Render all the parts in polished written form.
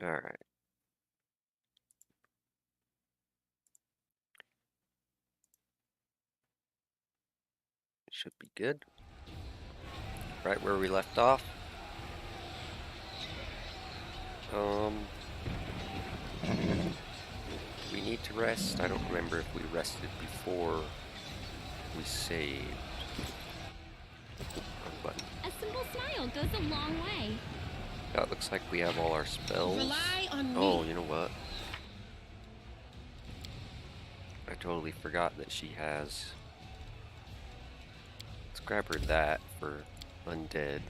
Alright. Should be good. Right where we left off. We need to rest. I don't remember if we rested before we saved. Wrong button. A simple smile goes a long way. Yeah, it looks like we have all our spells. Rely on me. Oh, you know what? I totally forgot that she has. Let's grab her that for undead.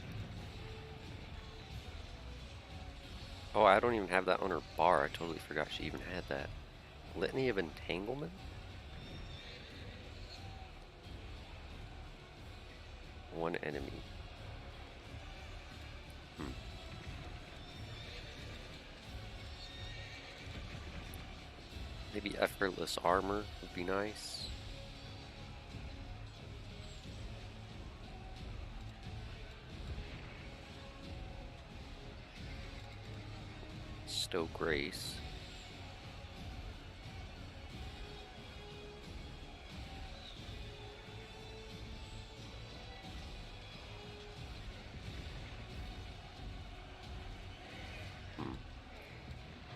Oh, I don't even have that on her bar. I totally forgot she even had that. Litany of Entanglement? One enemy. Maybe Effortless Armor would be nice. Stow Grace.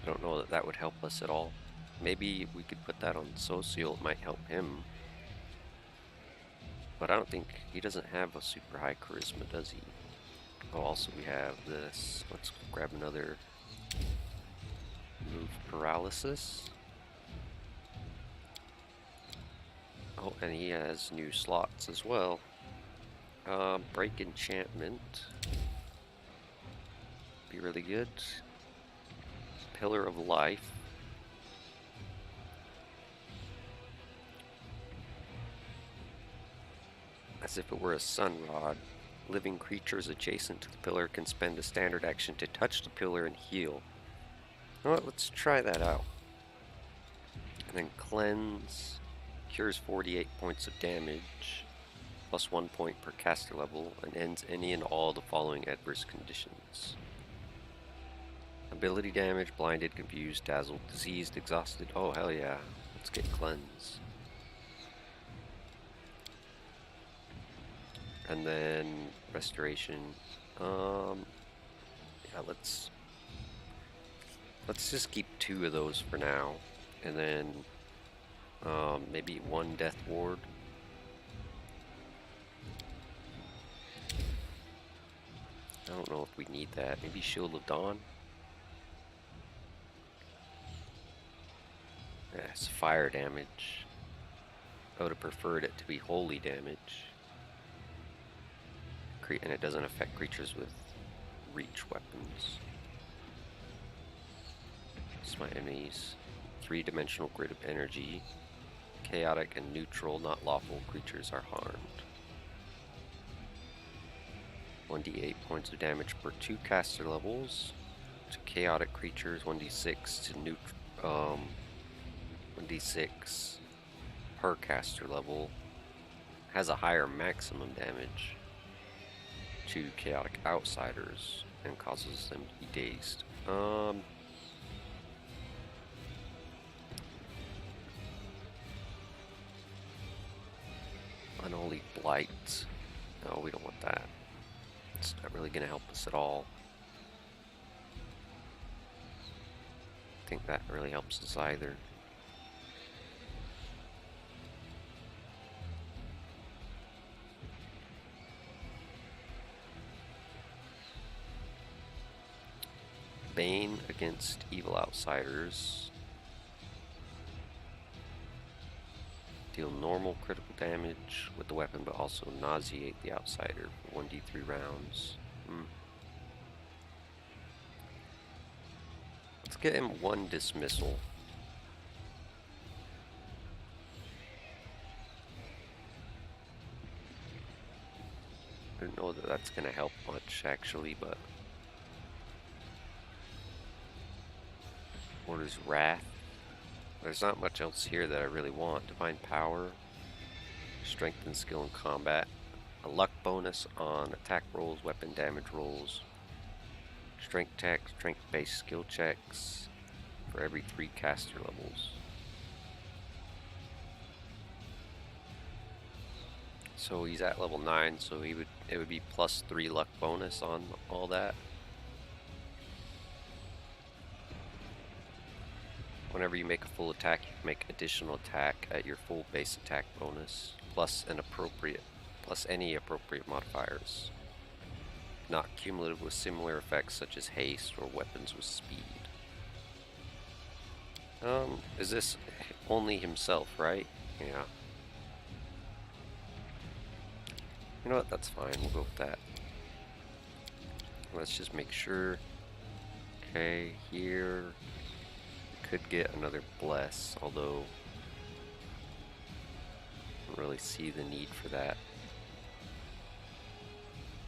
I don't know that that would help us at all. Maybe we could put that on Social, it might help him. But I don't think, he doesn't have a super high charisma, does he? Oh, also we have this. Let's grab another move paralysis. Oh, and he has new slots as well. Break enchantment. Be really good. Pillar of Life. As if it were a sun rod. Living creatures adjacent to the pillar can spend a standard action to touch the pillar and heal. Well, let's try that out. And then Cleanse. Cures 48 points of damage. Plus 1 point per caster level. And ends any and all of the following adverse conditions. Ability damage, blinded, confused, dazzled, diseased, exhausted. Oh, hell yeah. Let's get Cleanse. And then Restoration. Yeah, let's just keep 2 of those for now. And then maybe 1 Death Ward. I don't know if we need that. Maybe Shield of Dawn. Yeah, it's fire damage. I would have preferred it to be holy damage. And it doesn't affect creatures with reach weapons. It's my enemies. 3-dimensional grid of energy. Chaotic and neutral, not lawful creatures are harmed. 1d8 points of damage per 2 caster levels. To chaotic creatures, 1d6 to 1d6 per caster level. Has a higher maximum damage to chaotic outsiders and causes them to be dazed. Unholy Blight. No, we don't want that. It's not really going to help us at all. I think that really helps us either. Bane against evil outsiders. Deal normal critical damage with the weapon, but also nauseate the outsider for 1d3 rounds. Let's get him 1 dismissal. I don't know that that's going to help much, actually, but... Orders Wrath. There's not much else here that I really want. Divine Power. Strength and Skill in Combat. A luck bonus on attack rolls, weapon damage rolls. Strength tech, strength-based skill checks for every 3 caster levels. So he's at level 9, so it would be +3 luck bonus on all that. Whenever you make a full attack, you can make additional attack at your full base attack bonus, plus any appropriate modifiers, not cumulative with similar effects such as haste or weapons with speed. Is this only himself, right? Yeah. You know what, that's fine, we'll go with that. Let's just make sure. Okay, here we could get another bless, although I don't really see the need for that.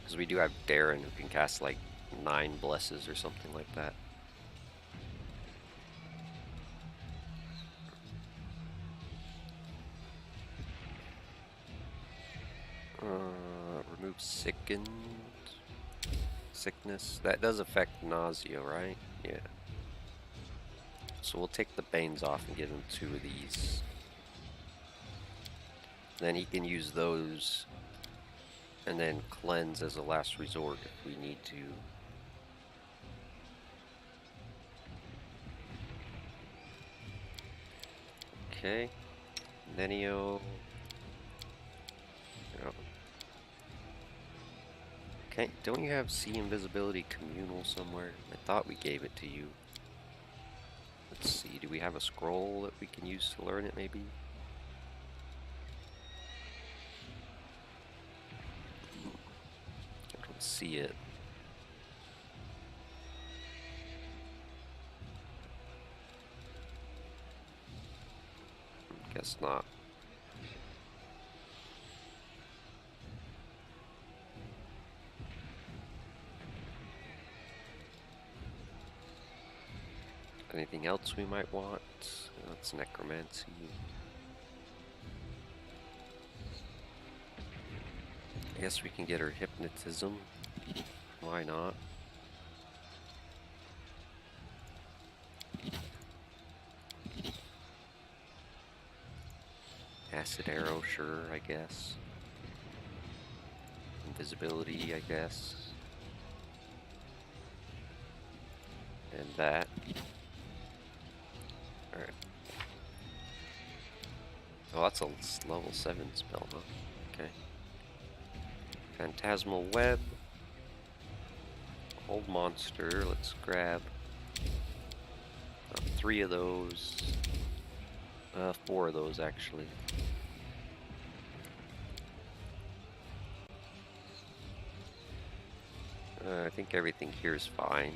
Because we do have Darren who can cast like 9 blesses or something like that. Remove sickness. That does affect nausea, right? Yeah. So we'll take the Banes off and give him 2 of these. Then he can use those and then cleanse as a last resort if we need to. Okay. Nenio. Oh. Okay, don't you have Sea Invisibility Communal somewhere? I thought we gave it to you. Let's see, do we have a scroll that we can use to learn it maybe? I don't see it. Guess not. Anything else we might want? That's necromancy. I guess we can get her hypnotism. Why not? Acid arrow, sure, I guess. Invisibility, I guess. And that. Alright. Oh, that's a level 7 spell, huh? Okay. Phantasmal Web. Old monster. Let's grab 3 of those. 4 of those, actually. I think everything here is fine.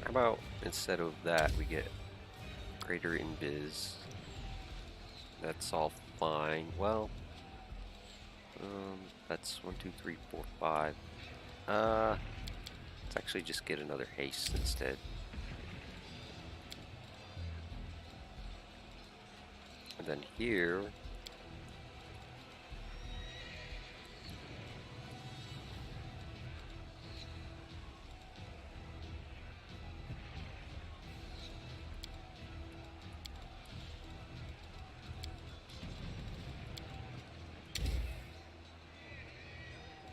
How about instead of that we get greater invis? That's all fine. Well, that's 1, 2, 3, 4, 5. Let's actually just get another haste instead. And then here,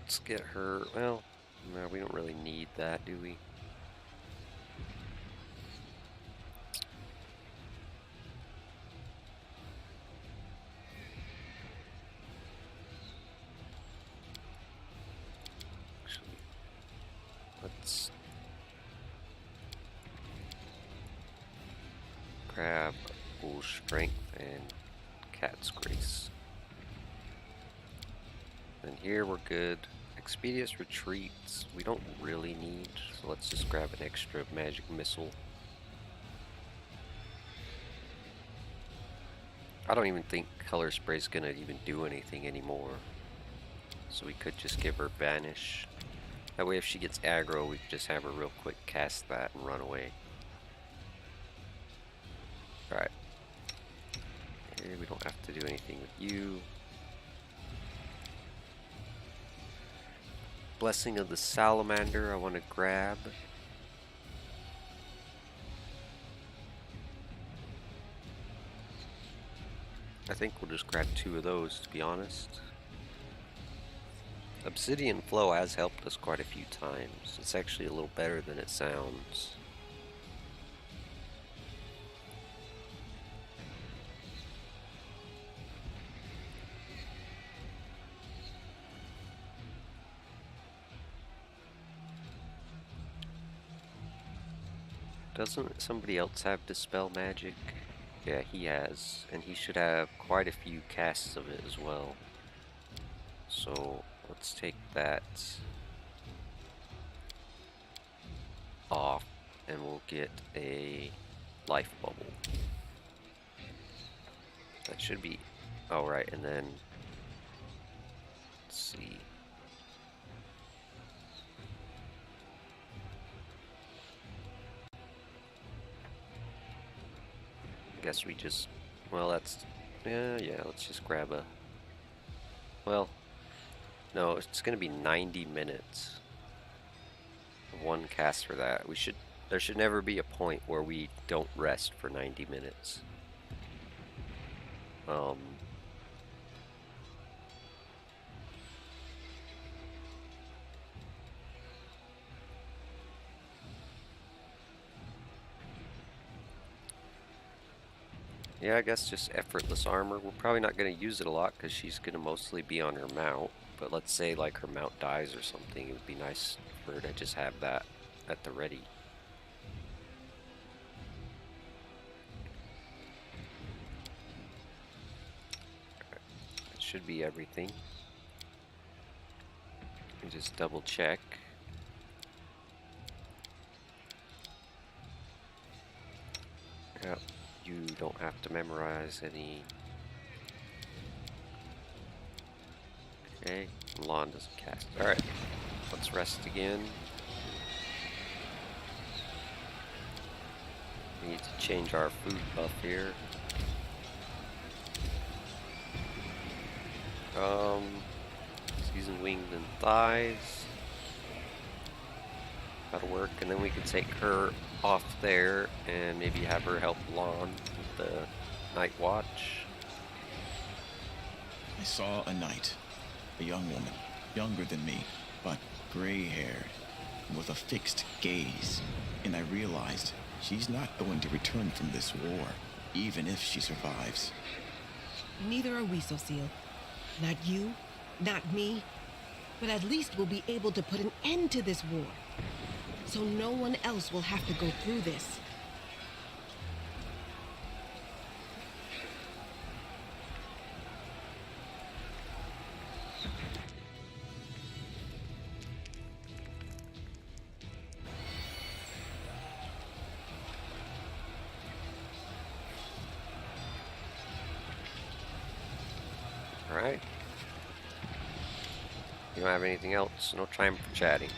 let's get her. Well, no, we don't really need that, do we? Actually, let's grab Bull Strength and Cat's Grace. And here we're good. Expeditious Retreats, we don't really need, so let's just grab an extra magic missile. I don't even think Color Spray's gonna even do anything anymore. So we could just give her Banish. That way if she gets aggro, we could just have her real quick cast that and run away. Alright. Here we don't have to do anything with you. Blessing of the Salamander I want to grab. I think we'll just grab 2 of those, to be honest. Obsidian Flow has helped us quite a few times. It's actually a little better than it sounds. Doesn't somebody else have Dispel Magic? Yeah, he has, and he should have quite a few casts of it as well. So let's take that off, and we'll get a life bubble. That should be alright, and then let's see. Guess we just, well, that's, yeah, let's just grab a, well, no, it's gonna be 90 minutes of 1 cast for that. There should never be a point where we don't rest for 90 minutes. Yeah, I guess just effortless armor. We're probably not going to use it a lot because she's going to mostly be on her mount. But let's say like her mount dies or something, it would be nice for her to just have that at the ready. That should be everything. And just double check. Yep. You don't have to memorize any. Okay, Milan doesn't cast. Alright, let's rest again. We need to change our food buff here. Seasoned wings and thighs. That'll work, and then we can take her off there and maybe have her help Lon with the night watch. I saw a knight, a young woman, younger than me, but gray-haired, with a fixed gaze, and I realized she's not going to return from this war, even if she survives. Neither are we, Sociel. Not you, not me, but at least we'll be able to put an end to this war. So no one else will have to go through this. Alright. You don't have anything else? No time for chatting.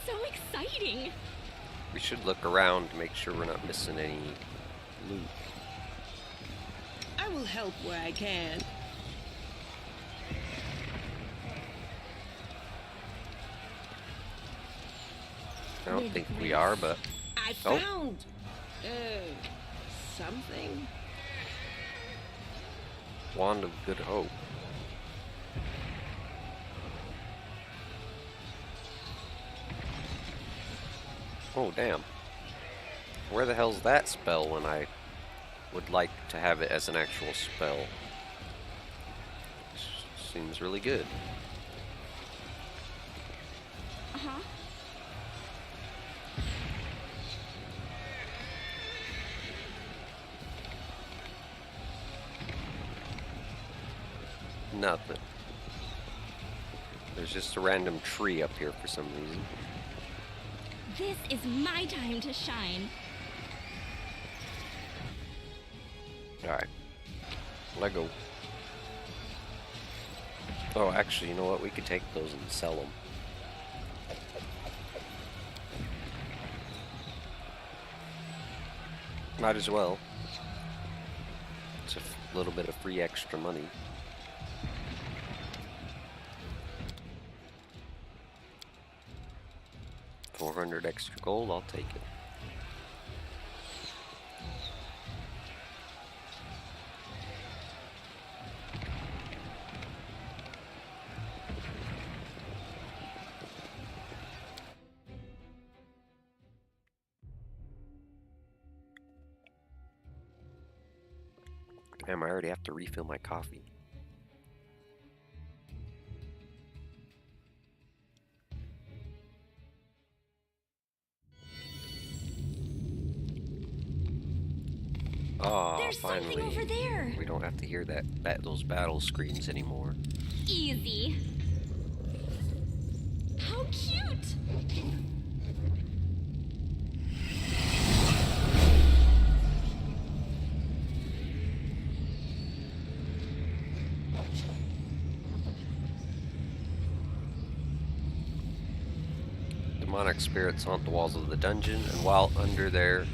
So exciting! We should look around to make sure we're not missing any loot. I will help where I can. I don't think we are, but I Oh. found something. Wand of Good Hope. Oh, damn. Where the hell's that spell when I would like to have it as an actual spell? Seems really good. Uh-huh. Nothing. There's just a random tree up here for some reason. This is my time to shine. Alright. Let go. Oh, actually, you know what? We could take those and sell them. Might as well. It's a little bit of free extra money. $400 extra gold, I'll take it. Damn, I already have to refill my coffee. Ah, There's finally. something over there. We don't have to hear those battle screams anymore. Easy. How cute! Demonic spirits haunt the walls of the dungeon, and while under there,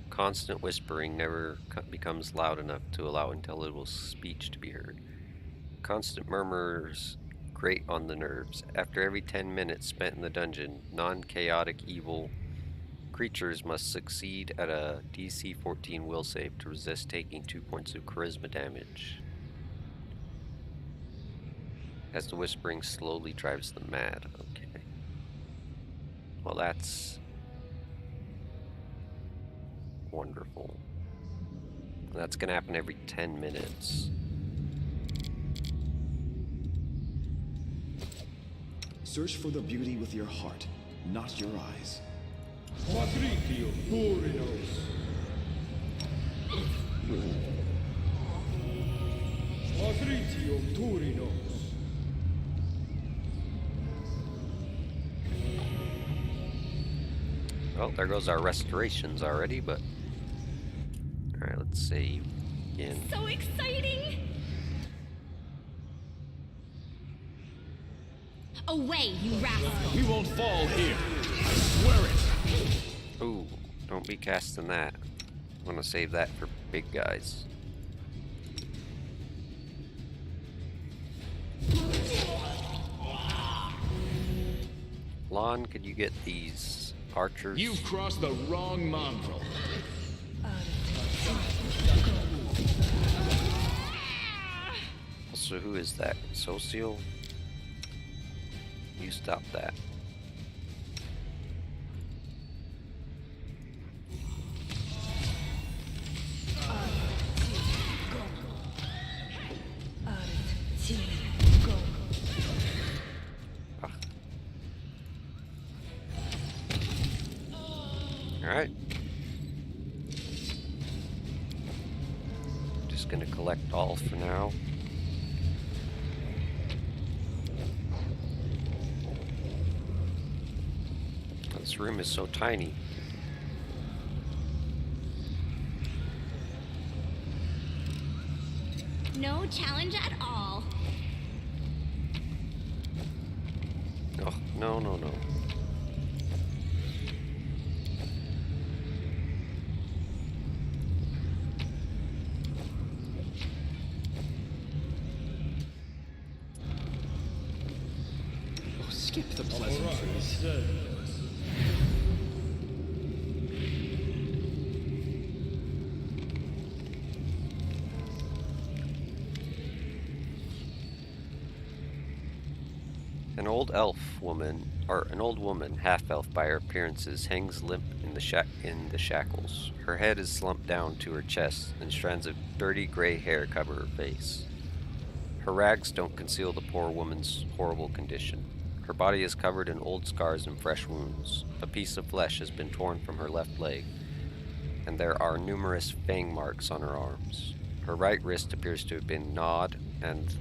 constant whispering never becomes loud enough to allow intelligible speech to be heard. Constant murmurs grate on the nerves. After every 10 minutes spent in the dungeon, non-chaotic evil creatures must succeed at a DC 14 will save to resist taking 2 points of charisma damage, as the whispering slowly drives them mad. Okay. Well, that's wonderful. That's gonna happen every 10 minutes. Search for the beauty with your heart, not your eyes. Patritio Turinos. Patritio Turinos. Well, there goes our restorations already, but... Alright, let's save again. So exciting! Away, you rascal! We won't fall here. I swear it. Ooh, don't be casting that. I'm gonna save that for big guys. Lon, could you get these archers? You've crossed the wrong mongrel. So who is that? Social? You stop that. Alright. Just gonna collect all for now. This room is so tiny. No challenge at all. Oh, no, no, no. Oh, skip the pleasantries. An old woman, half-elf by her appearances, hangs limp in the shackles. Her head is slumped down to her chest, and strands of dirty gray hair cover her face. Her rags don't conceal the poor woman's horrible condition. Her body is covered in old scars and fresh wounds. A piece of flesh has been torn from her left leg, and there are numerous fang marks on her arms. Her right wrist appears to have been gnawed, and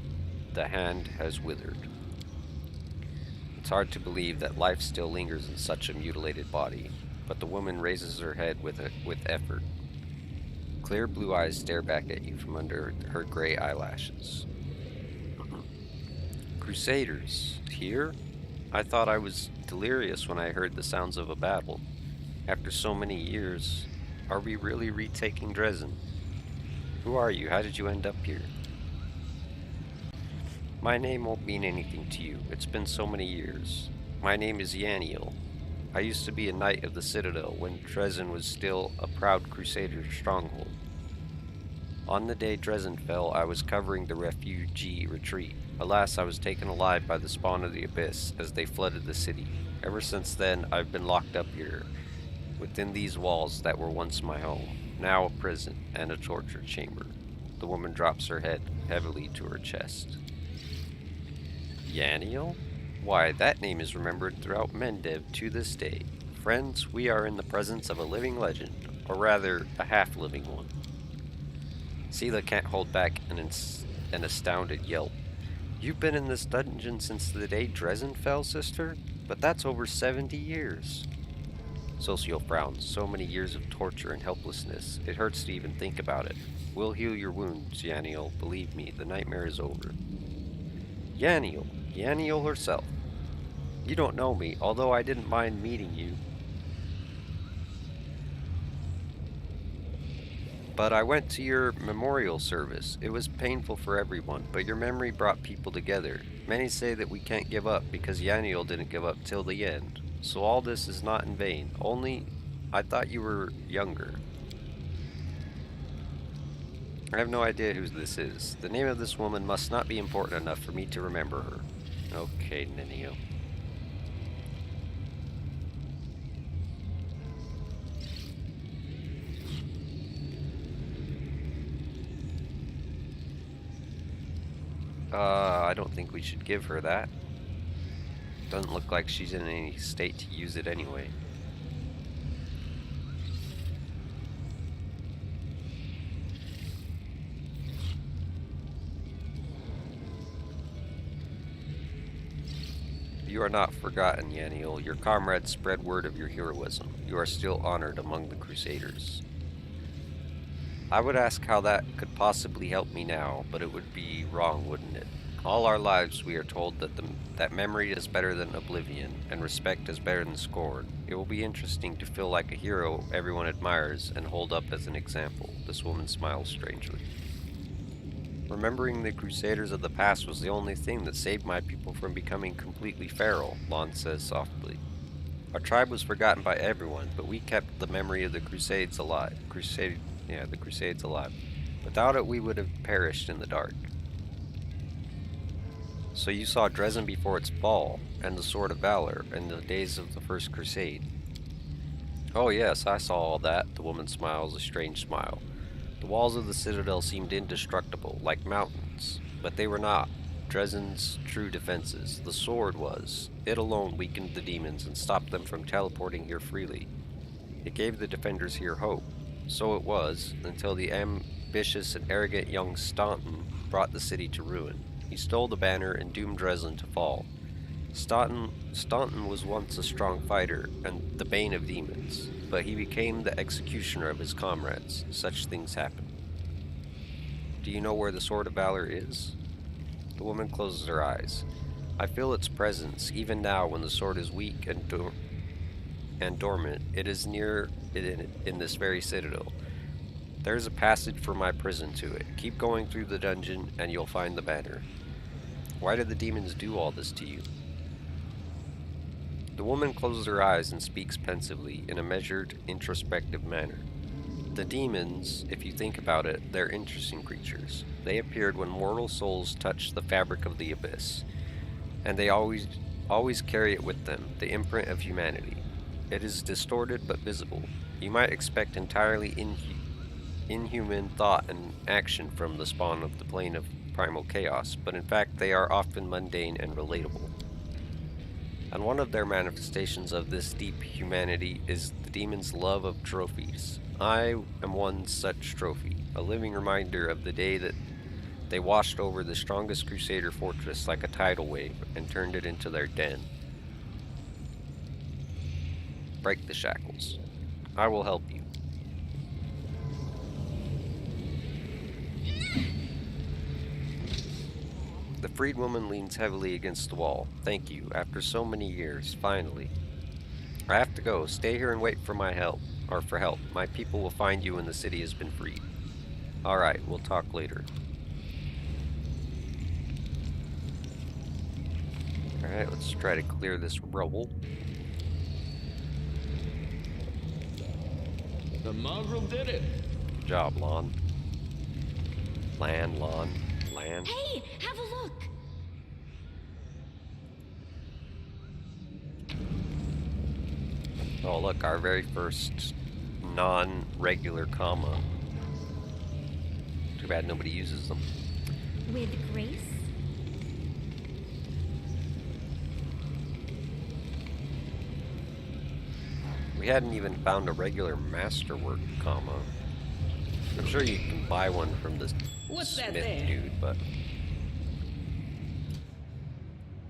the hand has withered. It's hard to believe that life still lingers in such a mutilated body, but the woman raises her head with effort. Clear blue eyes stare back at you from under her gray eyelashes. Crusaders, here? I thought I was delirious when I heard the sounds of a battle. After so many years, Are we really retaking Dresden? Who are you? How did you end up here? My name won't mean anything to you. It's been so many years. My name is Yaniel. I used to be a knight of the Citadel when Dresden was still a proud Crusader stronghold. On the day Dresden fell, I was covering the refugee retreat. Alas, I was taken alive by the spawn of the Abyss as they flooded the city. Ever since then, I've been locked up here, within these walls that were once my home, now a prison and a torture chamber. The woman drops her head heavily to her chest. Yaniel? Why, that name is remembered throughout Mendev to this day. Friends, we are in the presence of a living legend, or rather, a half-living one. Sela can't hold back an astounded yelp. You've been in this dungeon since the day Dresden fell, sister? But that's over 70 years. Socio frowns. So many years of torture and helplessness. It hurts to even think about it. We'll heal your wounds, Yaniel. Believe me, the nightmare is over. Yaniel. Yaniel herself. You don't know me, although I didn't mind meeting you. But I went to your memorial service. It was painful for everyone, but your memory brought people together. Many say that we can't give up because Yaniel didn't give up till the end. So all this is not in vain. Only, I thought you were younger. I have no idea who this is. The name of this woman must not be important enough for me to remember her. Okay, Ninio. I don't think we should give her that. Doesn't look like she's in any state to use it anyway. You are not forgotten, Yaniel. Your comrades spread word of your heroism. You are still honored among the Crusaders. I would ask how that could possibly help me now, but it would be wrong, wouldn't it? All our lives we are told that memory is better than oblivion, and respect is better than scorn. It will be interesting to feel like a hero everyone admires and hold up as an example. This woman smiles strangely. Remembering the Crusaders of the past was the only thing that saved my people from becoming completely feral, Lon says softly. Our tribe was forgotten by everyone, but we kept the memory of the Crusades alive. The Crusades alive. Without it, we would have perished in the dark. So you saw Dresden before its fall, and the Sword of Valor, in the days of the First Crusade. Oh yes, I saw all that, the woman smiles a strange smile. The walls of the citadel seemed indestructible, like mountains, but they were not. Dresden's true defenses. The sword was. It alone weakened the demons and stopped them from teleporting here freely. It gave the defenders here hope. So it was, until the ambitious and arrogant young Staunton brought the city to ruin. He stole the banner and doomed Dresden to fall. Staunton was once a strong fighter and the bane of demons, but he became the executioner of his comrades. Such things happen. Do you know where the Sword of Valor is? The woman closes her eyes. I feel its presence, even now when the sword is weak and dormant. It is near it in this very citadel. There is a passage from my prison to it. Keep going through the dungeon and you'll find the banner. Why did the demons do all this to you? The woman closes her eyes and speaks pensively in a measured, introspective manner. The demons, if you think about it, they're interesting creatures. They appeared when mortal souls touched the fabric of the abyss, and they always carry it with them, the imprint of humanity. It is distorted but visible. You might expect entirely inhuman thought and action from the spawn of the plane of primal chaos, but in fact they are often mundane and relatable. And one of their manifestations of this deep humanity is the demon's love of trophies. I am one such trophy, a living reminder of the day that they washed over the strongest Crusader fortress like a tidal wave and turned it into their den. Break the shackles. I will help you. The freed woman leans heavily against the wall. Thank you. After so many years, finally. I have to go. Stay here and wait for my help. Or for help. My people will find you when the city has been freed. Alright, we'll talk later. Alright, let's try to clear this rubble. The mongrel did it. Good job, Lon. Lon. Hey, have a look. Oh, look, our very first non-regular comma. Too bad nobody uses them. With grace. We hadn't even found a regular masterwork comma. I'm sure you can buy one from the What's that Smith there? dude, but...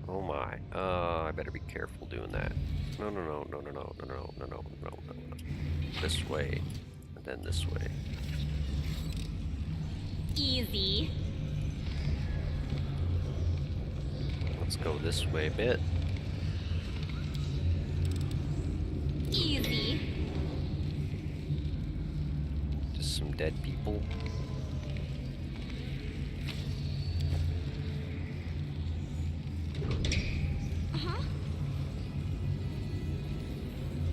Oh my. I better be careful doing that. No. This way. And then this way. Easy. Let's go this way a bit. Easy. Just some dead people. Uh-huh.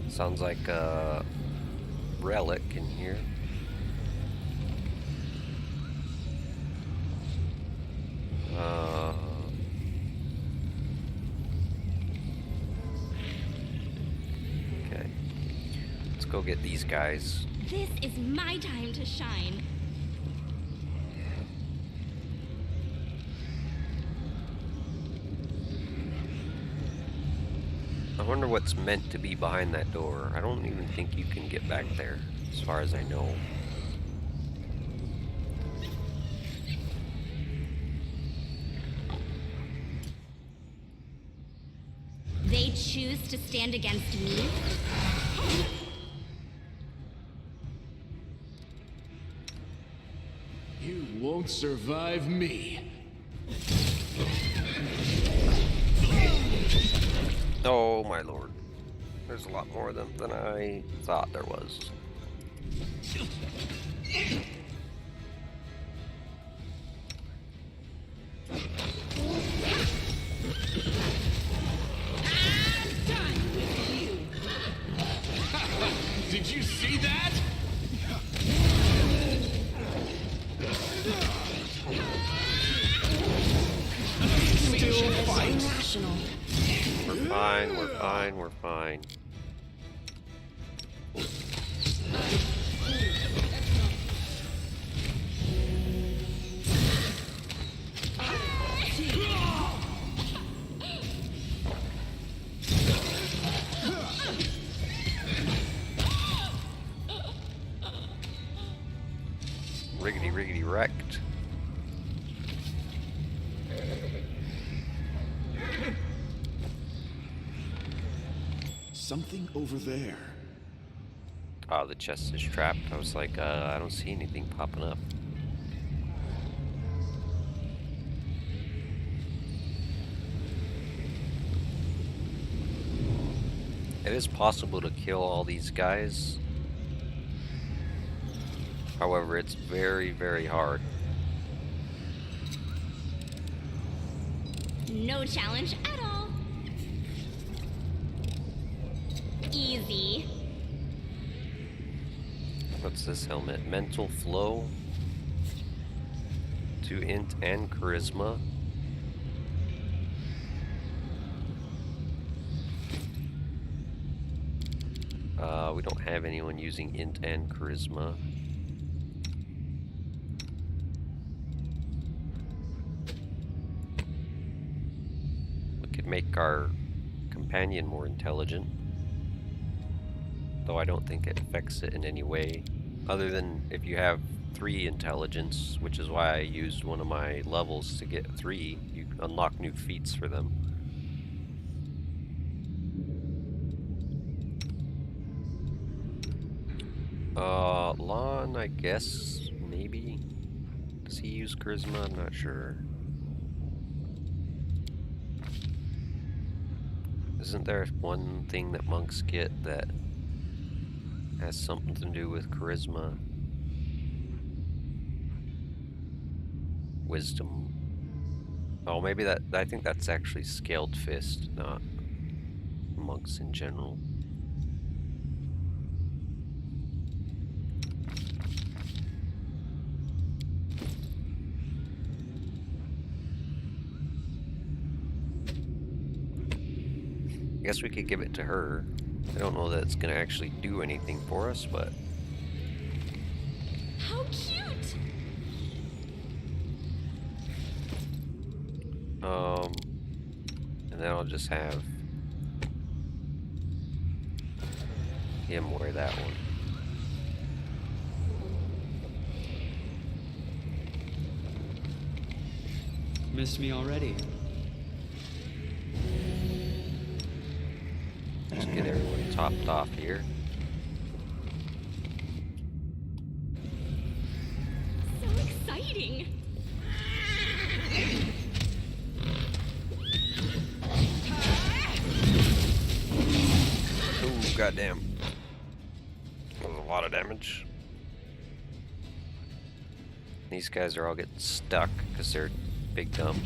Sounds like a relic in here. Okay. Let's go get these guys. This is my time to shine. I wonder what's meant to be behind that door. I don't even think you can get back there, as far as I know. They choose to stand against me? You won't survive me. Oh my lord. There's a lot more of them than I thought there was. Did you see that? Still fight. Irrational. We're fine. Riggedy wrecked. Something over there. Oh, the chest is trapped. I was like, I don't see anything popping up. It is possible to kill all these guys. However, it's very, very hard. No challenge at all. Easy. What's this helmet? Mental flow. 2 int and charisma. We don't have anyone using int and charisma. We could make our companion more intelligent, though I don't think it affects it in any way, other than if you have 3 intelligence, which is why I used one of my levels to get 3. You unlock new feats for them. Lon, I guess, maybe. Does he use charisma? I'm not sure. Isn't there one thing that monks get that Has something to do with charisma. Wisdom. Oh, maybe that, I think that's actually Scaled Fist, not monks in general. I guess we could give it to her. I don't know that it's gonna actually do anything for us, but How cute! and then I'll just have him wear that one. Missed me already. Just get everyone topped off here. So exciting! Ooh, goddamn. That was a lot of damage. These guys are all getting stuck because they're big dumb.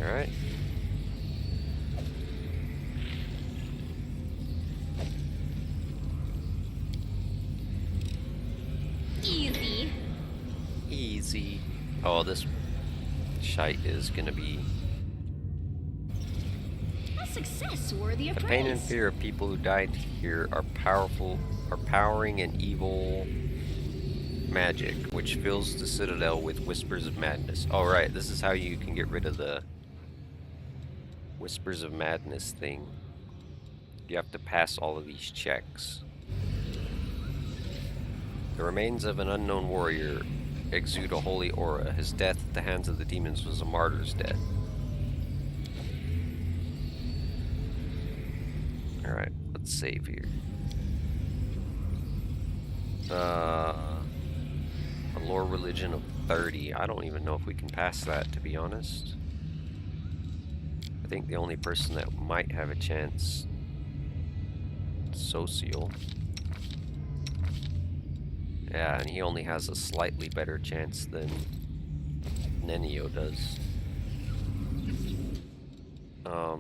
Alright. Easy. Easy. Oh, this shite is gonna be A success worthy of the praise. pain and fear of people who died here are powering an evil magic, which fills the citadel with whispers of madness. Alright, this is how you can get rid of the whispers of madness thing. You have to pass all of these checks. The remains of an unknown warrior exude a holy aura. His death at the hands of the demons was a martyr's death. Alright, let's save here. A lore religion of 30. I don't even know if we can pass that, to be honest. I think the only person that might have a chance is Social. Yeah, and he only has a slightly better chance than Nenio does.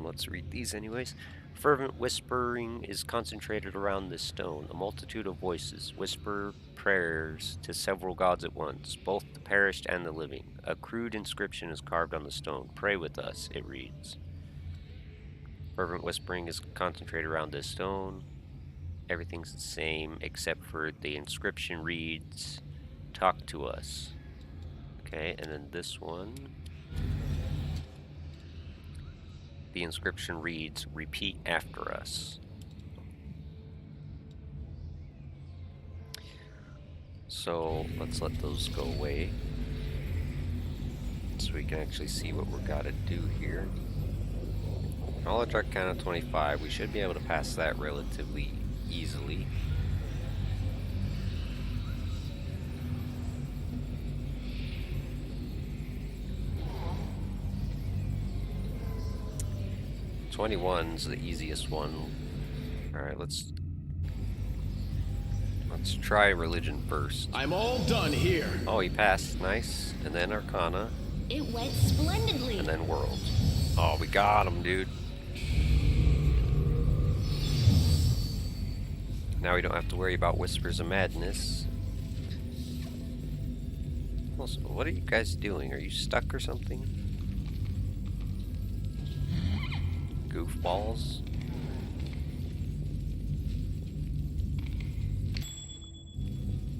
Let's read these anyways. Fervent whispering is concentrated around this stone. A multitude of voices whisper prayers to several gods at once, both the perished and the living. A crude inscription is carved on the stone. Pray with us, it reads. Fervent whispering is concentrated around this stone. Everything's the same except for the inscription reads, talk to us. Okay, and then this one. The inscription reads, repeat after us. So let's let those go away, so we can actually see what we're gotta do here. Knowledge Arcana 25, we should be able to pass that relatively easily. '21's the easiest one. Alright, let's try religion first. I'm all done here. Oh, he passed. Nice. And then Arcana. It went splendidly. And then World. Oh, we got him, dude. Now we don't have to worry about Whispers of Madness. Also, what are you guys doing? Are you stuck or something? Goofballs.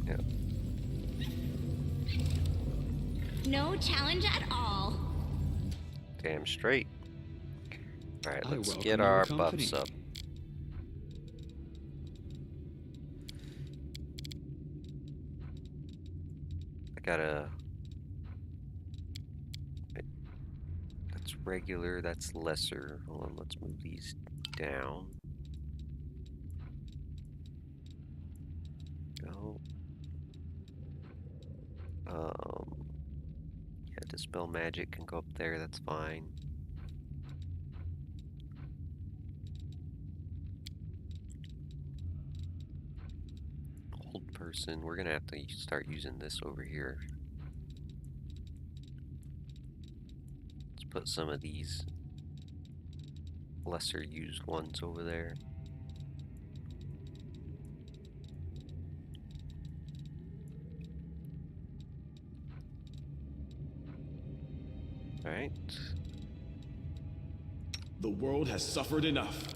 Yeah. No challenge at all. Damn straight. Alright, I let's welcome get your our company. buffs up. I gotta... wait. That's regular, that's lesser. Hold on, let's move these down. go. Yeah, Dispel Magic can go up there, that's fine. Hold Person, we're gonna have to start using this over here. Let's put some of these lesser used ones over there. Alright. The world has suffered enough.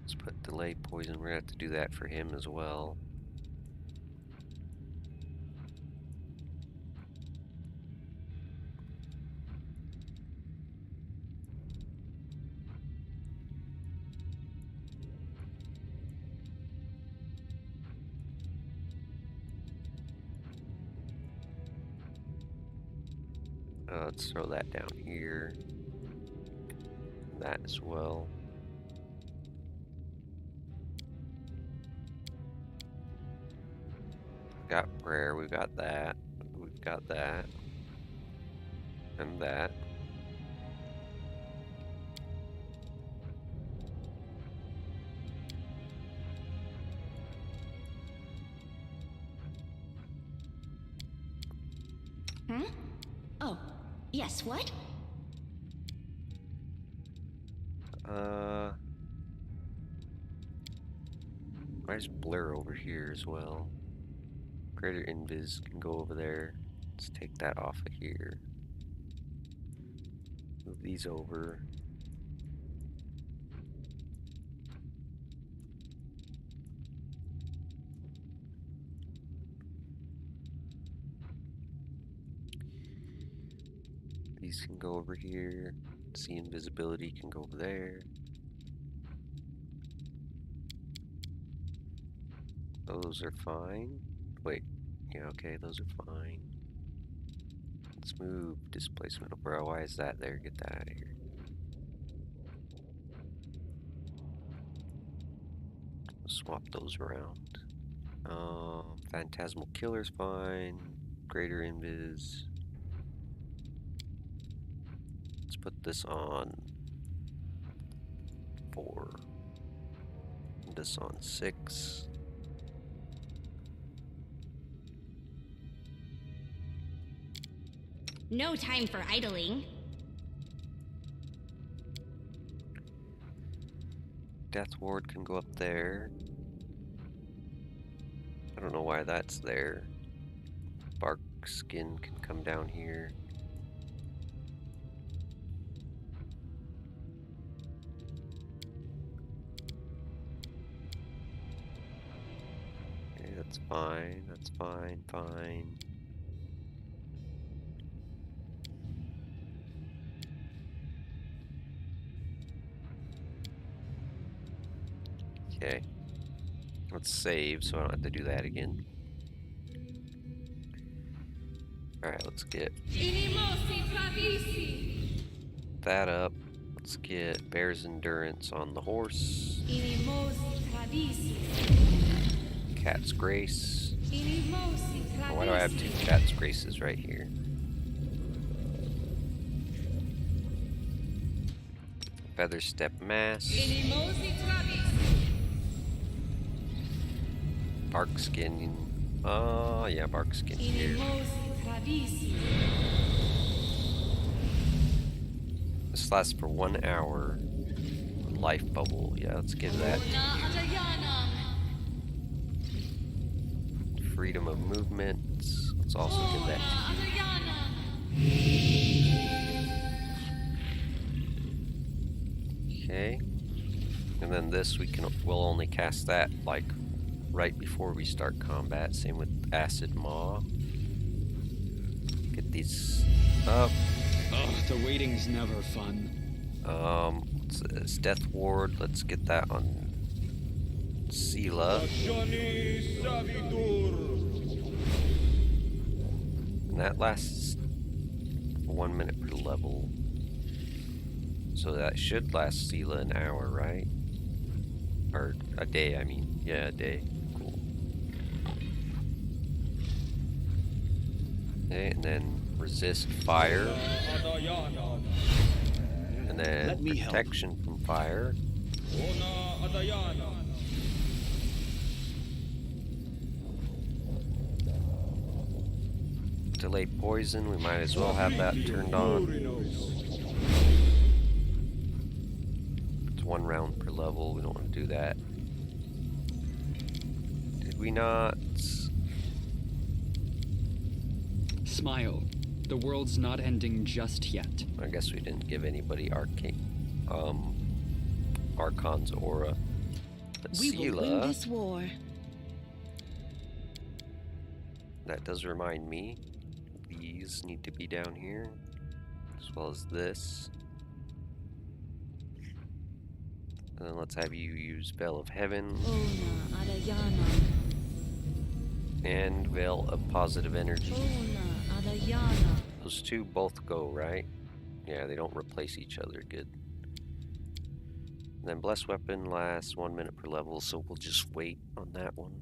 Let's put Delay Poison. We're gonna have to do that for him as well. Let's throw that down here. That as well. Got prayer, we've got that. We've got that. And that. Hmm? Oh, yes, what? Where's Blur over here as well? Greater Invis can go over there. Let's take that off of here. Move these over. These can go over here. See Invisibility can go over there. Those are fine. Wait, yeah, okay, those are fine. Let's move Displacement over. Why is that there? Get that out of here. Swap those around. Phantasmal Killer's fine. Greater Invis. Let's put this on 4. This on 6. No time for idling. Death Ward can go up there. I don't know why that's there. Bark Skin can come down here. Okay, that's fine. That's fine. Fine. Okay. Let's save so I don't have to do that again. Alright, let's get that up. Let's get Bear's Endurance on the horse. Cat's Grace. Oh, why do I have 2 Cat's Graces right here? Feather Step Mask. Bark Skin. Oh, yeah, Bark Skin here. This lasts for 1 hour. Life Bubble. Yeah, let's give that. Freedom of Movement. Let's also give that to you. Okay. And then this we'll only cast that like right before we start combat. Same with Acid Maw. Get these up. Oh, the waiting's never fun. It's Death Ward. Let's get that on Sela. And that lasts 1 minute per level. So that should last Sela an hour, right? Or a day, I mean. Yeah, a day. Cool. Okay, and then resist fire. And then Let me help. protection from fire. Delay poison, we might as well have that turned on. It's 1 round per level, we don't want to do that. Did we not? Smile. The world's not ending just yet. I guess we didn't give anybody Archon's aura. But We will win Sela, this war. that does remind me, these need to be down here, as well as this. And then let's have you use Veil of Heaven and Veil of Positive Energy. Those two both go, right? Yeah, they don't replace each other. Good. And then Blessed Weapon lasts 1 minute per level, so we'll just wait on that one.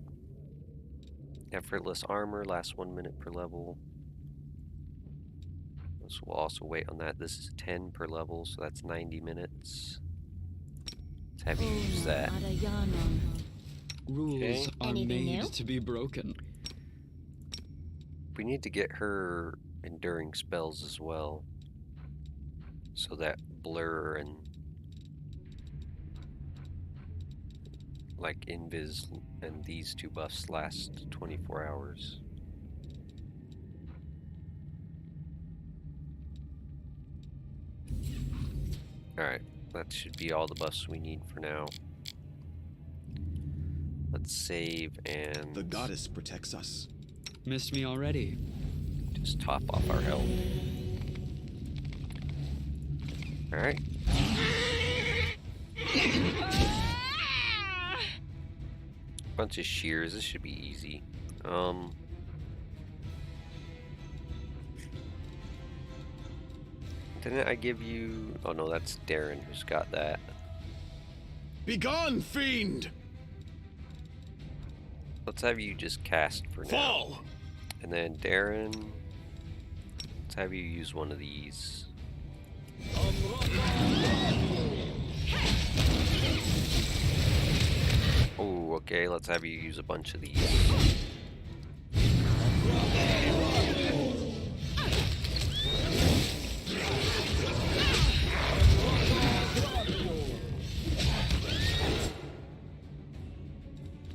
Effortless Armor lasts 1 minute per level. So we'll also wait on that. This is 10 per level, so that's 90 minutes. Let's have you use that. Rules Okay. are Anything made new? to be broken. We need to get her enduring spells as well. So that blur and like invis and these two buffs last 24 hours. Alright, that should be all the buffs we need for now. Let's save and The goddess protects us. Missed me already. just top off our health. Alright. Bunch of shears, this should be easy. Didn't I give you... Oh no, that's Darren who's got that. Begone, fiend! Let's have you just cast for now. Fall! And then Darren, let's have you use one of these. Oh, okay, let's have you use a bunch of these.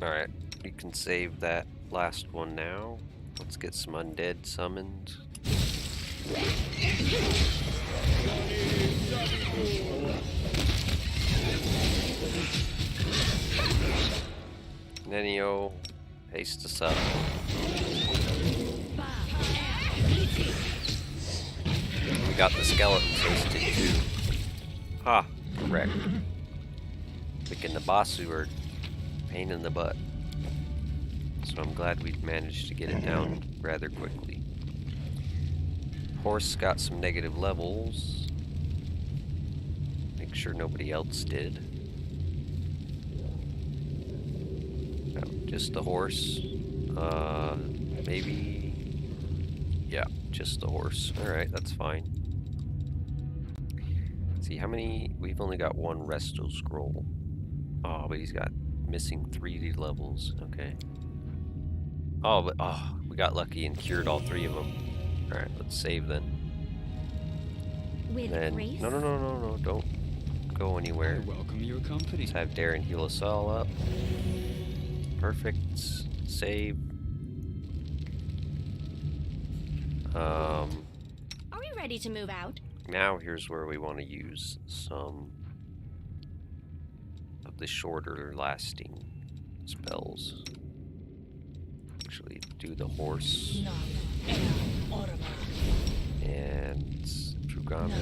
Alright, you can save that last one now. Let's get some undead summoned. Nenio, haste us up. We got the skeletons hasted too. Ha, correct. Picking the Basu are pain in the butt. So I'm glad we managed to get it down rather quickly. Horse got some negative levels. Make sure nobody else did. No, just the horse. Maybe... Yeah, just the horse. Alright, that's fine. Let's see, how many... We've only got one resto scroll. Oh, but he's got missing 3 levels. Okay. Oh, but we got lucky and cured all 3 of them. Alright, let's save then. With Then grace? no, don't go I anywhere. welcome your company. Let's have Darren heal us all up. Perfect. Save. Are we ready to move out? Now here's where we want to use some of the shorter lasting spells. Actually do the horse and Trugana.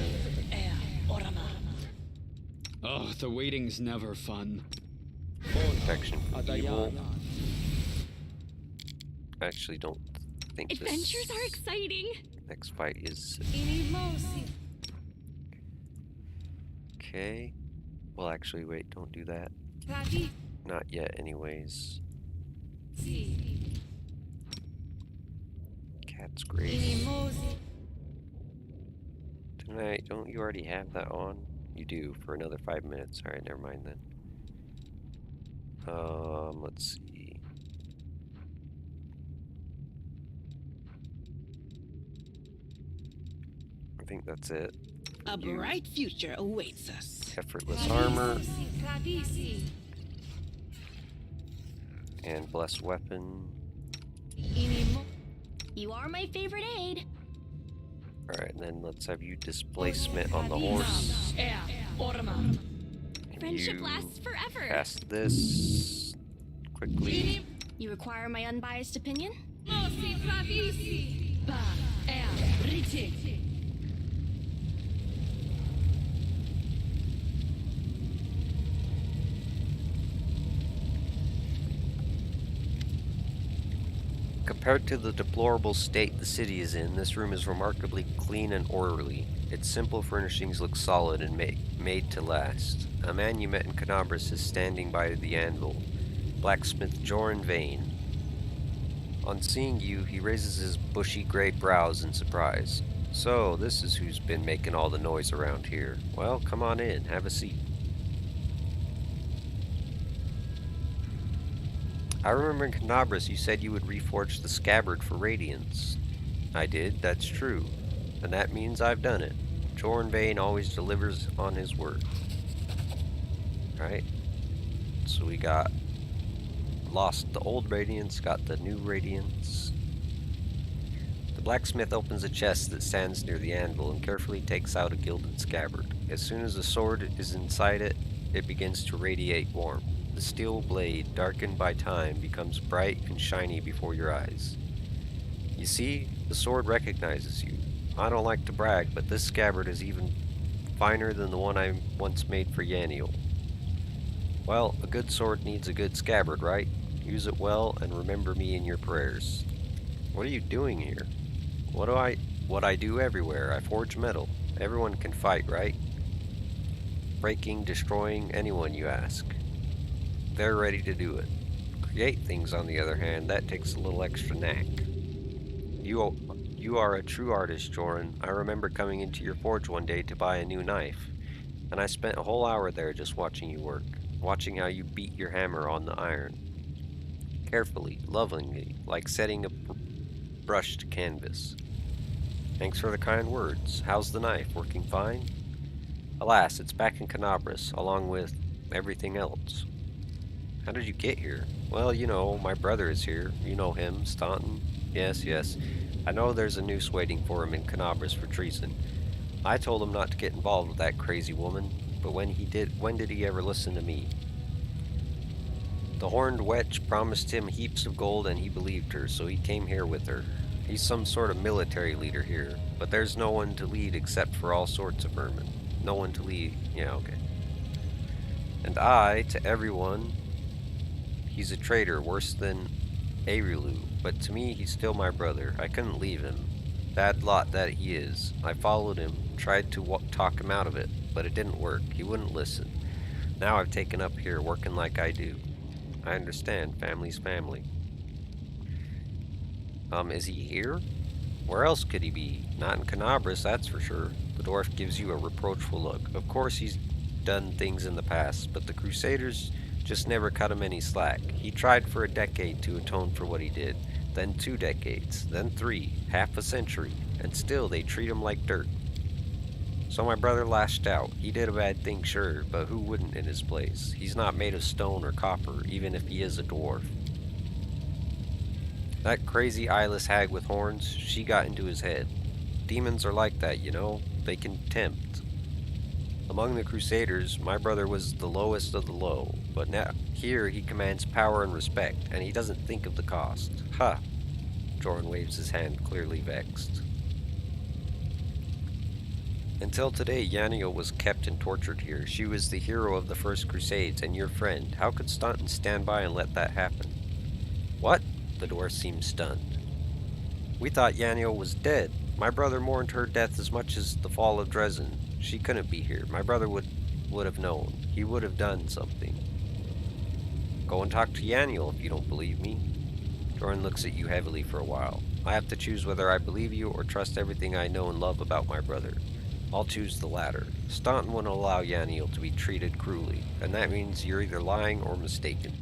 Oh, the waiting's never fun. Protection from evil. I actually don't think Adventures this are exciting. next fight is okay. Well, actually, wait, don't do that. Not yet, anyways. Cat's Grace. Tonight, don't you already have that on? You do, for another 5 minutes. Alright, never mind then. Let's see. I think that's it. A You. bright future awaits us. Effortless armor. And blessed weapon. You are my favorite aide. Alright, and then let's have you displacement on the horse. And Friendship you lasts forever. cast this quickly. You require my unbiased opinion? Compared to the deplorable state the city is in, this room is remarkably clean and orderly. Its simple furnishings look solid and made to last. A man you met in Canabras is standing by the anvil. Blacksmith Joran Vane. On seeing you, he raises his bushy gray brows in surprise. So, this is who's been making all the noise around here. Well, come on in, have a seat. I remember in Canabras you said you would reforge the scabbard for Radiance. I did, that's true. And that means I've done it. Joran Vane always delivers on his word. Alright. So we got lost the old Radiance, got the new Radiance. The blacksmith opens a chest that stands near the anvil and carefully takes out a gilded scabbard. As soon as the sword is inside it, it begins to radiate warmth. The steel blade, darkened by time, becomes bright and shiny before your eyes. You see, the sword recognizes you. I don't like to brag, but this scabbard is even finer than the one I once made for Yaniel. Well, a good sword needs a good scabbard, right? Use it well and remember me in your prayers. What are you doing here? What I do everywhere. I forge metal. Everyone can fight, right? Breaking, destroying, anyone you ask. They're ready to do it. Create things, on the other hand, that takes a little extra knack. You are a true artist, Joran. I remember coming into your forge one day to buy a new knife, and I spent a whole hour there just watching you work, watching how you beat your hammer on the iron. Carefully, lovingly, like setting a brushed canvas. Thanks for the kind words. How's the knife? Working fine? Alas, it's back in Canabras, along with everything else. How did you get here? Well, you know, my brother is here. You know him, Staunton. Yes. I know there's a noose waiting for him in Canabras for treason. I told him not to get involved with that crazy woman, but when did he ever listen to me? The horned wetch promised him heaps of gold and he believed her, so he came here with her. He's some sort of military leader here, but there's no one to lead except for all sorts of vermin. No one to lead. Yeah, okay. And I, to everyone, he's a traitor, worse than Arilu, but to me he's still my brother. I couldn't leave him. Bad lot that he is. I followed him, tried to talk him out of it, but it didn't work. He wouldn't listen. Now I've taken up here, working like I do. I understand, family's family. Is he here? Where else could he be? Not in Canabras, that's for sure. The dwarf gives you a reproachful look. Of course he's done things in the past, but the Crusaders just never cut him any slack. He tried for a decade to atone for what he did, then 2 decades, then 3, half a century, and still they treat him like dirt. So my brother lashed out. He did a bad thing, sure, but who wouldn't in his place? He's not made of stone or copper, even if he is a dwarf. That crazy eyeless hag with horns, she got into his head. Demons are like that, you know? They can tempt. Among the Crusaders, my brother was the lowest of the low, but now here he commands power and respect, and he doesn't think of the cost. Ha! Joran waves his hand, clearly vexed. Until today, Yaniel was kept and tortured here. She was the hero of the First Crusades and your friend. How could Staunton stand by and let that happen? What? The dwarf seemed stunned. We thought Yaniel was dead. My brother mourned her death as much as the fall of Dresden. She couldn't be here. My brother would have known. He would have done something. Go and talk to Yaniel if you don't believe me. Jordan looks at you heavily for a while. I have to choose whether I believe you or trust everything I know and love about my brother. I'll choose the latter. Staunton won't allow Yaniel to be treated cruelly, and that means you're either lying or mistaken.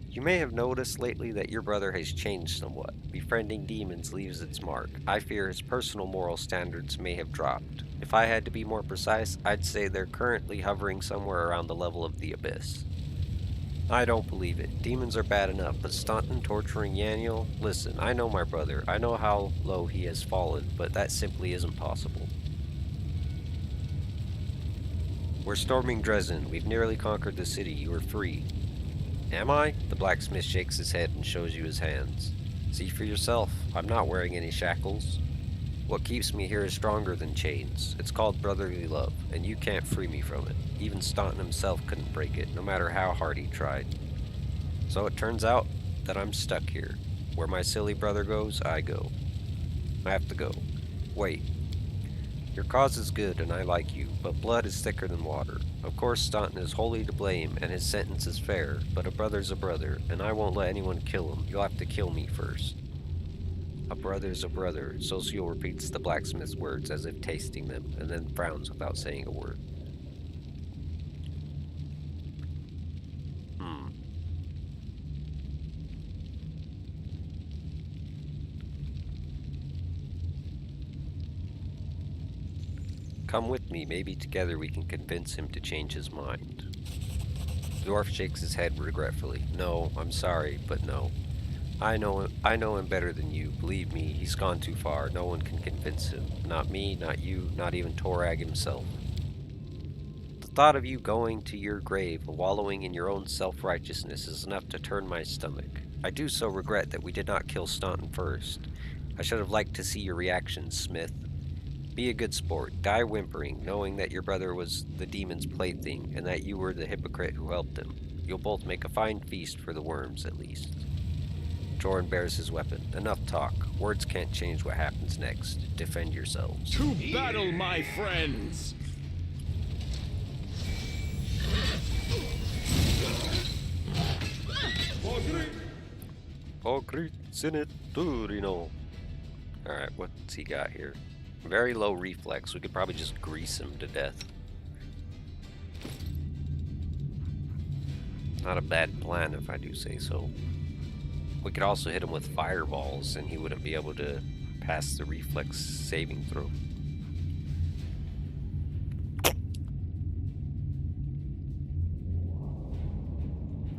You may have noticed lately that your brother has changed somewhat. Befriending demons leaves its mark. I fear his personal moral standards may have dropped. If I had to be more precise, I'd say they're currently hovering somewhere around the level of the abyss. I don't believe it. Demons are bad enough, but Staunton torturing Yaniel? Listen, I know my brother. I know how low he has fallen, but that simply isn't possible. We're storming Dresden. We've nearly conquered the city. You are free. Am I? The blacksmith shakes his head and shows you his hands. See for yourself. I'm not wearing any shackles. What keeps me here is stronger than chains. It's called brotherly love, and you can't free me from it. Even Staunton himself couldn't break it, no matter how hard he tried. So it turns out that I'm stuck here. Where my silly brother goes, I go. I have to go. Wait. Your cause is good, and I like you, but blood is thicker than water. Of course, Staunton is wholly to blame, and his sentence is fair, but a brother's a brother, and I won't let anyone kill him. You'll have to kill me first. A brother's a brother. Socio repeats the blacksmith's words as if tasting them, and then frowns without saying a word. Come with me. Maybe together we can convince him to change his mind. The dwarf shakes his head regretfully. No, I'm sorry, but no. I know him better than you. Believe me, he's gone too far. No one can convince him. Not me, not you, not even Torag himself. The thought of you going to your grave, wallowing in your own self-righteousness, is enough to turn my stomach. I do so regret that we did not kill Staunton first. I should have liked to see your reaction, Smith. Be a good sport. Die whimpering, knowing that your brother was the demon's plaything, and that you were the hypocrite who helped him. You'll both make a fine feast for the worms, at least. Jordan bears his weapon. Enough talk. Words can't change what happens next. Defend yourselves. To battle, my friends! Alright, what's he got here? Very low reflex. We could probably just grease him to death. Not a bad plan if I do say so. We could also hit him with fireballs and he wouldn't be able to pass the reflex saving throw.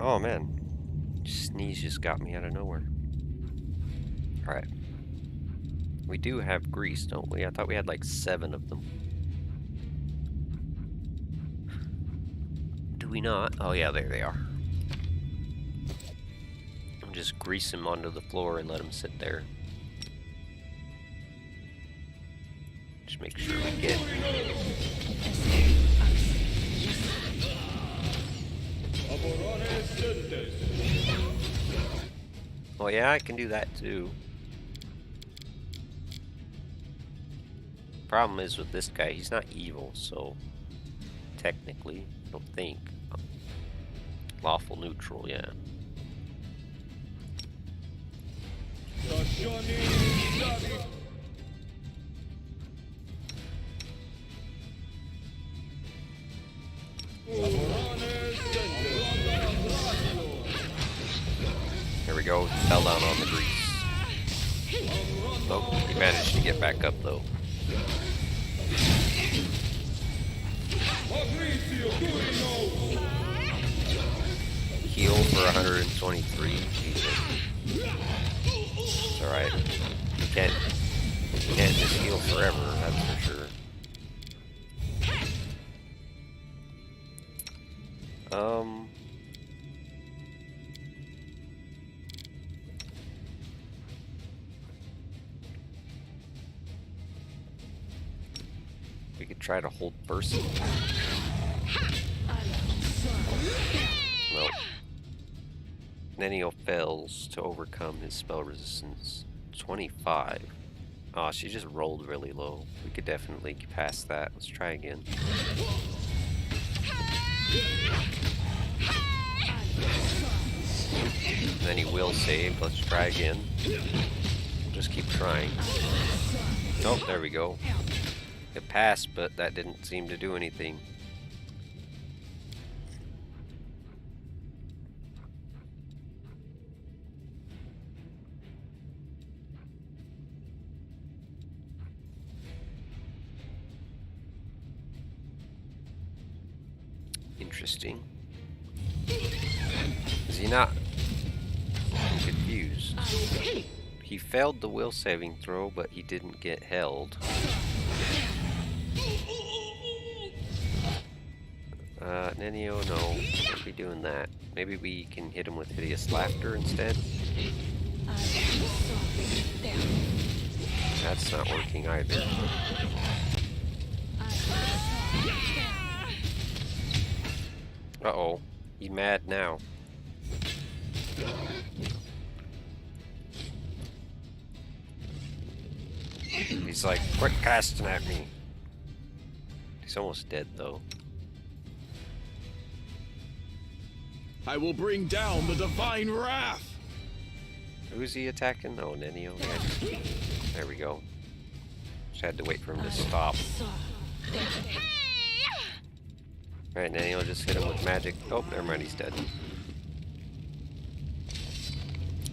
Oh man. Sneeze just got me out of nowhere. Alright. We do have grease, don't we? I thought we had like 7 of them. Do we not? Oh yeah, there they are. I'll just grease him onto the floor and let him sit there. Just make sure we get... Oh yeah, I can do that too. Problem is with this guy, he's not evil, so technically, I don't think. Lawful neutral, yeah. There we go, fell down on the grease. Oh, he managed to get back up though. Heal for 123. Jesus. It's alright. You can't just heal forever, that's for sure. We could try to hold person. Nope. Nenio fails to overcome his spell resistance. 25. Oh, she just rolled really low. We could definitely get past that. Let's try again. And then he will save. Let's try again. Just keep trying. Oh, there we go. It passed, but that didn't seem to do anything. Interesting. Is he not? I'm confused. He failed the will saving throw, but he didn't get held. Nenio, no. Can't be doing that. Maybe we can hit him with hideous laughter instead? That's not working either. Uh-oh. He's mad now. He's like, quit casting at me. He's almost dead, though. I will bring down the divine wrath. Who's he attacking? Oh, Nenio. Yeah. There we go. Just had to wait for him to stop. Alright, Nenio, just hit him with magic. Oh, never mind, he's dead.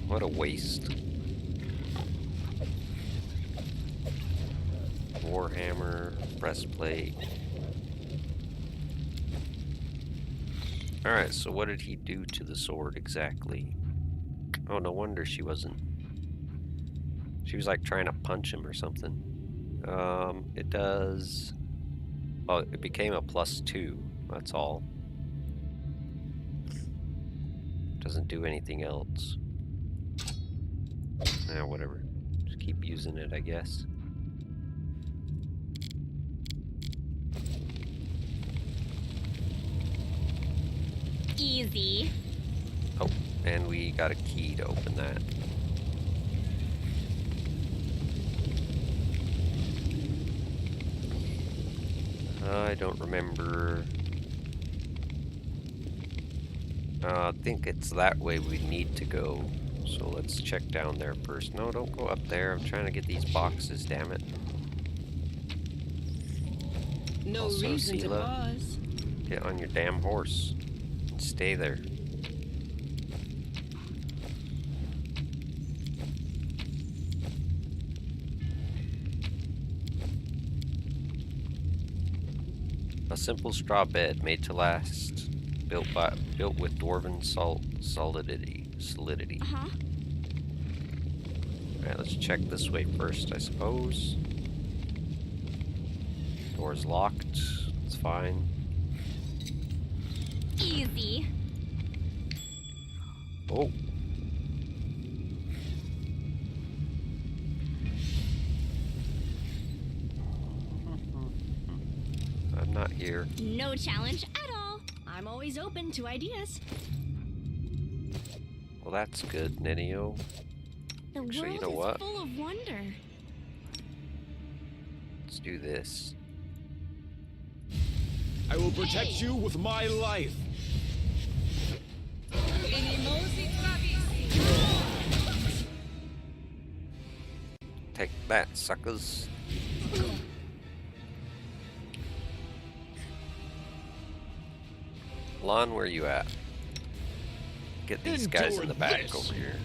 What a waste. Warhammer, breastplate. Alright, so what did he do to the sword exactly? Oh, no wonder she wasn't. She was like trying to punch him or something. It does. Oh, it became a +2. That's all. Doesn't do anything else. Yeah, whatever. Just keep using it, I guess. Easy. Oh, and we got a key to open that. I don't remember. I think it's that way we need to go. So let's check down there first. No, don't go up there. I'm trying to get these boxes, damn it. No Also, reason to Sela, pause. get on your damn horse and stay there. A simple straw bed made to last, built with dwarven solidity. Uh-huh. Alright, let's check this way first, I suppose. Door's locked. It's fine. Easy. Oh. I'm not here. No challenge at all. I'm always open to ideas. Well, that's good, Nenio. The Actually, you world know is what? full of wonder. Let's do this. I will protect you with my life. Take that, suckers. Lon, where you at? Get these guys in the back Endure over here.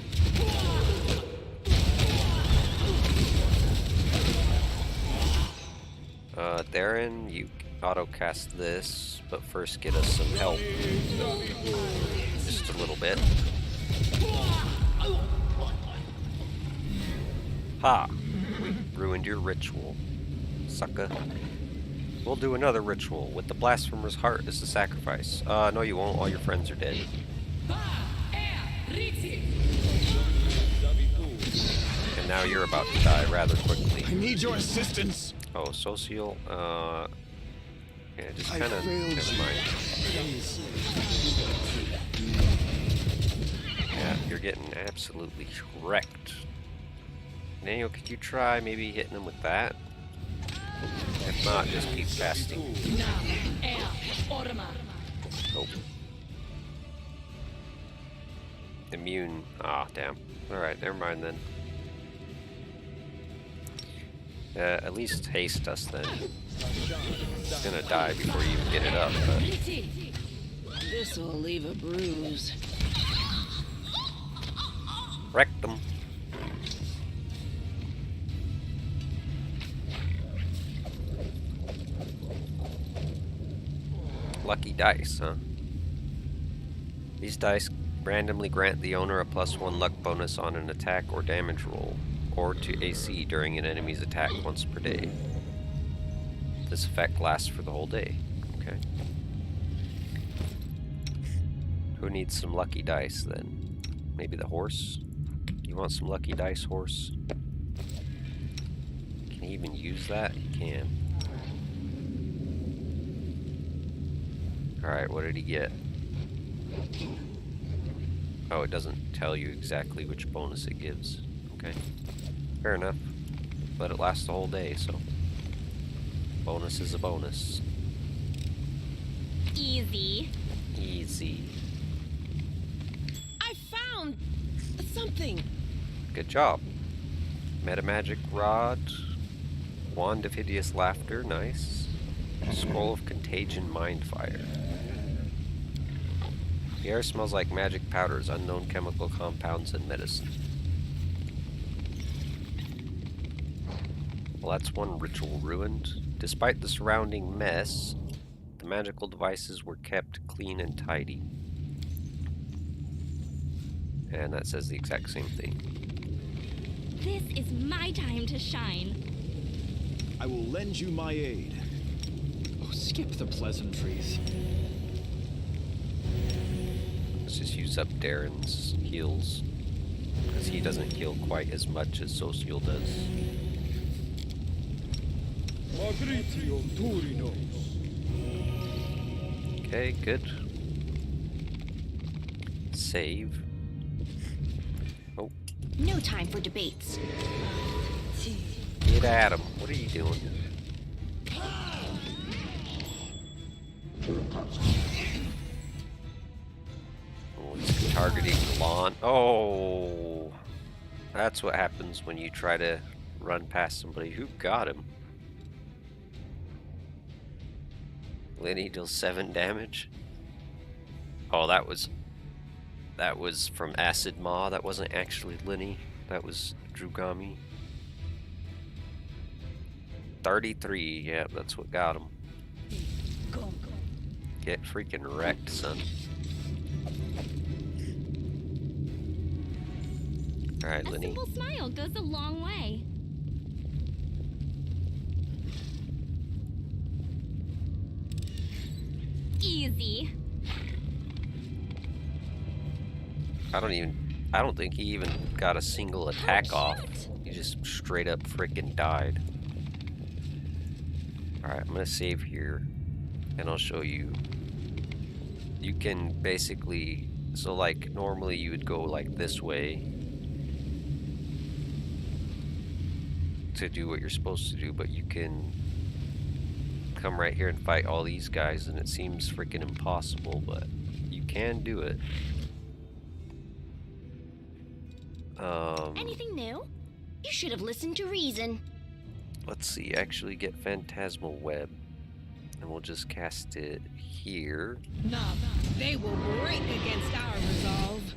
Darren, you auto-cast this, but first get us some help. Just a little bit. Ha! We ruined your ritual, sucker. We'll do another ritual with the blasphemer's heart as the sacrifice. No you won't, all your friends are dead. And now you're about to die rather quickly. I need your assistance. Oh, social, yeah, just I kinda, failed never you. mind. Please. Yeah, you're getting absolutely wrecked. Daniel, could you try maybe hitting him with that? If not, just keep casting. Oh. Immune. Ah, damn. Alright, never mind then. At least haste us then. It's gonna die before you even get it up, but... This'll leave a bruise. Wreck them. Lucky dice, huh? These dice randomly grant the owner a +1 luck bonus on an attack or damage roll, or to AC during an enemy's attack once per day. This effect lasts for the whole day. Okay. Who needs some lucky dice then? Maybe the horse? You want some lucky dice, horse? Can he even use that? He can. Alright, what did he get? Oh, it doesn't tell you exactly which bonus it gives. Okay. Fair enough. But it lasts the whole day, so... bonus is a bonus. Easy. Easy. I found something. Good job. Metamagic Rod. Wand of Hideous Laughter, nice. Scroll of Contagion Mindfire. The air smells like magic powders, unknown chemical compounds, and medicine. Well, that's one ritual ruined. Despite the surrounding mess, the magical devices were kept clean and tidy. And that says the exact same thing. This is my time to shine. I will lend you my aid. Oh, skip the pleasantries. Let's just use up Darren's heals, because he doesn't heal quite as much as Social does. Okay, good. Save. Oh, No time for debates. get at him. What are you doing? Oh, he's targeting Lawn. Oh, that's what happens when you try to run past somebody. Who got him? Lenny deals 7 damage. Oh, that was from Acid Maw. That wasn't actually Lenny. That was Drugami. 33. Yeah, that's what got him. Get freaking wrecked, son. Alright, A Lenny. simple smile goes a long way. Easy. I don't think he even got a single attack off. He just straight up freaking died. Alright, I'm gonna save here, and I'll show you. You can basically, so like normally you would go like this way to do what you're supposed to do, but you can come right here and fight all these guys, and it seems freaking impossible, but you can do it. Anything new? You should have listened to reason. Let's see, actually get Phantasmal Web, and we'll just cast it here. No, they will break against our resolve.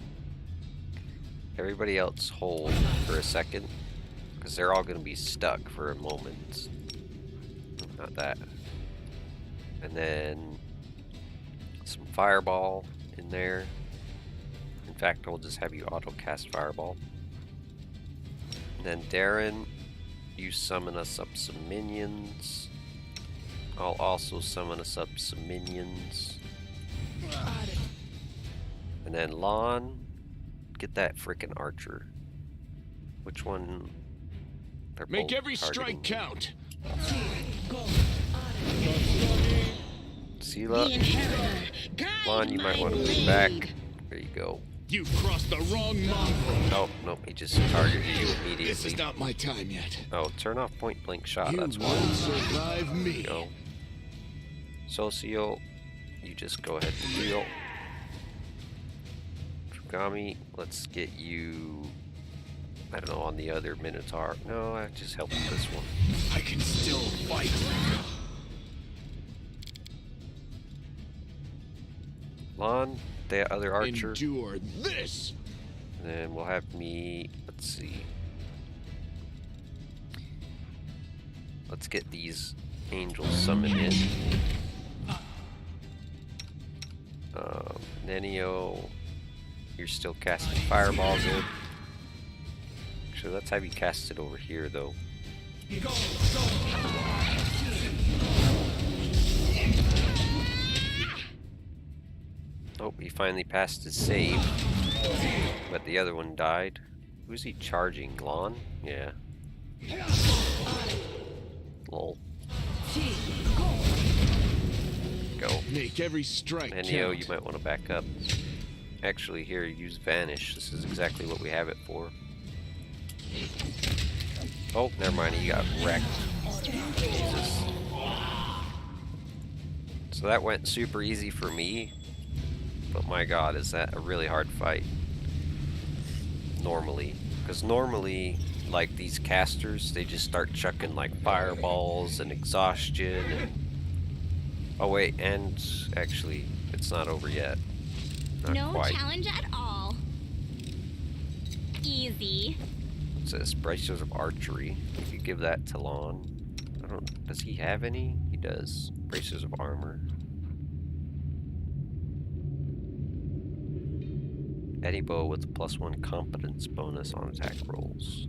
Everybody else hold for a second, because they're all going to be stuck for a moment. Not that. And then some Fireball in there. In fact, I'll just have you auto-cast Fireball. And then Darren, you summon us up some minions. I'll also summon us up some minions. And then Lon, get that frickin' archer. Which one? They're Make both every strike targeting. count. Sela, Lon, you might want to move back. There you go. You've crossed the wrong mongrel. Oh, nope, he just targeted you This immediately. is not my time yet. Oh, turn off point blank shot, You that's why. won't survive me. Go. Socio, you just go ahead and heal. Gami, let's get you, I don't know, on the other Minotaur. No, I just help with this one. I can still fight. Lon, the other archer. Endure this. And then we'll have me, let's see. Let's get these angels summoned in. Nenio, you're still casting fireballs in. Actually, let's have you cast it over here, though. Oh, he finally passed his save, but the other one died. Who's he charging? Lon? Yeah. Lol. Go. Make every strike Nenio, count. you might want to back up. Actually, here, use Vanish. This is exactly what we have it for. Oh, never mind. He got wrecked. Jesus. So that went super easy for me. But my god, is that a really hard fight. Normally. Because normally, like these casters, they just start chucking like fireballs and exhaustion. And... oh wait, and actually, it's not over yet. Not No quite. challenge at all. Easy. It says Bracers of Archery. If you give that to Lon. I don't... does he have any? He does. Bracers of Armor. Eddie Bow with a +1 competence bonus on attack rolls.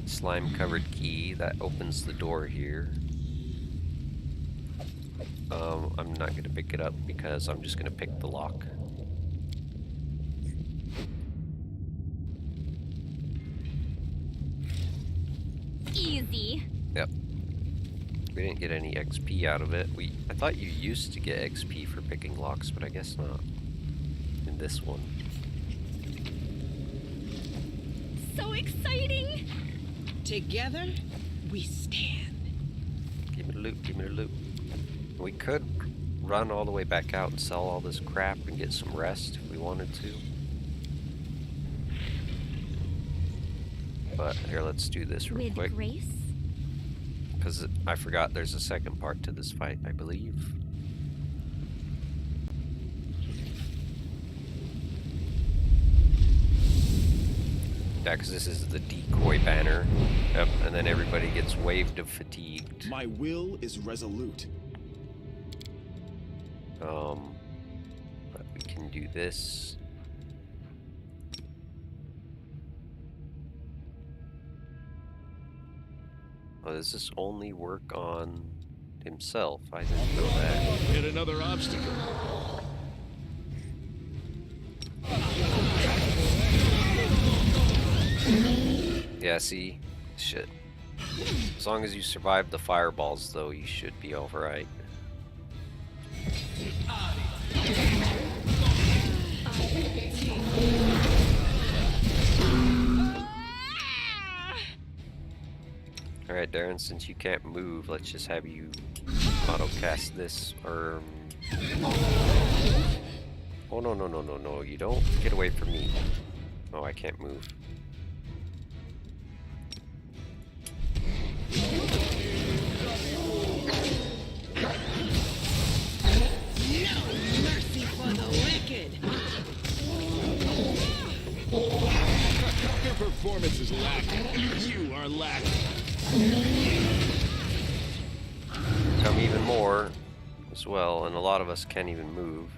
Slime covered key that opens the door here. I'm not gonna pick it up because I'm just gonna pick the lock. Easy. Yep. We didn't get any XP out of it. I thought you used to get XP for picking locks, but I guess not. In this one. So exciting. Together, we stand. Give me the loot, give me the loot. We could run all the way back out and sell all this crap and get some rest if we wanted to. But here, let's do this real With quick. grace. Because I forgot there's a second part to this fight, I believe. Yeah, because this is the decoy banner. Yep, and then everybody gets waved of fatigued. My will is resolute. But we can do this. Oh, does this only work on himself? I didn't know that. Hit another obstacle. Yeah, see? Shit. As long as you survive the fireballs, though, you should be alright. Alright, Darren, since you can't move, let's just have you auto-cast this, or... oh, no, no, no, no, no, you don't. Get away from me. Oh, I can't move. No mercy for the wicked. Your performance is lacking. You are lacking. Come even more as well, and a lot of us can't even move.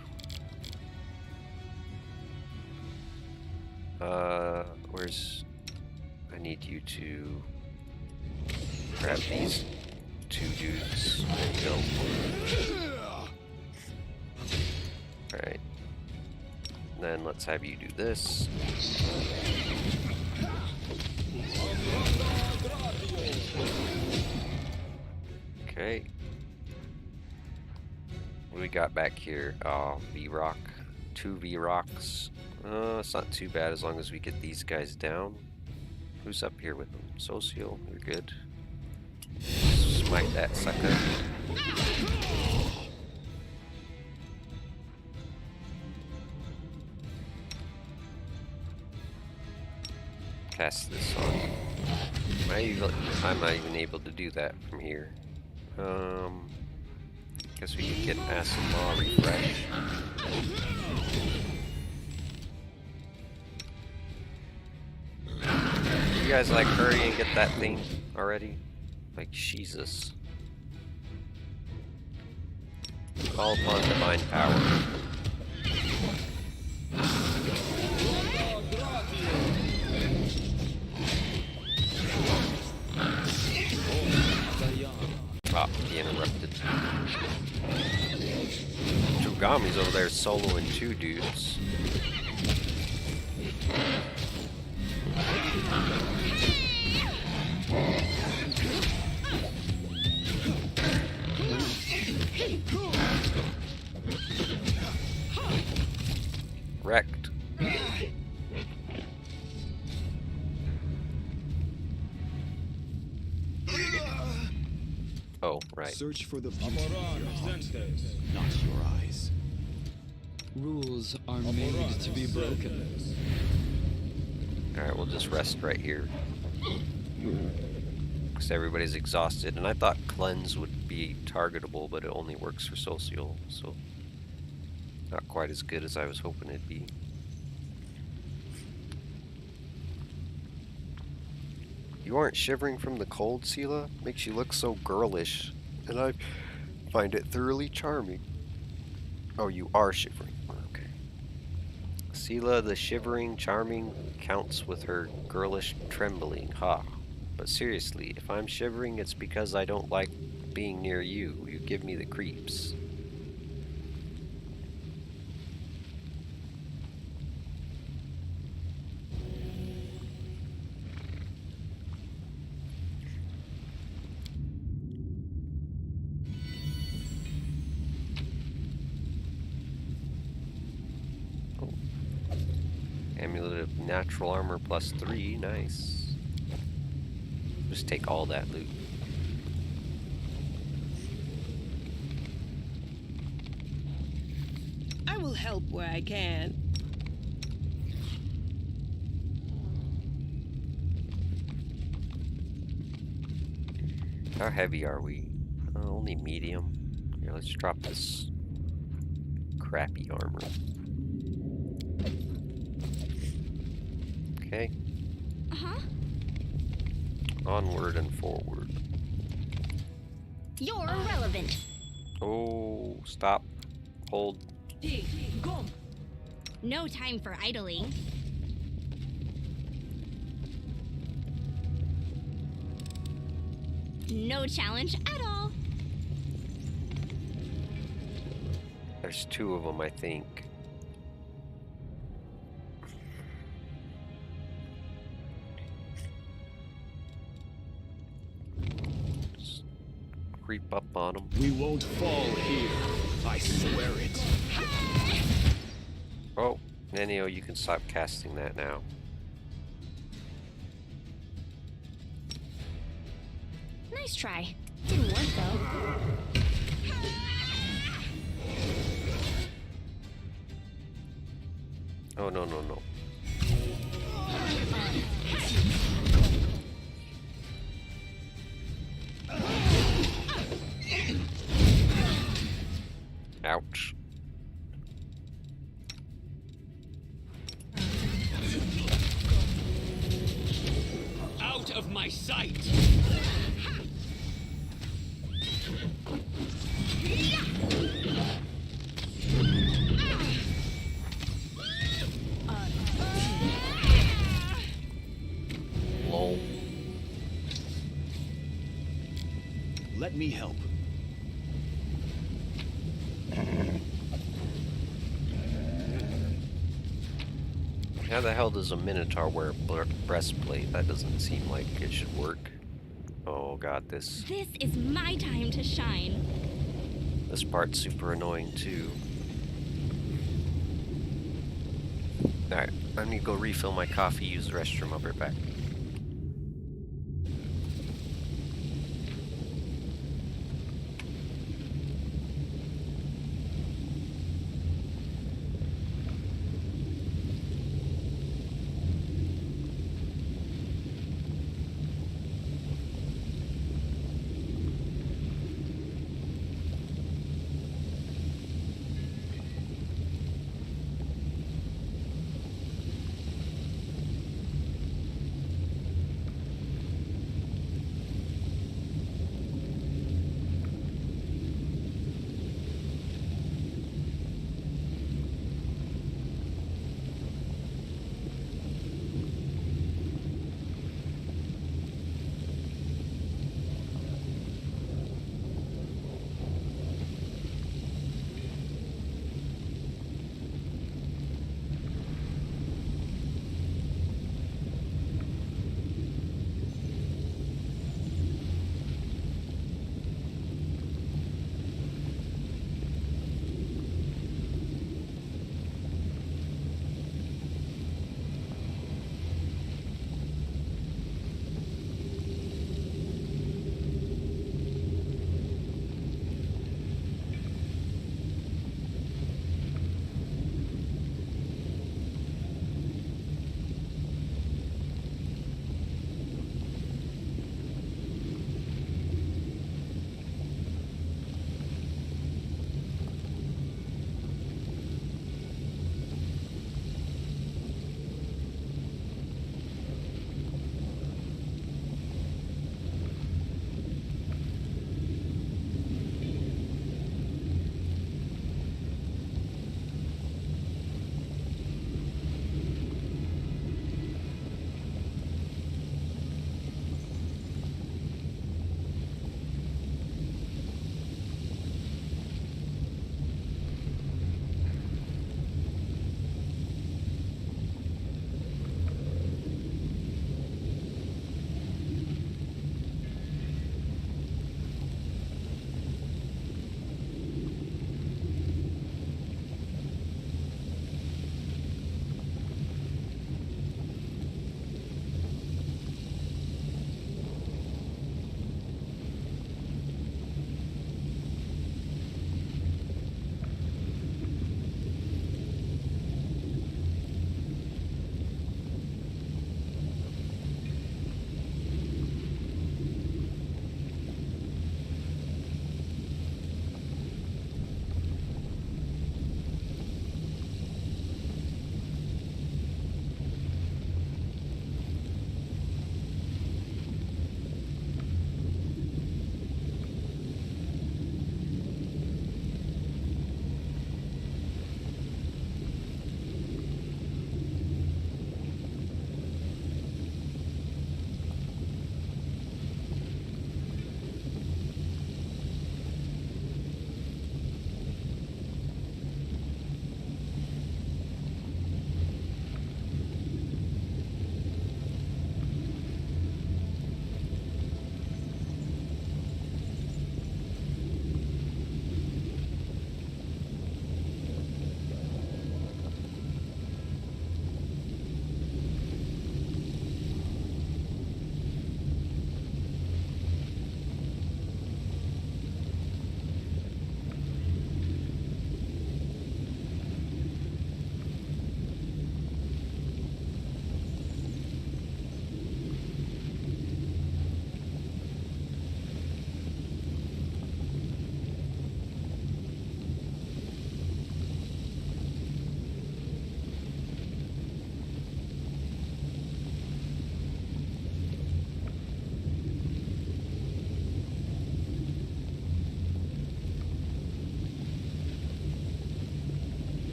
Where's... I need you to grab these two dudes. There you go. Alright. Then let's have you do this. Okay. What do we got back here? Oh, V-Rock. 2 V-Rocks. It's not too bad as long as we get these guys down. Who's up here with them? Social, you're good. Smite that sucker. Cast this on. I'm not even able to do that from here. Guess we could get an acid maw refresh. You guys like hurry and get that thing already? Like Jesus. Call upon divine power. Ah, he interrupted. Chugami's over there soloing 2 dudes. Wrecked. Oh, right. Search for the beauty in your heart, Not your eyes. Rules are made to be broken. Alright, we'll just rest right here. Because everybody's exhausted. And I thought Cleanse would be targetable, but it only works for Social, so not quite as good as I was hoping it'd be. You aren't shivering from the cold, Sela? Makes you look so girlish, and I find it thoroughly charming. Oh, you are shivering. Okay. Sela, the shivering, charming, counts with her girlish trembling. Ha. But seriously, if I'm shivering, it's because I don't like being near you. You give me the creeps. Amulet of natural armor +3, nice. Just take all that loot. I will help where I can. How heavy are we? Only medium. Here, let's drop this crappy armor. Okay. Huh? Onward and forward. You're irrelevant. Oh, stop. Hold. No time for idling. No challenge at all. There's 2 of them, I think. Just creep up on them. We won't fall here. I swear it. Oh, Nenio, you can stop casting that now. Nice try. Didn't work though. Oh, no, no, no. Ouch. Out of my sight! Lol. Let me help. How the hell does a Minotaur wear a breastplate? That doesn't seem like it should work. Oh god, this This is my time to shine. part's super annoying too. Alright, I need to go refill my coffee, use the restroom, I'll be right back.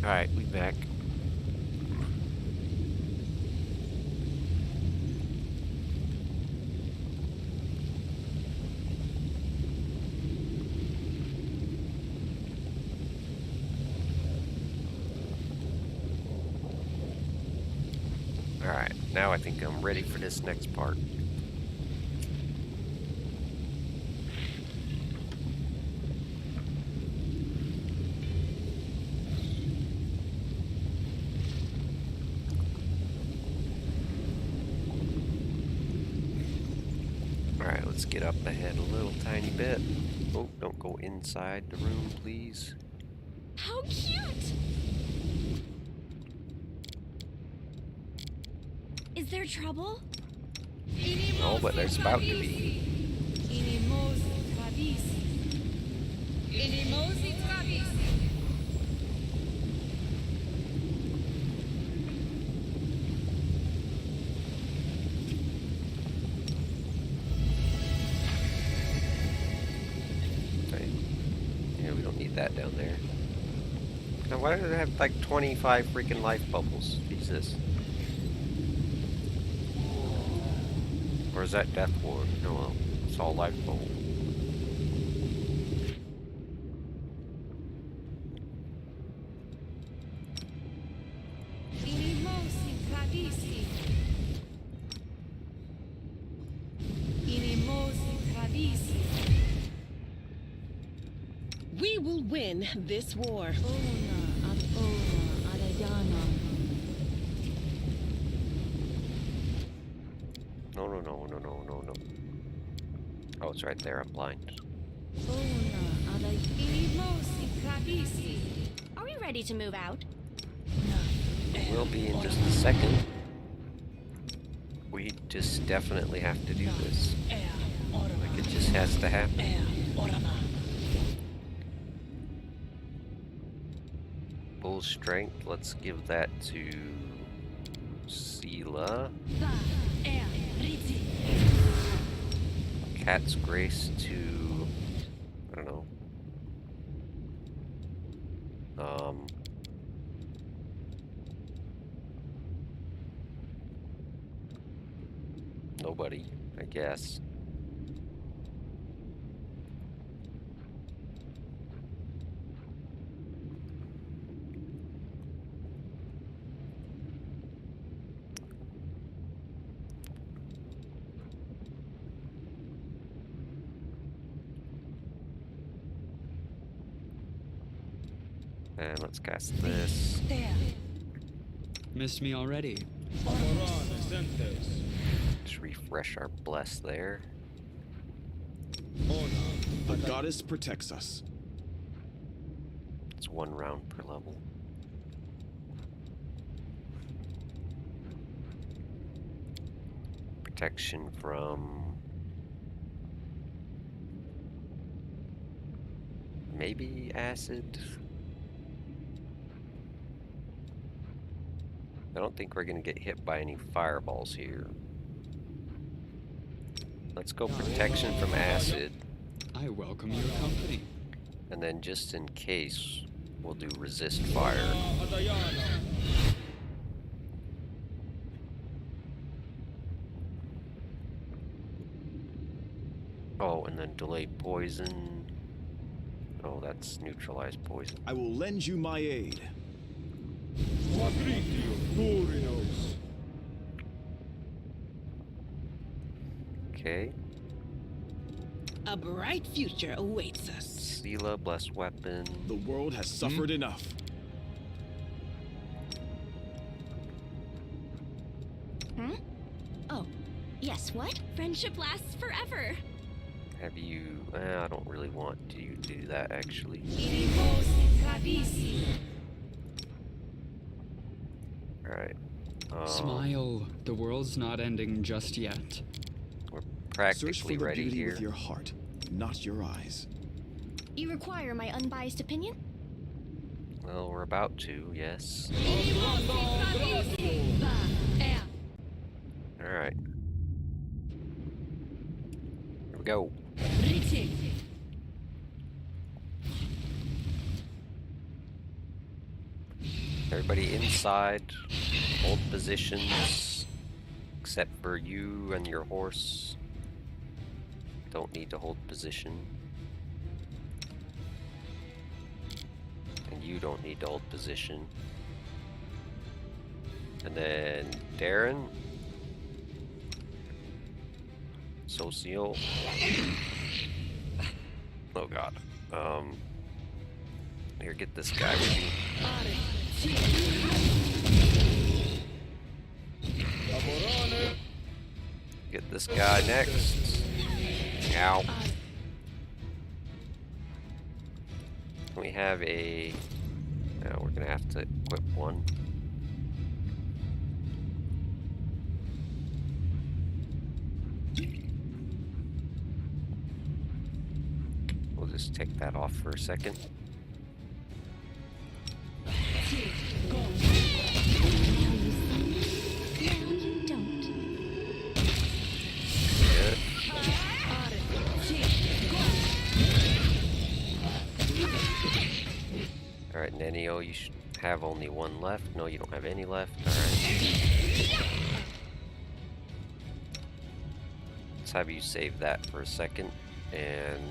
Alright, we back. Alright, now I think I'm ready for this next part. Alright, let's get up ahead a little tiny bit. Oh, don't go inside the room, please. How cute! Is there trouble? No, but there's about to be. Okay. Yeah, we don't need that down there. Now, why do they have like 25 freaking life bubbles? Jesus. Or is that Death Ward? No, well, it's all life bubble. We will win this war. No, no, no, no, no, no, no. Oh, it's right there. I'm blind. Are we ready to move out? We will be in just a second. We just definitely have to do this. Like, it just has to happen. Bull strength, let's give that to Sela. Cat's grace to, I don't know. Nobody, I guess. And let's cast this. Missed me already. Just refresh our bless there. The goddess protects us. It's 1 round per level. Protection from maybe acid. I don't think we're gonna get hit by any fireballs here. Let's go protection from acid, I welcome your company. and then just in case, we'll do resist fire. Oh, and then delay poison. Oh, that's neutralize poison. I will lend you my aid. Okay. A bright future awaits us. Sela, blessed weapon. The world has suffered enough. Hmm? Oh, yes, what? Friendship lasts forever. Have you... I don't really want you to do that, actually. Alright. Smile. The world's not ending just yet. We're Search for practically the ready beauty here. with your heart, not your eyes. You require my unbiased opinion? Well, we're about to, yes. Alright. Here we go. Everybody inside. Hold positions. Except for you and your horse. Don't need to hold position. And you don't need to hold position. And then Darren. Socio. Oh god. Here, get this guy with you. Get this guy next. Ow. We have a... No, we're gonna have to equip one. We'll just take that off for a second. Good. Alright, Nenio, you should have only one left. No, you don't have any left. Alright. Let's have you save that for a second. And...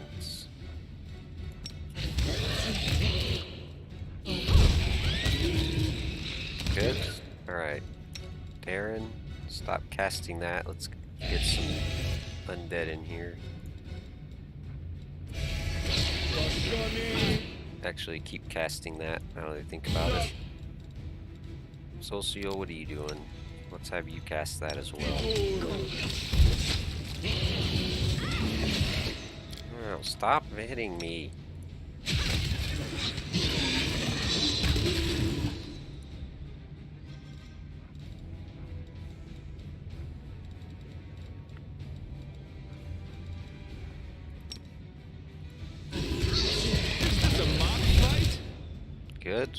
Good. Alright. Darren, stop casting that. Let's get some undead in here. Actually, keep casting that now that I think about it. Socio, what are you doing? Let's have you cast that as well. Oh, stop hitting me. Good.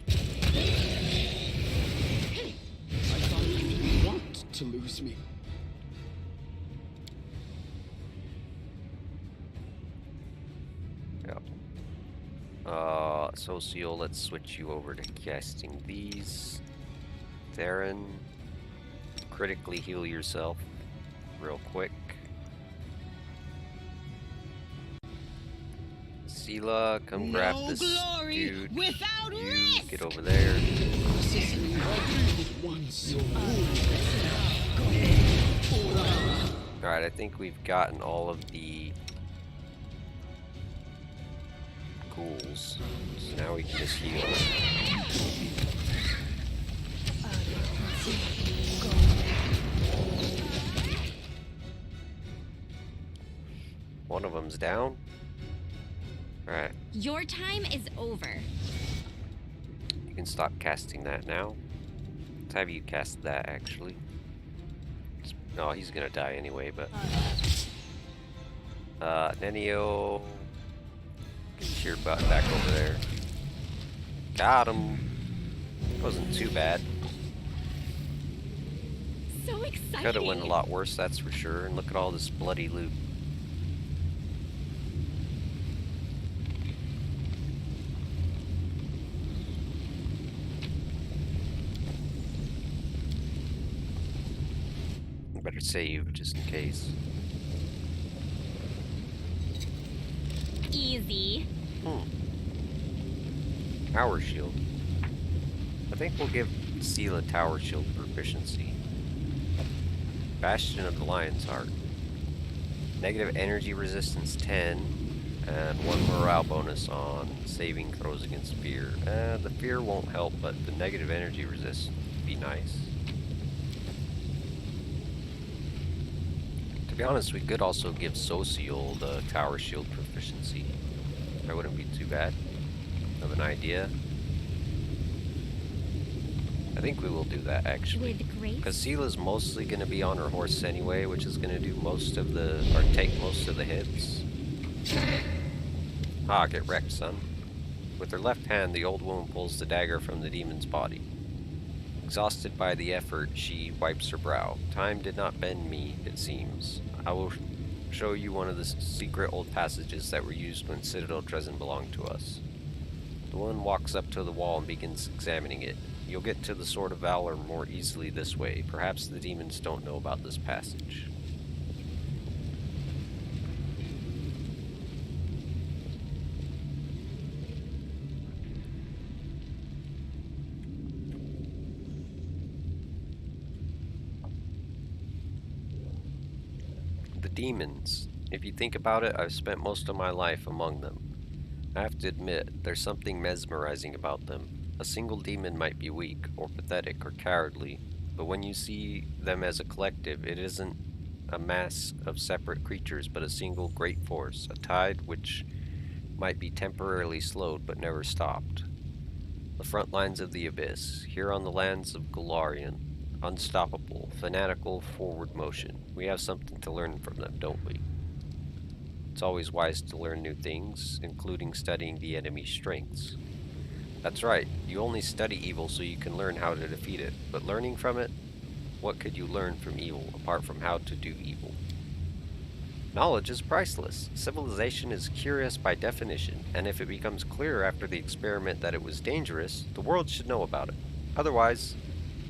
I thought you want to lose me. Yep. Socio, let's switch you over to casting these. Darren, critically heal yourself real quick. Sela, come grab this dude. Without You get over there. Alright, I think we've gotten all of the ghouls. So now we can just heal. One of them's down. Alright. Your time is over. You can stop casting that now. Let's have you cast that, actually. No, he's gonna die anyway, but... Nenio... Get your butt back over there. Got him! Wasn't too bad. So exciting. Could have went a lot worse, that's for sure. And look at all this bloody loot. Better save just in case. Easy. Tower shield. I think we'll give Sela tower shield proficiency. Bastion of the Lion's Heart. Negative energy resistance 10, and 1 morale bonus on saving throws against fear. The fear won't help, but the negative energy resistance would be nice. To be honest, we could also give Socio the tower shield proficiency. That wouldn't be too bad of an idea. I think we will do that actually. With grace. Because Sela's mostly going to be on her horse anyway, which is going to do most of the, or take most of the hits. Ah, get wrecked, son. With her left hand, the old woman pulls the dagger from the demon's body. Exhausted by the effort, she wipes her brow. Time did not bend me, it seems. I will show you one of the secret old passages that were used when Citadel Dresden belonged to us. The woman walks up to the wall and begins examining it. You'll get to the Sword of Valor more easily this way. Perhaps the demons don't know about this passage. The demons. If you think about it, I've spent most of my life among them. I have to admit, there's something mesmerizing about them. A single demon might be weak, or pathetic, or cowardly, but when you see them as a collective, it isn't a mass of separate creatures, but a single great force, a tide which might be temporarily slowed but never stopped. The front lines of the abyss, here on the lands of Golarion, unstoppable, fanatical forward motion. We have something to learn from them, don't we? It's always wise to learn new things, including studying the enemy's strengths. That's right, you only study evil so you can learn how to defeat it, but learning from it, what could you learn from evil apart from how to do evil? Knowledge is priceless. Civilization is curious by definition, and if it becomes clear after the experiment that it was dangerous, the world should know about it. Otherwise,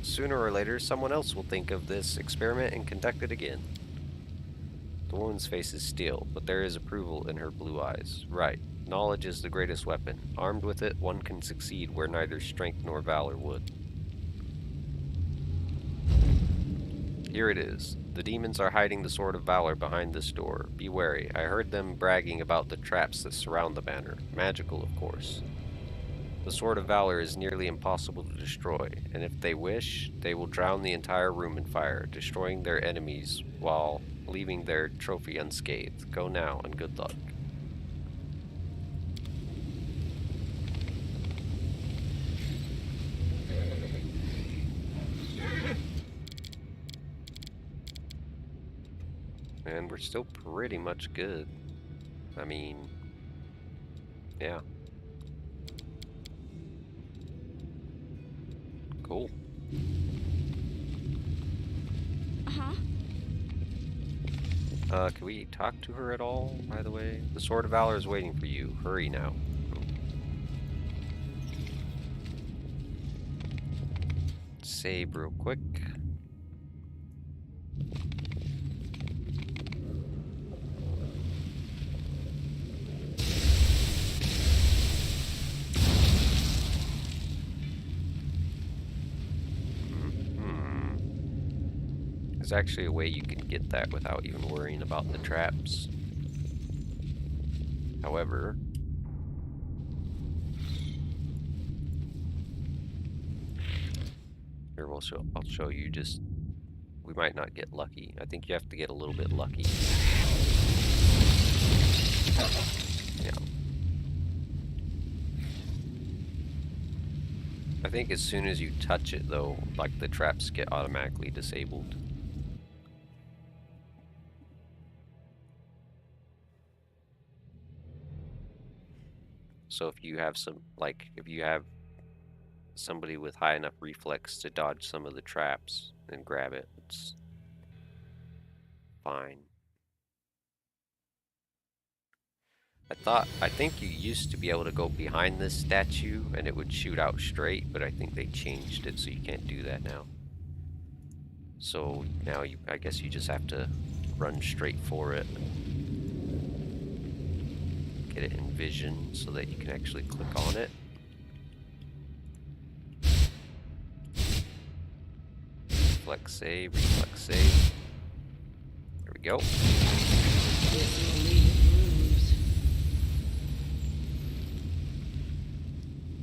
sooner or later, someone else will think of this experiment and conduct it again. The woman's face is still, but there is approval in her blue eyes. Right. Knowledge is the greatest weapon. Armed with it, one can succeed where neither strength nor valor would. Here it is. The demons are hiding the Sword of Valor behind this door. Be wary. I heard them bragging about the traps that surround the banner. Magical, of course. The Sword of Valor is nearly impossible to destroy, and if they wish, they will drown the entire room in fire, destroying their enemies while leaving their trophy unscathed. Go now, and good luck. And we're still pretty much good. I mean, yeah. Cool. Huh? Can we talk to her at all, by the way? The Sword of Valor is waiting for you. Hurry now. Save real quick. There's actually a way you can get that without even worrying about the traps. However, here I'll show you. Just we might not get lucky. I think you have to get a little bit lucky. Yeah. I think as soon as you touch it though, like the traps get automatically disabled. So if you have somebody with high enough reflex to dodge some of the traps and grab it, it's fine. I think you used to be able to go behind this statue and it would shoot out straight, but I think they changed it so you can't do that now. So now I guess you just have to run straight for it. Get it in vision so that you can actually click on it. Reflex save, reflex save. There we go.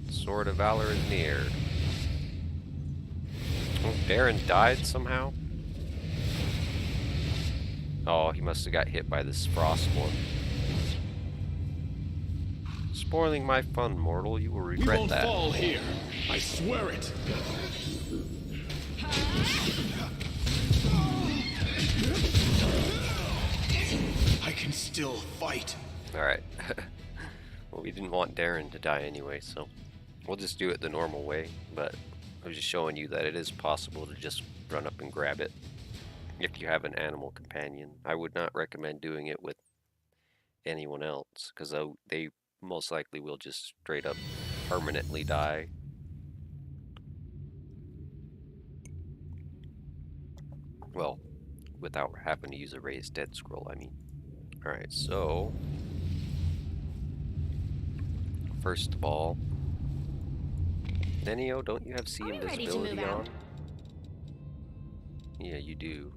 Sword of Valor is near. Oh, Darren died somehow? Oh, he must have got hit by this frost one. Spoiling my fun, mortal. You will regret that. We won't fall here. I swear it. I can still fight. Alright. Well, we didn't want Darren to die anyway, so we'll just do it the normal way, but I was just showing you that it is possible to just run up and grab it. if you have an animal companion. I would not recommend doing it with anyone else, because they most likely will just straight up permanently die. Well, without having to use a raised dead scroll, I mean. Alright, so first of all, Nenio, don't you have see Are we ready to invisibility move on? out? Yeah, you do.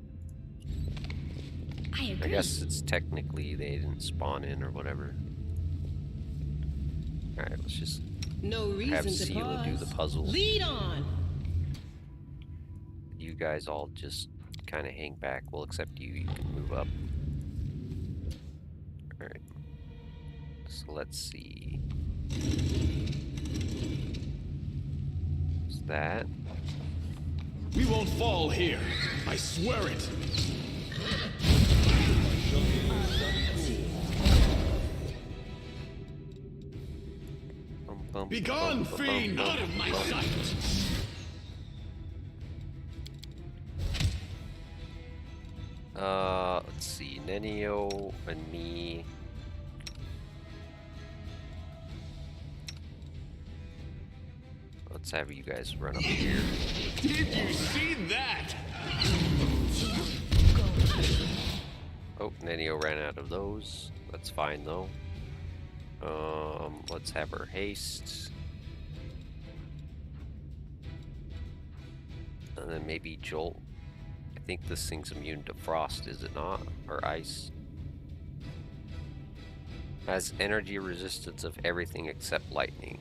I I agree. guess it's technically they didn't spawn in or whatever. Alright, let's just No have reason to Sela do the pause. puzzle. Lead on. You guys all just kind of hang back. Well, except you can move up. Alright. So let's see. Is that? We won't fall here. I swear it. Begone, fiend! Out of my sight! Let's see. Nenio and me. Let's have you guys run up here. Did you see that? Oh, Nenio ran out of those. That's fine though. Let's have her haste. And then maybe Jolt. I think this thing's immune to frost, is it not? Or ice? Has energy resistance of everything except lightning.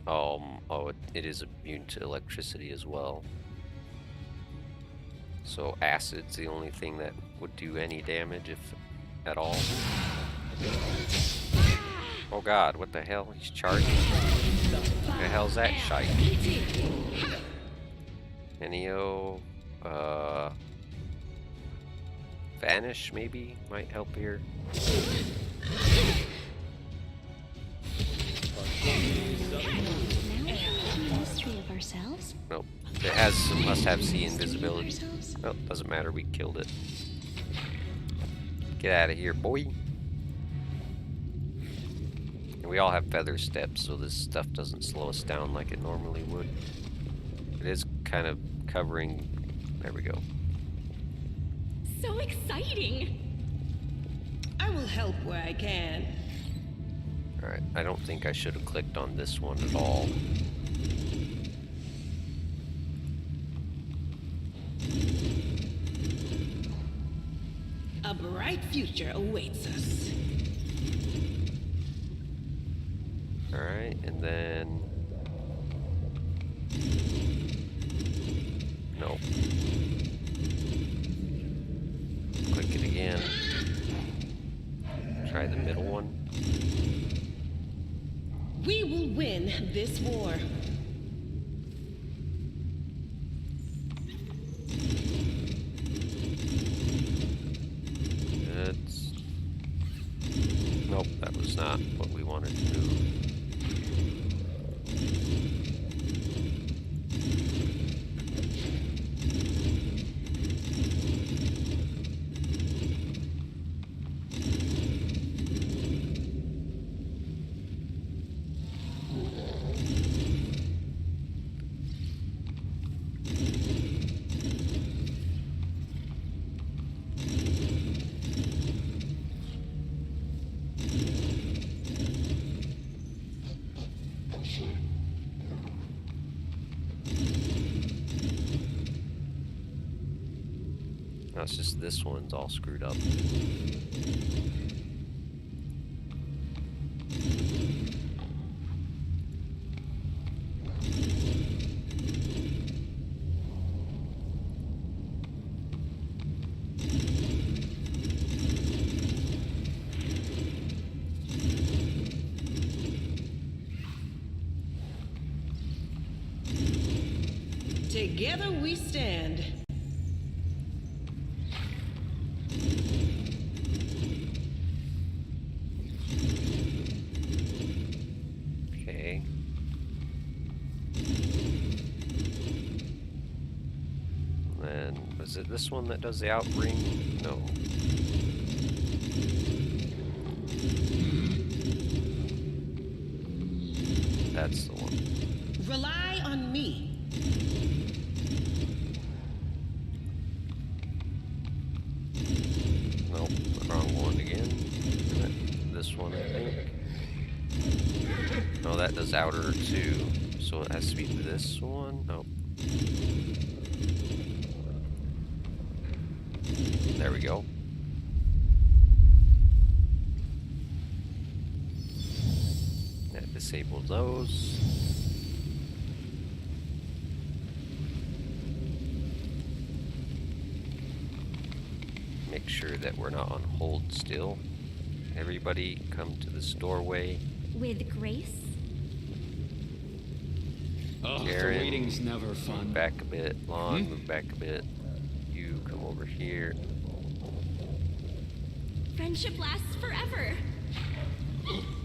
Oh, it is immune to electricity as well. So acid's the only thing that would do any damage, if at all. Oh god, what the hell? He's charging. What the hell's that shite? Nenio, Vanish maybe might help here. Mystery of ourselves? Nope. It has some must-have see invisibility. Oh, doesn't matter. We killed it. Get out of here, boy. And we all have feather steps, so this stuff doesn't slow us down like it normally would. It is kind of covering. There we go. So exciting! I will help where I can. Alright, I don't think I should have clicked on this one at all. A bright future awaits us. Alright, and then... No. Click it again. Try the middle one. We will win this war. It's... Nope, that was not what we wanted to do. No, it's just this one's all screwed up. Together we stand. Okay. Is it this one that does the outring? No. That's the one. Rely on me. Nope, wrong one again. This one, I think. No, that does outer too. So it has to be this one. Nope. There we go. That disables those. Make sure that we're not on hold still. Everybody come to this doorway. With grace? Oh, Karen, the waiting's never Move fun. back a bit. Lon, move back a bit. You come over here. Friendship lasts forever.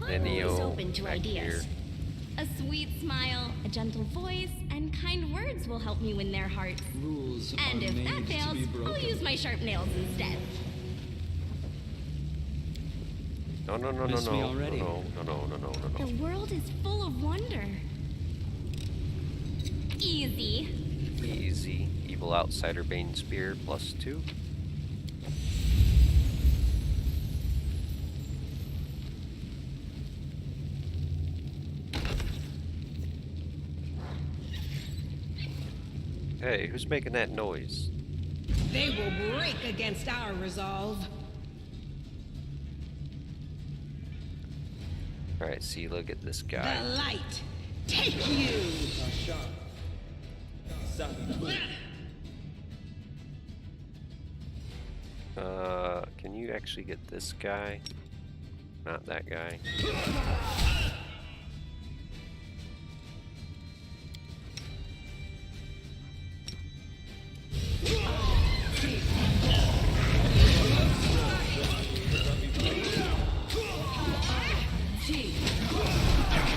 Then Always Neo, open to back ideas. here. A sweet smile, a gentle voice, and kind words will help me win their hearts. Rules And are if made that to fails, be broken. I'll use my sharp nails instead. No, no, no, no, Miss me no, already? no, no, no, no, no, no, The no. world is full of wonder. Easy. Easy. Evil Outsider Bane Spear +2. Hey, who's making that noise? They will break against our resolve. Alright, see, look at this The guy. light. Take you. Can you actually get this guy? Not that guy.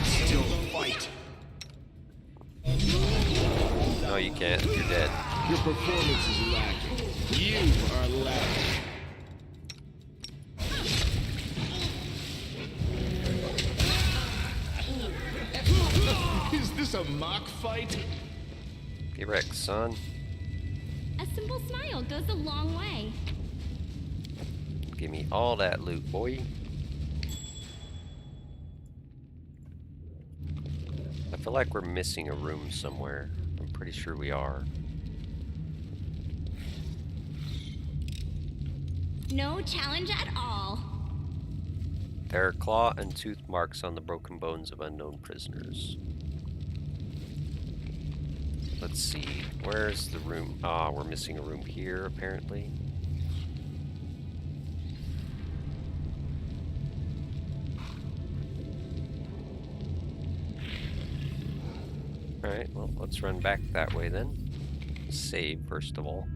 Still fight. No, you can't. You're dead. Your performance is lacking. You are lacking. Is this a mock fight? Get wrecked, son. A simple smile goes a long way. Give me all that loot, boy. I feel like we're missing a room somewhere. I'm pretty sure we are. No challenge at all. There are claw and tooth marks on the broken bones of unknown prisoners. Let's see. Where's the room? Ah, we're missing a room here, apparently. Alright, well, let's run back that way then. Save, first of all.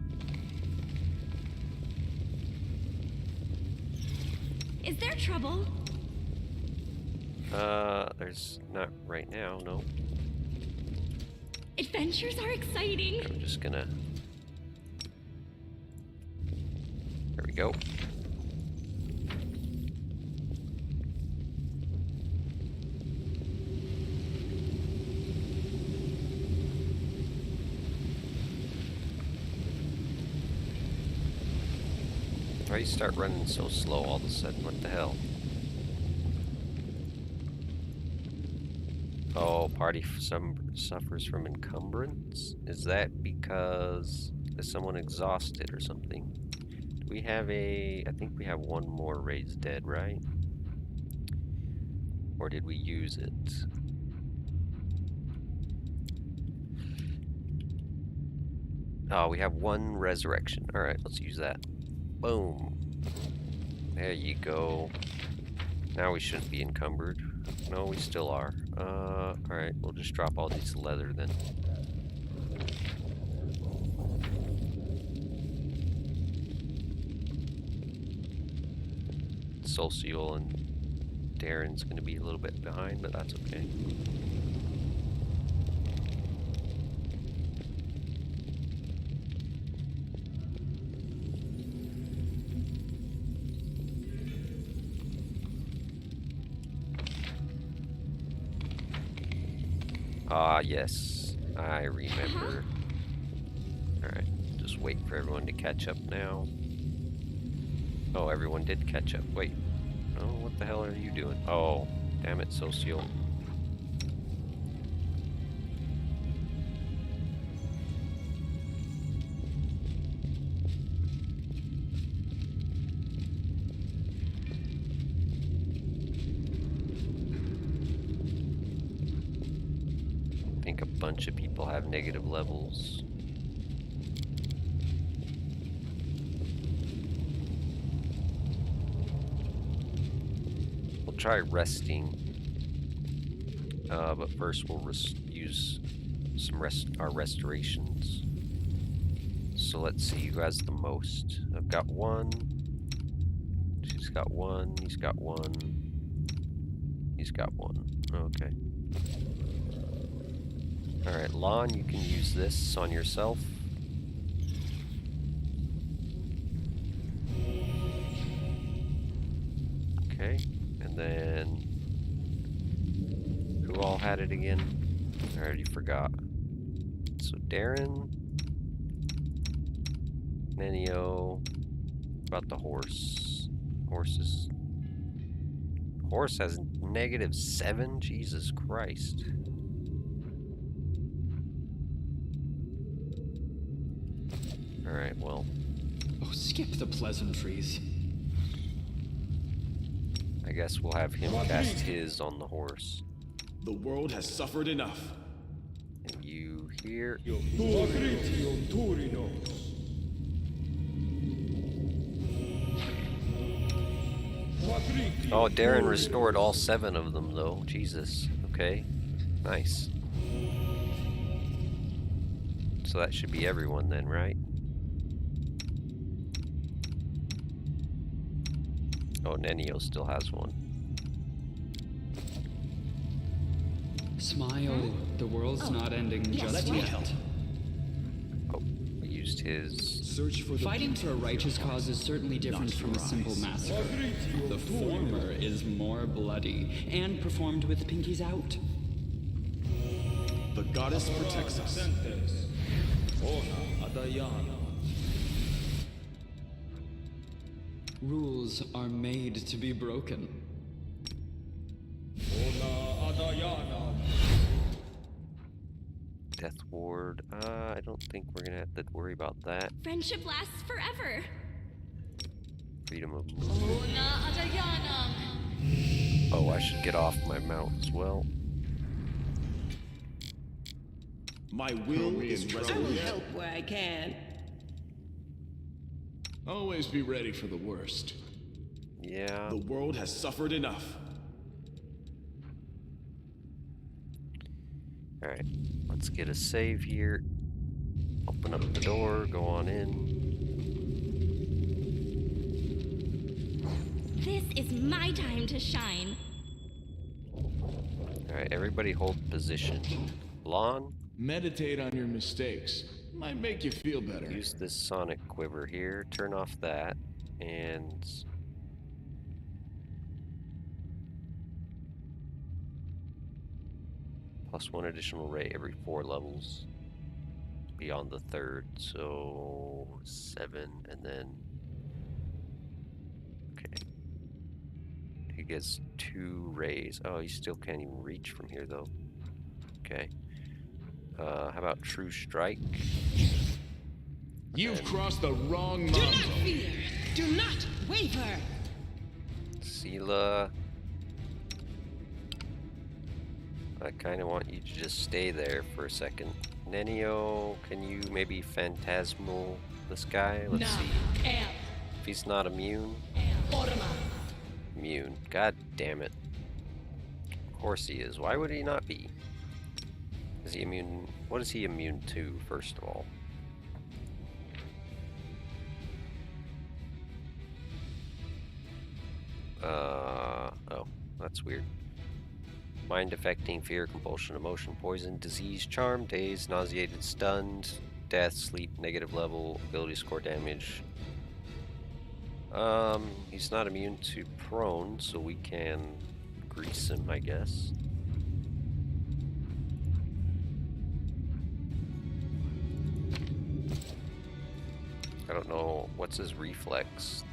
Is there trouble? There's not right now, no. Adventures are exciting. I'm just gonna... There we go. Why you start running so slow all of a sudden? What the hell? Oh, party suffers from encumbrance? Is that because is someone exhausted or something? Do we have a... I think we have one more raised dead, right? Or did we use it? Oh, we have one resurrection. Alright, let's use that. Boom. There you go. Now we shouldn't be encumbered. No, we still are. Alright, we'll just drop all these leather then. Soul Seal and Darren's gonna be a little bit behind, but that's okay. Ah, yes. I remember. Alright, just wait for everyone to catch up now. Oh, everyone did catch up. Wait. Oh, what the hell are you doing? Oh, damn it, Social. I think a bunch of people have negative levels. We'll try resting. But first we'll use some our restorations. So let's see who has the most. I've got one. She's got one. He's got one. He's got one. Okay. Alright, Lon, you can use this on yourself. Okay. And then who all had it again? I already forgot. So Darren, Nenio, about the horse. Horse has -7? Jesus Christ. Alright, well, Oh, skip the pleasantries. I guess we'll have him cast his on the horse. The world has suffered enough. And you here. Oh, Darren restored all 7 of them, though. Jesus. Okay. Nice. So that should be everyone then, right? Oh, Nenio still has one. Smile. The world's not ending yes, just right. yet. Oh, we used his. Search for the Fighting for a righteous cause is certainly different from a simple massacre. The former is more bloody and performed with pinkies out. The goddess protects us. Rules are made to be broken. Death Ward. I don't think we're gonna have to worry about that. Friendship lasts forever. Freedom of movement. Oh, I should get off my mount as well. My will is I will resolute. help where I can. Always be ready for the worst. Yeah. The world has suffered enough. Alright. Let's get a save here. Open up the door. Go on in. This is my time to shine. Alright, everybody hold position. Lon, Meditate on your mistakes. Might make you feel better. use this sonic quiver here. Turn off that. And +1 additional ray every 4 levels beyond the 3rd. So 7, and then okay. He gets 2 rays. Oh, he still can't even reach from here though. Okay. How about True Strike? You've crossed the wrong Do mountain. not fear. Do not waver. Sela. I kind of want you to just stay there for a second. Nenio, can you maybe phantasmal this guy? Let's see. If he's not immune. Immune. God damn it. Of course he is. Why would he not be? Is he immune? What is he immune to, first of all? Oh, that's weird. Mind affecting, fear, compulsion, emotion, poison, disease, charm, daze, nauseated, stunned, death, sleep, negative level, ability score damage. He's not immune to prone, so we can grease him, I guess. don't know. What's his reflex?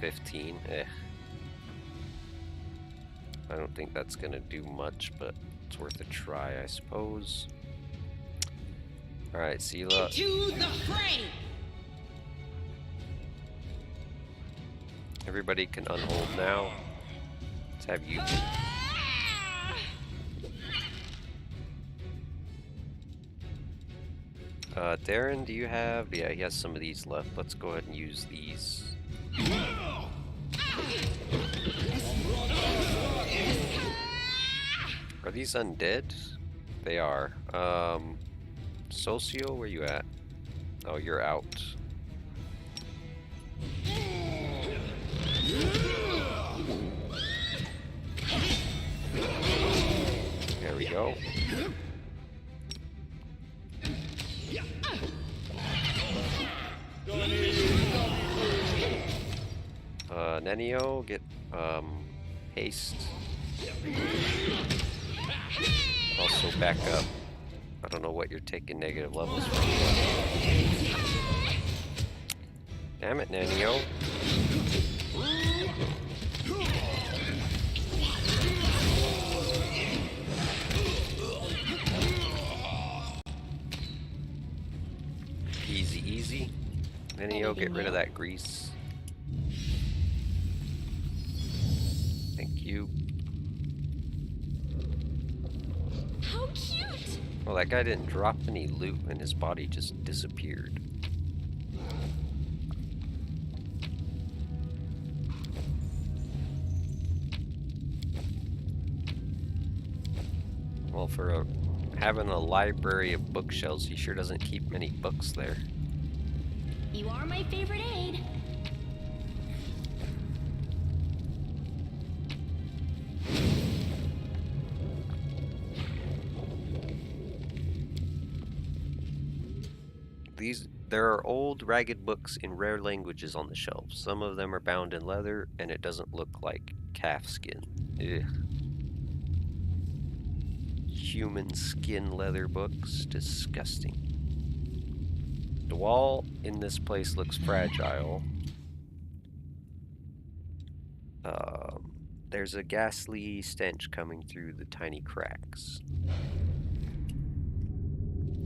15? Eh. I don't think that's gonna do much, but it's worth a try, I suppose. Alright, Sela. To the fray! Everybody can unhold now. Let's have you. Darren, do you have? Yeah, he has some of these left. Let's go ahead and use these. Are these undead? They are. Socio, where you at? Oh, you're out. There we go. Nenio, get haste. Also back up. I don't know what you're taking negative levels from. Damn it, Nenio. Easy, easy. Nenio, get rid of that grease. Thank you. How cute! Well, that guy didn't drop any loot and his body just disappeared. Well, for having a library of bookshelves, he sure doesn't keep many books there. You are my favorite aide. There are old, ragged books in rare languages on the shelves. Some of them are bound in leather, and it doesn't look like calf skin. Ugh. Human skin leather books. Disgusting. The wall in this place looks fragile. There's a ghastly stench coming through the tiny cracks.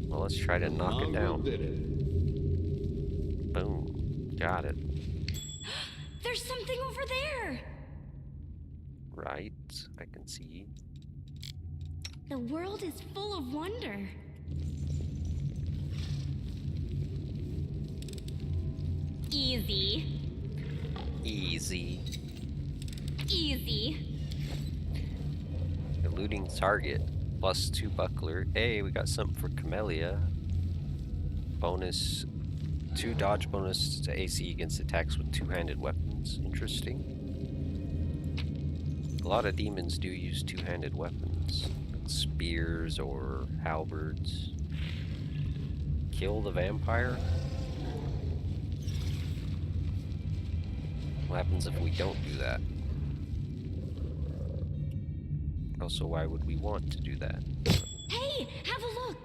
Well, let's try to knock it down. Boom. Got it. There's something over there! Right. I can see. The world is full of wonder. Easy. Easy. Easy. Eluding target. +2 buckler. Hey, we got something for Camellia. Bonus. 2 dodge bonus to AC against attacks with two-handed weapons. Interesting. A lot of demons do use two-handed weapons. Like spears or halberds. Kill the vampire? What happens if we don't do that? Also, why would we want to do that? Hey, have a look!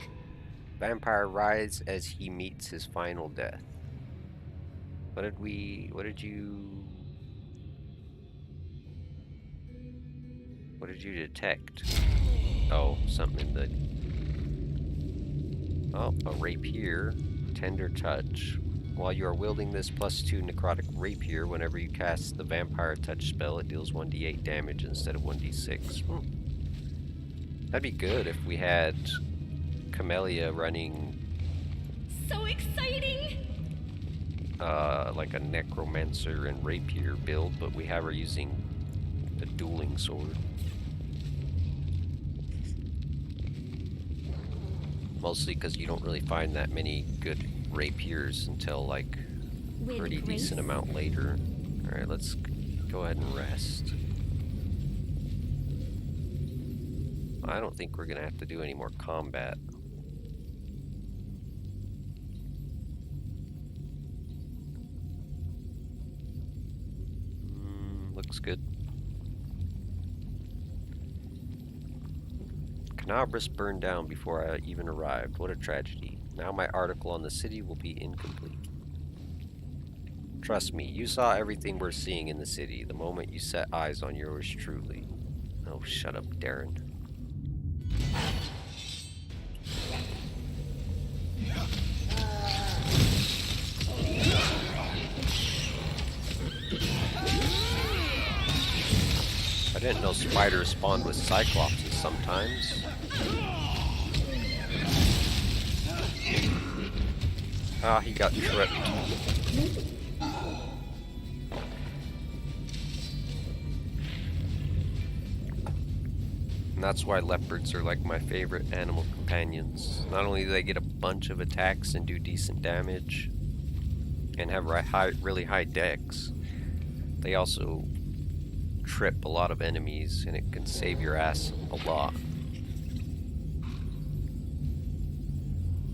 Vampire rides as he meets his final death. What did you detect? Oh, something in the... Oh, a rapier. Tender touch. While you are wielding this +2 necrotic rapier, whenever you cast the vampire touch spell, it deals 1d8 damage instead of 1d6. That'd be good if we had Camellia running So exciting! like a necromancer and rapier build, but we have her using a dueling sword. Mostly because you don't really find that many good rapiers until like With pretty grace? decent amount later. Alright, let's go ahead and rest. I don't think we're gonna have to do any more combat. Looks good. Canabras burned down before I even arrived. What a tragedy. Now my article on the city will be incomplete. Trust me, you saw everything we're seeing in the city the moment you set eyes on yours truly. Oh, shut up, Darren. I didn't know spiders spawned with cyclopses sometimes. Ah, he got tripped. And that's why leopards are like my favorite animal companions. Not only do they get a bunch of attacks and do decent damage, and have really high dex, they also trip a lot of enemies, and it can save your ass a lot.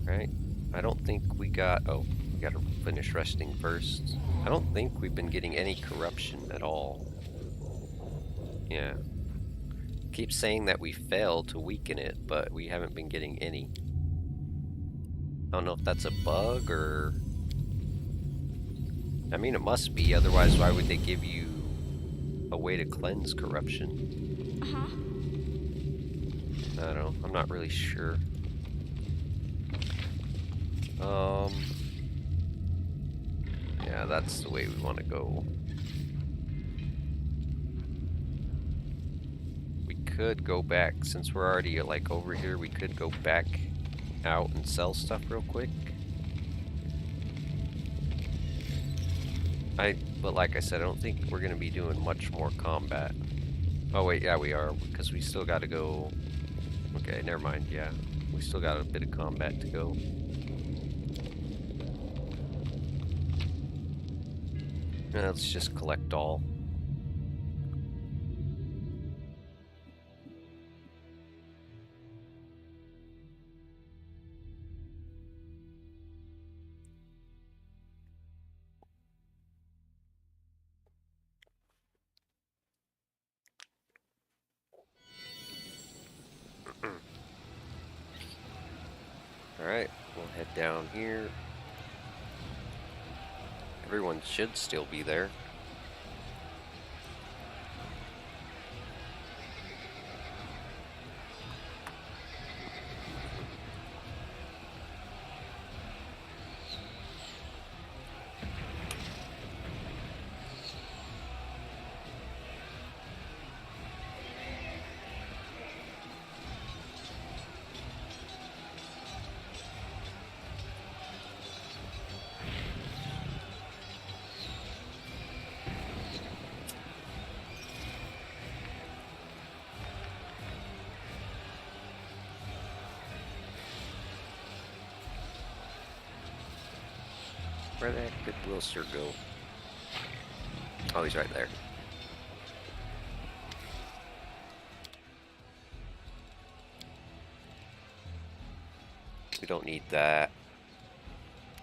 Right? I don't think we got... Oh, we gotta finish resting first. I don't think we've been getting any corruption at all. Yeah. Keep saying that we failed to weaken it, but we haven't been getting any. I don't know if that's a bug or... I mean, it must be, otherwise why would they give you a way to cleanse corruption? I don't know, I'm not really sure. Yeah, that's the way we want to go. We could go back, since we're already like over here, we could go back out and sell stuff real quick. But like I said, I don't think we're gonna be doing much more combat. Oh wait, yeah we are, because we still gotta go... Okay, never mind, yeah. We still got a bit of combat to go. Now let's just collect all. Alright, we'll head down here. Everyone should still be there. Where the heck did Wilster go? Oh, he's right there. We don't need that.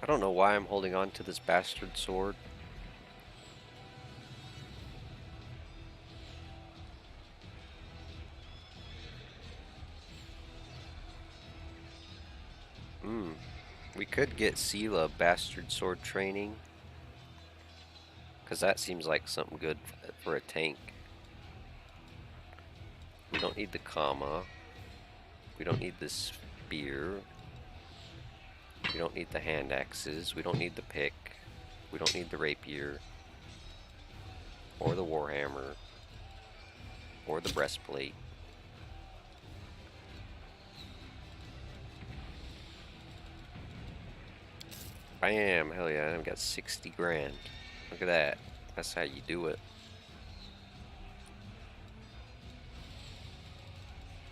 I don't know why I'm holding on to this bastard sword. We could get Sela bastard sword training, because that seems like something good for a tank. We don't need the comma. We don't need the spear. We don't need the hand axes. We don't need the pick. We don't need the rapier. Or the warhammer. Or the breastplate. Bam! Hell yeah, I've got 60 grand. Look at that. That's how you do it.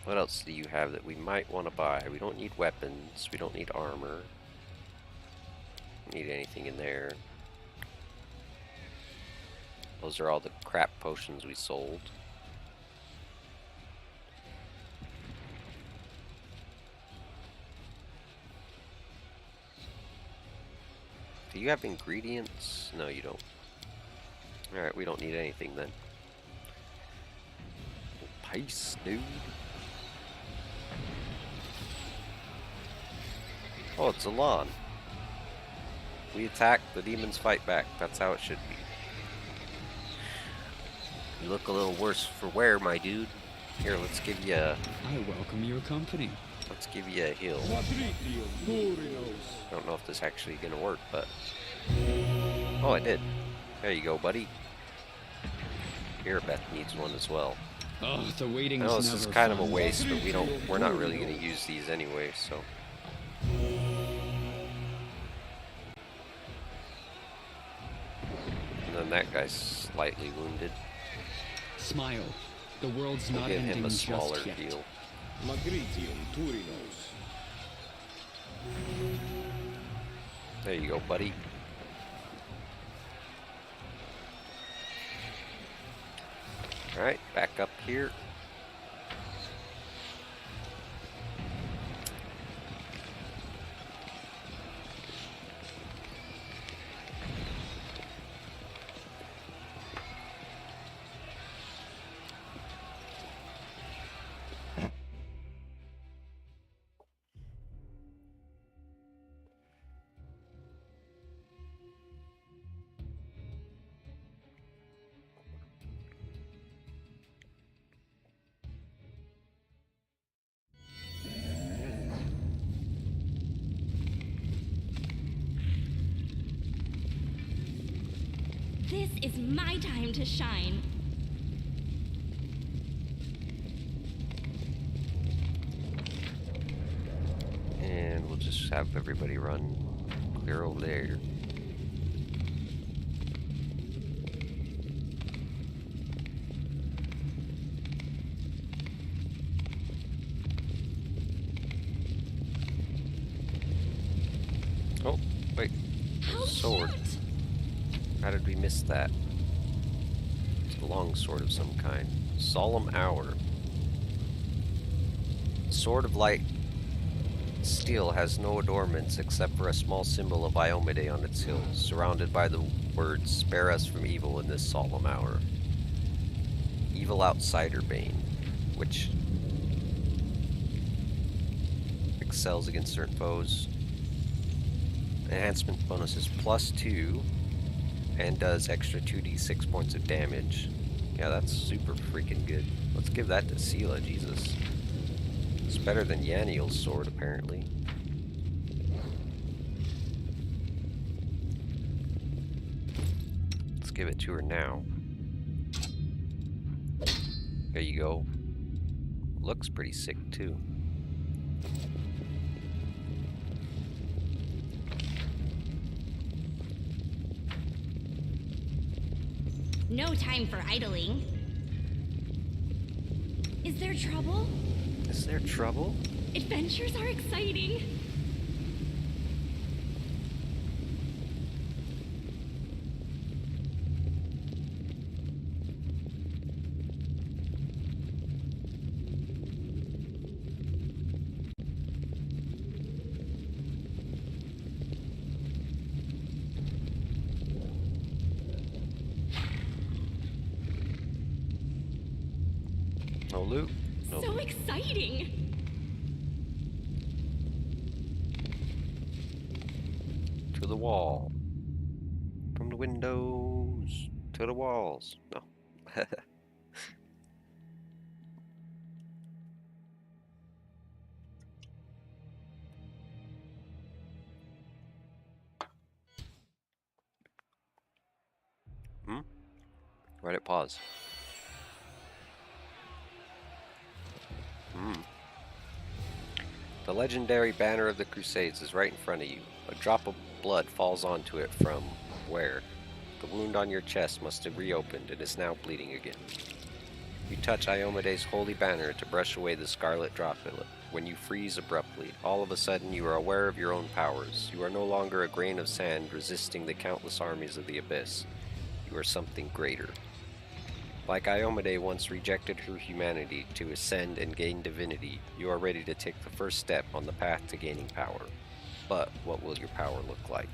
What else do you have that we might want to buy? We don't need weapons. We don't need armor. Don't need anything in there. Those are all the crap potions we sold. Do you have ingredients? No, you don't. Alright, we don't need anything then. Peace, dude. Oh, it's a lawn. We attack, the demons fight back. That's how it should be. You look a little worse for wear, my dude. Here, let's give you a... I welcome your company. Let's give you a heal. I don't know if this is actually gonna work, but... Oh, it did. There you go, buddy. Here, Beth needs one as well. Oh, the waiting I know is this is never kind of a fun. waste, but we're not really gonna use these anyway, so... And then that guy's slightly wounded. Smile. The world's We'll not give ending him a smaller just yet. heal. Magritium Turinos. There you go, buddy. Alright, back up here. This is my time to shine. And we'll just have everybody run clear over there. Oh, wait. How Sword. cute! How did we miss that? It's a long sword of some kind. Solemn Hour. Sword of Light steel has no adornments except for a small symbol of Iomade on its hilt, surrounded by the words, "Spare us from evil in this solemn hour." Evil Outsider Bane, which excels against certain foes. Enhancement bonus is +2 and does extra 2d6 points of damage. Yeah, that's super freaking good. Let's give that to Sela, Jesus. It's better than Yaniel's sword, apparently. Let's give it to her now. There you go. Looks pretty sick, too. No time for idling. Is there trouble? Is there trouble? Adventures are exciting. No loot? No So loot. exciting. To the wall. From the windows to the walls. No. Hmm? Why'd it pause? Hmm. The legendary banner of the Crusades is right in front of you. A drop of blood falls onto it from where? The wound on your chest must have reopened and is now bleeding again. You touch Iomede's holy banner to brush away the scarlet droplet. When you freeze abruptly, all of a sudden you are aware of your own powers. You are no longer a grain of sand resisting the countless armies of the abyss. You are something greater. Like Iomade once rejected her humanity to ascend and gain divinity, you are ready to take the first step on the path to gaining power. But what will your power look like?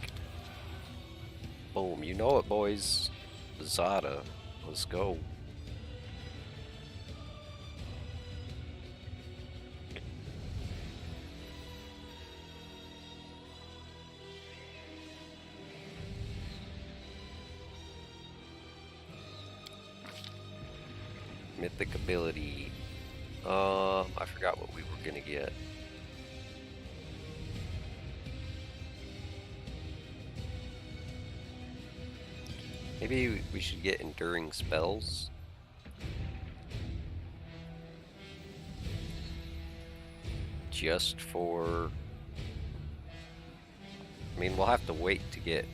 Boom, you know it, boys. Azata, let's go. Mythic ability. I forgot what we were gonna get. Maybe we should get enduring spells. Just for... I mean, we'll have to wait to get...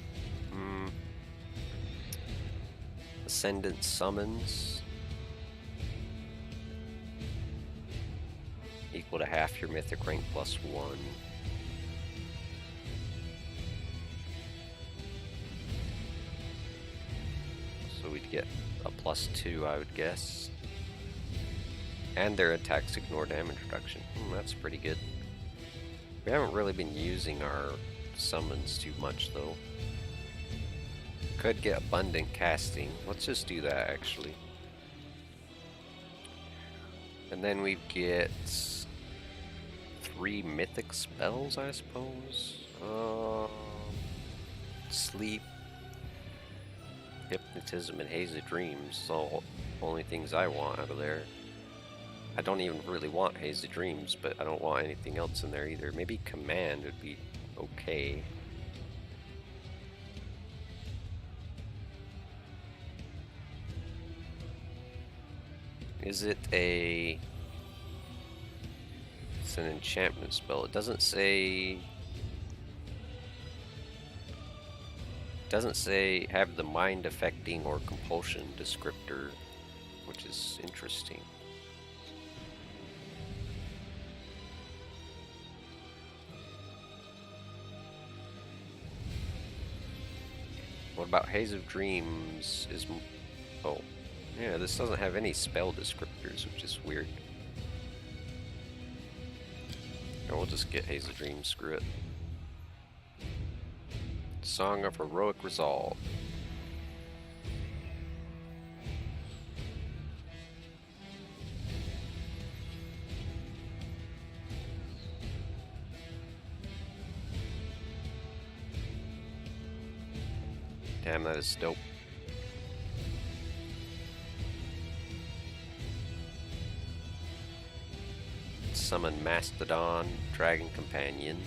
Ascendant Summons. Equal to half your mythic rank plus 1. So we'd get a plus 2, I would guess. And their attacks ignore damage reduction. That's pretty good. We haven't really been using our summons too much though. Could get abundant casting. Let's just do that actually. And then we get 3 mythic spells, I suppose. Sleep, Hypnotism, and Haze of Dreams. So only things I want out of there. I don't even really want Haze of Dreams, but I don't want anything else in there either. Maybe Command would be okay. Is it a... It's an enchantment spell. It doesn't say... Doesn't say have the mind affecting or compulsion descriptor, which is interesting. What about Haze of Dreams? Oh, yeah, this doesn't have any spell descriptors, which is weird. Yeah, we'll just get Haze of Dreams, screw it. Song of Heroic Resolve. Damn, that is dope. Summon Mastodon, Dragon Companion.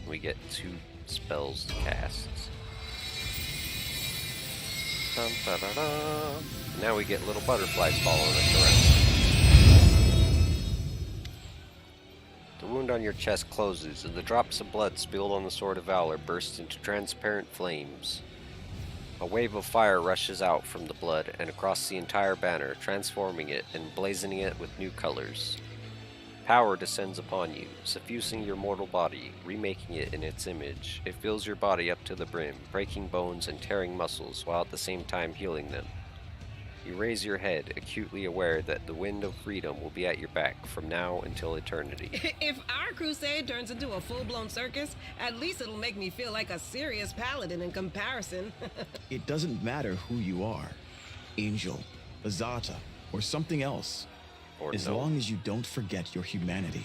We get 2 spells to cast. Dun, da, da, da. Now we get little butterflies following us around. The wound on your chest closes, and the drops of blood spilled on the Sword of Valor burst into transparent flames. A wave of fire rushes out from the blood and across the entire banner, transforming it and blazoning it with new colors. Power descends upon you, suffusing your mortal body, remaking it in its image. It fills your body up to the brim, breaking bones and tearing muscles, while at the same time healing them. You raise your head, acutely aware that the wind of freedom will be at your back from now until eternity. If our crusade turns into a full-blown circus, at least it'll make me feel like a serious paladin in comparison. It doesn't matter who you are, Angel, Azata, or something else, Or as no. long as you don't forget your humanity.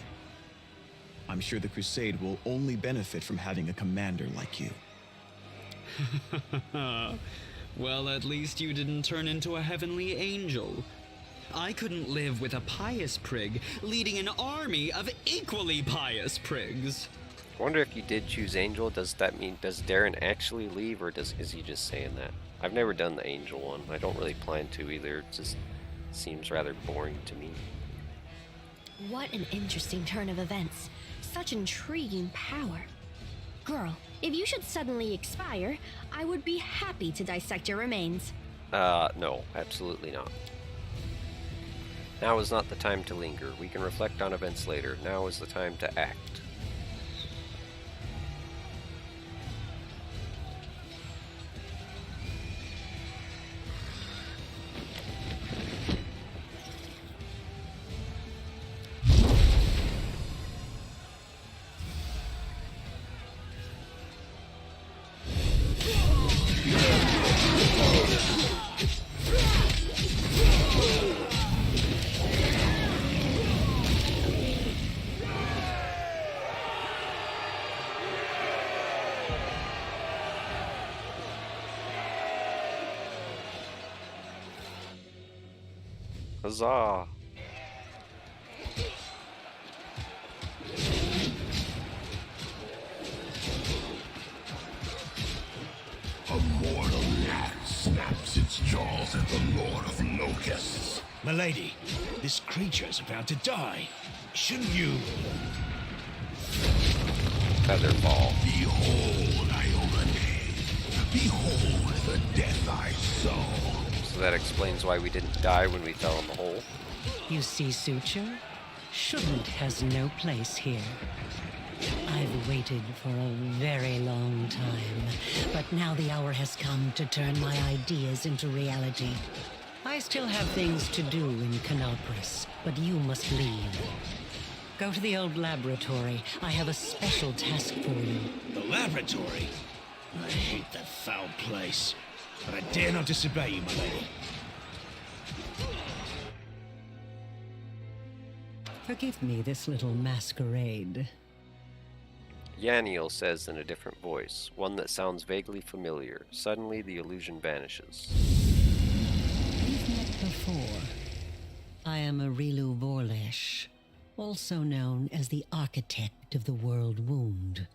I'm sure the crusade will only benefit from having a commander like you. Well, at least you didn't turn into a heavenly angel. I couldn't live with a pious prig leading an army of equally pious prigs. I wonder if you did choose Angel, does that mean, does Darren actually leave, or is he just saying that? I've never done the Angel one. I don't really plan to either. It just seems rather boring to me. What an interesting turn of events. Such intriguing power. Girl, if you should suddenly expire, I would be happy to dissect your remains. No, absolutely not. Now is not the time to linger. We can reflect on events later. Now is the time to act. Huzzah! A mortal gnat snaps its jaws at the Lord of Locusts. Milady, this creature's about to die. Shouldn't you? Featherball. Behold, Iomade. Behold the death I sow. So that explains why we didn't die when we fell in the hole. You see, Suture? Shouldn't has no place here. I've waited for a very long time, but now the hour has come to turn my ideas into reality. I still have things to do in Canopus, but you must leave. Go to the old laboratory. I have a special task for you. The laboratory? I hate that foul place. But I dare not disobey you, milady. Forgive me this little masquerade. Yaniel says in a different voice, one that sounds vaguely familiar. Suddenly, the illusion vanishes. We've met before. I am Arilu Vorlesh, also known as the Architect of the World Wound.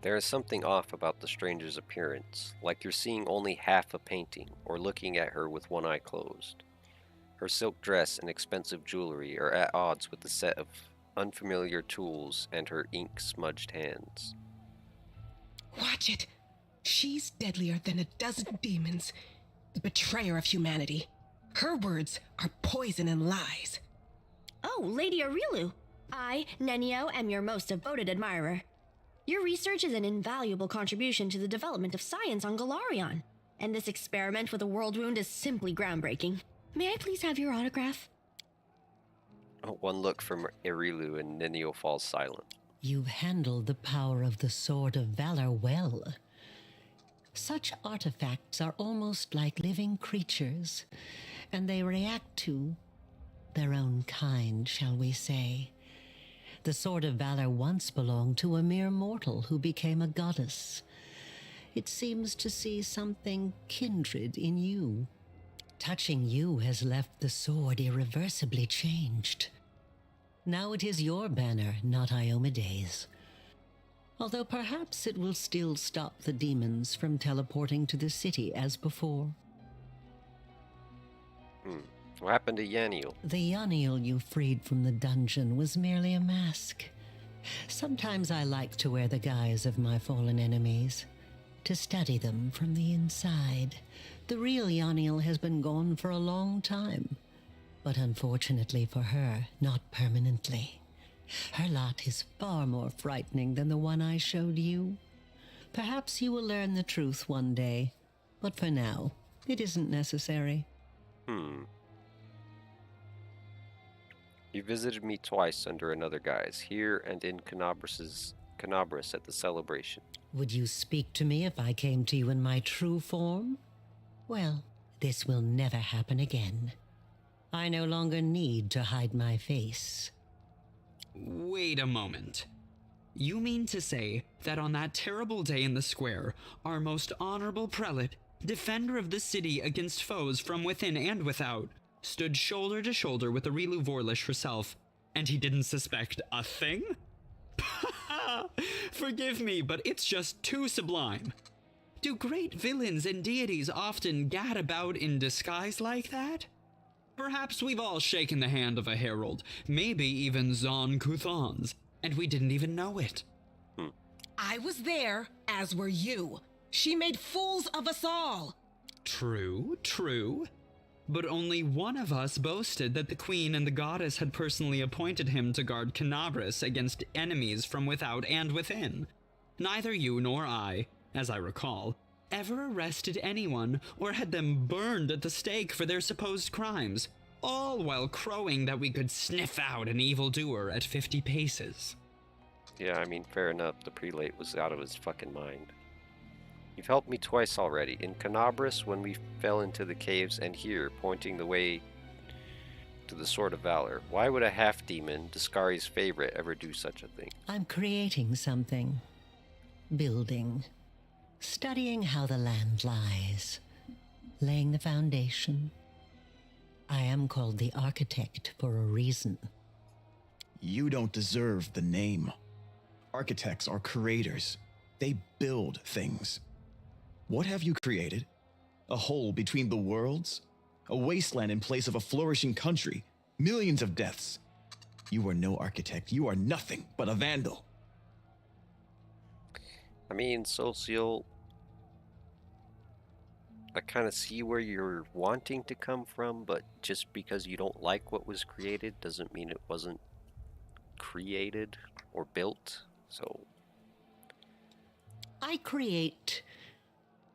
There is something off about the stranger's appearance, like you're seeing only half a painting, or looking at her with one eye closed. Her silk dress and expensive jewelry are at odds with the set of unfamiliar tools and her ink-smudged hands. Watch it. She's deadlier than a dozen demons. The betrayer of humanity. Her words are poison and lies. Oh, Lady Arilu. I, Nenio, am your most devoted admirer. Your research is an invaluable contribution to the development of science on Galarion, and this experiment with a world wound is simply groundbreaking. May I please have your autograph? One look from Erilu and Nenio falls silent. You've handled the power of the Sword of Valor well. Such artifacts are almost like living creatures, and they react to their own kind, shall we say. The Sword of Valor once belonged to a mere mortal who became a goddess. It seems to see something kindred in you. Touching you has left the sword irreversibly changed. Now it is your banner, not Iomede's. Although perhaps it will still stop the demons from teleporting to the city as before. What happened to Yaniel? The Yaniel you freed from the dungeon was merely a mask. Sometimes I like to wear the guise of my fallen enemies, to study them from the inside. The real Yaniel has been gone for a long time, but unfortunately for her, not permanently. Her lot is far more frightening than the one I showed you. Perhaps you will learn the truth one day, but for now, it isn't necessary. You visited me twice under another guise, here and in Canabras at the celebration. Would you speak to me if I came to you in my true form? Well, this will never happen again. I no longer need to hide my face. Wait a moment. You mean to say that on that terrible day in the square, our most honorable prelate, defender of the city against foes from within and without, stood shoulder to shoulder with Arilu Vorlish herself, and he didn't suspect a thing? Forgive me, but it's just too sublime. Do great villains and deities often gad about in disguise like that? Perhaps we've all shaken the hand of a herald, maybe even Zon Kuthon's, and we didn't even know it. I was there, as were you. She made fools of us all. True, true. But only one of us boasted that the queen and the goddess had personally appointed him to guard Canabras against enemies from without and within. Neither you nor I, as I recall, ever arrested anyone or had them burned at the stake for their supposed crimes, all while crowing that we could sniff out an evildoer at 50 paces. Yeah, I mean, fair enough. The prelate was out of his fucking mind. You've helped me twice already. In Canabras, when we fell into the caves, and here, pointing the way to the Sword of Valor. Why would a half-demon, Discari's favorite, ever do such a thing? I'm creating something. Building. Studying how the land lies. Laying the foundation. I am called the Architect for a reason. You don't deserve the name. Architects are creators. They build things. What have you created? A hole between the worlds? A wasteland in place of a flourishing country? Millions of deaths. You are no architect. You are nothing but a vandal. I mean, Social, I kind of see where you're wanting to come from, but just because you don't like what was created doesn't mean it wasn't created or built. So I create...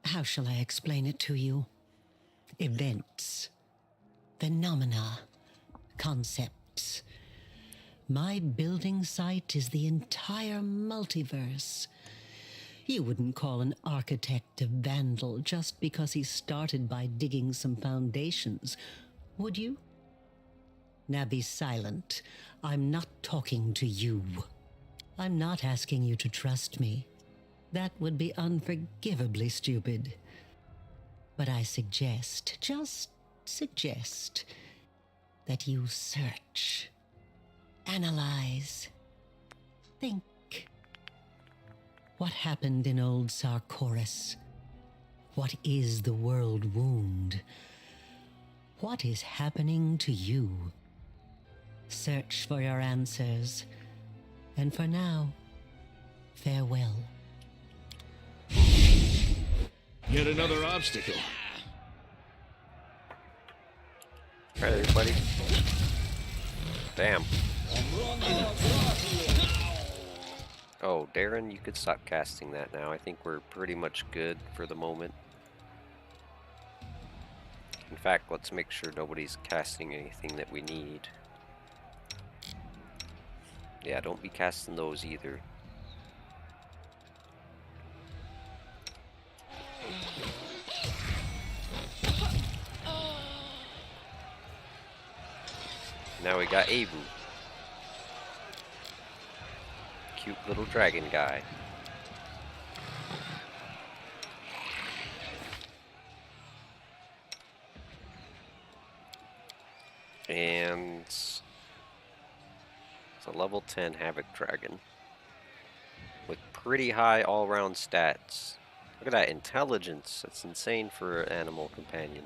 How shall I explain it to you? Events. Phenomena. Concepts. My building site is the entire multiverse. You wouldn't call an architect a vandal just because he started by digging some foundations, would you? Now be silent. I'm not talking to you. I'm not asking you to trust me. That would be unforgivably stupid. But I suggest, just suggest, that you search, analyze, think. What happened in old Sarkoris? What is the world wound? What is happening to you? Search for your answers. And for now, farewell. Yet another obstacle. alright, everybody. Damn. Oh, Darren, you could stop casting that now. I think we're pretty much good for the moment. In fact, let's make sure nobody's casting anything that we need. Yeah, don't be casting those either. Now we got Abu. Cute little dragon guy. And it's a level 10 Havoc Dragon with pretty high all-round stats. Look at that intelligence. That's insane for an animal companion.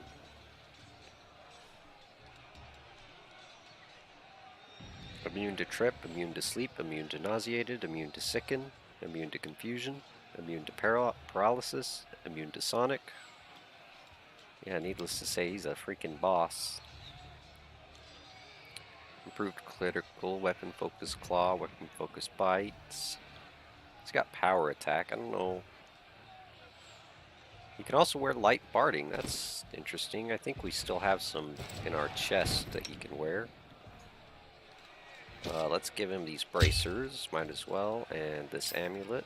Immune to trip, immune to sleep, immune to nauseated, immune to sicken, immune to confusion, immune to paralysis, immune to sonic. Yeah, needless to say, he's a freaking boss. Improved critical, weapon focus claw, weapon focus bites. He's got power attack, I don't know. He can also wear light barding, that's interesting. I think we still have some in our chest that he can wear. Let's give him these bracers, might as well, and this amulet.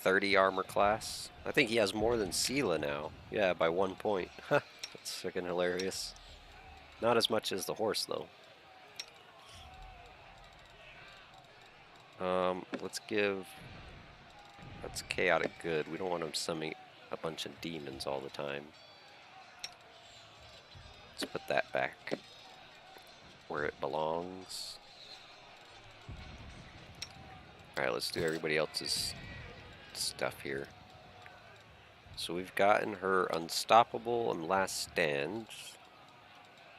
30 armor class. I think he has more than Sela now. Yeah, by 1 point. That's freaking hilarious. Not as much as the horse, though. That's chaotic good. We don't want him summoning a bunch of demons all the time. Let's put that back where it belongs. Alright, let's do everybody else's stuff here. So we've gotten her Unstoppable and Last Stand.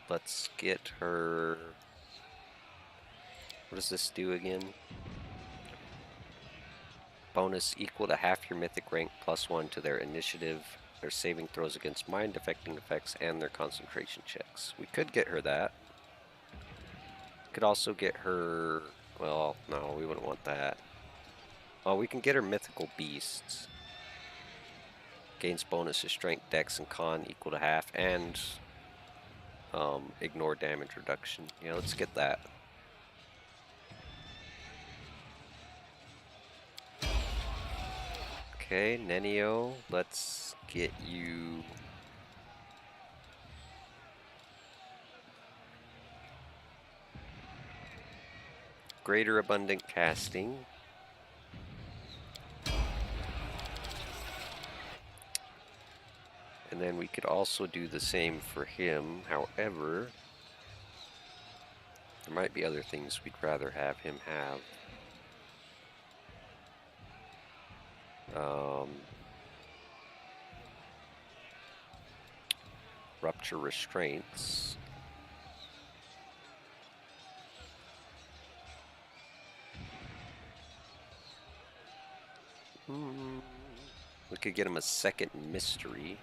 Let's get her... What does this do again? Bonus equal to half your mythic rank +1 to their initiative, their saving throws against mind-affecting effects, and their concentration checks. We could get her that. Could also get her... Well, no, we wouldn't want that. Well, we can get her Mythical Beasts. Gains bonus to strength, dex, and con equal to half, and ignore damage reduction. Yeah, let's get that. Okay, Nenio, let's get you... Greater Abundant Casting. And then we could also do the same for him. However, there might be other things we'd rather have him have. Rupture restraints. We could get him a second mystery.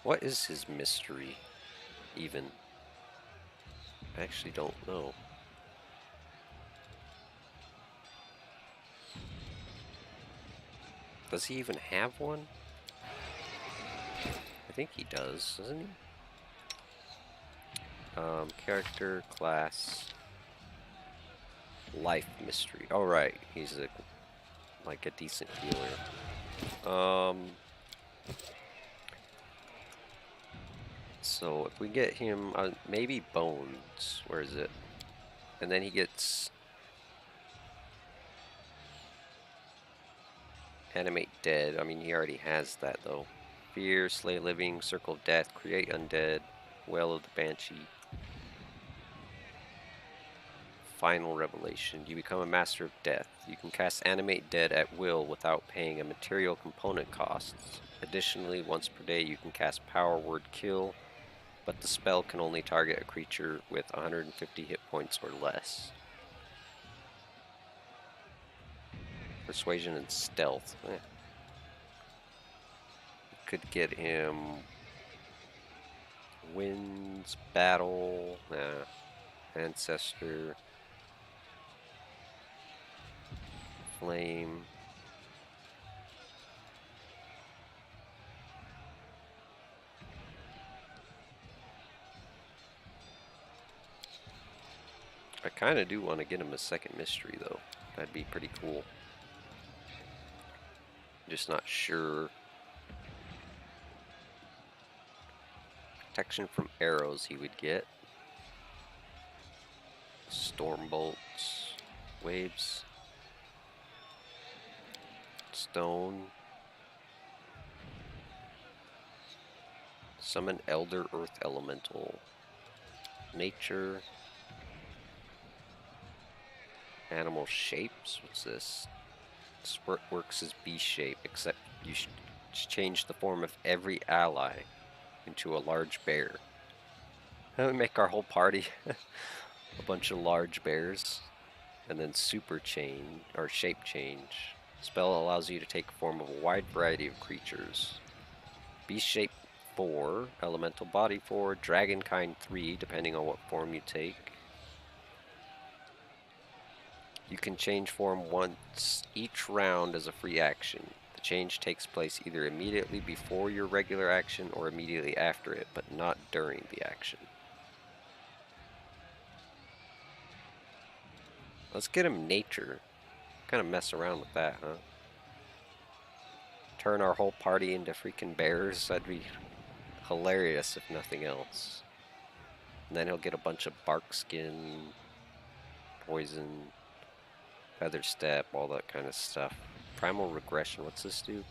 What is his mystery, even? I actually don't know. Does he even have one? I think he does, doesn't he? Character, class, life mystery. Oh, right. He's like a decent healer. So if we get him, maybe bones. Where is it? And then he gets animate dead. I mean, he already has that though. Fear, slay living, circle of death, create undead, well of the banshee. Final revelation. You become a master of death. You can cast animate dead at will without paying a material component costs. Additionally, once per day you can cast power word kill, but the spell can only target a creature with 150 hit points or less. Persuasion and stealth. Could get him winds, battle, ancestor, flame. I kind of do want to get him a second mystery though. That'd be pretty cool. Just not sure. Protection from arrows he would get. Storm bolts. Waves. Stone. Summon Elder Earth Elemental. Nature. Animal shapes. What's this? This works as beast shape, except you change the form of every ally into a large bear. That would make our whole party a bunch of large bears. And then super change, or shape change. Spell allows you to take the form of a wide variety of creatures. Beast shape 4, elemental body 4, dragon kind 3, depending on what form you take. You can change form once each round as a free action. The change takes place either immediately before your regular action or immediately after it, but not during the action. Let's get him nature. Kind of mess around with that, huh? Turn our whole party into freaking bears. That'd be hilarious if nothing else. And then he'll get a bunch of bark skin, poison, feather step, all that kind of stuff. Primal regression, what's this do?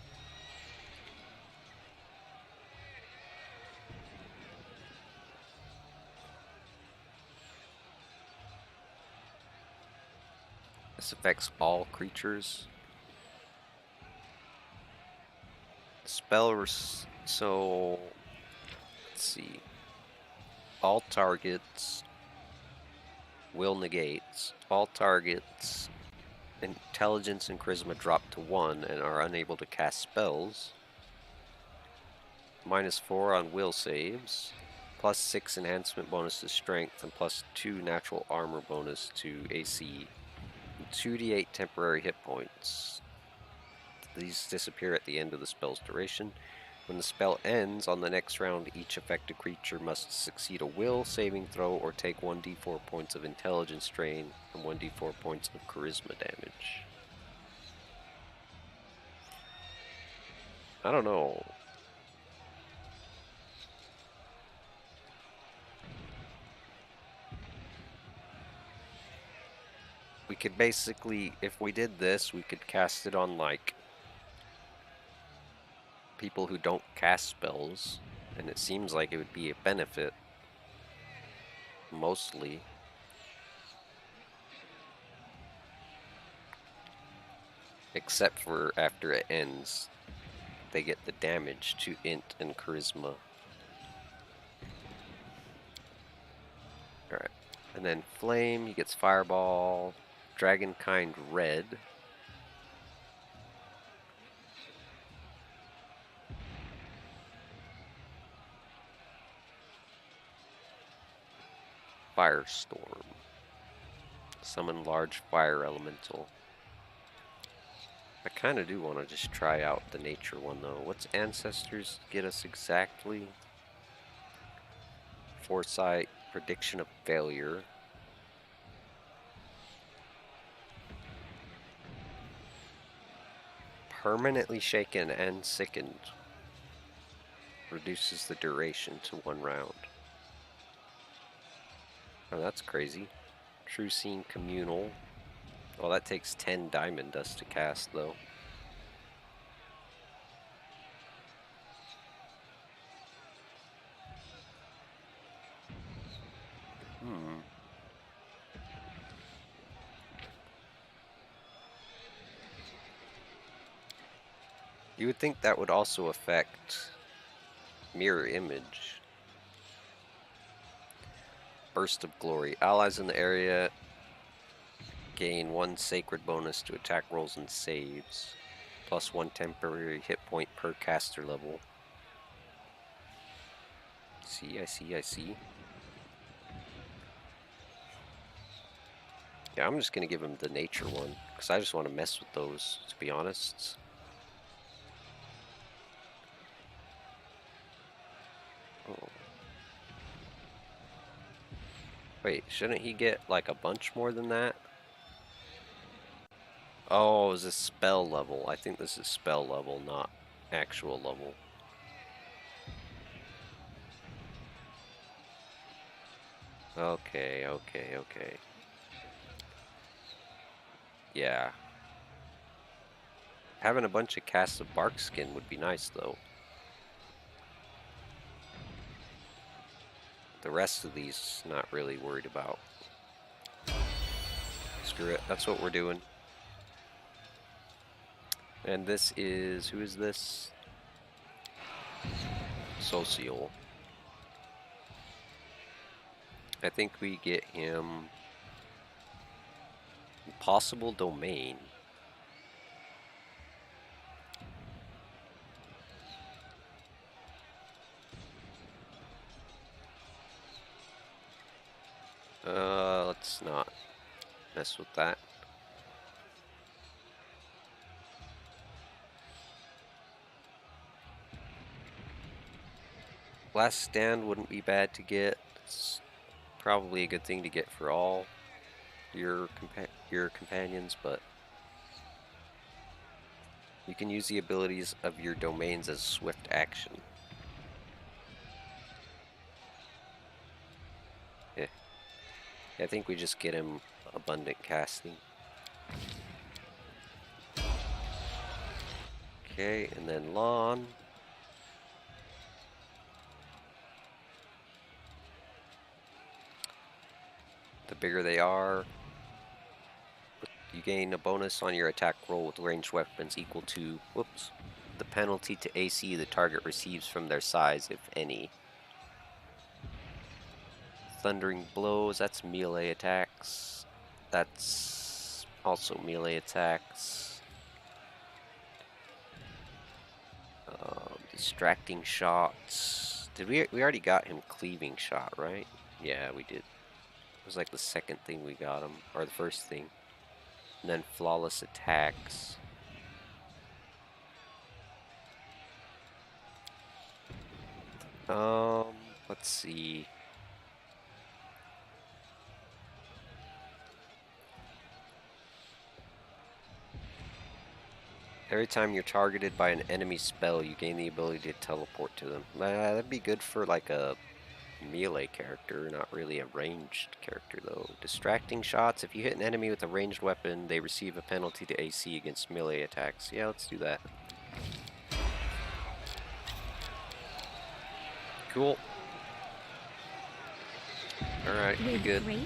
This affects all creatures. Spell, so let's see. All targets will negates. All targets intelligence and charisma drop to 1 and are unable to cast spells. -4 on will saves. +6 enhancement bonus to strength and +2 natural armor bonus to AC. 2d8 temporary hit points. These disappear at the end of the spell's duration. When the spell ends, on the next round, each affected creature must succeed a will saving throw or take 1d4 points of intelligence strain and 1d4 points of charisma damage. I don't know. We could basically, if we did this, we could cast it on like people who don't cast spells, and it seems like it would be a benefit, mostly. Except for after it ends, they get the damage to int and charisma. Alright, and then flame, he gets fireball, dragonkind red. Firestorm. Summon large fire elemental. I kind of do want to just try out the nature one though. What's ancestors get us exactly? Foresight, prediction of failure. Permanently shaken and sickened. Reduces the duration to 1 round. Oh, that's crazy. True Scene Communal. Well, that takes 10 diamond dust to cast, though. You would think that would also affect Mirror Image. Burst of Glory. Allies in the area gain 1 sacred bonus to attack rolls and saves, plus 1 temporary hit point per caster level. I see. Yeah, I'm just gonna give him the nature one, because I just want to mess with those, to be honest. Oh. Wait, shouldn't he get like a bunch more than that? Oh, is this spell level? I think this is spell level, not actual level. Okay. Yeah. Having a bunch of casts of bark skin would be nice, though. The rest of these, not really worried about. Screw it, that's what we're doing. And this is, who is this? Social. I think we get him Impossible Domain. Let's not mess with that. Last Stand wouldn't be bad to get. It's probably a good thing to get for all your companions, but you can use the abilities of your domains as swift action. Yeah. I think we just get him abundant casting. Okay, and then Lawn. The bigger they are, you gain a bonus on your attack roll with ranged weapons equal to, the penalty to AC the target receives from their size, if any. Thundering Blows, that's melee attacks. That's also melee attacks. Distracting Shots. Did we already got him Cleaving Shot, right? Yeah, we did. It was like the second thing we got him, or the first thing. And then Flawless Attacks. Let's see. Every time you're targeted by an enemy spell, you gain the ability to teleport to them. That'd be good for like a melee character, not really a ranged character though. Distracting Shots. If you hit an enemy with a ranged weapon, they receive a penalty to AC against melee attacks. Yeah, let's do that. Cool. Alright, we With good. grace?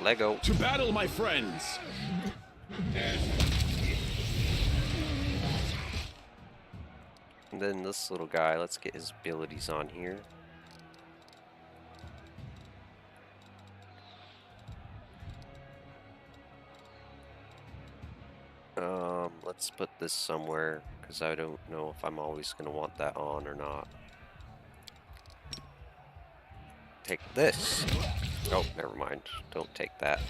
Lego. To battle, my friends! And then this little guy, let's get his abilities on here. Let's put this somewhere, because I don't know if I'm always going to want that on or not. Take this. Oh, never mind. Don't take that.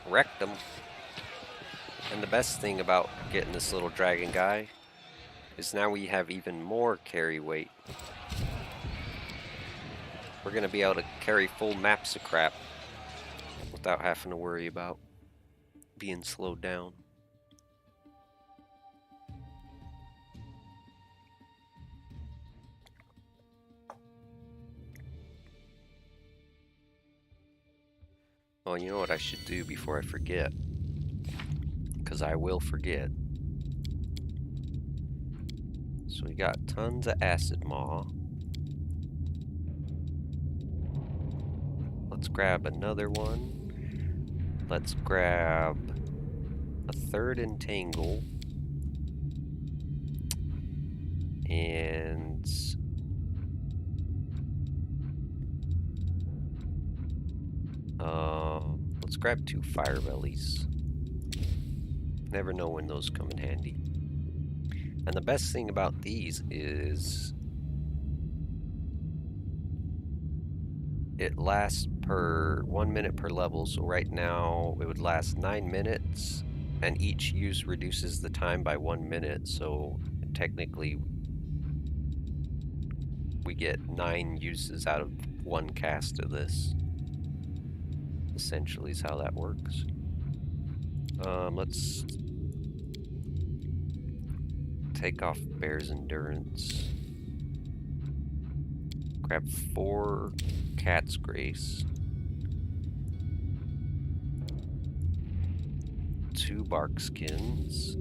Wrecked him. And the best thing about getting this little dragon guy is now we have even more carry weight. We're going to be able to carry full maps of crap without having to worry about being slowed down. Well, you know what I should do before I forget? Because I will forget. So we got tons of acid maw. Let's grab another one. Let's grab a third entangle. And let's grab 2 fire bellies. Never know when those come in handy. And the best thing about these is it lasts per 1 minute per level. So right now it would last 9 minutes, and each use reduces the time by 1 minute. So technically we get 9 uses out of 1 cast of this. Essentially is how that works. Let's take off Bear's Endurance. Grab 4 Cat's Grace. 2 Bark Skins.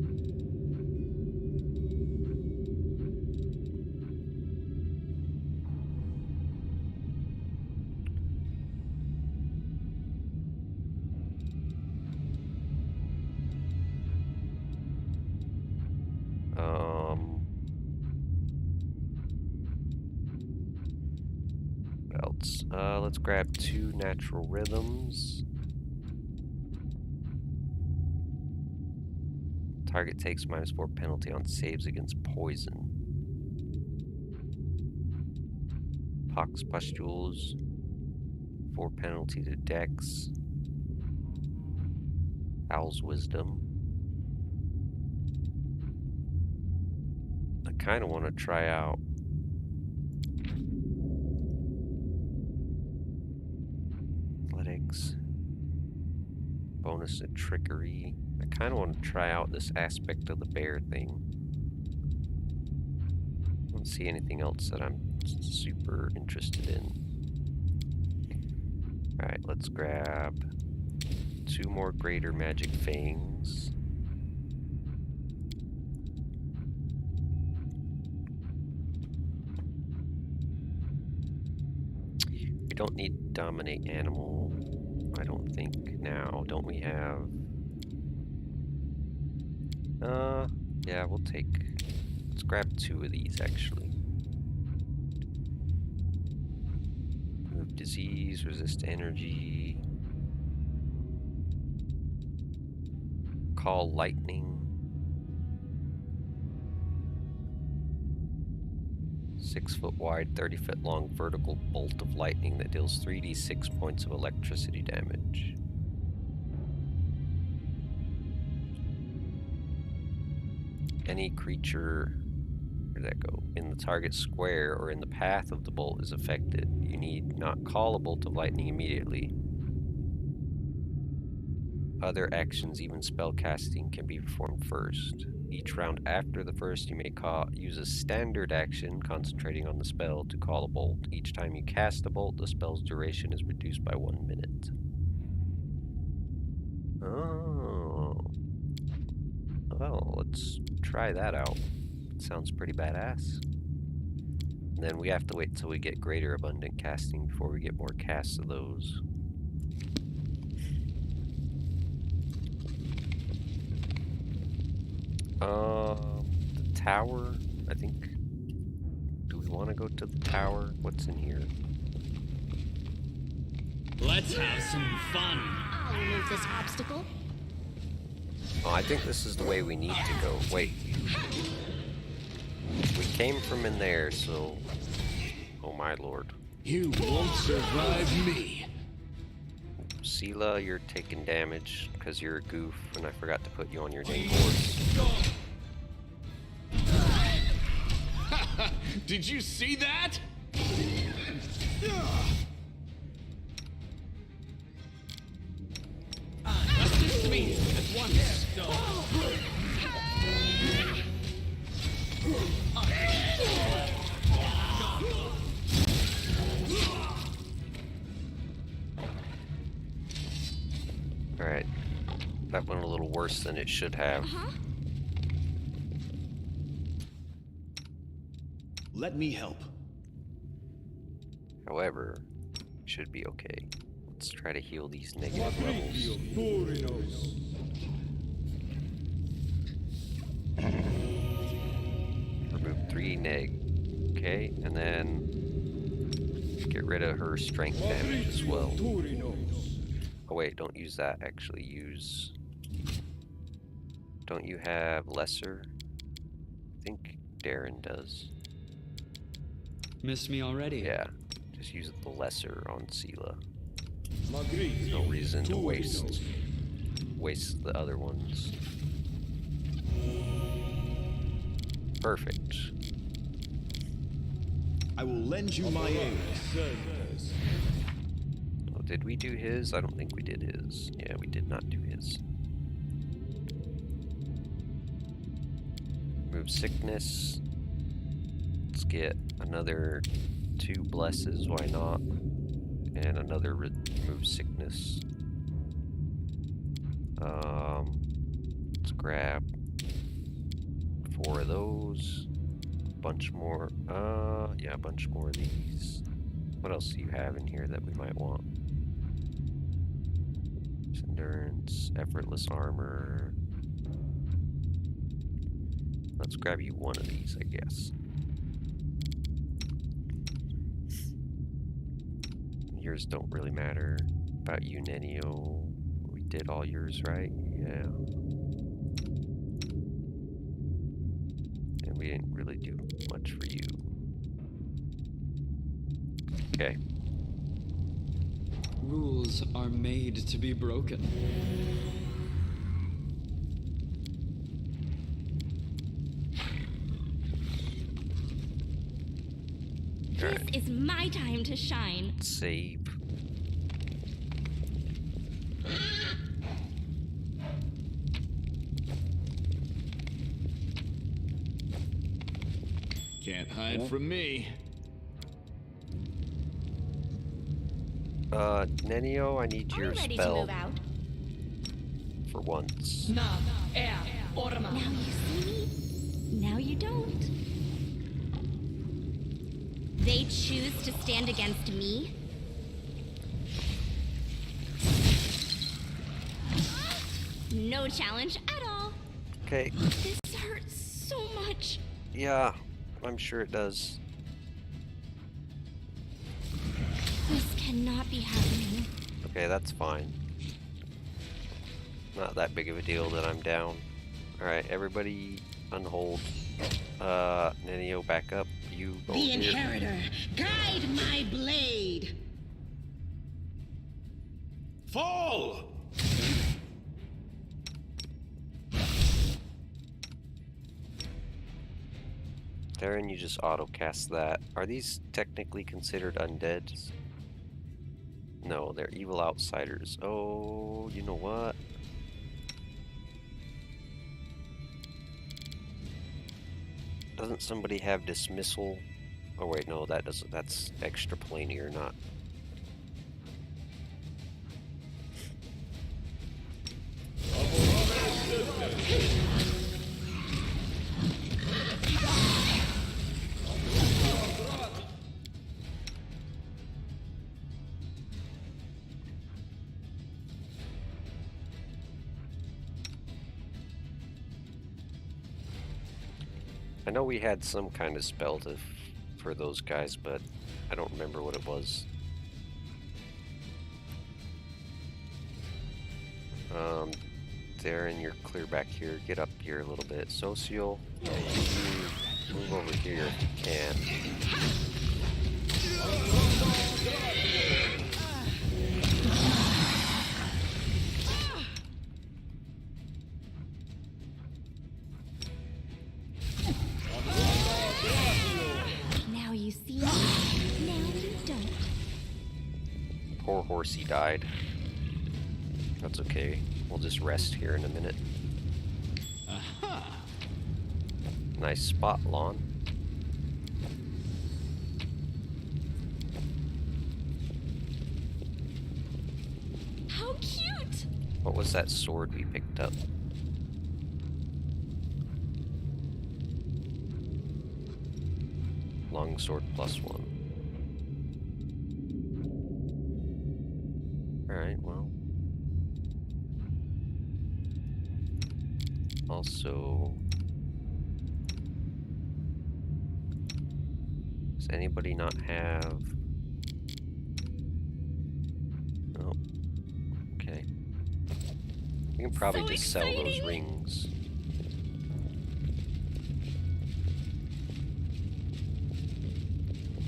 What else? Let's grab 2 Natural Rhythms. Target takes -4 penalty on saves against poison. Pox Pustules. 4 penalty to Dex. Owl's Wisdom. I kind of want to try out Athletics. Bonus to Trickery. I kind of want to try out this aspect of the bear thing. I don't see anything else that I'm super interested in. Alright, let's grab 2 more Greater Magic Fangs. We don't need Dominate Animal, I don't think now. Don't we have... yeah, we'll take... Let's grab 2 of these, actually. Remove Disease, Resist Energy... Call Lightning. 6-foot wide, 30-foot long vertical bolt of lightning that deals 3d6 points of electricity damage. Any creature, where'd that go? In the target square or in the path of the bolt is affected. You need not call a bolt of lightning immediately. Other actions, even spell casting, can be performed first. Each round after the first, you may use a standard action, concentrating on the spell, to call a bolt. Each time you cast a bolt, the spell's duration is reduced by 1 minute. Oh. Well, let's try that out. Sounds pretty badass. And then we have to wait until we get greater abundant casting before we get more casts of those. The tower, I think. Do we want to go to the tower? What's in here? Let's have some fun. I'll remove this obstacle. Oh, I think this is the way we need to go. Wait. We came from in there, so... Oh my lord. You won't survive me. Sela, you're taking damage because you're a goof, and I forgot to put you on your name boards. Did you see that? Assist me at once. Alright. That went a little worse than it should have. Let me help. However, should be okay. Let's try to heal these negative levels. Remove 3 neg. Okay, and then get rid of her strength damage as well. Oh wait, don't use that. Actually use... Don't you have lesser? I think Darren does. Missed me already? Yeah, just use the lesser on Sela. No reason to waste the other ones. Perfect. I will lend you my aid. Oh, did we do his? I don't think we did his. Yeah, we did not do his. Remove sickness. Let's get another 2 blesses, why not? And another remove sickness. Let's grab 4 of those. A bunch more. Yeah, a bunch more of these. What else do you have in here that we might want? Endurance, effortless armor. Let's grab you one of these, I guess. Yours don't really matter. About you, Nenio. We did all yours, right? Yeah. And we didn't really do much for you. Okay. Rules are made to be broken. This is my time to shine. Save. Can't hide from me. Nenio, I need your Ready to spell move out? for once. Now you see me. Now you don't. They choose to stand against me. No challenge at all. Okay. This hurts so much. Yeah, I'm sure it does. This cannot be happening. Okay, that's fine. Not that big of a deal that I'm down. Alright, everybody unhold. Nenio, back up. You go The here. Inheritor, guide my blade. Fall! Darren, you just auto-cast that. Are these technically considered undead? No, they're evil outsiders. Oh, you know what? Doesn't somebody have dismissal? Oh wait, no, that doesn't. That's extraplanar, not. I know we had some kind of spell for those guys, but I don't remember what it was. Darren, you're clear back here. Get up here a little bit. Social, you move over here if you can. Now you see me. Now you don't. Poor horsey died. That's okay. We'll just rest here in a minute. Aha! Nice spot, Lon. How cute! What was that sword we picked up? Longsword +1. Alright, well. Also, does anybody not have... Oh, okay. We can probably So just sell those exciting! rings.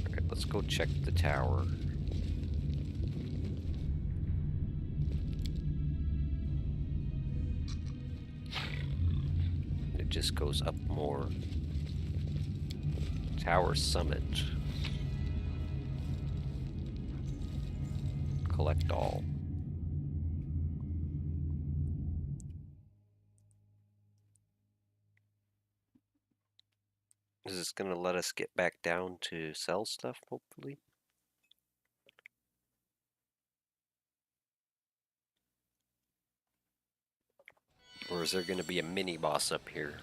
Alright, let's go check the tower. It just goes up more. Tower summit. Collect all. Is this gonna let us get back down to sell stuff, hopefully? Or is there gonna be a mini boss up here?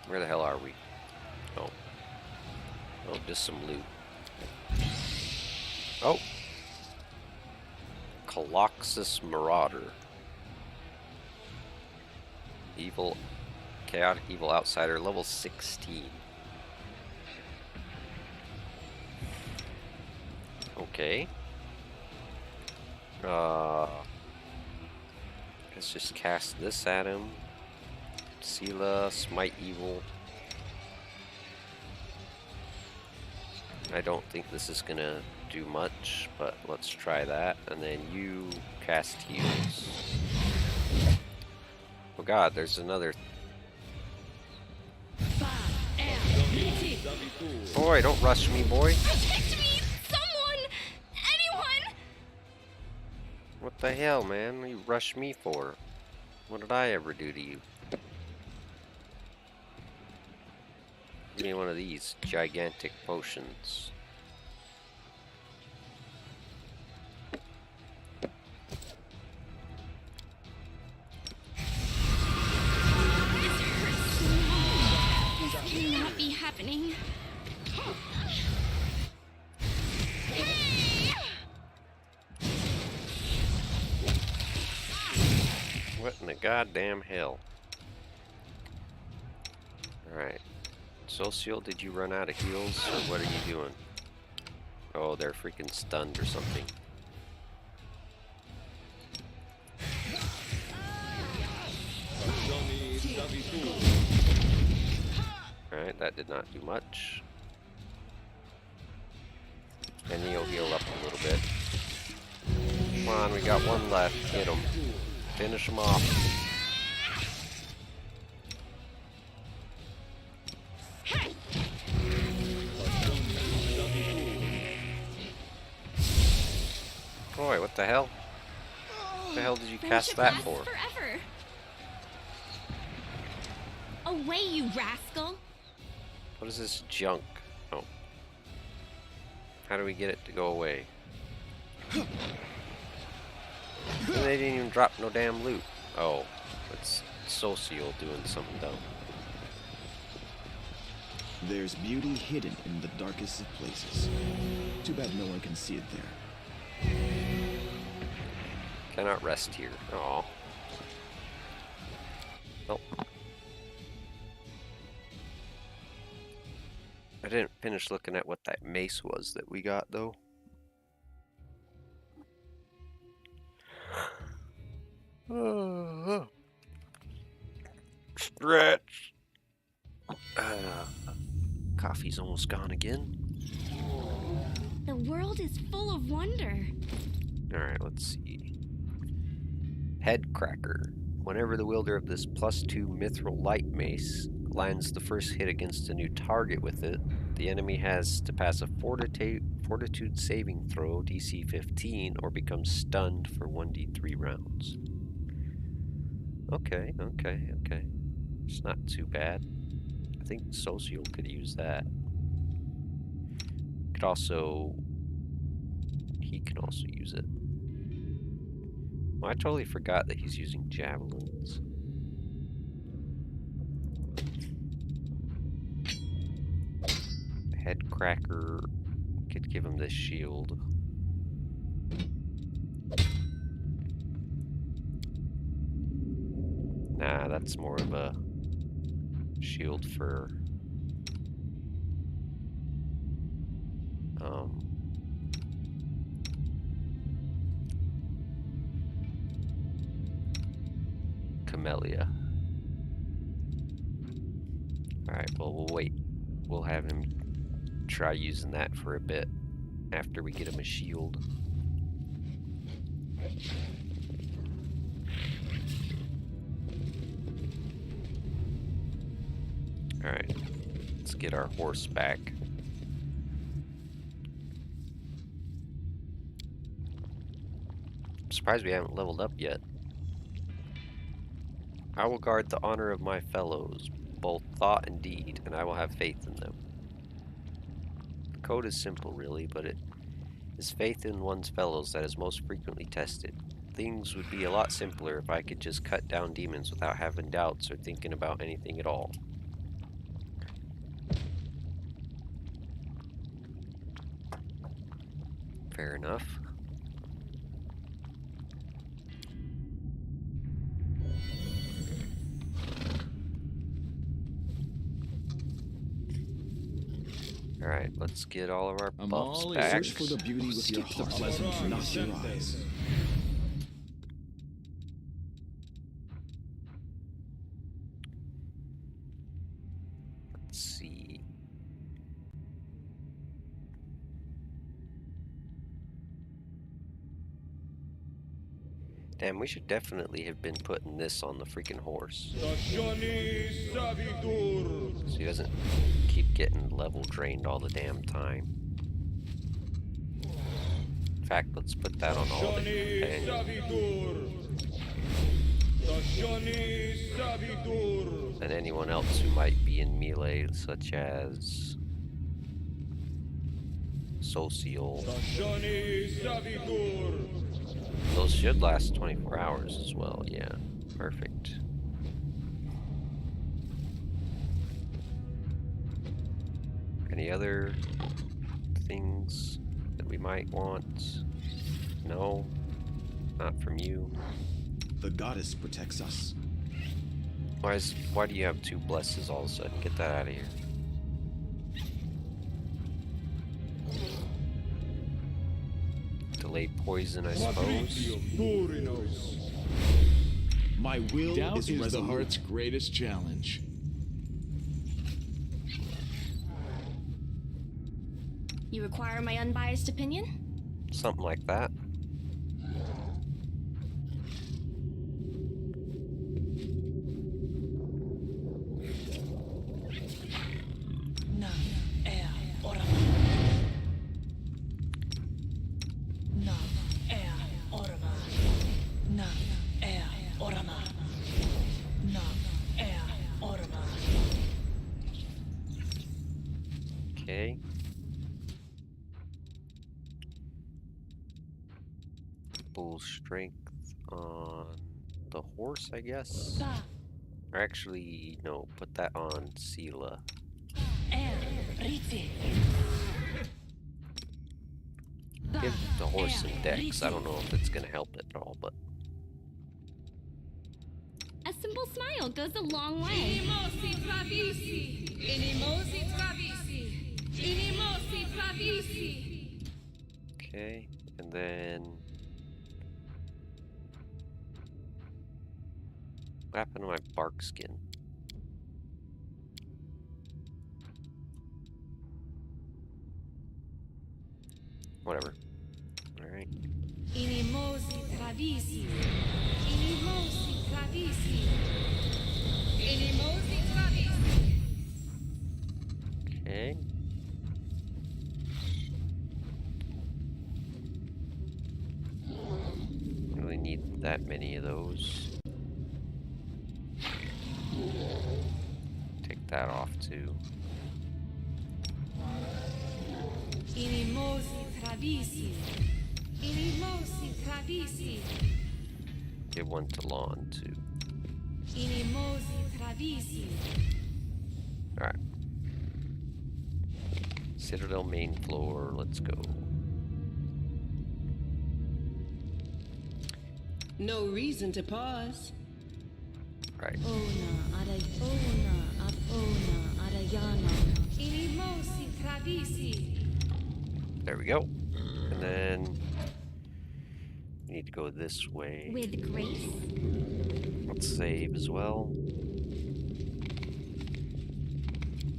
Where the hell are we? Oh. Oh, just some loot. Oh! Coloxus Marauder. Evil, chaotic evil outsider, level 16. Okay. Let's just cast this at him. Sela, smite evil. I don't think this is gonna do much, but let's try that. And then you cast heals. Oh god, there's another. Boy, don't rush me, boy. Protect me! Someone! Anyone! What the hell, man? What you rush me for? What did I ever do to you? Give me one of these gigantic potions. This cannot be happening. What in the goddamn hell? Alright. Social, did you run out of heals, or what are you doing? Oh, they're freaking stunned or something. Alright, that did not do much. And he'll heal up a little bit. Come on, we got one left. Hit him. Finish him off. Boy, what the hell? What the hell did you cast Friendship that lasts for? forever. Away, you rascal! What is this junk? Oh. How do we get it to go away? And they didn't even drop no damn loot. Oh, it's Social doing something dumb. There's beauty hidden in the darkest of places. Too bad no one can see it there. Cannot rest here. Oh. Nope. I didn't finish looking at what that mace was that we got, though. Stretch. Coffee's almost gone again. The world is full of wonder. Alright, let's see. Head Cracker. Whenever the wielder of this +2 mithril light mace lands the first hit against a new target with it, the enemy has to pass a fortitude saving throw, DC 15, or become stunned for 1d3 rounds. Okay. It's not too bad. I think Social could use that. He can also use it. Well, I totally forgot that he's using javelins. Headcracker could give him this shield. Nah, that's more of a shield for Camellia. Alright, well, we'll wait. We'll have him try using that for a bit after we get him a shield. Alright, let's get our horse back. I'm surprised we haven't leveled up yet. I will guard the honor of my fellows, both thought and deed, and I will have faith in them. The code is simple, really, but it is faith in one's fellows that is most frequently tested. Things would be a lot simpler if I could just cut down demons without having doubts or thinking about anything at all. Fair enough. Alright, let's get all of our buffs back. Search for the beauty with your heart, pleasant, not your eyes. Let's see. Damn, we should definitely have been putting this on the freaking horse. So he doesn't keep getting level drained all the damn time. In fact, let's put that on all the and anyone else who might be in melee, such as Social. Those should last 24 hours as well, yeah. Perfect. Any other things that we might want? No? Not from you? The goddess protects us. Why do you have 2 blesses all of a sudden? Get that out of here. Delayed poison, I suppose. My will Doubt is is the resolute. heart's greatest challenge. You require my unbiased opinion? Something like that. Okay. Full strength on the horse, I guess. Or actually, no, put that on Sela. Give the horse some dex. I don't know if it's gonna help it at all, but A simple smile goes a long way. Okay, and then what happened to my bark skin? Whatever. Alright. Okay. Really need that many of those. Take that off too. Give one to Lawn too. Alright. Citadel main floor, let's go. No reason to pause. Right. There we go. And then we need to go this way. With grace. Let's save as well.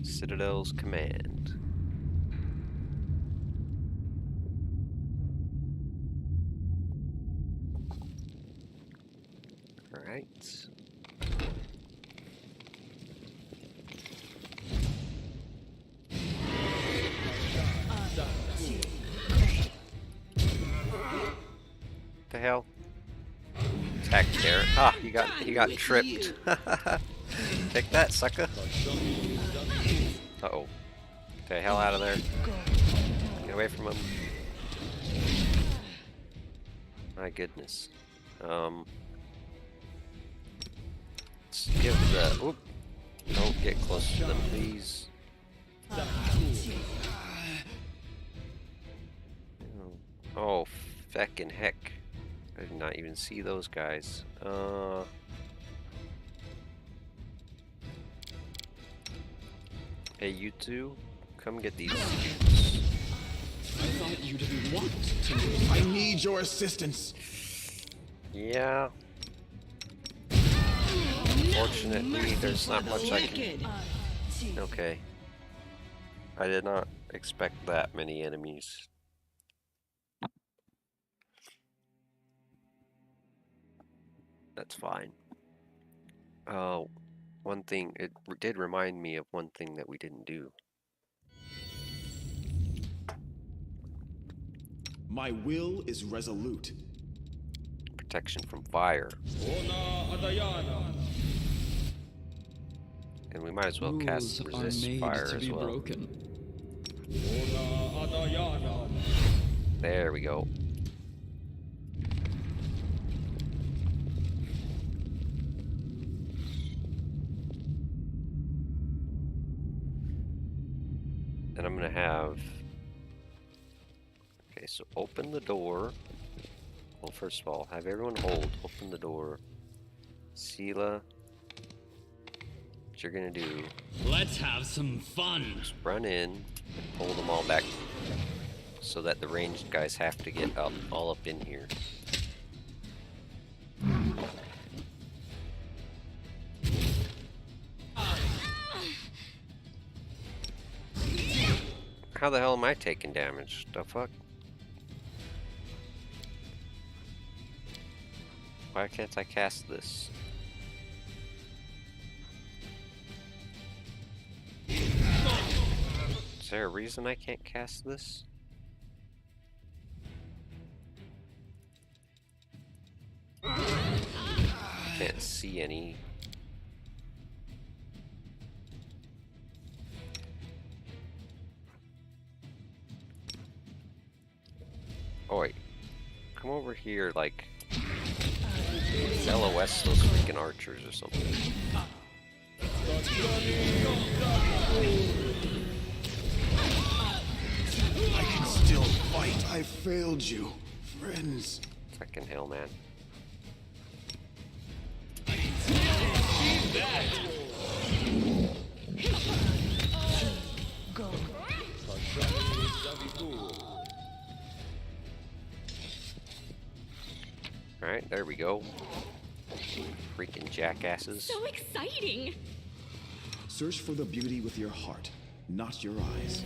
Citadel's command. Alright. The hell? Attack there. Ah, he got tripped. Take that, sucker. Uh-oh. Get the hell out of there. Get away from him. My goodness. Let's give the... Oop. Don't get close to them, please. Oh, feckin' heck. I did not even see those guys. Hey, you two, come get these. I thought you didn't want to. I need your assistance. Yeah. Fortunately, there's not much I can... Okay. I did not expect that many enemies. That's fine. Oh, one thing, it did remind me of one thing that we didn't do. My will is resolute. Protection from fire. And we might as well cast Rules are resist made fire to as be well. broken. There we go. And I'm gonna have... Okay, so open the door. Well, first of all, have everyone hold. Open the door. Sela, what you're gonna do, Let's have some fun. just run in and pull them all back so that the ranged guys have to get up, all up in here. How the hell am I taking damage? The fuck? Why can't I cast this? Is there a reason I can't cast this? Can't see any. Oh wait, come over here, like, LOS those freaking archers or something. I can still fight. I failed you, friends. Fucking hell, man. Alright, there we go. Freaking jackasses. So exciting! Search for the beauty with your heart, not your eyes.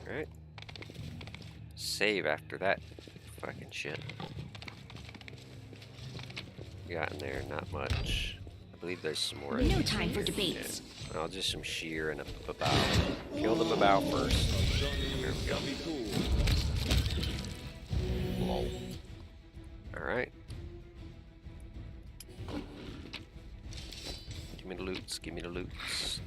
Alright. Save after that fucking shit. Got in there, not much. I believe there's some more. No time for debates. Yeah. Oh, just some shear and a bow. Kill the bow first. There we go. Lol. Alright. Give me the loots, give me the loots.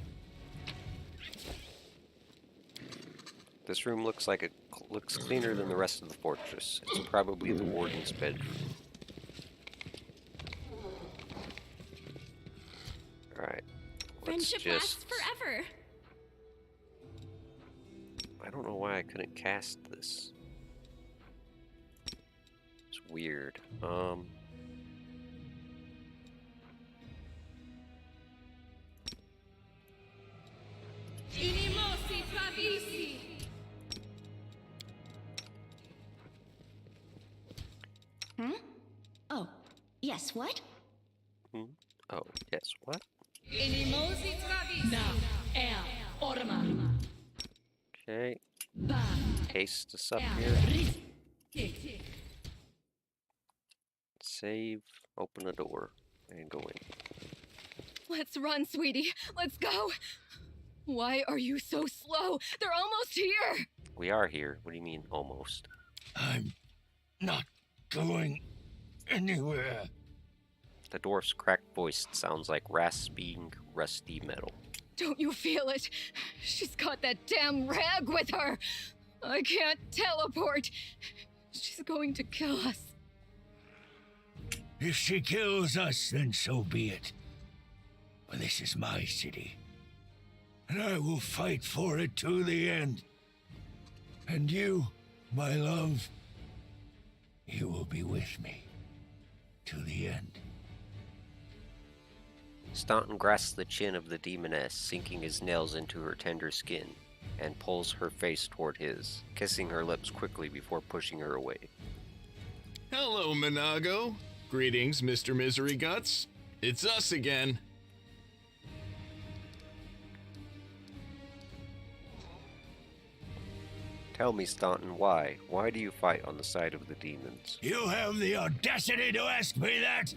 This room looks like it looks cleaner than the rest of the fortress. It's probably the warden's bedroom. Alright. Friendship lasts forever. I don't know why I couldn't cast this. It's weird. Oh, yes, what? Oh, yes, what? Okay. Paste this up here. Save, open a door, and go in. Let's run, sweetie. Let's go. Why are you so slow? They're almost here. We are here. What do you mean, almost? I'm not going anywhere. The dwarf's cracked voice sounds like rasping, rusty metal. Don't you feel it? She's got that damn rag with her. I can't teleport. She's going to kill us. If she kills us, then so be it. But this is my city, and I will fight for it to the end. And you, my love, you will be with me to the end. Staunton grasps the chin of the demoness, sinking his nails into her tender skin, and pulls her face toward his, kissing her lips quickly before pushing her away. Hello, Minago. Greetings, Mr. Misery Guts. It's us again. Tell me, Staunton, why? Why do you fight on the side of the demons? You have the audacity to ask me that?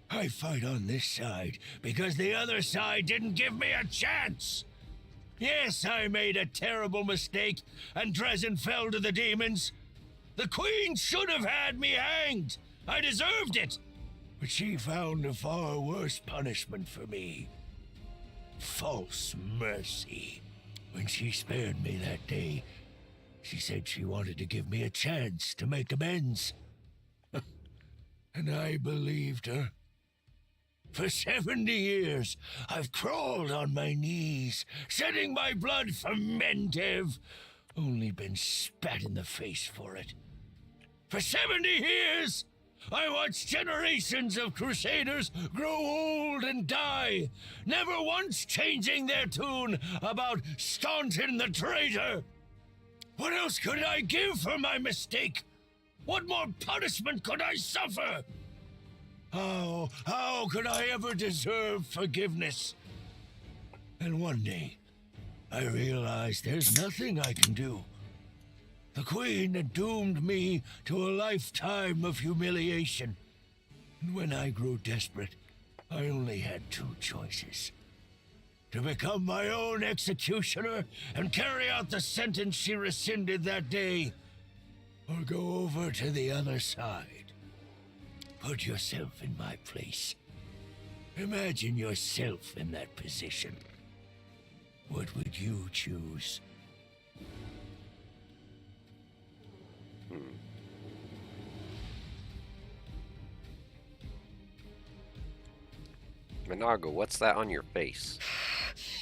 I fight on this side because the other side didn't give me a chance. Yes, I made a terrible mistake, and Dresden fell to the demons. The Queen should have had me hanged. I deserved it. But she found a far worse punishment for me. False mercy. When she spared me that day, she said she wanted to give me a chance to make amends. And I believed her. For 70 years, I've crawled on my knees, shedding my blood for Mentev, only been spat in the face for it. For 70 years, I watched generations of crusaders grow old and die, never once changing their tune about Staunton the traitor. What else could I give for my mistake? What more punishment could I suffer? How could I ever deserve forgiveness? And one day, I realized there's nothing I can do. The Queen had doomed me to a lifetime of humiliation. And when I grew desperate, I only had two choices. To become my own executioner and carry out the sentence she rescinded that day, or go over to the other side. Put yourself in my place. Imagine yourself in that position. What would you choose? Minago, what's that on your face?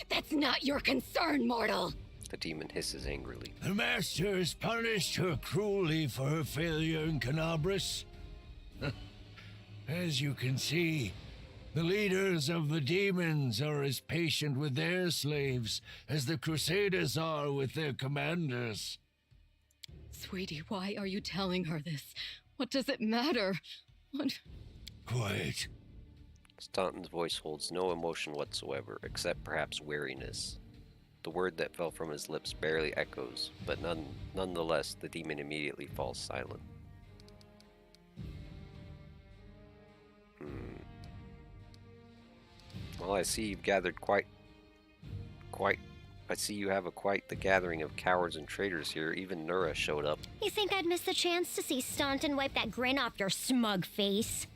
That's not your concern, mortal. The demon hisses angrily. The Master has punished her cruelly for her failure in Canabras. As you can see, The leaders of the demons are as patient with their slaves as the Crusaders are with their commanders. Sweetie, why are you telling her this? What does it matter? What? Quiet. Staunton's voice holds no emotion whatsoever, except perhaps weariness. The word that fell from his lips barely echoes, but nonetheless, the demon immediately falls silent. Well, I see you've gathered I see you have quite the gathering of cowards and traitors here. Even Nura showed up. You think I'd miss the chance to see Staunton wipe that grin off your smug face?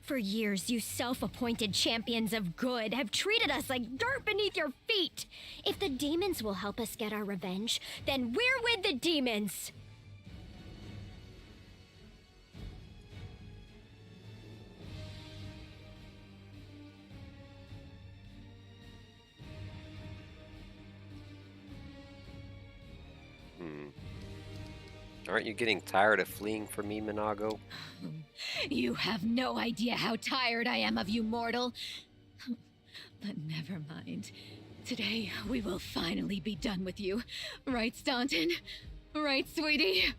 For years, you self-appointed champions of good have treated us like dirt beneath your feet. If the demons will help us get our revenge, then we're with the demons. Aren't you getting tired of fleeing from me, Minago? You have no idea how tired I am of you, mortal. But never mind. Today, we will finally be done with you. Right, Staunton? Right, sweetie?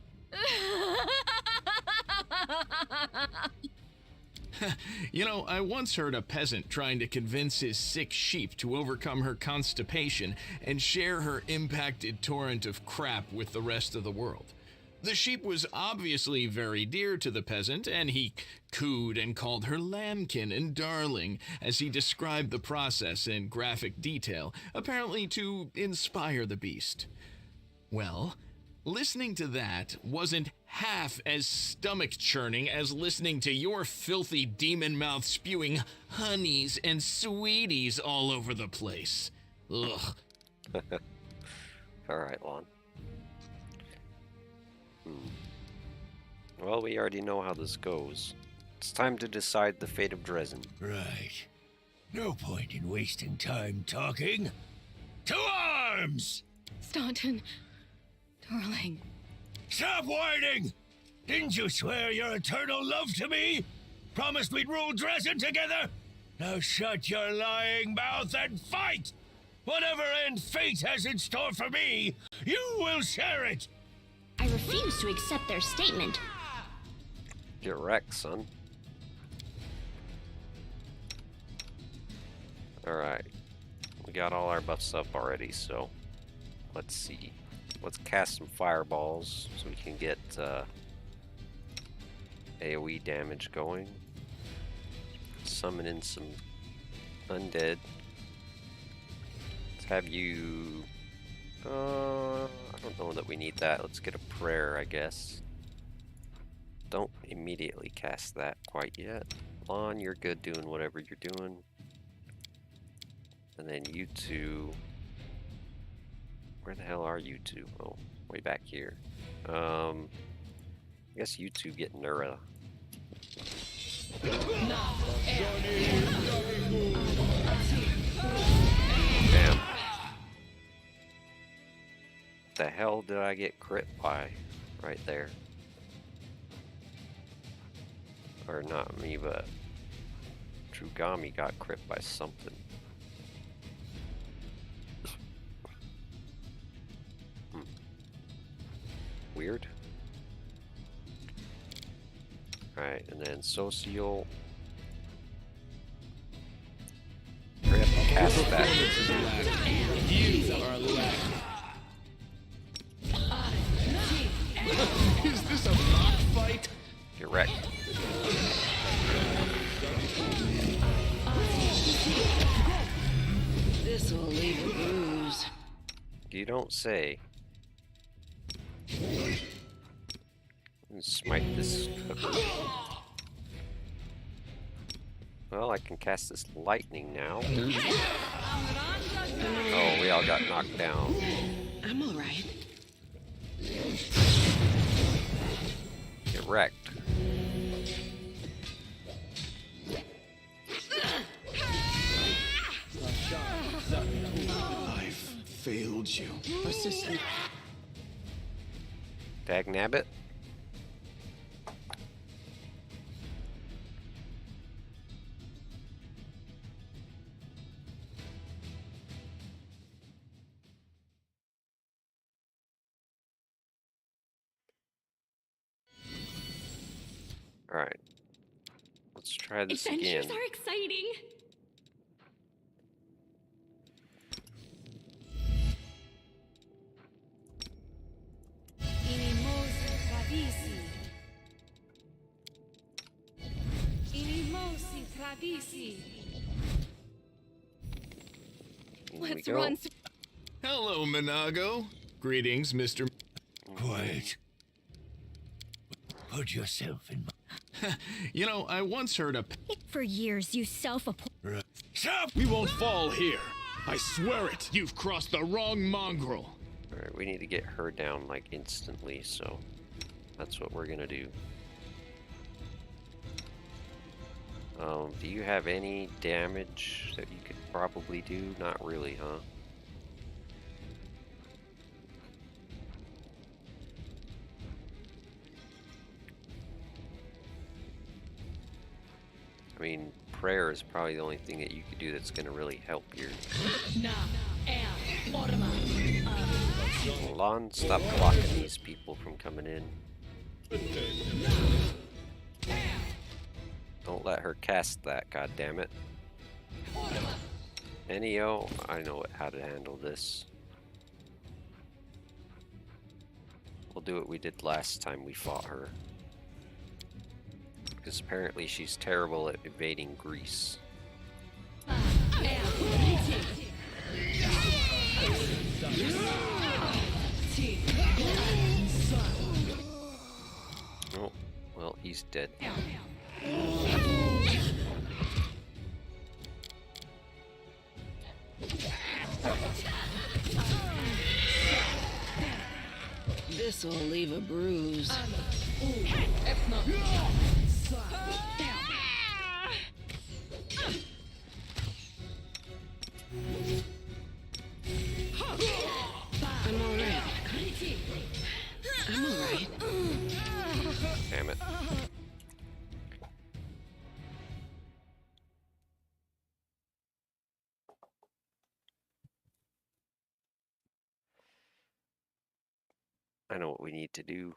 You know, I once heard a peasant trying to convince his sick sheep to overcome her constipation and share her impacted torrent of crap with the rest of the world. The sheep was obviously very dear to the peasant, and he cooed and called her lambkin and darling as he described the process in graphic detail, apparently to inspire the beast. Well, listening to that wasn't half as stomach-churning as listening to your filthy demon mouth spewing honeys and sweeties all over the place. Ugh. All right, Lon. Well, we already know how this goes. It's time to decide the fate of Dresden. Right. No point in wasting time talking. To arms! Staunton, darling. Stop whining! Didn't you swear your eternal love to me? Promised we'd rule Dresden together? Now shut your lying mouth and fight! Whatever end fate has in store for me, you will share it! I refuse to accept their statement. Get wrecked, son. Alright. We got all our buffs up already, so let's see. Let's cast some fireballs so we can get AoE damage going. Summon in some undead. Let's have you... I don't know that we need that. Let's get a prayer, I guess. Don't immediately cast that quite yet. Lon, you're good doing whatever you're doing. And then you two... Where the hell are you two? Oh, way back here. I guess you two get Nura. Damn. The hell did I get crit by right there? Or not me, but Trugami got crit by something. Weird. Alright, and then Social. Hurry up and cast that. You are left. Is this a mock fight? You're wrecked. This will leave a bruise. You don't say. Smite this. Well, I can cast this lightning now. Oh, we all got knocked down. I'm all right. Get wrecked. I've failed you. Persistent. Dagnabbit. Alright. Let's try this Adventures again. are exciting. Here we Let's go. run. Hello, Minago. Greetings, Mr. Quiet. Put yourself in my... You know, I once heard a... For years, you self-appointed. Stop! We won't fall here. I swear it. You've crossed the wrong mongrel. Alright, we need to get her down like instantly, so that's what we're gonna do. Do you have any damage that you could probably do? Not really, huh? I mean, prayer is probably the only thing that you could do that's gonna really help here. Lon, stop blocking these people from coming in. Don't let her cast that, goddammit. Neo, I know how to handle this. We'll do what we did last time we fought her. Because apparently she's terrible at evading grease. Oh, well, he's dead. This'll leave a bruise. I'm alright. I'm alright. Damn it. I know what we need to do.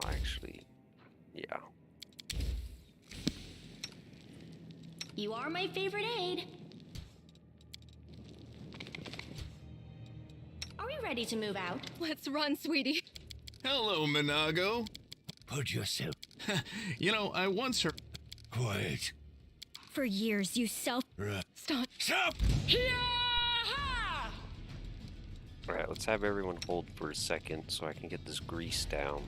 Actually, yeah. You are my favorite aide. Are we ready to move out? Let's run, sweetie. Hello, Minago. Put yourself... You know, I once heard... Quiet. For years, you self... Stop. Stop! Alright, let's have everyone hold for a second so I can get this grease down.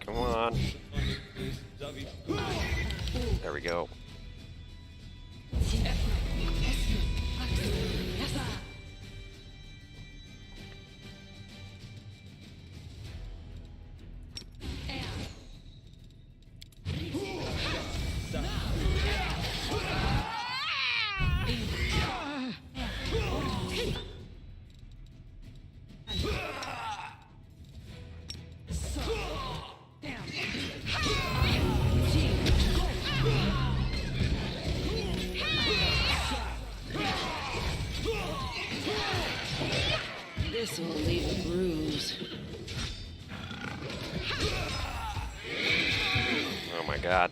Come on. There we go. This'll leave a bruise. Oh my god.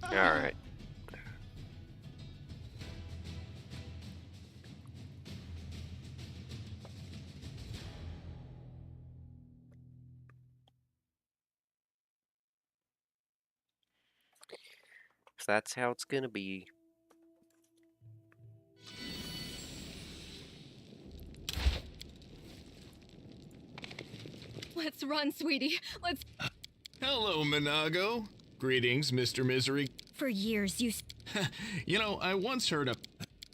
Alright. So that's how it's gonna be. Let's run, sweetie. Let's. Hello, Minago. Greetings, Mr. Misery. For years, you... You know, I once heard a...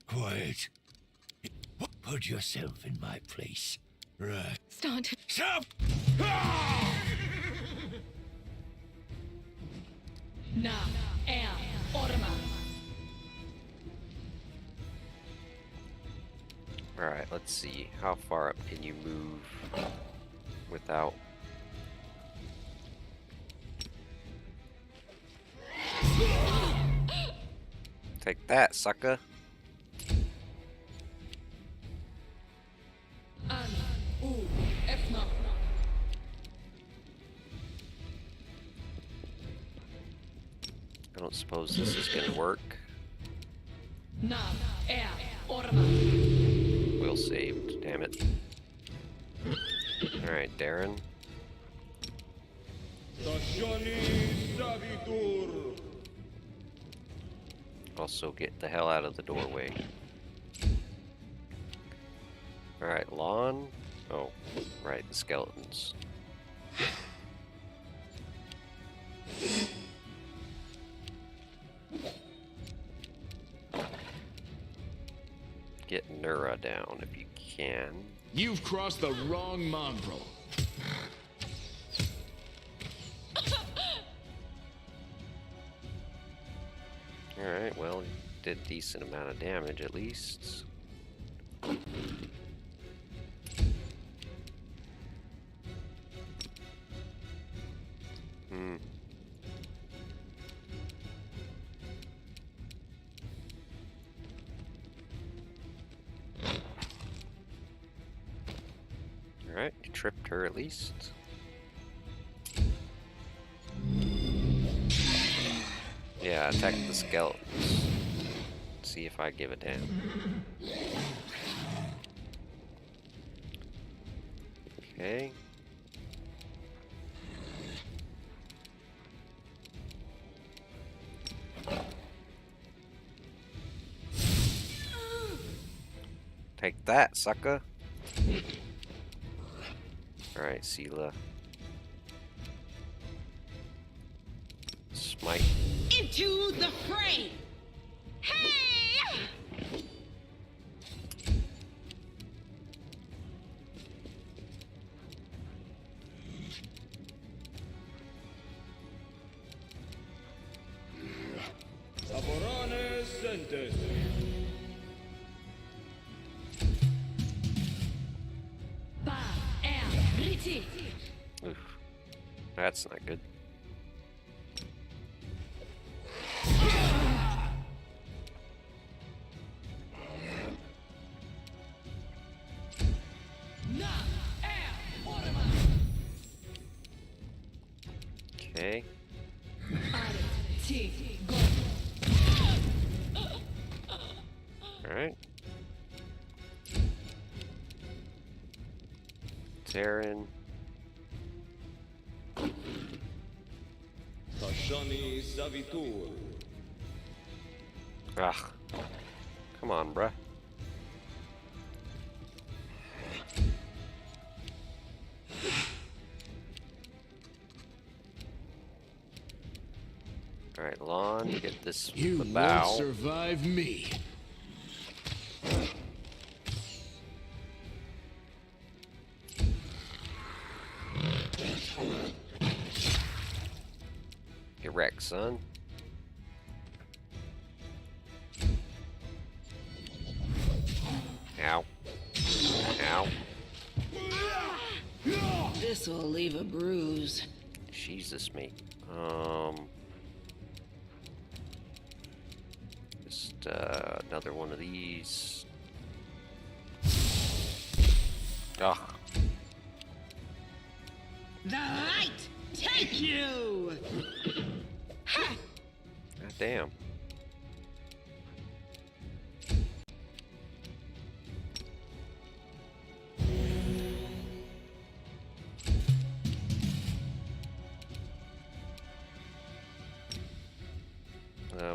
Quiet. Put yourself in my place. Right. Stunt. Stop! Na er orma. Alright, let's see. How far up can you move without... Take that, sucker. An u efna. I don't suppose this is gonna work. Na er orma. Will saved, damn it. Alright, Darren. Also get the hell out of the doorway. Alright, Lon. Oh, right, the skeletons. Get Nura down if you can. You've crossed the wrong mongrel. Alright, well, he did a decent amount of damage at least. Hmm. Alright, you tripped her at least. Yeah, attack the skeletons. See if I give a damn. Okay. Take that, sucker. Alright, Sela. Smite. Into the fray! Hey! Ba er riti. Oof. That's not good. Na er orma. Okay. Arti go. Alright. Taryn. Ugh. Come on, bruh. Alright, Lon, get this You the won't bow. survive me. Get wrecked, son. Ow. Ow. This'll leave a bruise. Jesus, mate. Just another one of these. Ugh. The light take you! Ha! God damn.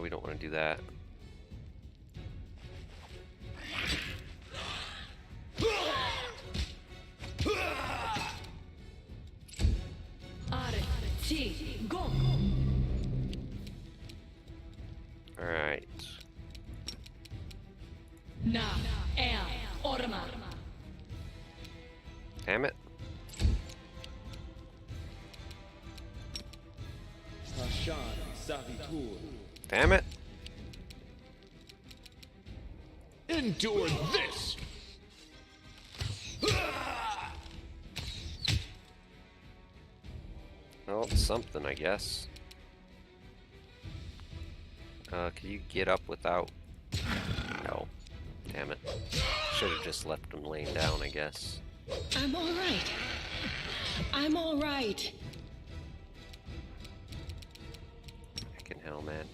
We don't want to do that. Arti go. Alright. Na er orma. Damn it. Endure this! Well, it's something, I guess. Can you get up without... No. Damn it. Should have just left him laying down, I guess. I'm all right. I'm all right. Fucking hell, man.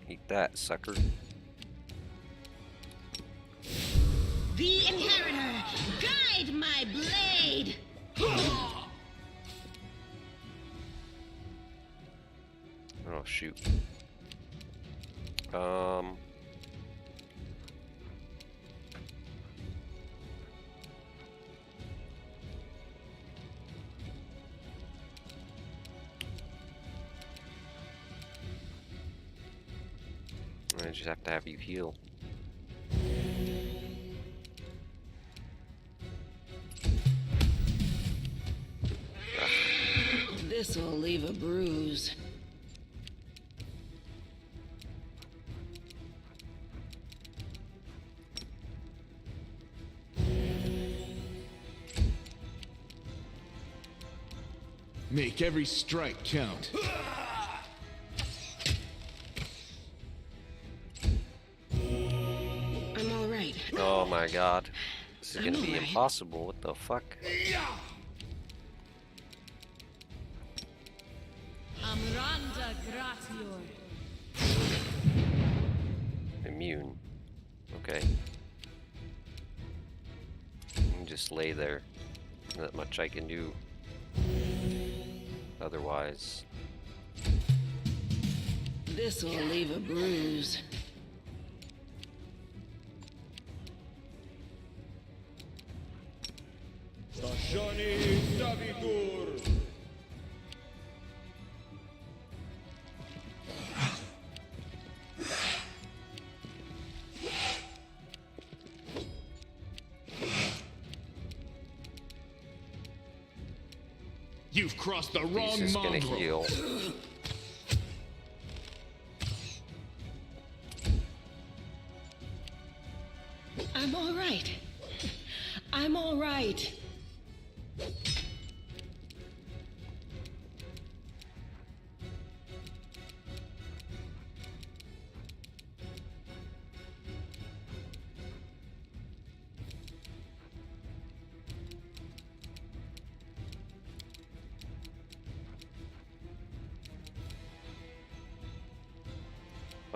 Eat that, sucker. The Inheritor, guide my blade! Oh, shoot. I just have to have you heal. This'll leave a bruise. Make every strike count. I'm all right. Oh my god. This is I'm gonna be alright. impossible. What the fuck? Amranda Gratior. Immune. Okay. You can just lay there. Not much I can do. Otherwise. This'll leave a bruise. You've crossed the wrong He's just gonna mongrel. heal. I'm all right. I'm all right.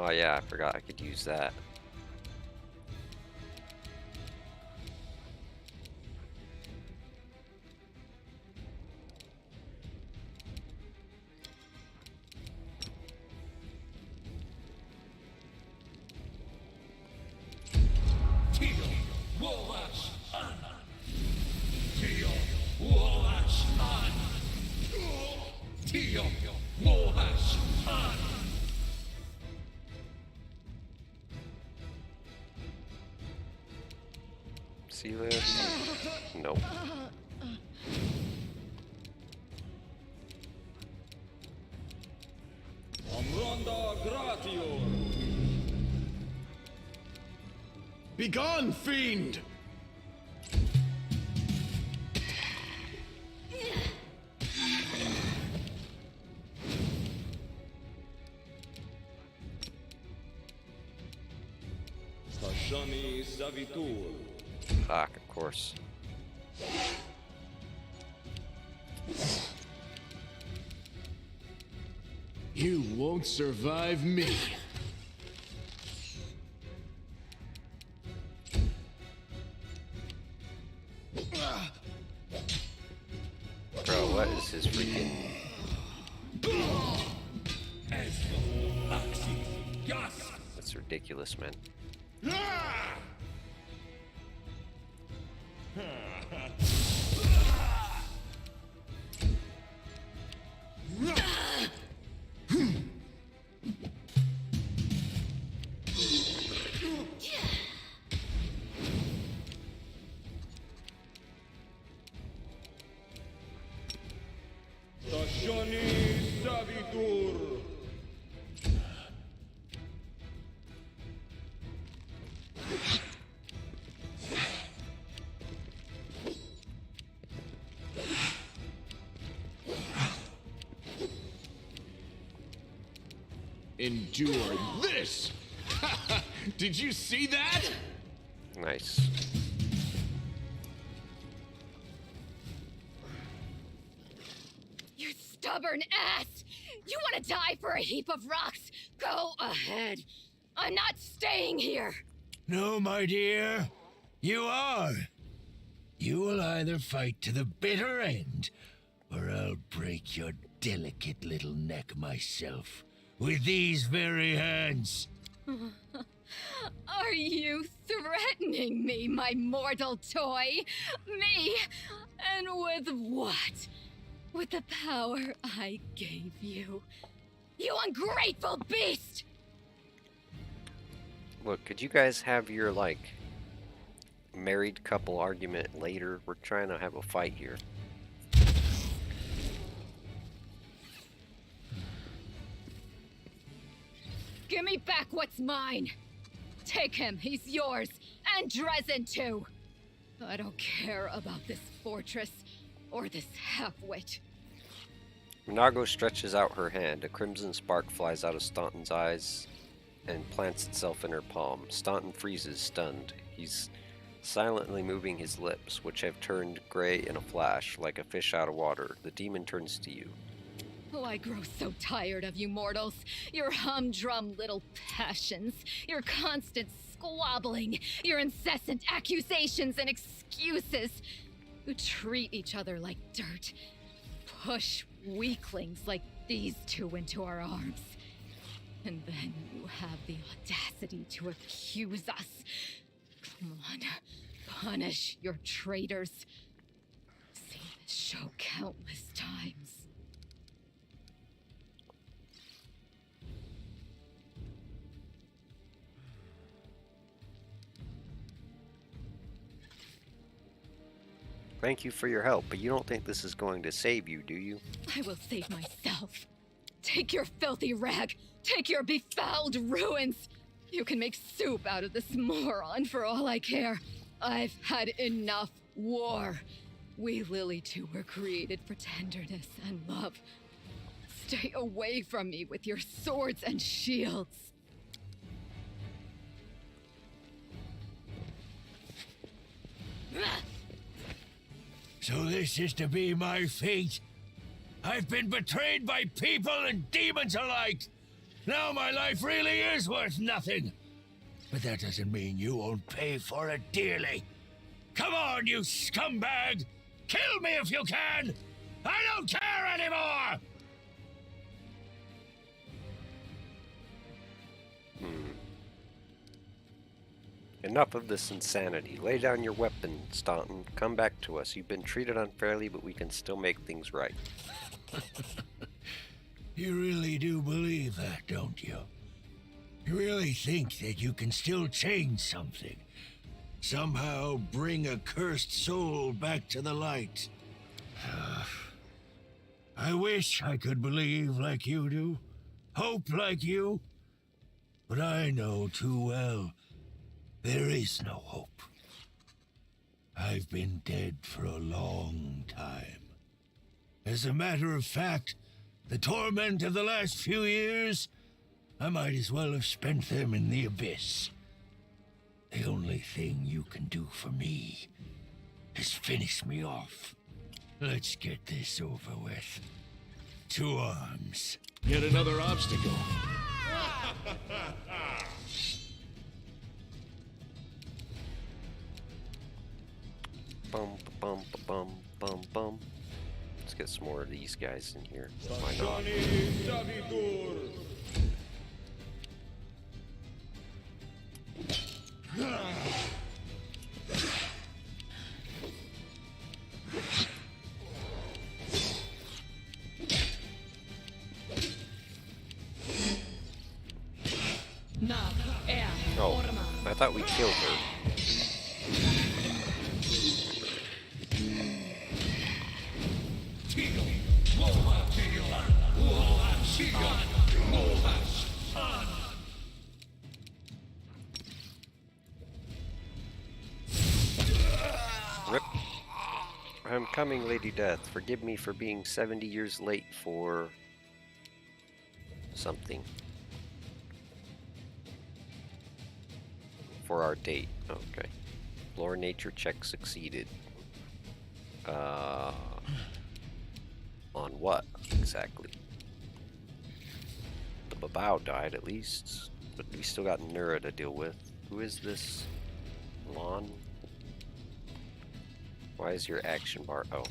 Oh yeah, I forgot I could use that. See this? Nope. Begone, fiend! Fuck, of course. You won't survive me. Bro, what is his freaking... That's ridiculous, man. Endure this! Did you see that? Nice. You stubborn ass! You want to die for a heap of rocks? Go ahead. I'm not staying here. No, my dear. You are. You will either fight to the bitter end, or I'll break your delicate little neck myself with these very hands. Are you threatening me, my mortal toy? Me? And with what? With the power I gave you. You ungrateful beast! Look, could you guys have your, like, married couple argument later? We're trying to have a fight here. Give me back what's mine! Take him, he's yours, and Dresden too! I don't care about this fortress, or this half-wit. Minago stretches out her hand. A crimson spark flies out of Staunton's eyes and plants itself in her palm. Staunton freezes, stunned. He's silently moving his lips, which have turned gray in a flash, like a fish out of water. The demon turns to you. Oh, I grow so tired of you mortals. Your humdrum little passions, your constant squabbling, your incessant accusations and excuses. You treat each other like dirt. Push weaklings like these two into our arms. And then you have the audacity to accuse us. Come on, punish your traitors. Seen this show countless times. Thank you for your help, but you don't think this is going to save you, do you? I will save myself. Take your filthy rag. Take your befouled ruins. You can make soup out of this moron for all I care. I've had enough war. We Lily two were created for tenderness and love. Stay away from me with your swords and shields. So this is to be my fate. I've been betrayed by people and demons alike. Now my life really is worth nothing. But that doesn't mean you won't pay for it dearly. Come on, you scumbag! Kill me if you can! I don't care anymore! Enough of this insanity. Lay down your weapon, Staunton. Come back to us. You've been treated unfairly, but we can still make things right. You really do believe that, don't you? You really think that you can still change something? Somehow bring a cursed soul back to the light? I wish I could believe like you do, hope like you, but I know too well there is no hope. I've been dead for a long time. As a matter of fact, the torment of the last few years, I might as well have spent them in the abyss. The only thing you can do for me is finish me off. Let's get this over with. To arms. Yet another obstacle. Bum, bum, bum, bum, bum. Let's get some more of these guys in here. Why not? Oh, I thought we killed her. Rip. I'm coming, Lady Death. Forgive me for being 70 years late for something. For our date. Okay. Lore nature check succeeded. On what exactly? The Babao died at least, but we still got Nura to deal with. Who is this? Lon? Why is your action bar? Oh.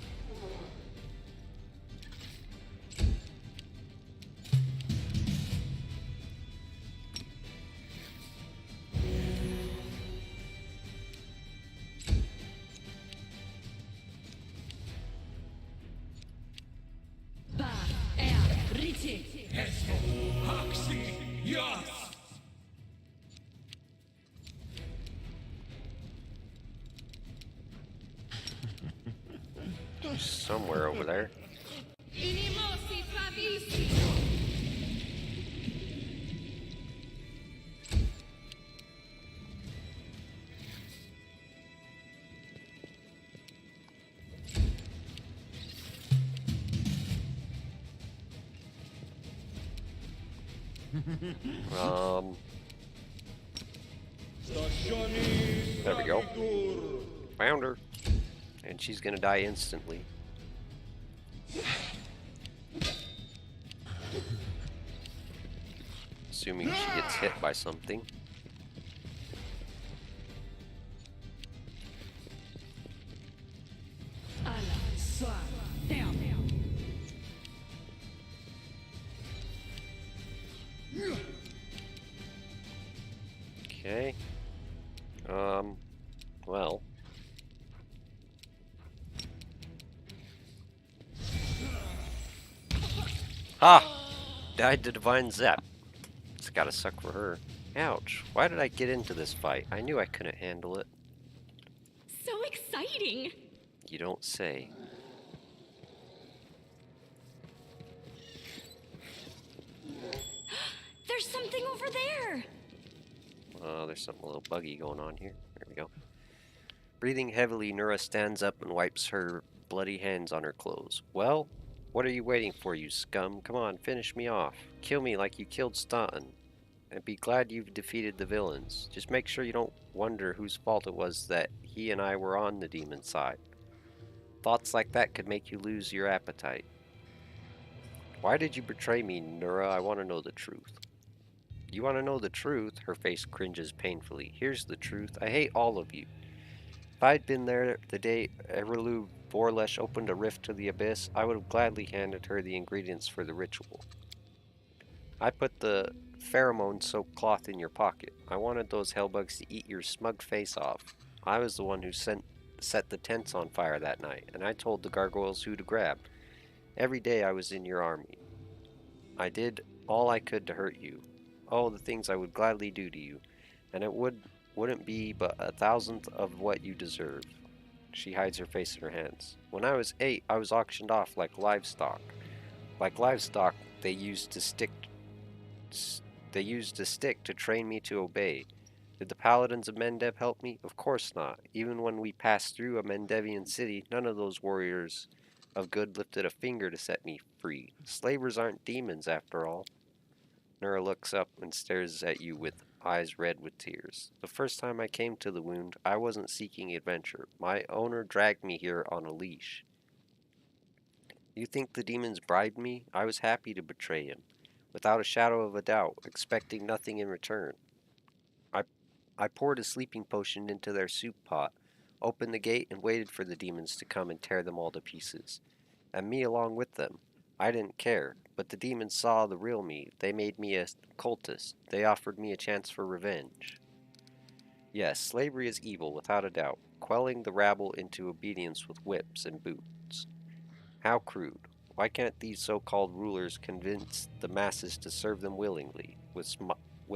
Somewhere over there. There we go. Found her. And she's gonna die instantly. Assuming she gets hit by something. Okay. Well. Ha! Died to Divine Zap. It's gotta suck for her. Ouch. Why did I get into this fight? I knew I couldn't handle it. So exciting! You don't say. There's something over there! There's something a little buggy going on here. There we go. Breathing heavily, Nura stands up and wipes her bloody hands on her clothes. Well, what are you waiting for, you scum? Come on, finish me off. Kill me like you killed Staunton. And be glad you've defeated the villains. Just make sure you don't wonder whose fault it was that he and I were on the demon side. Thoughts like that could make you lose your appetite. Why did you betray me, Nura? I want to know the truth. You want to know the truth? Her face cringes painfully. Here's the truth. I hate all of you. If I'd been there the day Erilu Vorlesh opened a rift to the abyss, I would have gladly handed her the ingredients for the ritual. I put the pheromone-soaked cloth in your pocket. I wanted those hellbugs to eat your smug face off. I was the one who set the tents on fire that night, and I told the gargoyles who to grab. Every day I was in your army. I did all I could to hurt you. Oh, the things I would gladly do to you, and it wouldn't be but 1,000th of what you deserve. She hides her face in her hands. When I was 8, I was auctioned off like livestock. Like livestock, they used a stick to train me to obey. Did the paladins of Mendev help me? Of course not. Even when we passed through a Mendevian city, none of those warriors of good lifted a finger to set me free. Slavers aren't demons, after all. Nura looks up and stares at you with eyes red with tears. The first time I came to the wound, I wasn't seeking adventure. My owner dragged me here on a leash. You think the demons bribed me? I was happy to betray him, without a shadow of a doubt, expecting nothing in return. I poured a sleeping potion into their soup pot, opened the gate, and waited for the demons to come and tear them all to pieces. And me along with them. I didn't care, but the demons saw the real me. They made me a cultist. They offered me a chance for revenge. Yes, slavery is evil, without a doubt, quelling the rabble into obedience with whips and boots. How crude. Why can't these so-called rulers convince the masses to serve them willingly, with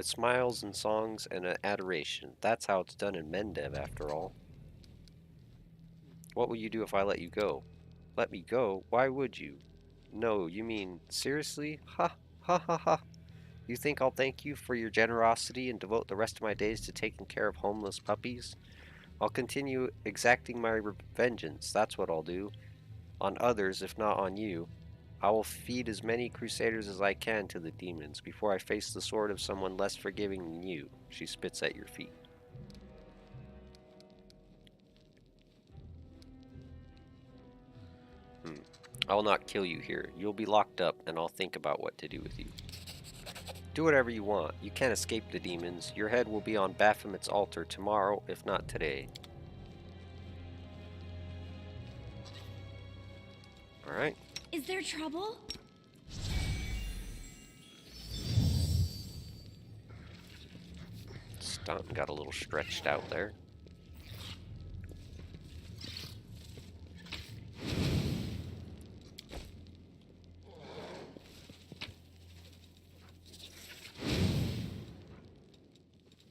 smiles and songs and adoration? That's how it's done in Mendev, after all. What will you do if I let you go? Let me go? Why would you? No, you mean, seriously? Ha! Ha ha ha. You think I'll thank you for your generosity and devote the rest of my days to taking care of homeless puppies? I'll continue exacting my vengeance, that's what I'll do. On others, if not on you. I will feed as many crusaders as I can to the demons before I face the sword of someone less forgiving than you. She spits at your feet. I will not kill you here. You'll be locked up, and I'll think about what to do with you. Do whatever you want. You can't escape the demons. Your head will be on Baphomet's altar tomorrow, if not today. Alright. Is there trouble? Staunton got a little stretched out there.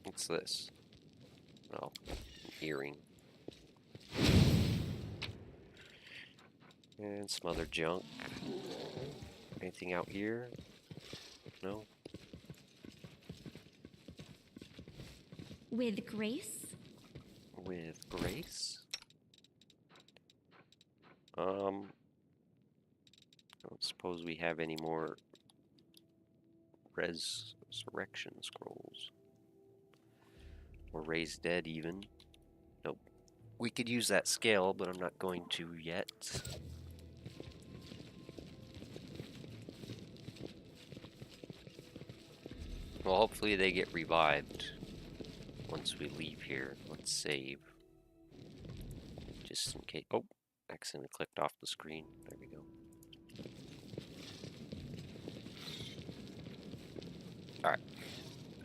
What's this? Oh, an earring. And some other junk. Anything out here? No? With grace? With grace? Don't suppose we have any more resurrection scrolls. Or raise dead even. Nope. We could use that scale, but I'm not going to yet. Well, hopefully they get revived once we leave here. Let's save. Just in case. Oh, accidentally clicked off the screen. There we go. Alright.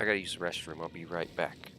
I gotta use the restroom. I'll be right back.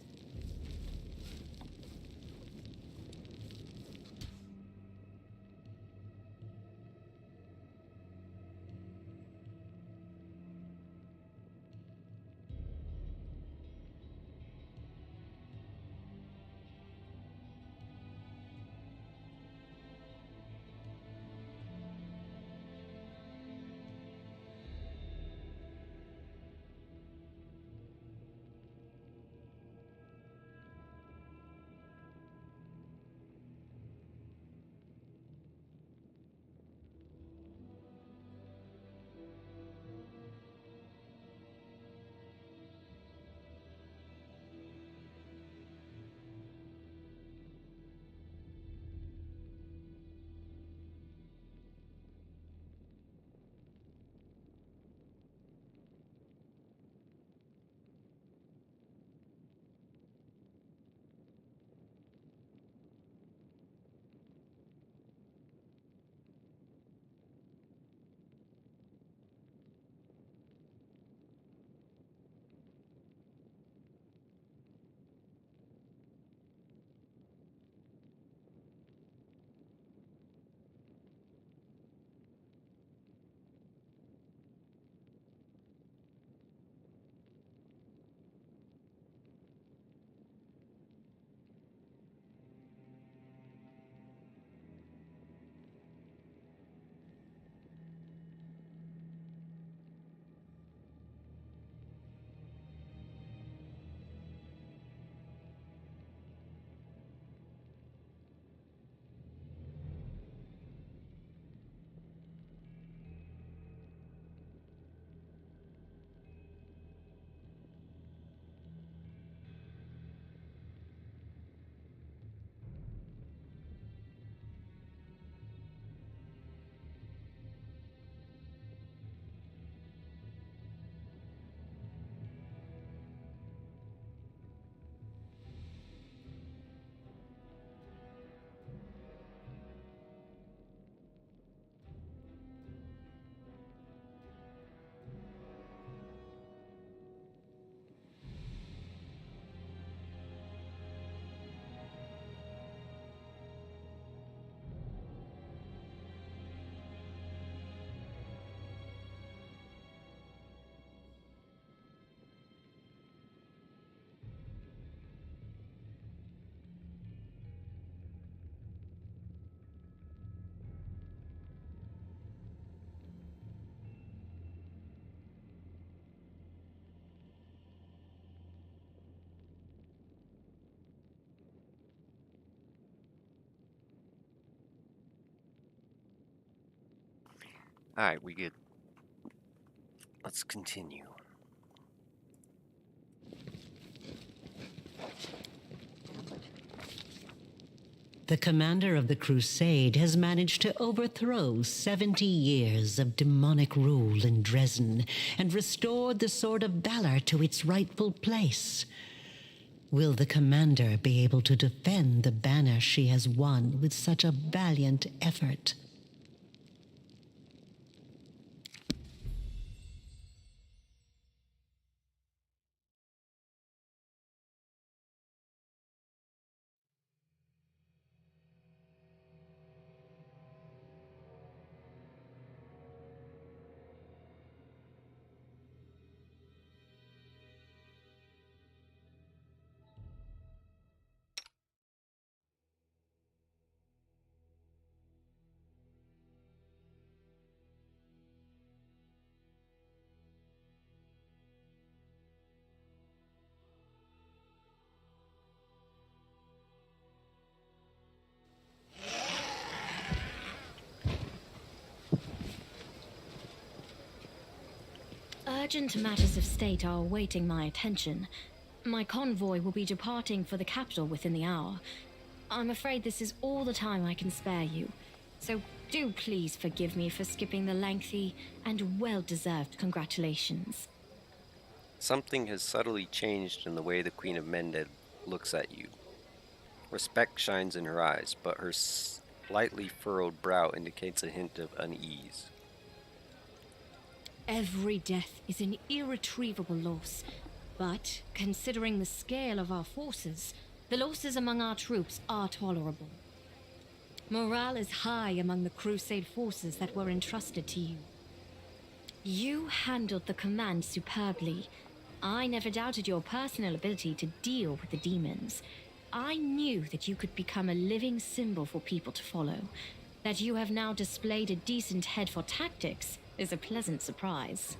Alright, we good. Let's continue. The commander of the crusade has managed to overthrow 70 years of demonic rule in Dresden and restored the Sword of Valor to its rightful place. Will the commander be able to defend the banner she has won with such a valiant effort? Urgent matters of state are awaiting my attention. My convoy will be departing for the capital within the hour. I'm afraid this is all the time I can spare you, so do please forgive me for skipping the lengthy and well-deserved congratulations. Something has subtly changed in the way the Queen of Mended looks at you. Respect shines in her eyes, but her slightly furrowed brow indicates a hint of unease. Every death is an irretrievable loss, but considering the scale of our forces, the losses among our troops are tolerable. Morale is high among the Crusade forces that were entrusted to you. You handled the command superbly. I never doubted your personal ability to deal with the demons. I knew that you could become a living symbol for people to follow. That you have now displayed a decent head for tactics is a pleasant surprise.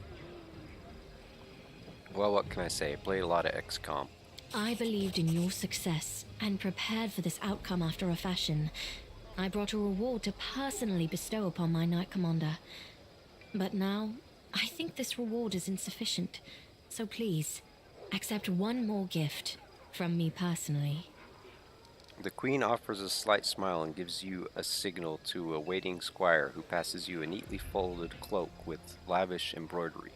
Well, what can I say? I played a lot of XCOM. I believed in your success and prepared for this outcome after a fashion. I brought a reward to personally bestow upon my Knight Commander. But now, I think this reward is insufficient. So please, accept one more gift from me personally. The Queen offers a slight smile and gives you a signal to a waiting squire who passes you a neatly folded cloak with lavish embroidery.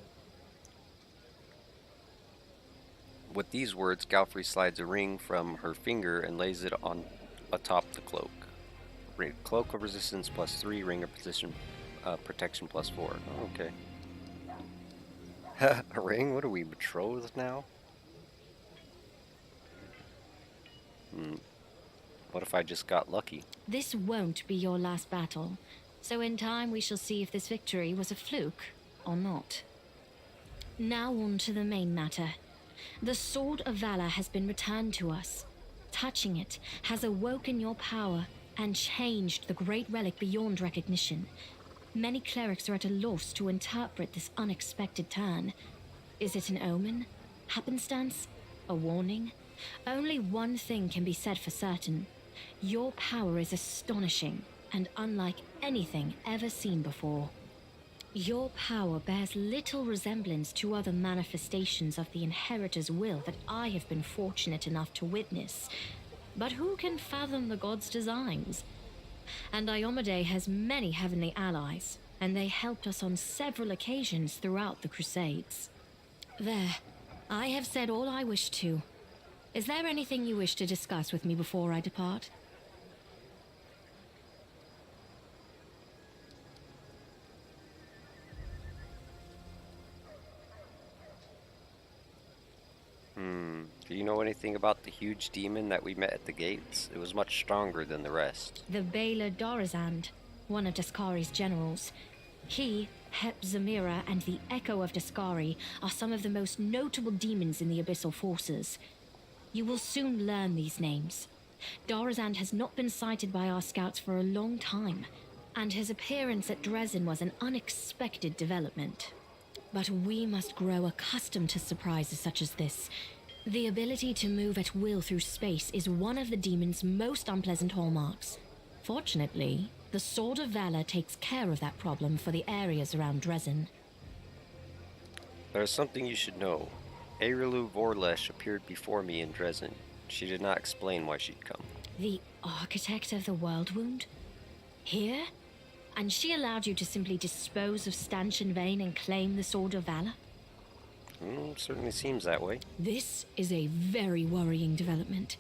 With these words, Galfrey slides a ring from her finger and lays it on atop the cloak. Cloak of resistance +3, ring of protection +4. Oh, okay. A ring? What are we, betrothed now? What if I just got lucky? This won't be your last battle, so in time we shall see if this victory was a fluke or not. Now on to the main matter. The Sword of Valor has been returned to us. Touching it has awoken your power and changed the great relic beyond recognition. Many clerics are at a loss to interpret this unexpected turn. Is it an omen? Happenstance? A warning? Only one thing can be said for certain. Your power is astonishing and unlike anything ever seen before. Your power bears little resemblance to other manifestations of the Inheritor's will that I have been fortunate enough to witness. But who can fathom the god's designs? And Iomade has many heavenly allies, and they helped us on several occasions throughout the Crusades. There, I have said all I wish to. Is there anything you wish to discuss with me before I depart? Do you know anything about the huge demon that we met at the gates? It was much stronger than the rest. The Baylor Dorazand, one of Daskari's generals. He, Hep Zamira, and the Echo of Daskari are some of the most notable demons in the Abyssal Forces. You will soon learn these names. Dorazand has not been sighted by our scouts for a long time, and his appearance at Dresden was an unexpected development. But we must grow accustomed to surprises such as this. The ability to move at will through space is one of the demon's most unpleasant hallmarks. Fortunately, The Sword of Valor takes care of that problem for the areas around Dresden. There's something you should know. Arilu Vorlesh appeared before me in Dresden. She did not explain why she'd come. The architect of the world wound? Here? And she allowed you to simply dispose of Stanchion Vane and claim the Sword of Valor? Certainly seems that way. This is a very worrying development.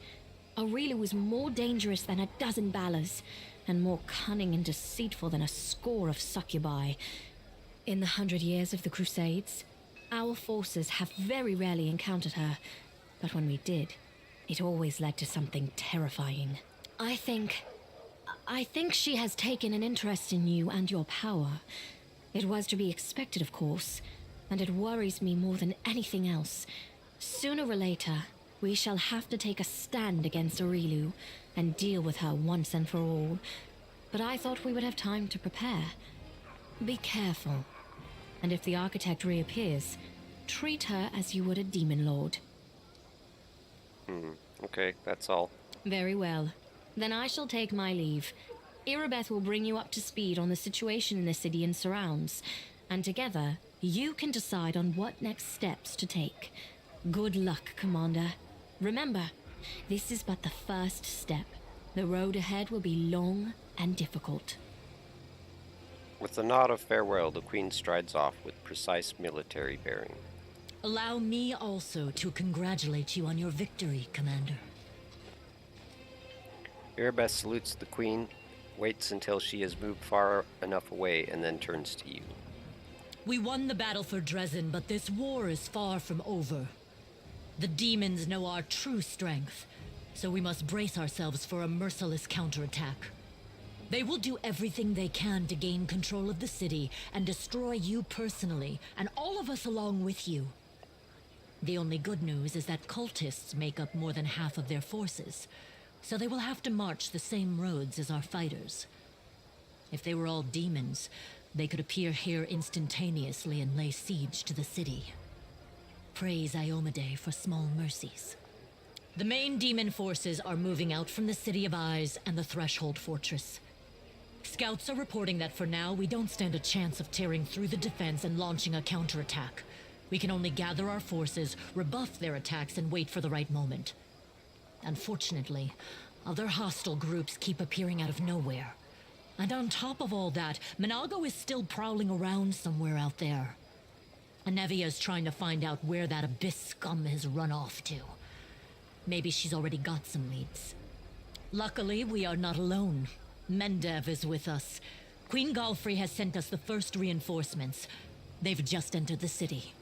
Aurelia was more dangerous than a dozen Balors, and more cunning and deceitful than a score of succubi. In the 100 years of the Crusades, our forces have very rarely encountered her, but when we did, it always led to something terrifying. I think she has taken an interest in you and your power. It was to be expected, of course, and it worries me more than anything else. Sooner or later, we shall have to take a stand against Aurilu and deal with her once and for all. But I thought we would have time to prepare. Be careful. And if the architect reappears, treat her as you would a demon lord. Okay, that's all. Very well. Then I shall take my leave. Irabeth will bring you up to speed on the situation in the city and surrounds, and together, you can decide on what next steps to take. Good luck, Commander. Remember, this is but the first step. The road ahead will be long and difficult. With a nod of farewell, the Queen strides off with precise military bearing. Allow me also to congratulate you on your victory, Commander. Irabeth salutes the Queen, waits until she has moved far enough away, and then turns to you. We won the battle for Dresden, but this war is far from over. The demons know our true strength, so we must brace ourselves for a merciless counterattack. They will do everything they can to gain control of the city and destroy you personally, and all of us along with you. The only good news is that cultists make up more than half of their forces, so they will have to march the same roads as our fighters. If they were all demons, they could appear here instantaneously and lay siege to the city. Praise Iomade for small mercies. The main demon forces are moving out from the City of Eyes and the Threshold Fortress. Scouts are reporting that for now, we don't stand a chance of tearing through the defense and launching a counterattack. We can only gather our forces, rebuff their attacks, and wait for the right moment. Unfortunately, other hostile groups keep appearing out of nowhere. And on top of all that, Minago is still prowling around somewhere out there. Anevia is trying to find out where that Abyss scum has run off to. Maybe she's already got some leads. Luckily, we are not alone. Mendev is with us. Queen Galfrey has sent us the first reinforcements. They've just entered the city.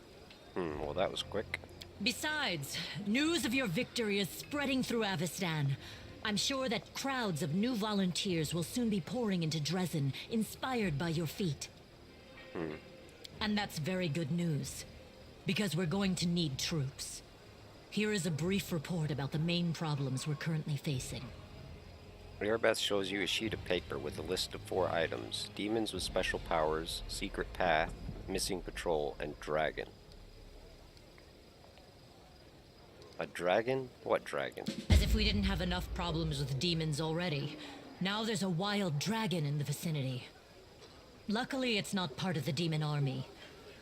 Well, that was quick. Besides, news of your victory is spreading through Avestan. I'm sure that crowds of new volunteers will soon be pouring into Dresden, inspired by your feat. And that's very good news, because we're going to need troops. Here is a brief report about the main problems we're currently facing. Irabeth shows you a sheet of paper with a list of 4 items: demons with special powers, secret path, missing patrol, and dragon. A dragon? What dragon? As if we didn't have enough problems with demons already. Now there's a wild dragon in the vicinity. Luckily, it's not part of the demon army.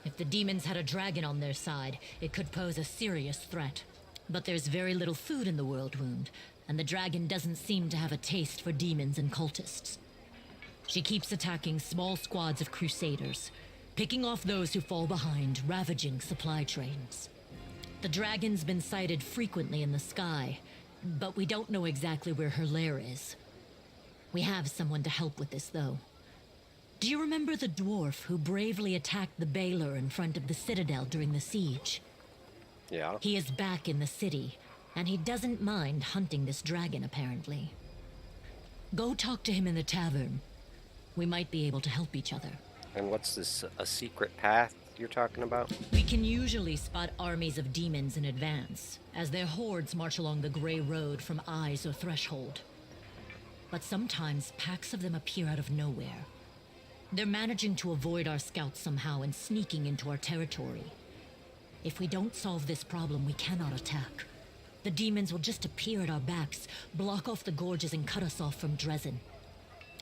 If the demons had a dragon on their side, it could pose a serious threat. But there's very little food in the world wound, and the dragon doesn't seem to have a taste for demons and cultists. She keeps attacking small squads of crusaders, picking off those who fall behind, ravaging supply trains. The dragon's been sighted frequently in the sky, but we don't know exactly where her lair is. We have someone to help with this, though. Do you remember the dwarf who bravely attacked the Baylor in front of the citadel during the siege? Yeah. He is back in the city, and he doesn't mind hunting this dragon, apparently. Go talk to him in the tavern. We might be able to help each other. And what's this, a secret path you're talking about? We can usually spot armies of demons in advance, as their hordes march along the Grey Road from Eyes or Threshold. But sometimes packs of them appear out of nowhere. They're managing to avoid our scouts somehow and sneaking into our territory. If we don't solve this problem, we cannot attack. The demons will just appear at our backs, block off the gorges, and cut us off from Dresden.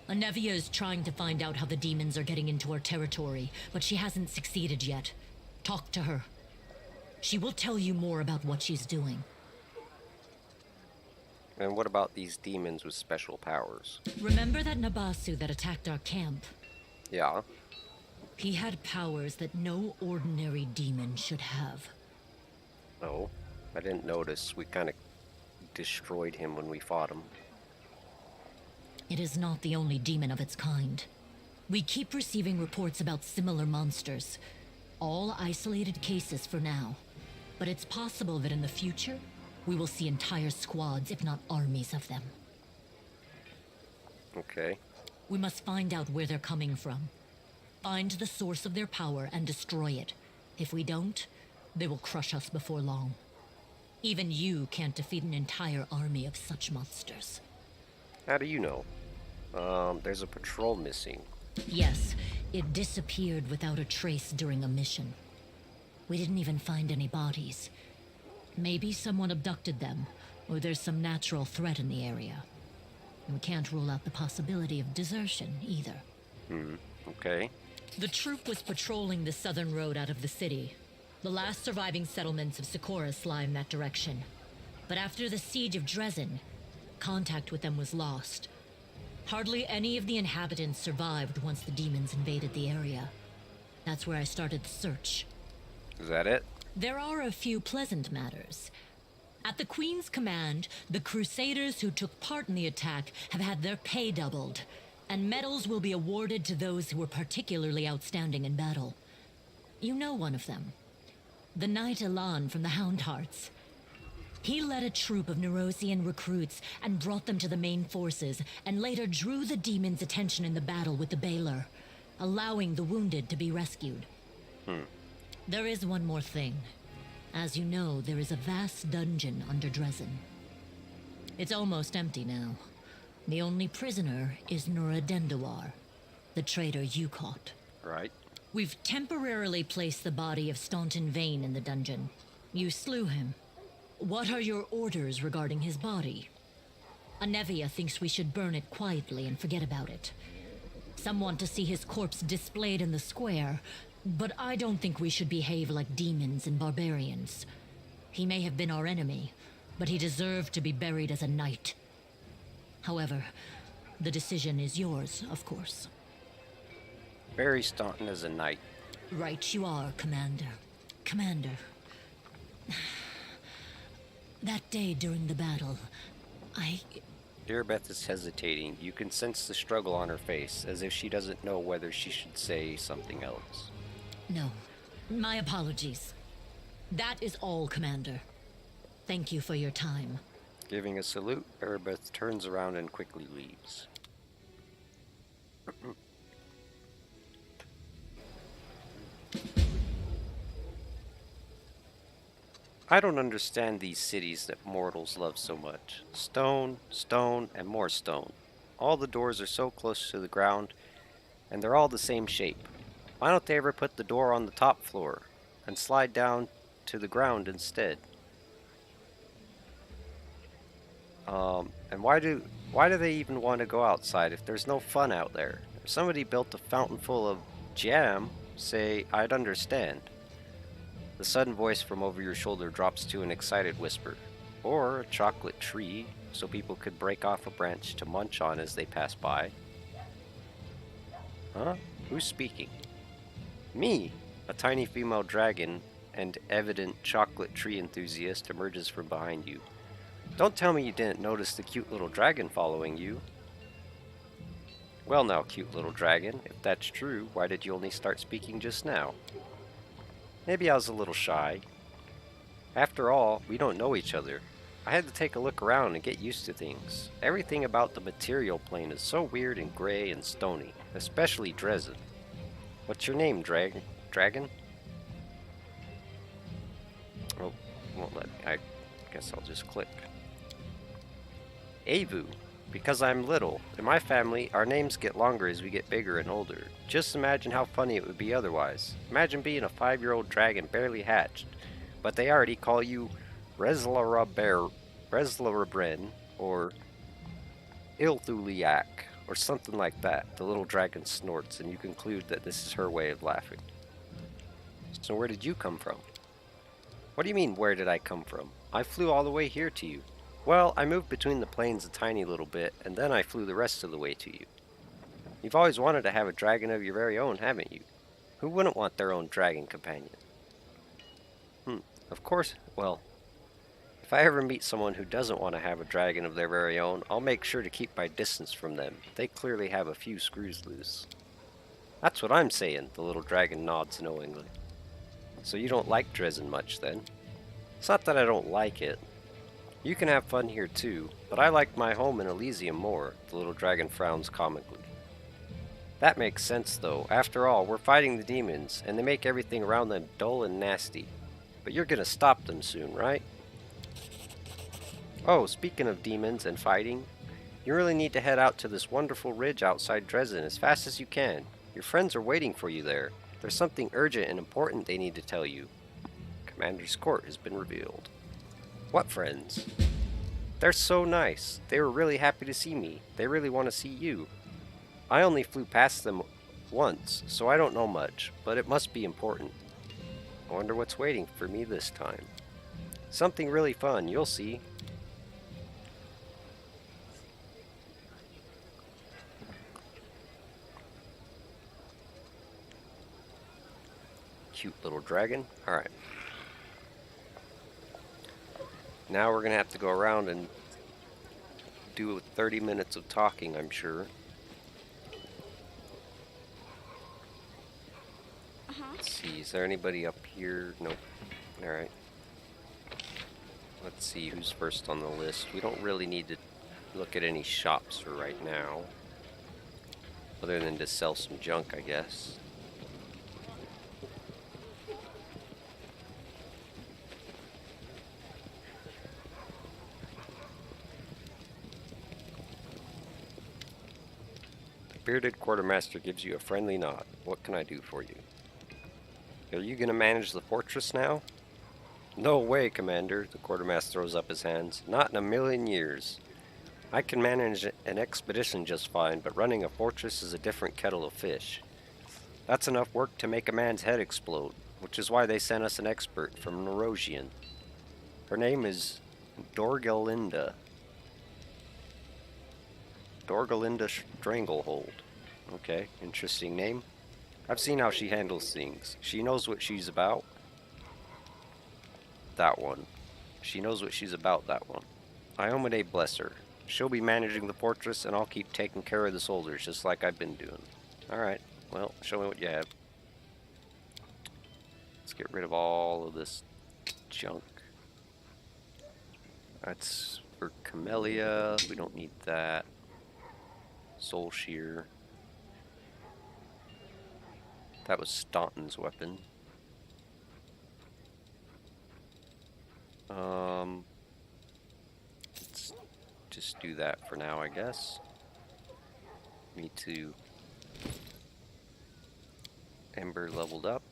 Anevia is trying to find out how the demons are getting into our territory, but she hasn't succeeded yet. Talk to her. She will tell you more about what she's doing. And what about these demons with special powers? Remember that Nabasu that attacked our camp? Yeah. He had powers that no ordinary demon should have. No, I didn't notice. We kind of destroyed him when we fought him. It is not the only demon of its kind. We keep receiving reports about similar monsters. All isolated cases for now. But it's possible that in the future, we will see entire squads, if not armies of them. Okay. We must find out where they're coming from. Find the source of their power and destroy it. If we don't, they will crush us before long. Even you can't defeat an entire army of such monsters. How do you know? There's a patrol missing. Yes, it disappeared without a trace during a mission. We didn't even find any bodies. Maybe someone abducted them, or there's some natural threat in the area. And we can't rule out the possibility of desertion, either. Okay. The troop was patrolling the southern road out of the city. The last surviving settlements of Sikoris lie in that direction. But after the siege of Dresden, contact with them was lost. Hardly any of the inhabitants survived once the demons invaded the area. That's where I started the search. Is that it? There are a few pleasant matters. At the Queen's command, the Crusaders who took part in the attack have had their pay doubled, and medals will be awarded to those who were particularly outstanding in battle. You know one of them. The Knight Elan from the Houndhearts. He led a troop of Nerosian recruits and brought them to the main forces, and later drew the demons' attention in the battle with the Baylor, allowing the wounded to be rescued. There is one more thing. As you know, there is a vast dungeon under Dresden. It's almost empty now. The only prisoner is Nuradendawar, the traitor you caught. Right. We've temporarily placed the body of Staunton Vane in the dungeon. You slew him. What are your orders regarding his body? Anevia thinks we should burn it quietly and forget about it. Some want to see his corpse displayed in the square, but I don't think we should behave like demons and barbarians. He may have been our enemy, but he deserved to be buried as a knight. However, the decision is yours, of course. Bury Staunton as a knight. Right you are, Commander. Commander. That day during the battle, Irabeth is hesitating. You can sense the struggle on her face, as if she doesn't know whether she should say something else. No. My apologies. That is all, Commander. Thank you for your time. Giving a salute, Irabeth turns around and quickly leaves. I don't understand these cities that mortals love so much. Stone, stone, and more stone. All the doors are so close to the ground, and they're all the same shape. Why don't they ever put the door on the top floor and slide down to the ground instead? And why do they even want to go outside if there's no fun out there? If somebody built a fountain full of jam, say, I'd understand. The sudden voice from over your shoulder drops to an excited whisper. Or a chocolate tree, so people could break off a branch to munch on as they pass by. Huh? Who's speaking? Me, a tiny female dragon and evident chocolate tree enthusiast, emerges from behind you. Don't tell me you didn't notice the cute little dragon following you. Well now, cute little dragon, if that's true, why did you only start speaking just now? Maybe I was a little shy. After all, we don't know each other. I had to take a look around and get used to things. Everything about the material plane is so weird and gray and stony, especially Dresden. What's your name, Dragon? Oh, won't let me. I guess I'll just click. Avu, because I'm little. In my family, our names get longer as we get bigger and older. Just imagine how funny it would be otherwise. Imagine being a 5-year-old dragon barely hatched, but they already call you Reslaraben or Ilthuliak Or something like that. The little dragon snorts, and you conclude that this is her way of laughing. So where did you come from? What do you mean, where did I come from? I flew all the way here to you. Well, I moved between the planes a tiny little bit, and then I flew the rest of the way to you. You've always wanted to have a dragon of your very own, haven't you? Who wouldn't want their own dragon companion? Of course, well, if I ever meet someone who doesn't want to have a dragon of their very own, I'll make sure to keep my distance from them. They clearly have a few screws loose. That's what I'm saying, the little dragon nods knowingly. So you don't like Dresden much, then? It's not that I don't like it. You can have fun here too, but I like my home in Elysium more, the little dragon frowns comically. That makes sense, though. After all, we're fighting the demons, and they make everything around them dull and nasty. But you're gonna stop them soon, right? Oh, speaking of demons and fighting, you really need to head out to this wonderful ridge outside Dresden as fast as you can. Your friends are waiting for you there. There's something urgent and important they need to tell you. Commander's court has been revealed. What friends? They're so nice. They were really happy to see me. They really want to see you. I only flew past them once, so I don't know much, but it must be important. I wonder what's waiting for me this time. Something really fun, you'll see. Cute little dragon. Alright. Now we're gonna have to go around and do 30 minutes of talking, I'm sure. Let's see, is there anybody up here? Nope. Alright. Let's see who's first on the list. We don't really need to look at any shops for right now. Other than to sell some junk, I guess. The bearded quartermaster gives you a friendly nod. What can I do for you? Are you going to manage the fortress now? No way, Commander, the quartermaster throws up his hands. Not in a million years. I can manage an expedition just fine, but running a fortress is a different kettle of fish. That's enough work to make a man's head explode, which is why they sent us an expert from Nerosian. Her name is Dorgalinda. Dorgalinda Stranglehold. Okay, interesting name. I've seen how she handles things. She knows what she's about. That one. She knows what she's about, that one. Iomade bless her. She'll be managing the fortress, and I'll keep taking care of the soldiers, just like I've been doing. Alright, well, show me what you have. Let's get rid of all of this junk. That's for Camellia. We don't need that. Soul Shear. That was Staunton's weapon. Let's just do that for now, I guess. Me too. Ember leveled up.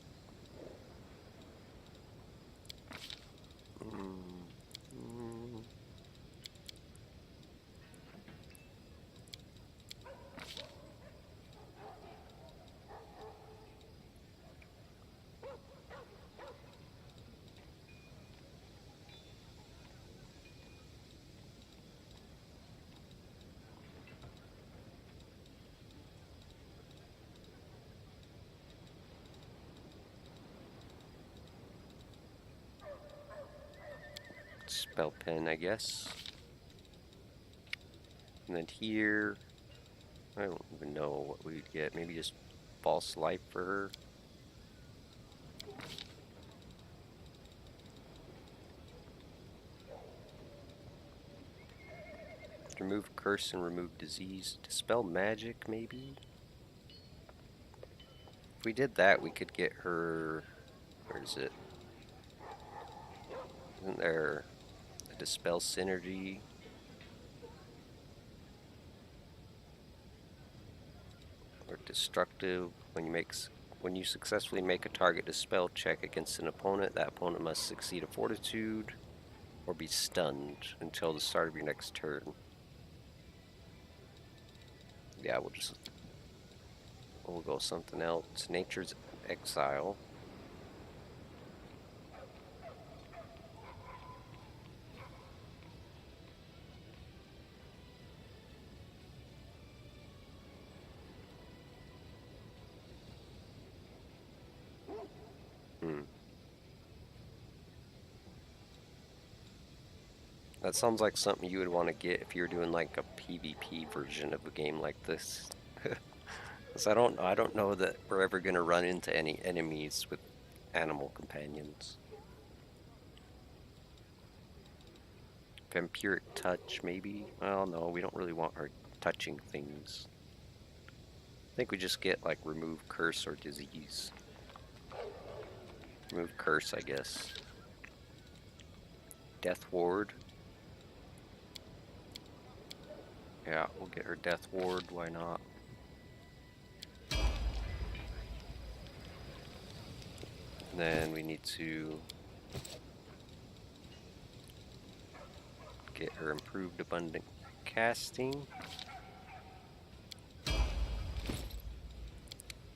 Spell pen, I guess. And then here, I don't even know what we'd get. Maybe just false life for her. Remove curse and remove disease. Dispel magic, maybe? If we did that, we could get her... Where is it? Isn't there a dispel synergy? Or destructive. When you successfully make a target dispel check against an opponent, that opponent must succeed a fortitude or be stunned until the start of your next turn. Yeah, we'll go something else. Nature's Exile. That sounds like something you would want to get if you're doing like a PvP version of a game like this. Because I don't know that we're ever going to run into any enemies with animal companions. Vampiric touch, maybe? Well, no, we don't really want her touching things. I think we just get like remove curse or disease. Remove curse, I guess. Death ward. Yeah, we'll get her death ward, why not? And then we need to get her improved abundant casting.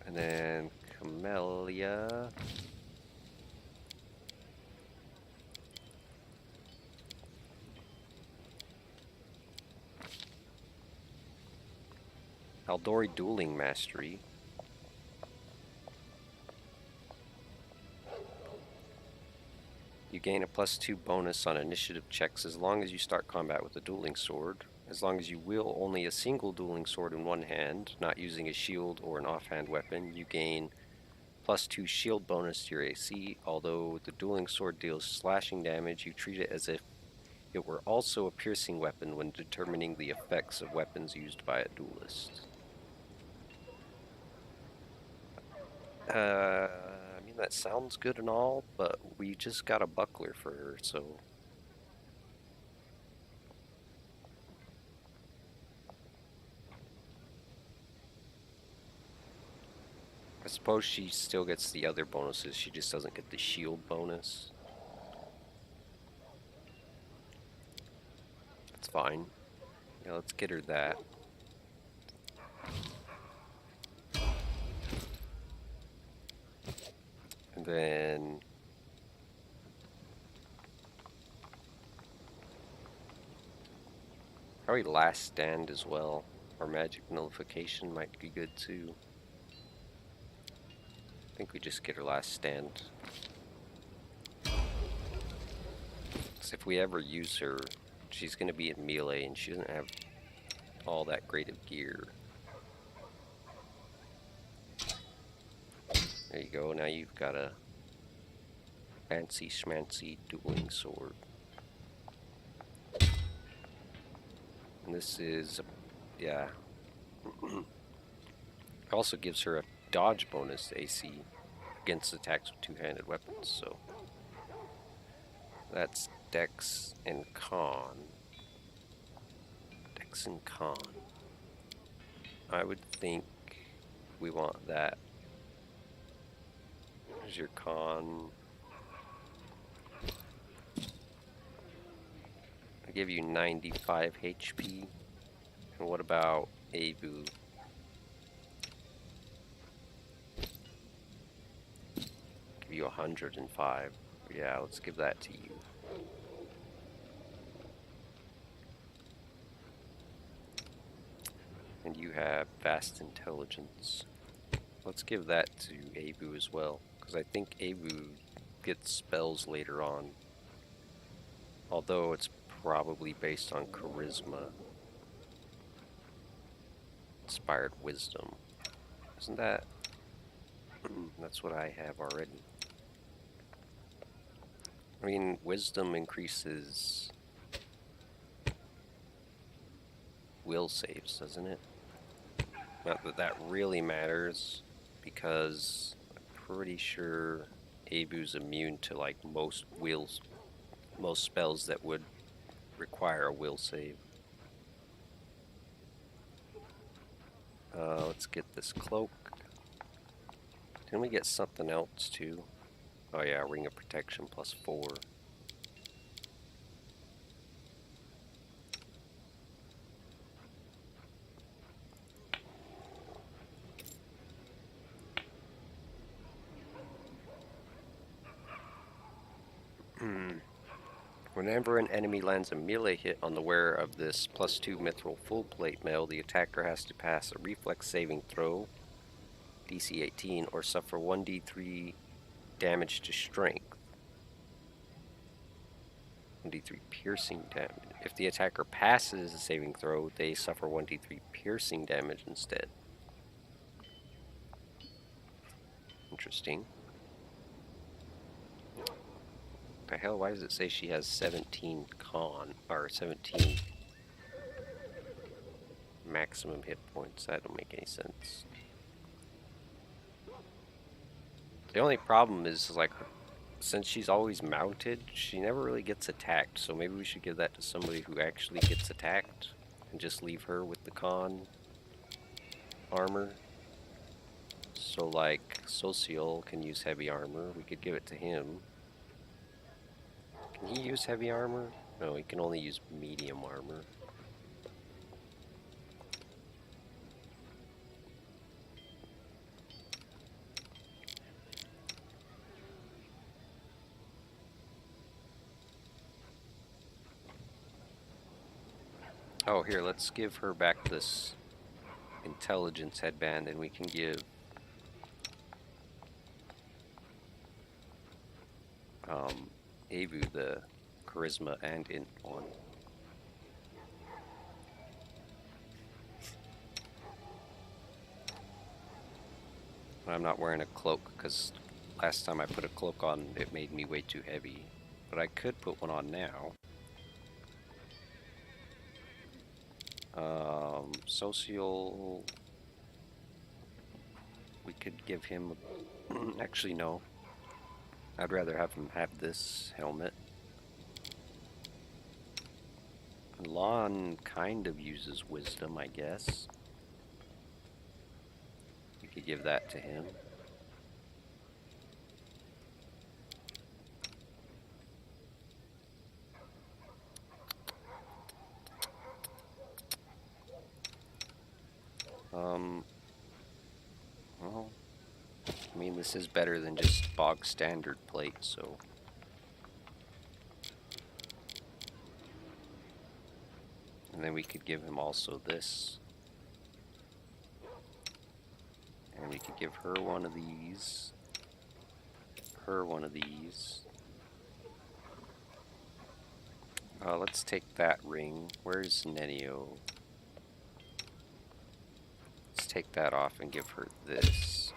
And then Camellia. Aldori Dueling Mastery. You gain a +2 bonus on initiative checks as long as you start combat with a dueling sword. As long as you wield only a single dueling sword in one hand, not using a shield or an offhand weapon, you gain +2 shield bonus to your AC. Although the dueling sword deals slashing damage, you treat it as if it were also a piercing weapon when determining the effects of weapons used by a duelist. I mean, that sounds good and all, but we just got a buckler for her, so... I suppose she still gets the other bonuses, she just doesn't get the shield bonus. That's fine. Yeah, let's get her that. And then... probably Last Stand as well, or Magic Nullification might be good too. I think we just get her Last Stand. Because if we ever use her, she's going to be in melee and she doesn't have all that great of gear. There you go, now you've got a fancy schmancy dueling sword. And this is, yeah. Also gives her a dodge bonus to AC against attacks with two-handed weapons, so that's Dex and Con. Dex and Con. I would think we want that. There's your Con. I give you 95 HP. And what about Abu? Give you 105. Yeah, let's give that to you. And you have Vast Intelligence. Let's give that to Abu as well, because I think Abu gets spells later on. Although it's probably based on Charisma. Inspired Wisdom. Isn't that... that's what I have already. I mean, Wisdom increases will saves, doesn't it? Not that that really matters, because I'm pretty sure Abu's immune to like most spells that would require a will save. Let's get this cloak. Didn't we get something else too? Oh yeah, Ring of Protection +4. Whenever an enemy lands a melee hit on the wearer of this +2 mithril full plate mail, the attacker has to pass a reflex saving throw, DC 18, or suffer 1d3 damage to strength. 1d3 piercing damage. If the attacker passes a saving throw, they suffer 1d3 piercing damage instead. Interesting. The hell, why does it say she has 17 con, or 17 maximum hit points? That don't make any sense. The only problem is, like, since she's always mounted, she never really gets attacked, so maybe we should give that to somebody who actually gets attacked, and just leave her with the con armor. So, like, Social can use heavy armor, we could give it to him. Can he use heavy armor? No, he can only use medium armor. Oh, here, let's give her back this intelligence headband, and we can give Avu the charisma and int one. I'm not wearing a cloak because last time I put a cloak on, it made me way too heavy. But I could put one on now. Social. We could give him. Actually, no. I'd rather have him have this helmet. Lon kind of uses wisdom, I guess. We could give that to him. Well, I mean, this is better than just bog standard plate, so. And then we could give him also this. And we could give her one of these. Her one of these. Let's take that ring. Where's Nenio? Let's take that off and give her this.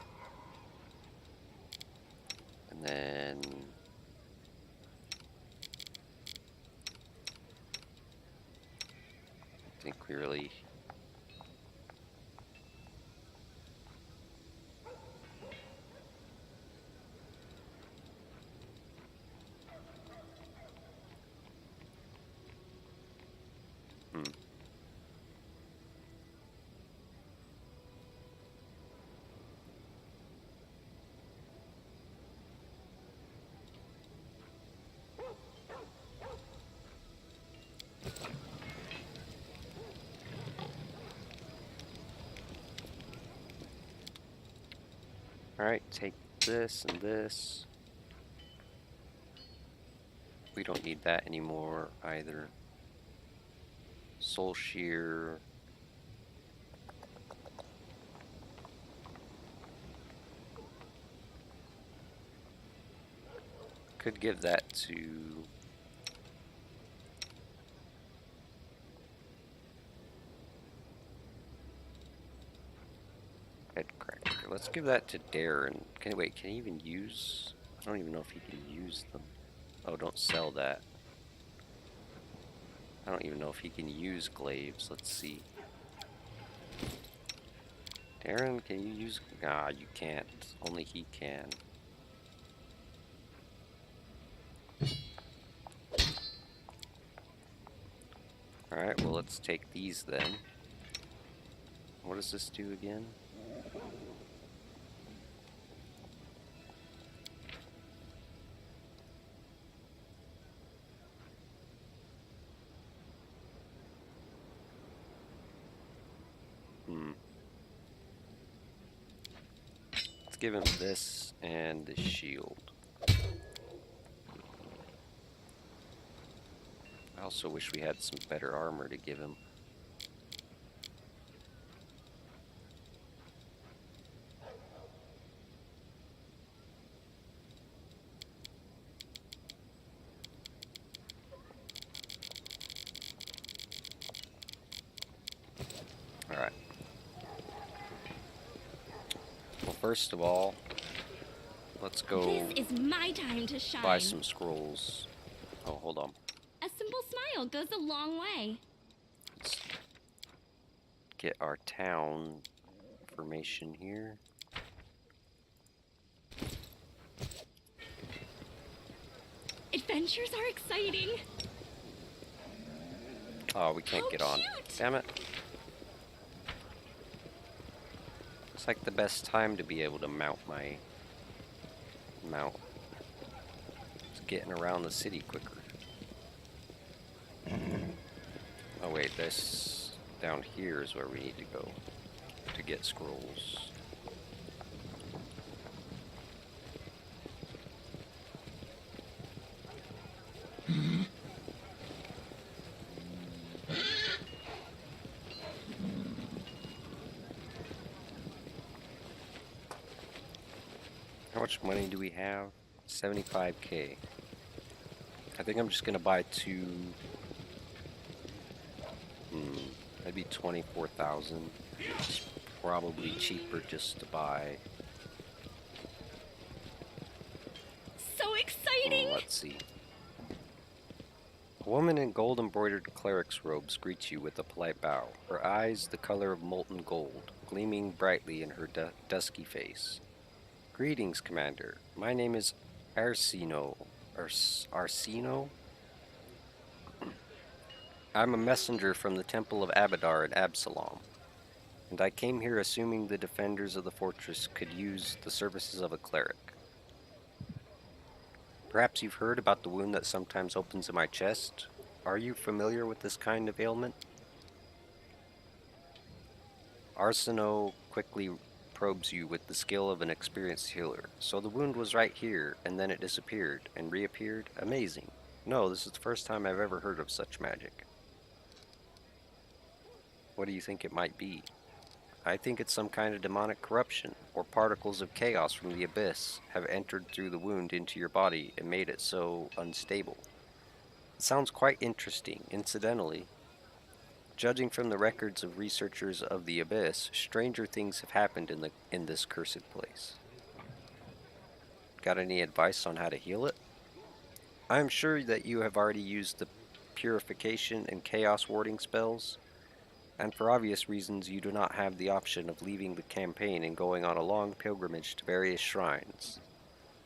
And then I think we really Alright, take this and this. We don't need that anymore either. Soul Shear. Could give that to Headcracker. Let's give that to Darren. Can he even use? I don't even know if he can use them. Oh, don't sell that. I don't even know if he can use glaives. Let's see. Darren, can you use? Nah, you can't. Only he can. Alright, well, let's take these then. What does this do again? Let's give him this and the shield. I also wish we had some better armor to give him. Alright. Well, first of all, let's go This is my time to shine. buy some scrolls. Oh, hold on. A simple smile goes a long way. Let's get our town information here. Adventures are exciting. Oh, we can't How get on. cute. Damn it. It's like the best time to be able to mount my mount. It's getting around the city quicker. Oh wait, this down here is where we need to go to get scrolls. How much money do we have? 75k. I think I'm just gonna buy two. Maybe 24,000. It's probably cheaper just to buy. So exciting. Let's see. A woman in gold embroidered cleric's robes greets you with a polite bow. Her eyes the color of molten gold, gleaming brightly in her dusky face. Greetings, Commander. My name is Arsino. Arsino? I'm a messenger from the Temple of Abadar in Absalom, and I came here assuming the defenders of the fortress could use the services of a cleric. Perhaps you've heard about the wound that sometimes opens in my chest? Are you familiar with this kind of ailment? Arsino quickly probes you with the skill of an experienced healer. So the wound was right here, and then it disappeared, and reappeared? Amazing. No, this is the first time I've ever heard of such magic. What do you think it might be? I think it's some kind of demonic corruption, or particles of chaos from the abyss have entered through the wound into your body and made it so unstable. It sounds quite interesting. Incidentally, judging from the records of researchers of the abyss, stranger things have happened in this cursed place. Got any advice on how to heal it? I am sure that you have already used the purification and chaos warding spells, and for obvious reasons you do not have the option of leaving the campaign and going on a long pilgrimage to various shrines.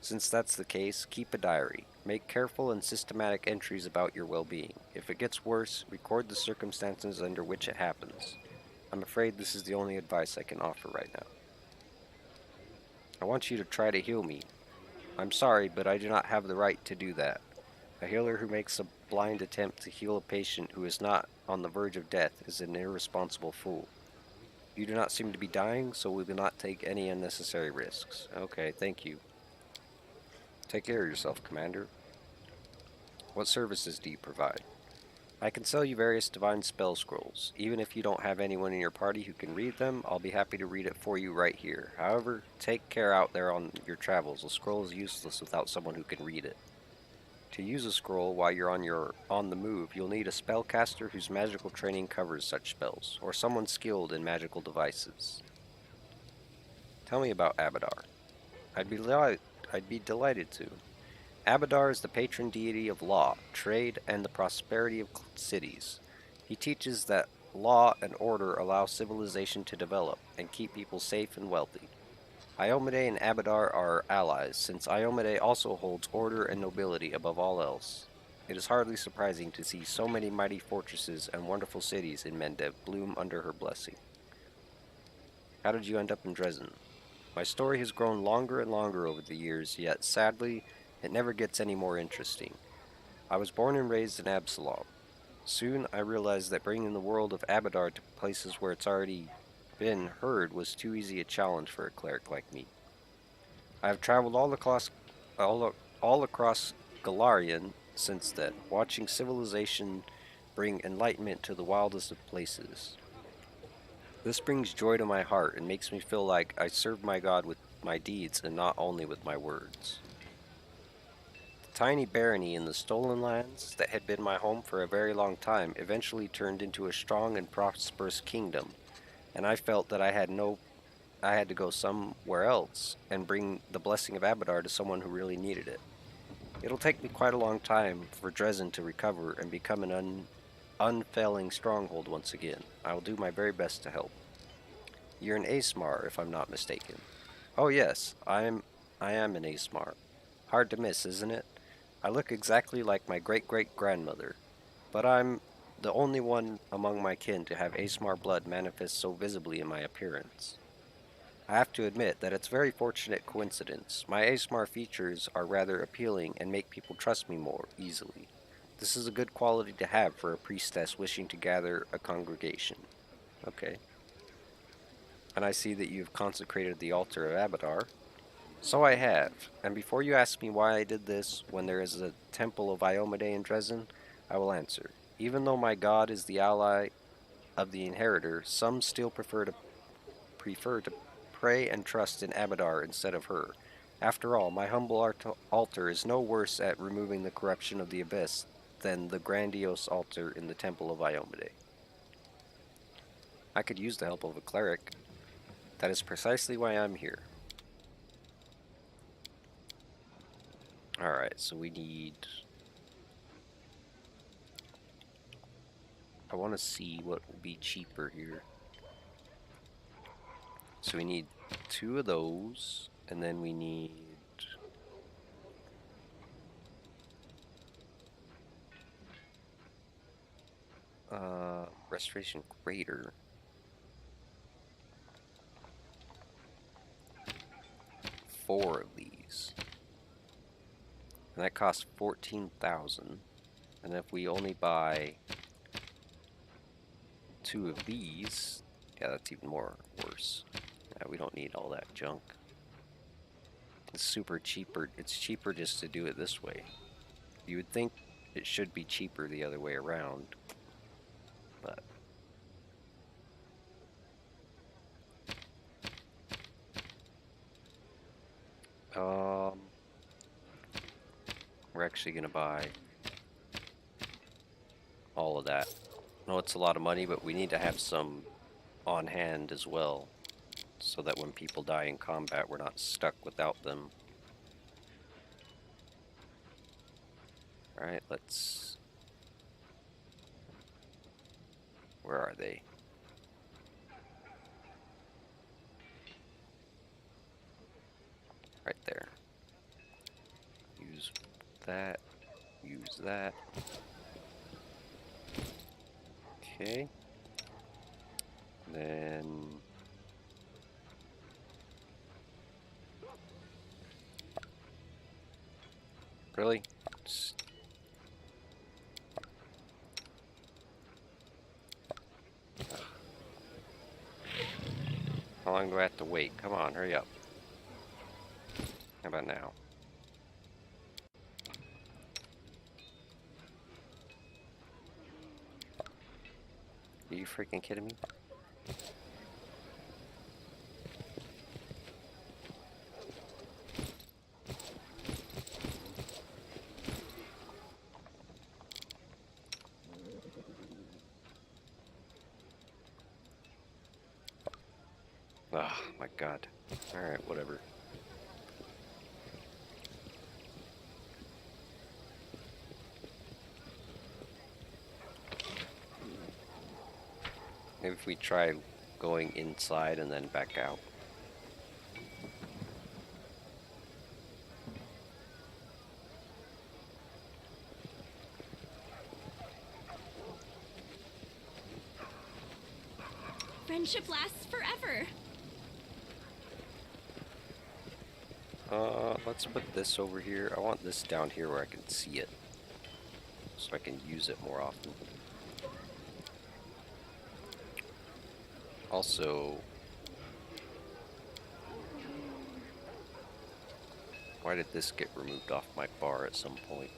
Since that's the case, keep a diary. Make careful and systematic entries about your well-being. If it gets worse, record the circumstances under which it happens. I'm afraid this is the only advice I can offer right now. I want you to try to heal me. I'm sorry, but I do not have the right to do that. A healer who makes a blind attempt to heal a patient who is not on the verge of death is an irresponsible fool. You do not seem to be dying, so we will not take any unnecessary risks. Okay, thank you. Take care of yourself, Commander. What services do you provide? I can sell you various divine spell scrolls. Even if you don't have anyone in your party who can read them, I'll be happy to read it for you right here. However, take care out there on your travels. A scroll is useless without someone who can read it. To use a scroll while you're on the move, you'll need a spellcaster whose magical training covers such spells, or someone skilled in magical devices. Tell me about Abadar. I'd be delighted to. Abadar is the patron deity of law, trade, and the prosperity of cities. He teaches that law and order allow civilization to develop and keep people safe and wealthy. Iomade and Abadar are allies, since Iomade also holds order and nobility above all else. It is hardly surprising to see so many mighty fortresses and wonderful cities in Mendev bloom under her blessing. How did you end up in Dresden? My story has grown longer and longer over the years, yet sadly, it never gets any more interesting. I was born and raised in Absalom. Soon I realized that bringing the world of Abadar to places where it's already been heard was too easy a challenge for a cleric like me. I have traveled all across Galarian since then, watching civilization bring enlightenment to the wildest of places. This brings joy to my heart and makes me feel like I serve my God with my deeds and not only with my words. The tiny barony in the Stolen Lands that had been my home for a very long time eventually turned into a strong and prosperous kingdom, and I felt that I had to go somewhere else and bring the blessing of Abadar to someone who really needed it. It'll take me quite a long time for Dresden to recover and become an unfailing stronghold once again. I will do my very best to help. You're an Asmar, if I'm not mistaken. Oh yes, I am an Asmar. Hard to miss, isn't it? I look exactly like my great-great-grandmother, but I'm the only one among my kin to have Asmar blood manifest so visibly in my appearance. I have to admit that it's a very fortunate coincidence. My Asmar features are rather appealing and make people trust me more easily. This is a good quality to have for a priestess wishing to gather a congregation. Okay. And I see that you've consecrated the altar of Abadar. So I have, and before you ask me why I did this when there is a temple of Iomade in Dresden, I will answer. Even though my god is the ally of the inheritor, some still prefer to pray and trust in Abadar instead of her. After all, my humble altar is no worse at removing the corruption of the abyss than the grandiose altar in the temple of Iomade. I could use the help of a cleric. That is precisely why I'm here. Alright, so we need... I want to see what will be cheaper here. So we need 2 of those, and then we need... Restoration Greater. Four of these. And that costs 14,000. And if we only buy 2 of these, yeah, that's even more worse. Yeah, we don't need all that junk. It's super cheaper. It's cheaper just to do it this way. You would think it should be cheaper the other way around, but we're actually gonna buy all of that. I know it's a lot of money, but we need to have some on hand as well, so that when people die in combat, we're not stuck without them. Alright, let's... Where are they? Right there. Use that. Use that. Okay. Then... Really? Just... How long do I have to wait? Come on, hurry up. How about now? Are you freaking kidding me? Oh my god. Alright, whatever. Maybe if we try going inside and then back out. Friendship lasts forever. Let's put this over here. I want this down here where I can see it, so I can use it more often. Also, why did this get removed off my bar at some point?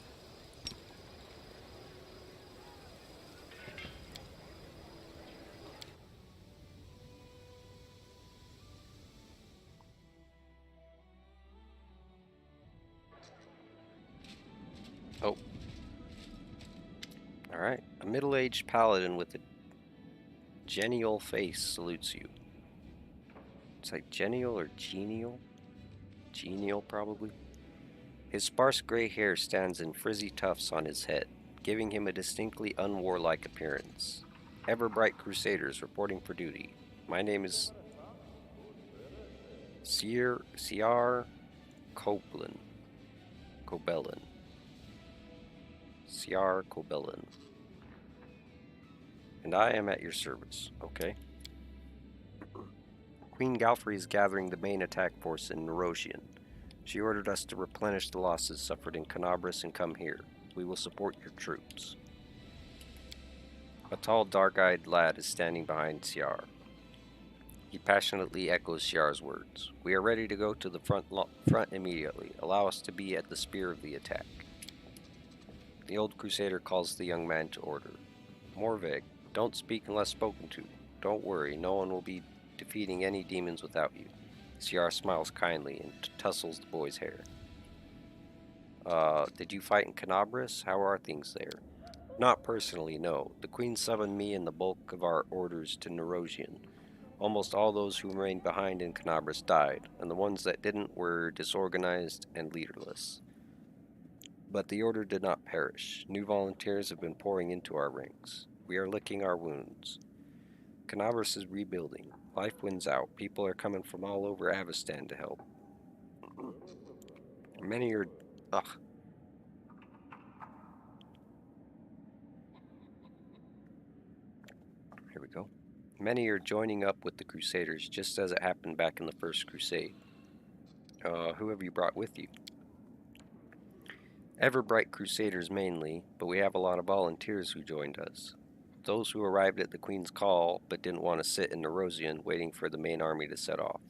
Oh. Alright. A middle-aged paladin with a genial face salutes you. It's like genial or genial? Genial, probably. His sparse gray hair stands in frizzy tufts on his head, giving him a distinctly unwarlike appearance. Ever-bright crusaders reporting for duty. My name is Ciar Cobelin. Ciar Cobelin. And I am at your service, okay? Queen Galfrey is gathering the main attack force in Nerosian. She ordered us to replenish the losses suffered in Canabras and come here. We will support your troops. A tall, dark-eyed lad is standing behind Ciar. He passionately echoes Ciar's words. We are ready to go to the front immediately. Allow us to be at the spear of the attack. The old crusader calls the young man to order. Morveg, don't speak unless spoken to. Don't worry, no one will be defeating any demons without you. Ciar smiles kindly and tussles the boy's hair. Did you fight in Canabras? How are things there? Not personally, no. The Queen summoned me and the bulk of our orders to Nerosian. Almost all those who remained behind in Canabras died, and the ones that didn't were disorganized and leaderless. But the order did not perish. New volunteers have been pouring into our ranks. We are licking our wounds. Canabras is rebuilding. Life wins out. People are coming from all over Avestan to help. Many are... Ugh. Here we go. Many are joining up with the Crusaders, just as it happened back in the First Crusade. Who have you brought with you? Ever-bright Crusaders mainly, but we have a lot of volunteers who joined us. Those who arrived at the Queen's call, but didn't want to sit in Nerosian waiting for the main army to set off.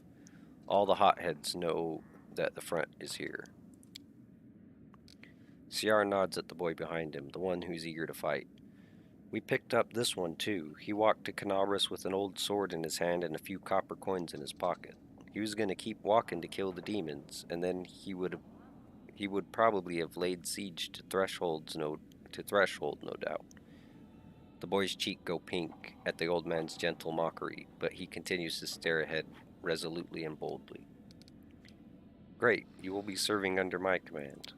All the hotheads know that the front is here. Ciar nods at the boy behind him, the one who's eager to fight. We picked up this one too. He walked to Canabras with an old sword in his hand and a few copper coins in his pocket. He was going to keep walking to kill the demons, and then he would probably have laid siege to Threshold, no doubt. The boy's cheek go pink at the old man's gentle mockery, but he continues to stare ahead resolutely and boldly. Great, you will be serving under my command.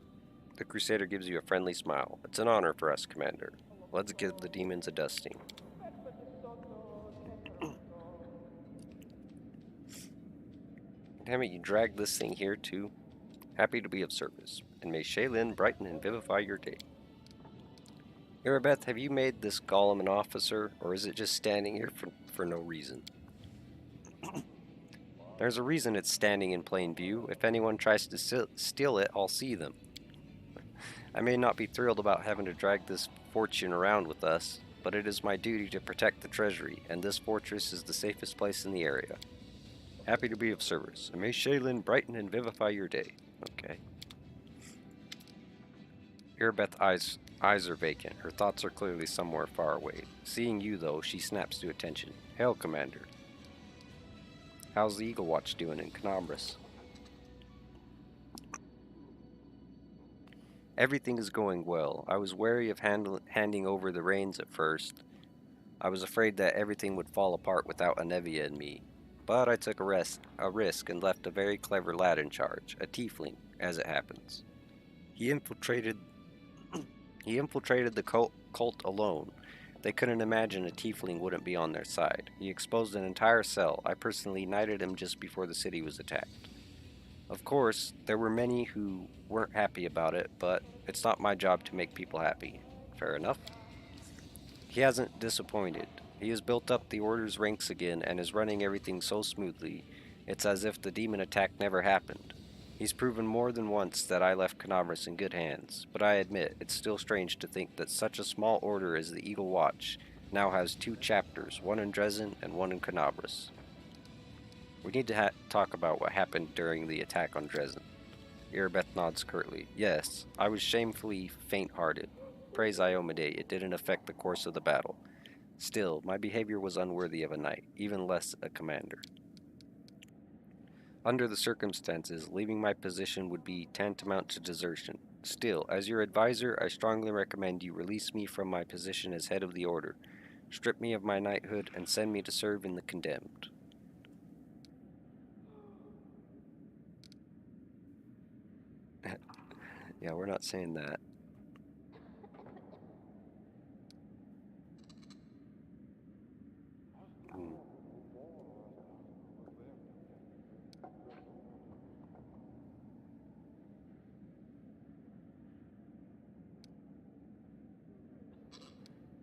The Crusader gives you a friendly smile. It's an honor for us, Commander. Let's give the demons a dusting. Damn it, you dragged this thing here too? Happy to be of service, and may Shaylin brighten and vivify your day. Irabeth, have you made this golem an officer, or is it just standing here for no reason? There's a reason it's standing in plain view. If anyone tries to steal it, I'll see them. I may not be thrilled about having to drag this fortune around with us, but it is my duty to protect the treasury, and this fortress is the safest place in the area. Happy to be of service, and may Shaylin brighten and vivify your day. Okay. Irabeth's eyes are vacant. Her thoughts are clearly somewhere far away. Seeing you, though, she snaps to attention. Hail, Commander. How's the Eagle Watch doing in Canabras? Everything is going well. I was wary of handing over the reins at first. I was afraid that everything would fall apart without Anevia and me. But I took a risk and left a very clever lad in charge, a tiefling, as it happens. He infiltrated the cult alone. They couldn't imagine a tiefling wouldn't be on their side. He exposed an entire cell. I personally knighted him just before the city was attacked. Of course, there were many who weren't happy about it, but it's not my job to make people happy. Fair enough. He hasn't disappointed. He has built up the Order's ranks again and is running everything so smoothly, it's as if the demon attack never happened. He's proven more than once that I left Canabras in good hands, but I admit it's still strange to think that such a small order as the Eagle Watch now has two chapters, one in Dresden and one in Canabras. We need to talk about what happened during the attack on Dresden. Irabeth nods curtly. Yes, I was shamefully faint-hearted. Praise Iomade, it didn't affect the course of the battle. Still, my behavior was unworthy of a knight, even less a commander. Under the circumstances, leaving my position would be tantamount to desertion. Still, as your advisor, I strongly recommend you release me from my position as head of the Order, strip me of my knighthood, and send me to serve in the Condemned. Yeah, we're not saying that. Hmm.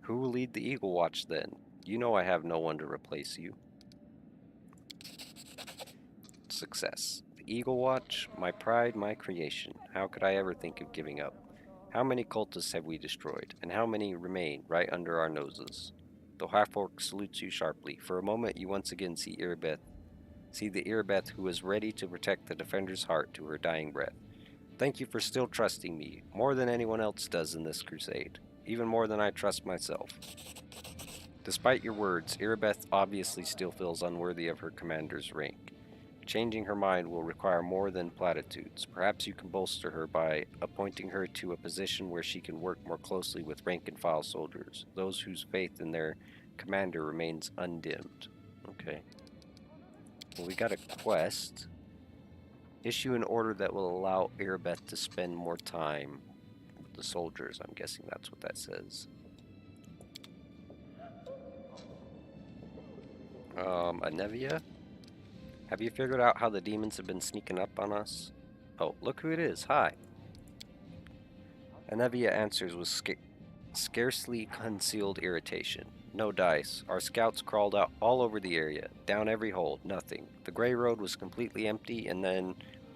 Who will lead the Eagle Watch then? You know I have no one to replace you. Success. The Eagle Watch, my pride, my creation. How could I ever think of giving up? How many cultists have we destroyed, and how many remain right under our noses? The half-orc salutes you sharply. For a moment you once again see the Irabeth who is ready to protect the defender's heart to her dying breath. Thank you for still trusting me, more than anyone else does in this crusade, even more than I trust myself. Despite your words, Irabeth obviously still feels unworthy of her commander's rank. Changing her mind will require more than platitudes. Perhaps you can bolster her by appointing her to a position where she can work more closely with rank-and-file soldiers, those whose faith in their commander remains undimmed. Okay. Well, we got a quest. Issue an order that will allow Irabeth to spend more time with the soldiers. I'm guessing that's what that says. Anevia? Have you figured out how the demons have been sneaking up on us? Oh, look who it is. Hi. Anevia answers with scarcely concealed irritation. No dice. Our scouts crawled out all over the area, down every hole, nothing. The gray road was completely empty, and then,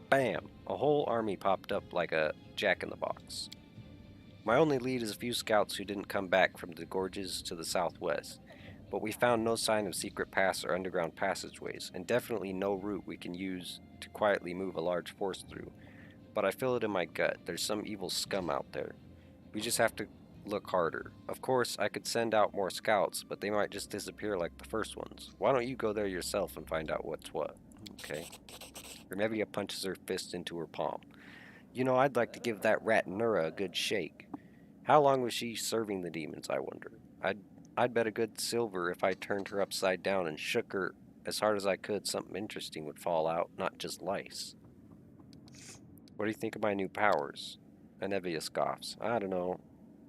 bam, a whole army popped up like a jack-in-the-box. My only lead is a few scouts who didn't come back from the gorges to the southwest, but we found no sign of secret paths or underground passageways, and definitely no route we can use to quietly move a large force through. But I feel it in my gut. There's some evil scum out there. We just have to look harder. Of course, I could send out more scouts, but they might just disappear like the first ones. Why don't you go there yourself and find out what's what? Okay. Renevia punches her fist into her palm. You know, I'd like to give that rat Nura a good shake. How long was she serving the demons, I wonder? I'd bet a good silver if I turned her upside down and shook her as hard as I could, something interesting would fall out, not just lice. What do you think of my new powers? Anevia scoffs. I don't know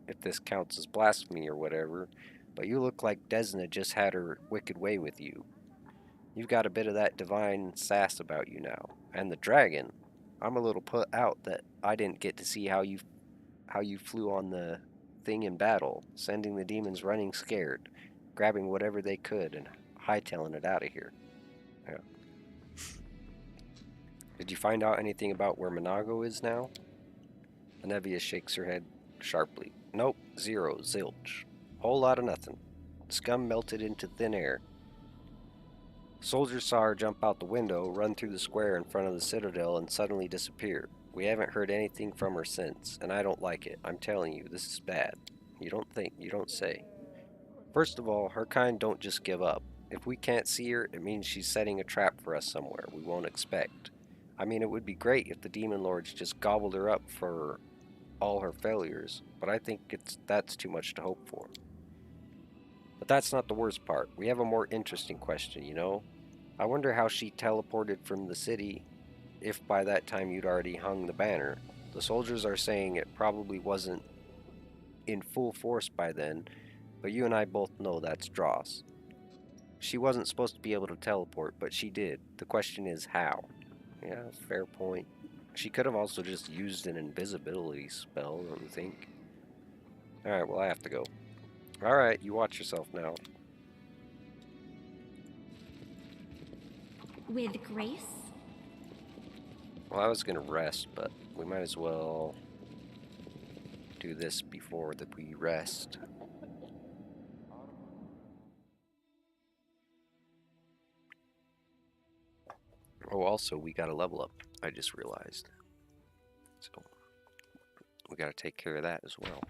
if this counts as blasphemy or whatever, but you look like Desna just had her wicked way with you. You've got a bit of that divine sass about you now. And the dragon. I'm a little put out that I didn't get to see how you flew on the thing in battle, sending the demons running scared, grabbing whatever they could and hightailing it out of here. Yeah. Did you find out anything about where Monago is now? Anevia shakes her head sharply. Nope, zero, zilch. Whole lot of nothing. Scum melted into thin air. Soldiers saw her jump out the window, run through the square in front of the citadel, and suddenly disappear. We haven't heard anything from her since, and I don't like it. I'm telling you, this is bad. You don't think, you don't say. First of all, her kind don't just give up. If we can't see her, it means she's setting a trap for us somewhere we won't expect. I mean, it would be great if the demon lords just gobbled her up for all her failures, but I think that's too much to hope for. But that's not the worst part. We have a more interesting question, you know? I wonder how she teleported from the city if by that time you'd already hung the banner. The soldiers are saying it probably wasn't in full force by then, but you and I both know that's dross. She wasn't supposed to be able to teleport, but she did. The question is how. Yeah, fair point. She could have also just used an invisibility spell, don't you think? Alright, well I have to go. Alright, you watch yourself now. With grace? Well, I was gonna rest, but we might as well do this before that we rest. Oh, also, we gotta level up, I just realized. So, we gotta take care of that as well.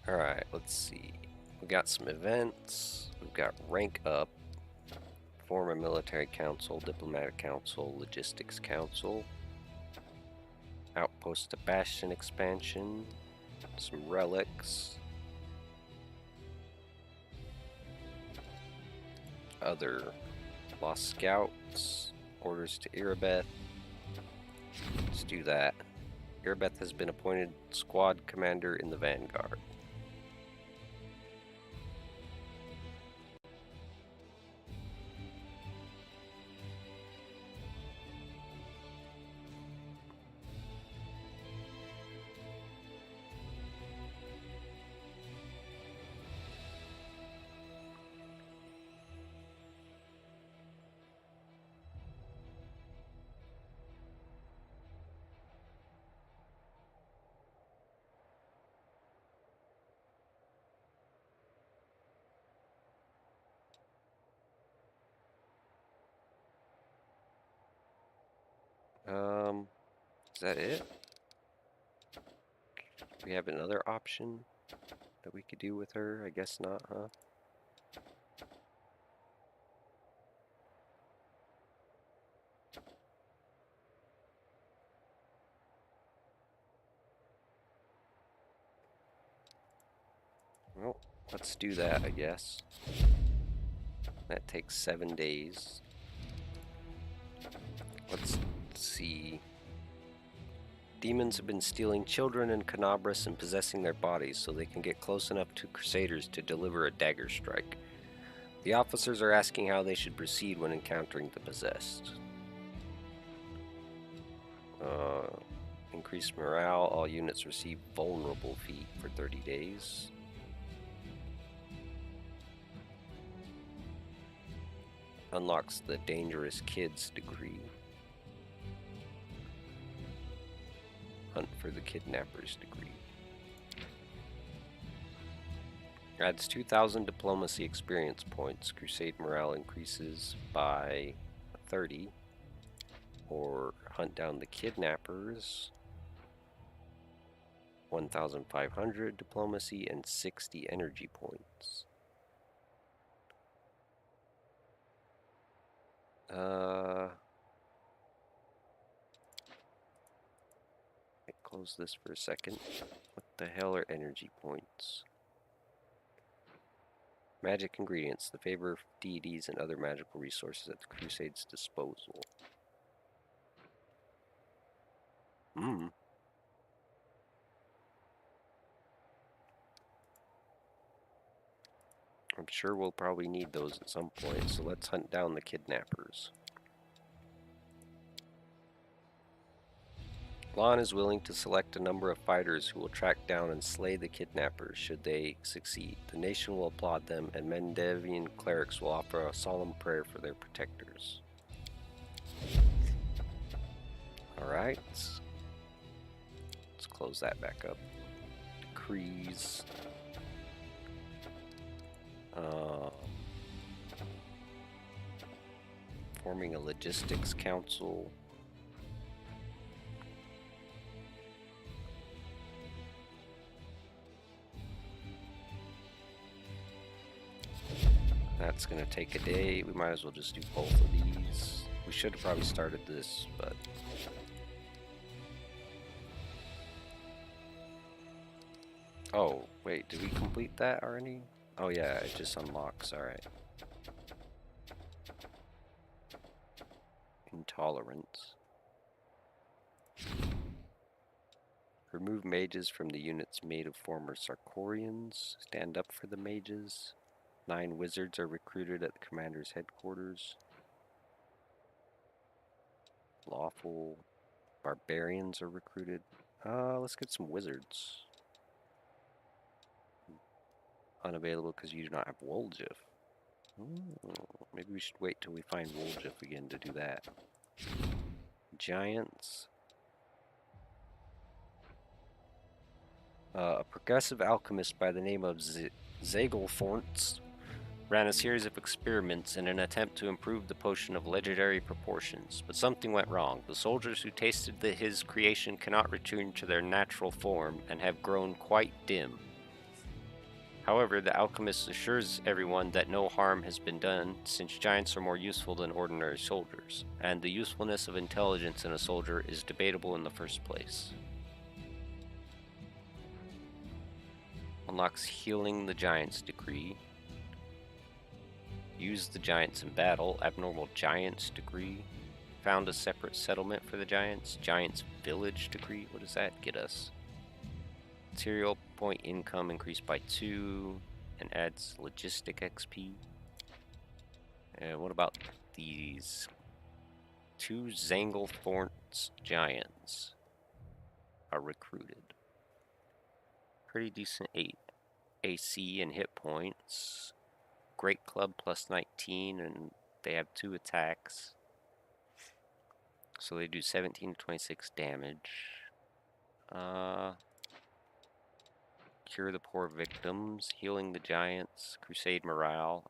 Alright, let's see. We got some events. We've got rank up. Form a military council, diplomatic council, logistics council. Outpost to Bastion expansion. Some relics. Other lost scouts. Orders to Irabeth. Let's do that. Irabeth has been appointed squad commander in the Vanguard. Is that it? We have another option that we could do with her? I guess not, huh? Well, let's do that, I guess. That takes 7 days. Let's see. Demons have been stealing children in Canabras and possessing their bodies so they can get close enough to Crusaders to deliver a dagger strike. The officers are asking how they should proceed when encountering the possessed. Increase morale. All units receive vulnerable feat for 30 days. Unlocks the dangerous kids degree. Hunt for the kidnappers degree. Adds 2,000 diplomacy experience points. Crusade morale increases by 30. Or hunt down the kidnappers. 1,500 diplomacy and 60 energy points. Close this for a second. What the hell are energy points? Magic ingredients. The favor of deities and other magical resources at the Crusade's disposal. I'm sure we'll probably need those at some point, so let's hunt down the kidnappers. Lon is willing to select a number of fighters who will track down and slay the kidnappers should they succeed. The nation will applaud them, and Mendevian clerics will offer a solemn prayer for their protectors. Alright. Let's close that back up. Decrees. Forming a logistics council. That's gonna take a day. We might as well just do both of these. We should have probably started this, but... Oh, wait, did we complete that already? Oh yeah, it just unlocks, alright. Intolerance. Remove mages from the units made of former Sarkorians. Stand up for the mages. 9 wizards are recruited at the commander's headquarters. Lawful barbarians are recruited. Let's get some wizards. Unavailable because you do not have Woljif. Maybe we should wait till we find Woljif again to do that. Giants. A progressive alchemist by the name of Zagelforntz ran a series of experiments in an attempt to improve the potion of legendary proportions, but something went wrong. The soldiers who tasted his creation cannot return to their natural form and have grown quite dim. However, the alchemist assures everyone that no harm has been done, since giants are more useful than ordinary soldiers, and the usefulness of intelligence in a soldier is debatable in the first place. Unlocks Healing the Giants Decree. Use the giants in battle. Abnormal Giants Decree. Found a separate settlement for the giants. Giants Village Decree. What does that get us? Material point income increased by 2 and adds logistic XP. And what about these 2 Zanglethorn's giants are recruited? Pretty decent 8 AC and hit points. Great Club plus 19, and they have 2 attacks. So they do 17 to 26 damage. Cure the Poor Victims, Healing the Giants, Crusade Morale.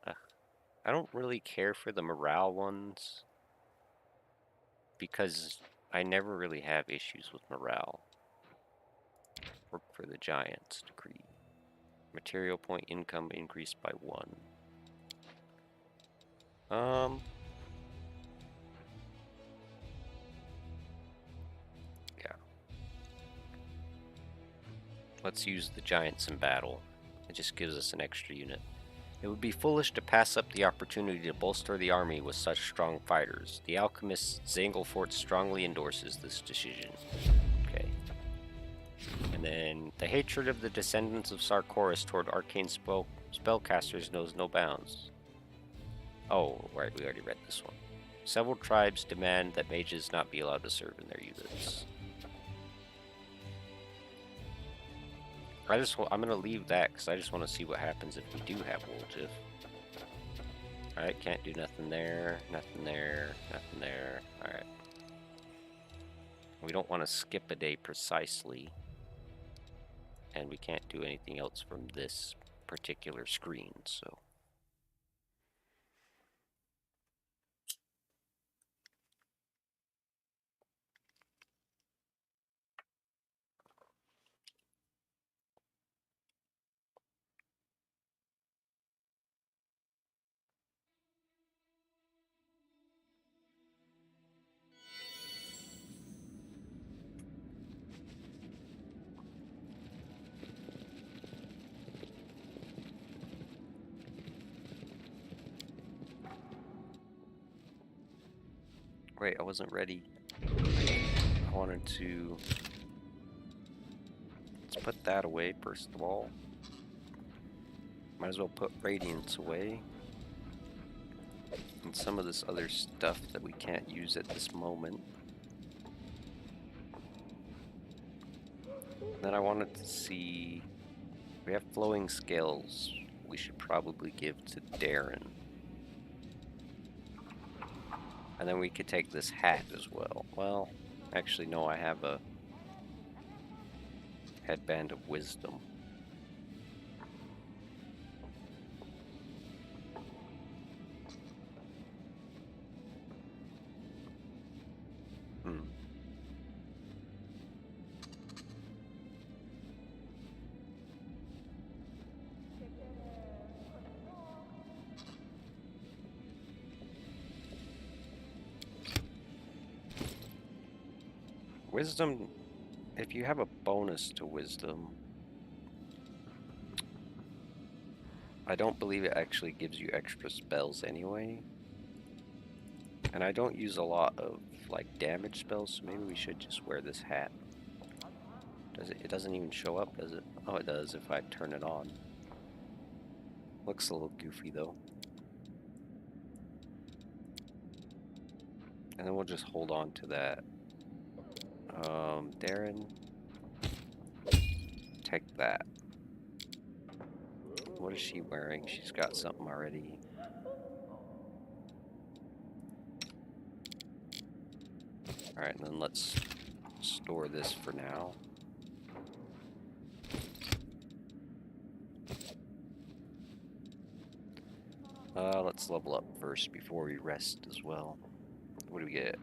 I don't really care for the morale ones because I never really have issues with morale. Work for the Giants Decree. Material point income increased by 1. Yeah. Let's use the giants in battle. It just gives us an extra unit. It would be foolish to pass up the opportunity to bolster the army with such strong fighters. The alchemist Zanglefort strongly endorses this decision. Okay. And then, the hatred of the descendants of Sarkoris toward arcane spellcasters knows no bounds. Oh, right, we already read this one. Several tribes demand that mages not be allowed to serve in their units. I'm gonna leave that because I just want to see what happens if we do have Woljif. Alright, can't do nothing there, nothing there, nothing there. Alright. We don't want to skip a day precisely. And we can't do anything else from this particular screen, so. Wait, I wasn't ready. I wanted to... Let's put that away first of all. Might as well put Radiance away. And some of this other stuff that we can't use at this moment. Then I wanted to see... We have Flowing Scales we should probably give to Darren. And then we could take this hat as well. Well, actually no, I have a Headband of Wisdom. Wisdom, if you have a bonus to Wisdom, I don't believe it actually gives you extra spells anyway. And I don't use a lot of, like, damage spells, so maybe we should just wear this hat. It doesn't even show up, does it? Oh, it does if I turn it on. Looks a little goofy, though. And then we'll just hold on to that. Darren, take that. What is she wearing? She's got something already. Alright, and then let's store this for now. Let's level up first before we rest as well. What do we get?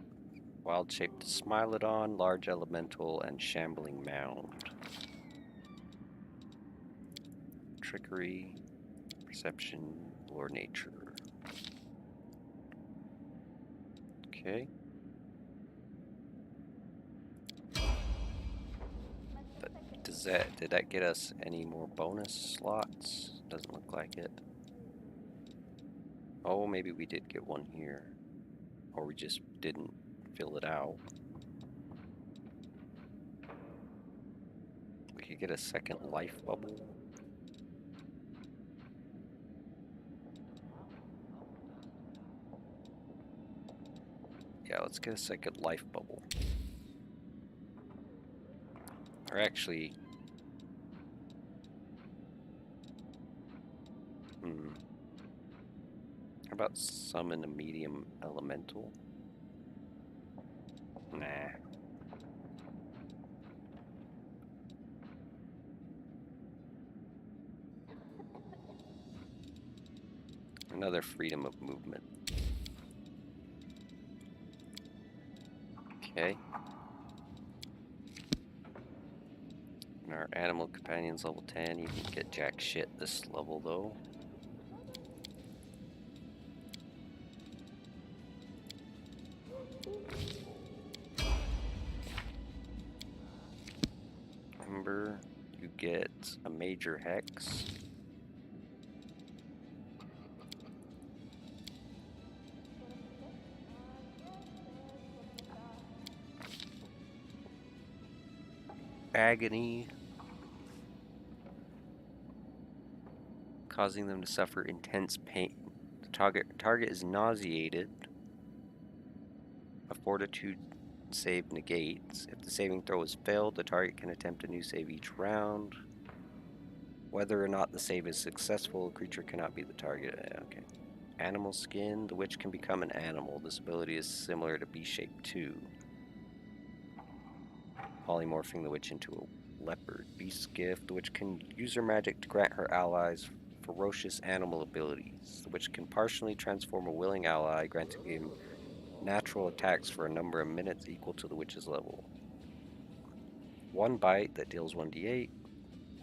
Wild-shaped Smilodon, Large Elemental, and Shambling Mound. trickery, perception, or nature. Okay. But did that get us any more bonus slots? Doesn't look like it. Oh, maybe we did get one here. Or we just didn't fill it out. We could get a second life bubble. Yeah, let's get a second life bubble. Or actually... How about summon a medium elemental? Nah. Another freedom of movement. Okay. And our animal companion's level 10. You can get jack shit this level though. Ember, you get a major hex. Agony, causing them to suffer intense pain. The target is nauseated. A fortitude save negates. If the saving throw is failed, the target can attempt a new save each round. Whether or not the save is successful, a creature cannot be the target. Okay. Animal skin. The witch can become an animal. This ability is similar to B-Shape 2. Polymorphing the witch into a leopard. Beast gift. The witch can use her magic to grant her allies ferocious animal abilities. The witch can partially transform a willing ally, granting him natural attacks for a number of minutes equal to the witch's level. One bite that deals 1d8,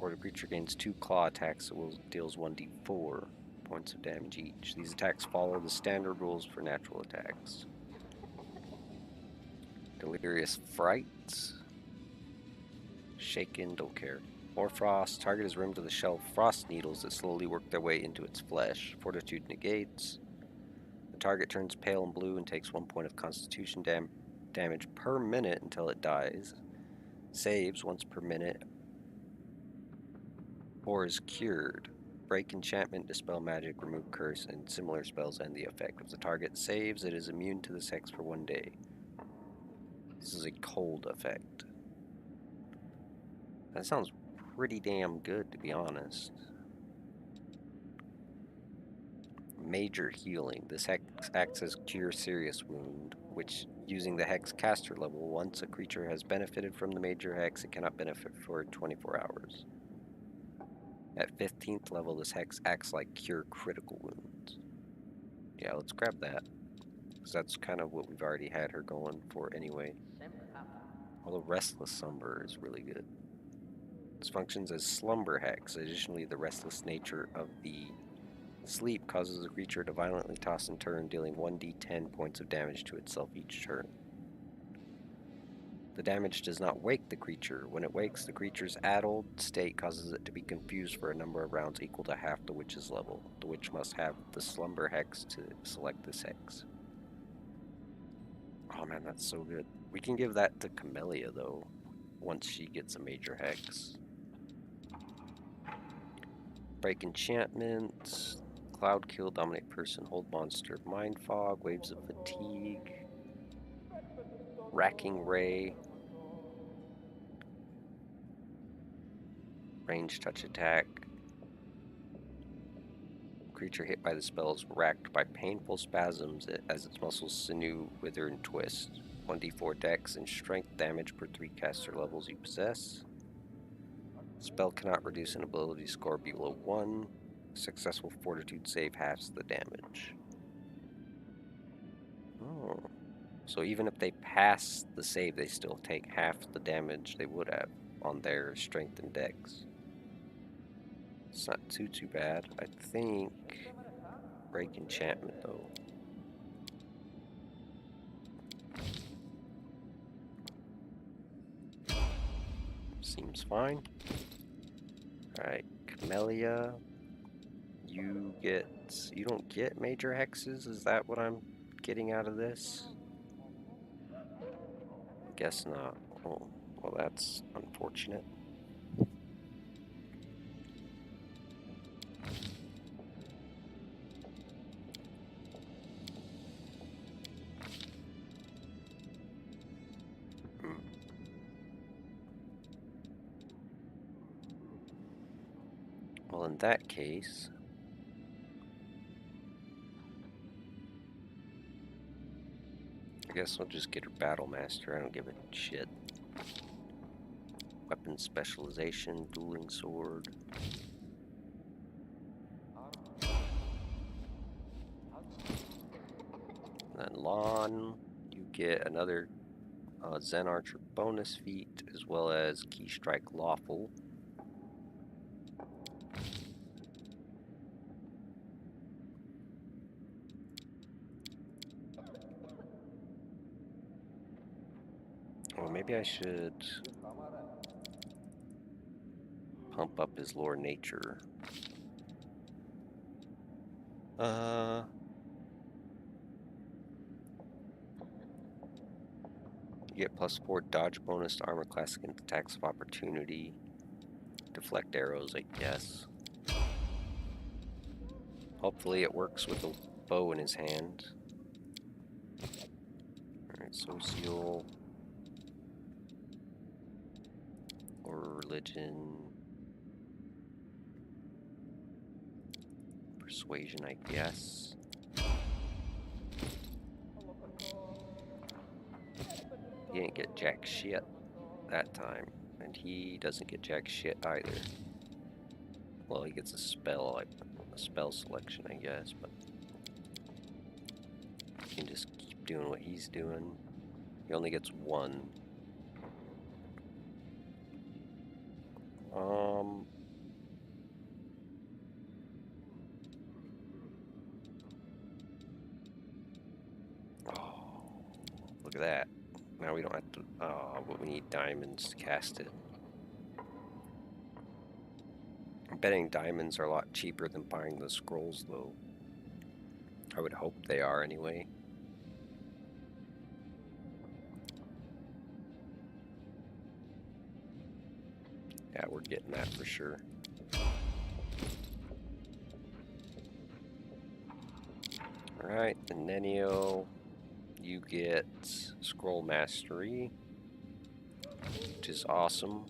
or the creature gains 2 claw attacks that deals 1d4 points of damage each. These attacks follow the standard rules for natural attacks. Delirious Fright. Shaken, don't care. More frost. Target is rimmed with a shell of frost needles that slowly work their way into its flesh. Fortitude negates. The target turns pale and blue and takes 1 point of constitution damage per minute until it dies. Saves once per minute or is cured. Break enchantment, dispel magic, remove curse, and similar spells end the effect. If the target saves, it is immune to this hex for 1 day. This is a cold effect. That sounds pretty damn good, to be honest. Major healing. This hex acts as Cure Serious Wound, which, using the hex caster level, once a creature has benefited from the major hex, it cannot benefit for 24 hours. At 15th level, this hex acts like Cure Critical Wounds. Yeah, let's grab that, because that's kind of what we've already had her going for anyway. Although Restless Slumber is really good. This functions as Slumber Hex. Additionally, the restless nature of the sleep causes the creature to violently toss and turn, dealing 1d10 points of damage to itself each turn. The damage does not wake the creature. When it wakes, the creature's addled state causes it to be confused for a number of rounds equal to half the witch's level. The witch must have the Slumber Hex to select this hex. Oh man, that's so good. We can give that to Camellia, though, once she gets a major hex. Break enchantment, Cloud Kill, Dominate Person, Hold Monster, Mind Fog, Waves of Fatigue, Racking Ray, Range Touch Attack. Creature hit by the spell is racked by painful spasms as its muscles sinew, wither, and twist. 1d4 dex and strength damage per 3 caster levels you possess. Spell cannot reduce an ability score below 1. Successful fortitude save halves the damage. Oh. So even if they pass the save, they still take half the damage they would have on their strength and dex. It's not too bad. I think break enchantment though. Seems fine. Alright, Camellia. You don't get major hexes? Is that what I'm getting out of this? Guess not. Oh, well, that's unfortunate. Well, in that case, I guess I'll just get her Battle Master. I don't give a shit. Weapon specialization, dueling sword. And then Lon, you get another Zen Archer bonus feat, as well as Key Strike Lawful. Well, maybe I should pump up his lore nature. You get +4 dodge bonus to armor class against attacks of opportunity. Deflect arrows, I guess. Hopefully it works with a bow in his hand. Alright, social. Or religion. Persuasion, I guess. He didn't get jack shit that time. And he doesn't get jack shit either. Well, he gets a spell, like a spell selection, I guess, but he can just keep doing what he's doing. He only gets one. Oh, look at that. Now we don't have to, but we need diamonds to cast it. I'm betting diamonds are a lot cheaper than buying the scrolls, though. I would hope they are, anyway. Yeah, we're getting that for sure. Alright, and Nenio, you get Scroll Mastery, which is awesome.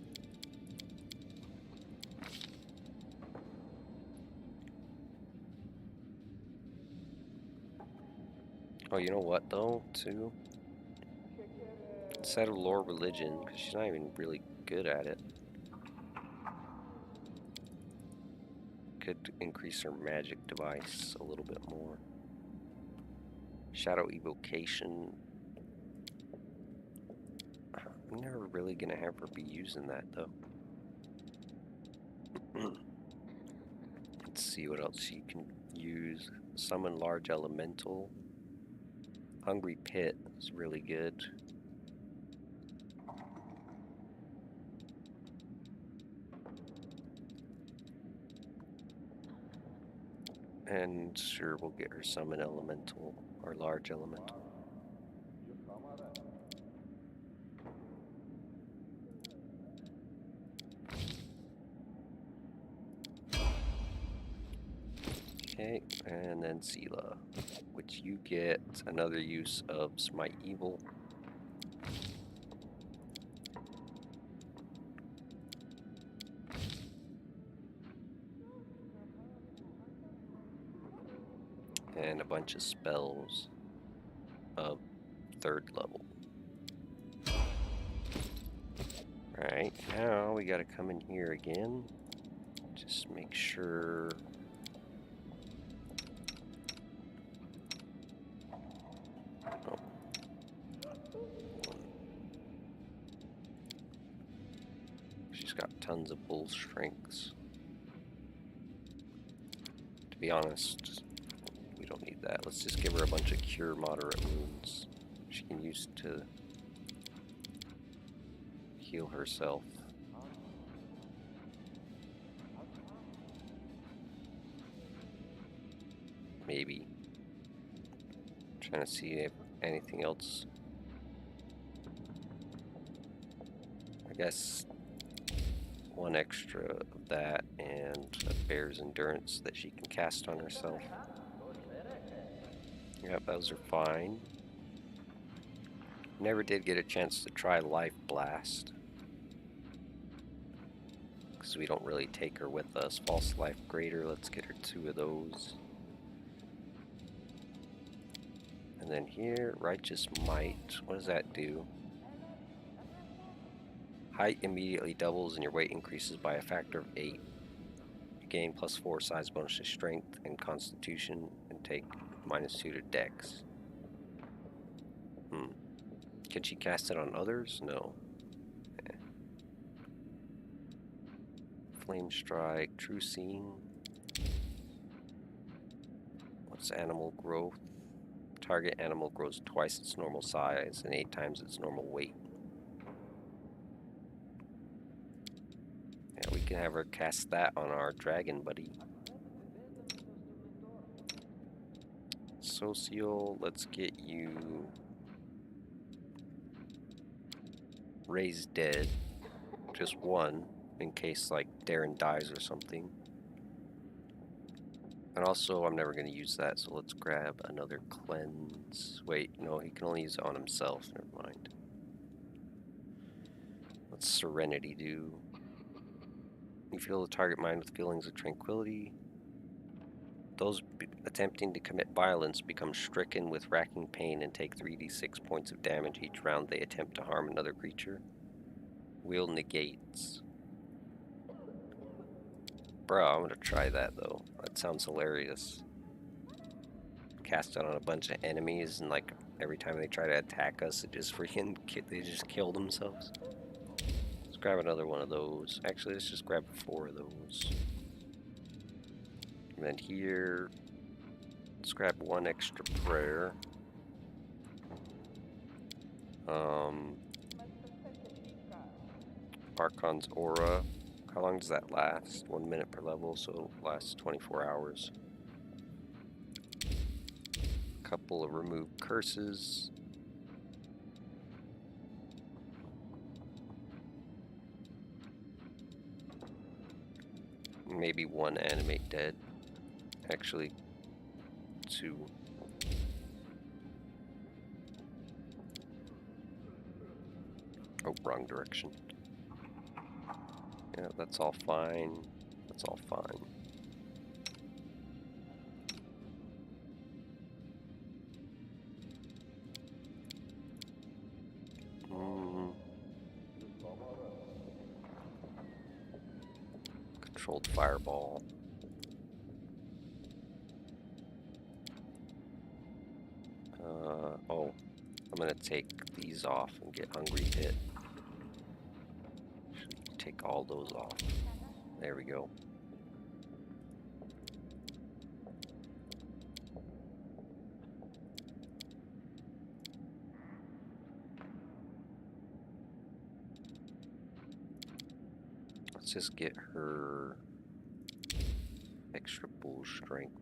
Oh, you know what, though, too? Instead of Lore Religion, because she's not even really good at it, could increase her magic device a little bit more. Shadow Evocation. I'm never really gonna have her be using that, though. Let's see what else she can use. Summon Large Elemental. Hungry Pit is really good. And sure, we'll get her Summon Elemental, or Large Elemental. Okay, and then Sela, which you get another use of Smite Evil. And a bunch of spells of 3rd level. Alright, now we gotta come in here again. Just make sure. Oh. She's got tons of bull strengths. be honest, we don't need that. Let's just give her a bunch of cure moderate wounds she can use to heal herself. Maybe. Trying to see if anything else. I guess one extra of that and a bear's endurance that she can cast on herself. Yep, those are fine. Never did get a chance to try Life Blast, because we don't really take her with us. False Life Greater, let's get her 2 of those. And then here, Righteous Might. What does that do? Height immediately doubles and your weight increases by a factor of 8. You gain +4 size bonus to Strength and Constitution and take -2 to Dex. Can she cast it on others? No. Flame Strike, True Seeing. What's Animal Growth? Target animal grows twice its normal size and 8 times its normal weight. Yeah, we can have her cast that on our dragon buddy. Social, let's get you Raised Dead. Just 1, in case like Darren dies or something. And also, I'm never going to use that, so let's grab another Cleanse. Wait, no, he can only use it on himself. Never mind. What's Serenity do? You fill the target mind with feelings of tranquility. Those attempting to commit violence become stricken with racking pain and take 3d6 points of damage each round they attempt to harm another creature. Will negates. Bro, I'm gonna try that though. That sounds hilarious. Cast it on a bunch of enemies, and like every time they try to attack us, it just freaking they just kill themselves. Let's grab another one of those. Actually, let's just grab 4 of those. And then here, let's grab 1 extra prayer. Archon's Aura. How long does that last? 1 minute per level, so it lasts 24 hours. A couple of remove curses. Maybe 1 animate dead. Actually, 2. Oh, wrong direction. Yeah, that's all fine. That's all fine. Controlled fireball. Oh, I'm gonna take these off and get Hungry Pit. Take all those off. There we go. Let's just get her extra bull strength.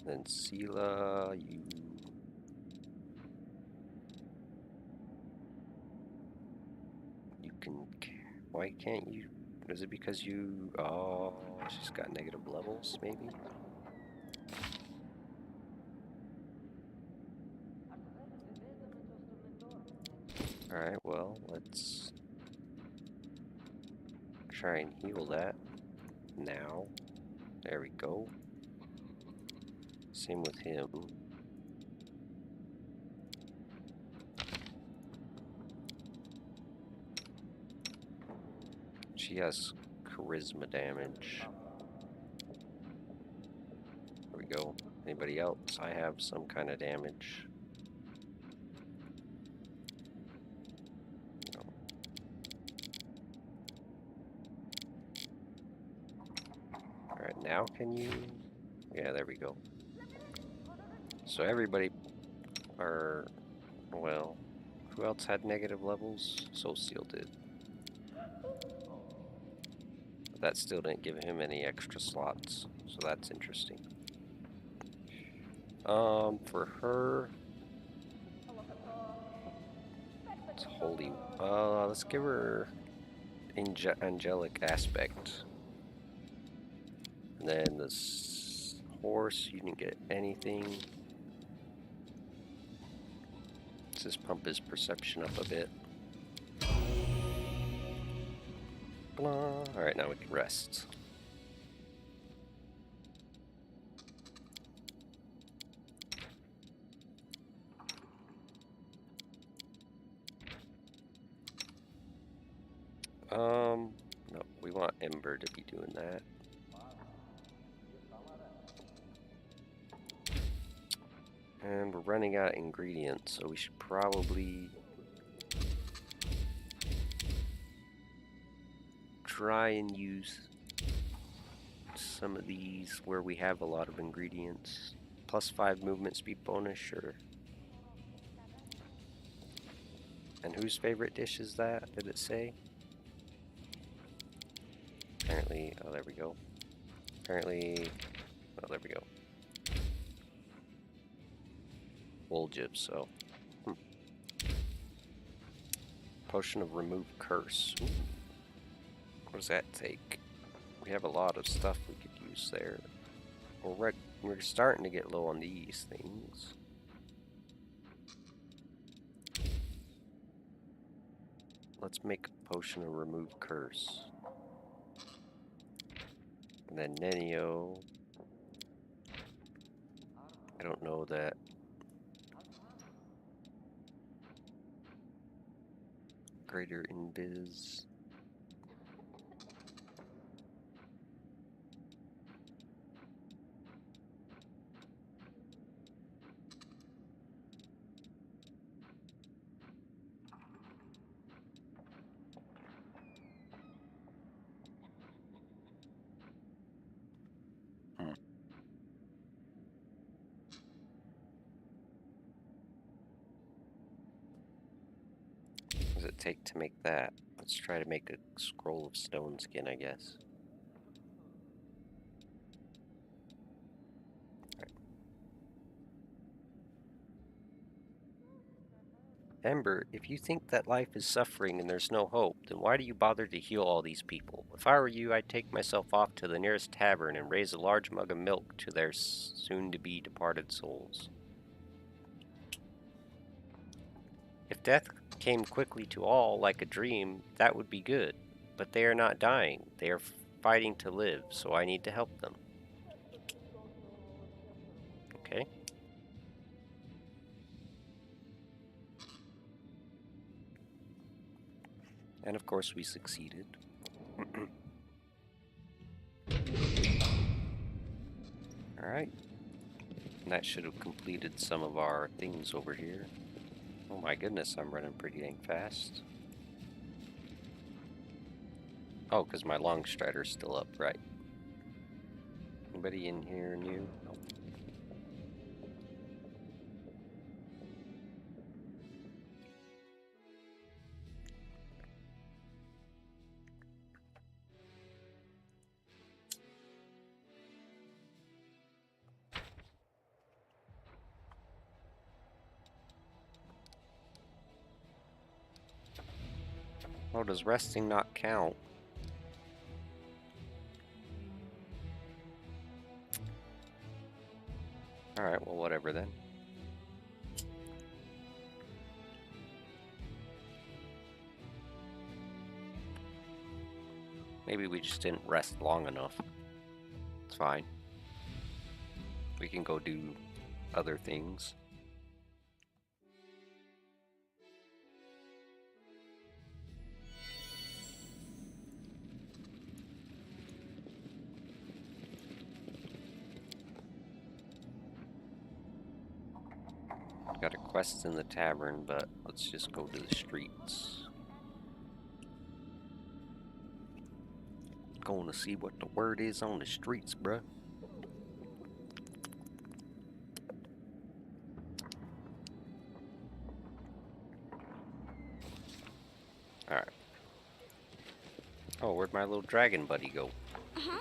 Then Sela, you can. Why can't you? Is it because you? Oh, she's got negative levels, maybe. All right. Well, let's try and heal that now. There we go. Same with him. She has charisma damage. There we go. Anybody else? I have some kind of damage. No. Can you... Yeah, there we go. So everybody are... Well, who else had negative levels? Social did. But that still didn't give him any extra slots, so that's interesting. For her... It's holy... let's give her... angelic aspect. And then this horse, you didn't get anything. Let's just pump his perception up a bit. Blah. Alright, now we can rest. No, we want Ember to be doing that. And we're running out of ingredients, so we should probably try and use some of these where we have a lot of ingredients. +5 movement speed bonus, sure. And whose favorite dish is that? Did it say? Apparently, oh, there we go. Apparently, oh, there we go. Woljib, so. Potion of Remove Curse. Ooh. What does that take? We have a lot of stuff we could use there. We're starting to get low on these things. Let's make a Potion of Remove Curse. And then Nenio. I don't know that. Greater Invis. What does it take to make that? Let's try to make a scroll of stone skin, I guess. Right. Ember, if you think that life is suffering and there's no hope, then why do you bother to heal all these people? If I were you, I'd take myself off to the nearest tavern and raise a large mug of milk to their soon-to-be departed souls. If death came quickly to all like a dream, that would be good. But they are not dying. They are fighting to live, so I need to help them. Okay. And of course we succeeded. Alright. And that should have completed some of our things over here. Oh my goodness, I'm running pretty dang fast. Oh, because my long strider's still up, right. Anybody in here new? Nope. Oh, does resting not count? Alright, well, whatever then. Maybe we just didn't rest long enough. It's fine. We can go do other things. Got a quest in the tavern, but let's just go to the streets. Going to see what the word is on the streets, bruh. Alright. Oh, where'd my little dragon buddy go? Uh-huh.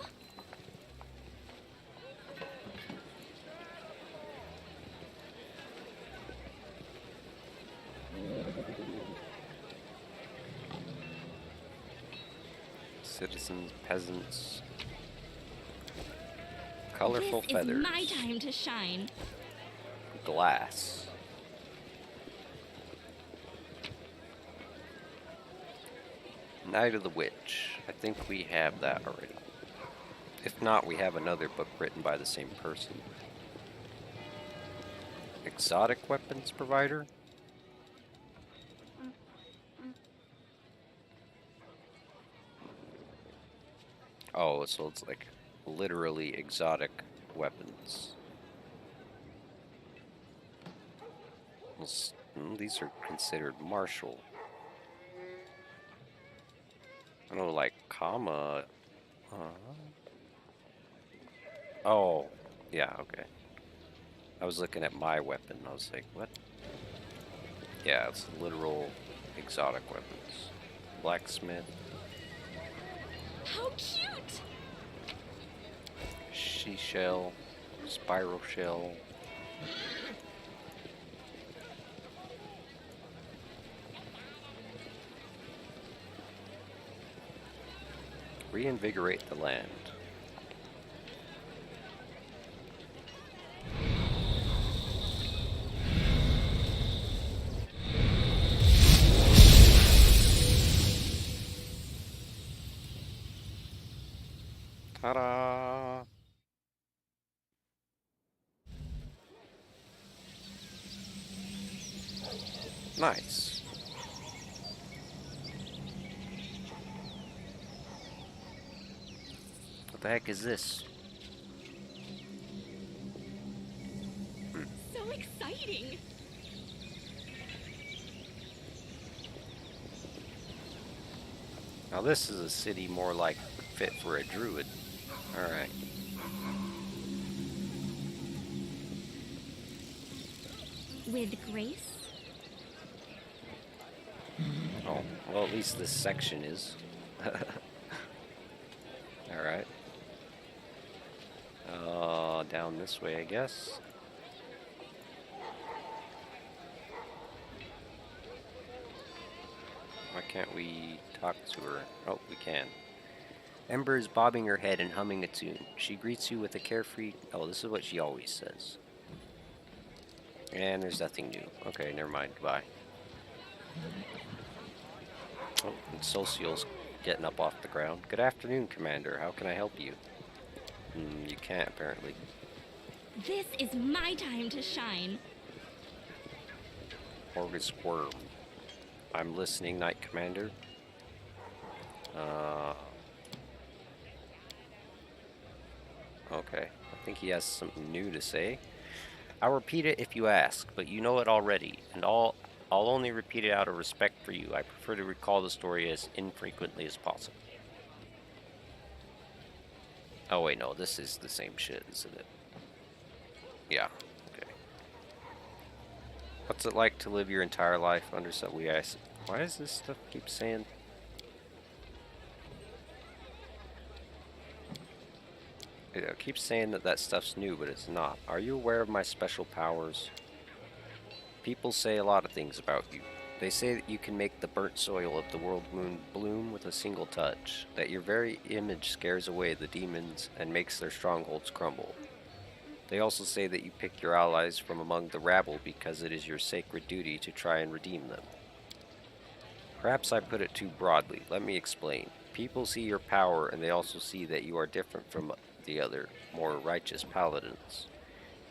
Citizens, peasants. Colorful This feathers. is my time to shine. Glass. Night of the Witch. I think we have that already. If not, we have another book written by the same person. Exotic weapons provider? Oh, so it's like literally exotic weapons. These are considered martial. I don't know, like, comma. Oh, yeah, okay. I was looking at my weapon. I was like, what? Yeah, it's literal exotic weapons. Blacksmith. How cute! She-shell. Spiral shell. Reinvigorate the land. Ta-da! Nice. What the heck is this? So exciting! Now this is a city more like fit for a druid. Alright. With grace? Oh, well at least this section is. Alright. Down this way, I guess. Why can't we talk to her? Oh, we can. Ember is bobbing her head and humming a tune. She greets you with a carefree... Oh, this is what she always says. And there's nothing new. Okay, never mind. Goodbye. Oh, and Social's getting up off the ground. Good afternoon, Commander. How can I help you? You can't, apparently. This is my time to shine. Orgus Worm. I'm listening, Knight Commander. Okay. I think he has something new to say. I'll repeat it if you ask, but you know it already, and I'll only repeat it out of respect for you. I prefer to recall the story as infrequently as possible. Oh wait, no, this is the same shit, isn't it? Yeah, okay. What's it like to live your entire life under some... Why does this stuff keep saying... It keeps saying that stuff's new, but it's not. Are you aware of my special powers? People say a lot of things about you. They say that you can make the burnt soil of the world moon bloom with a single touch, that your very image scares away the demons and makes their strongholds crumble. They also say that you pick your allies from among the rabble because it is your sacred duty to try and redeem them. Perhaps I put it too broadly. Let me explain. People see your power, and they also see that you are different from the other, more righteous paladins.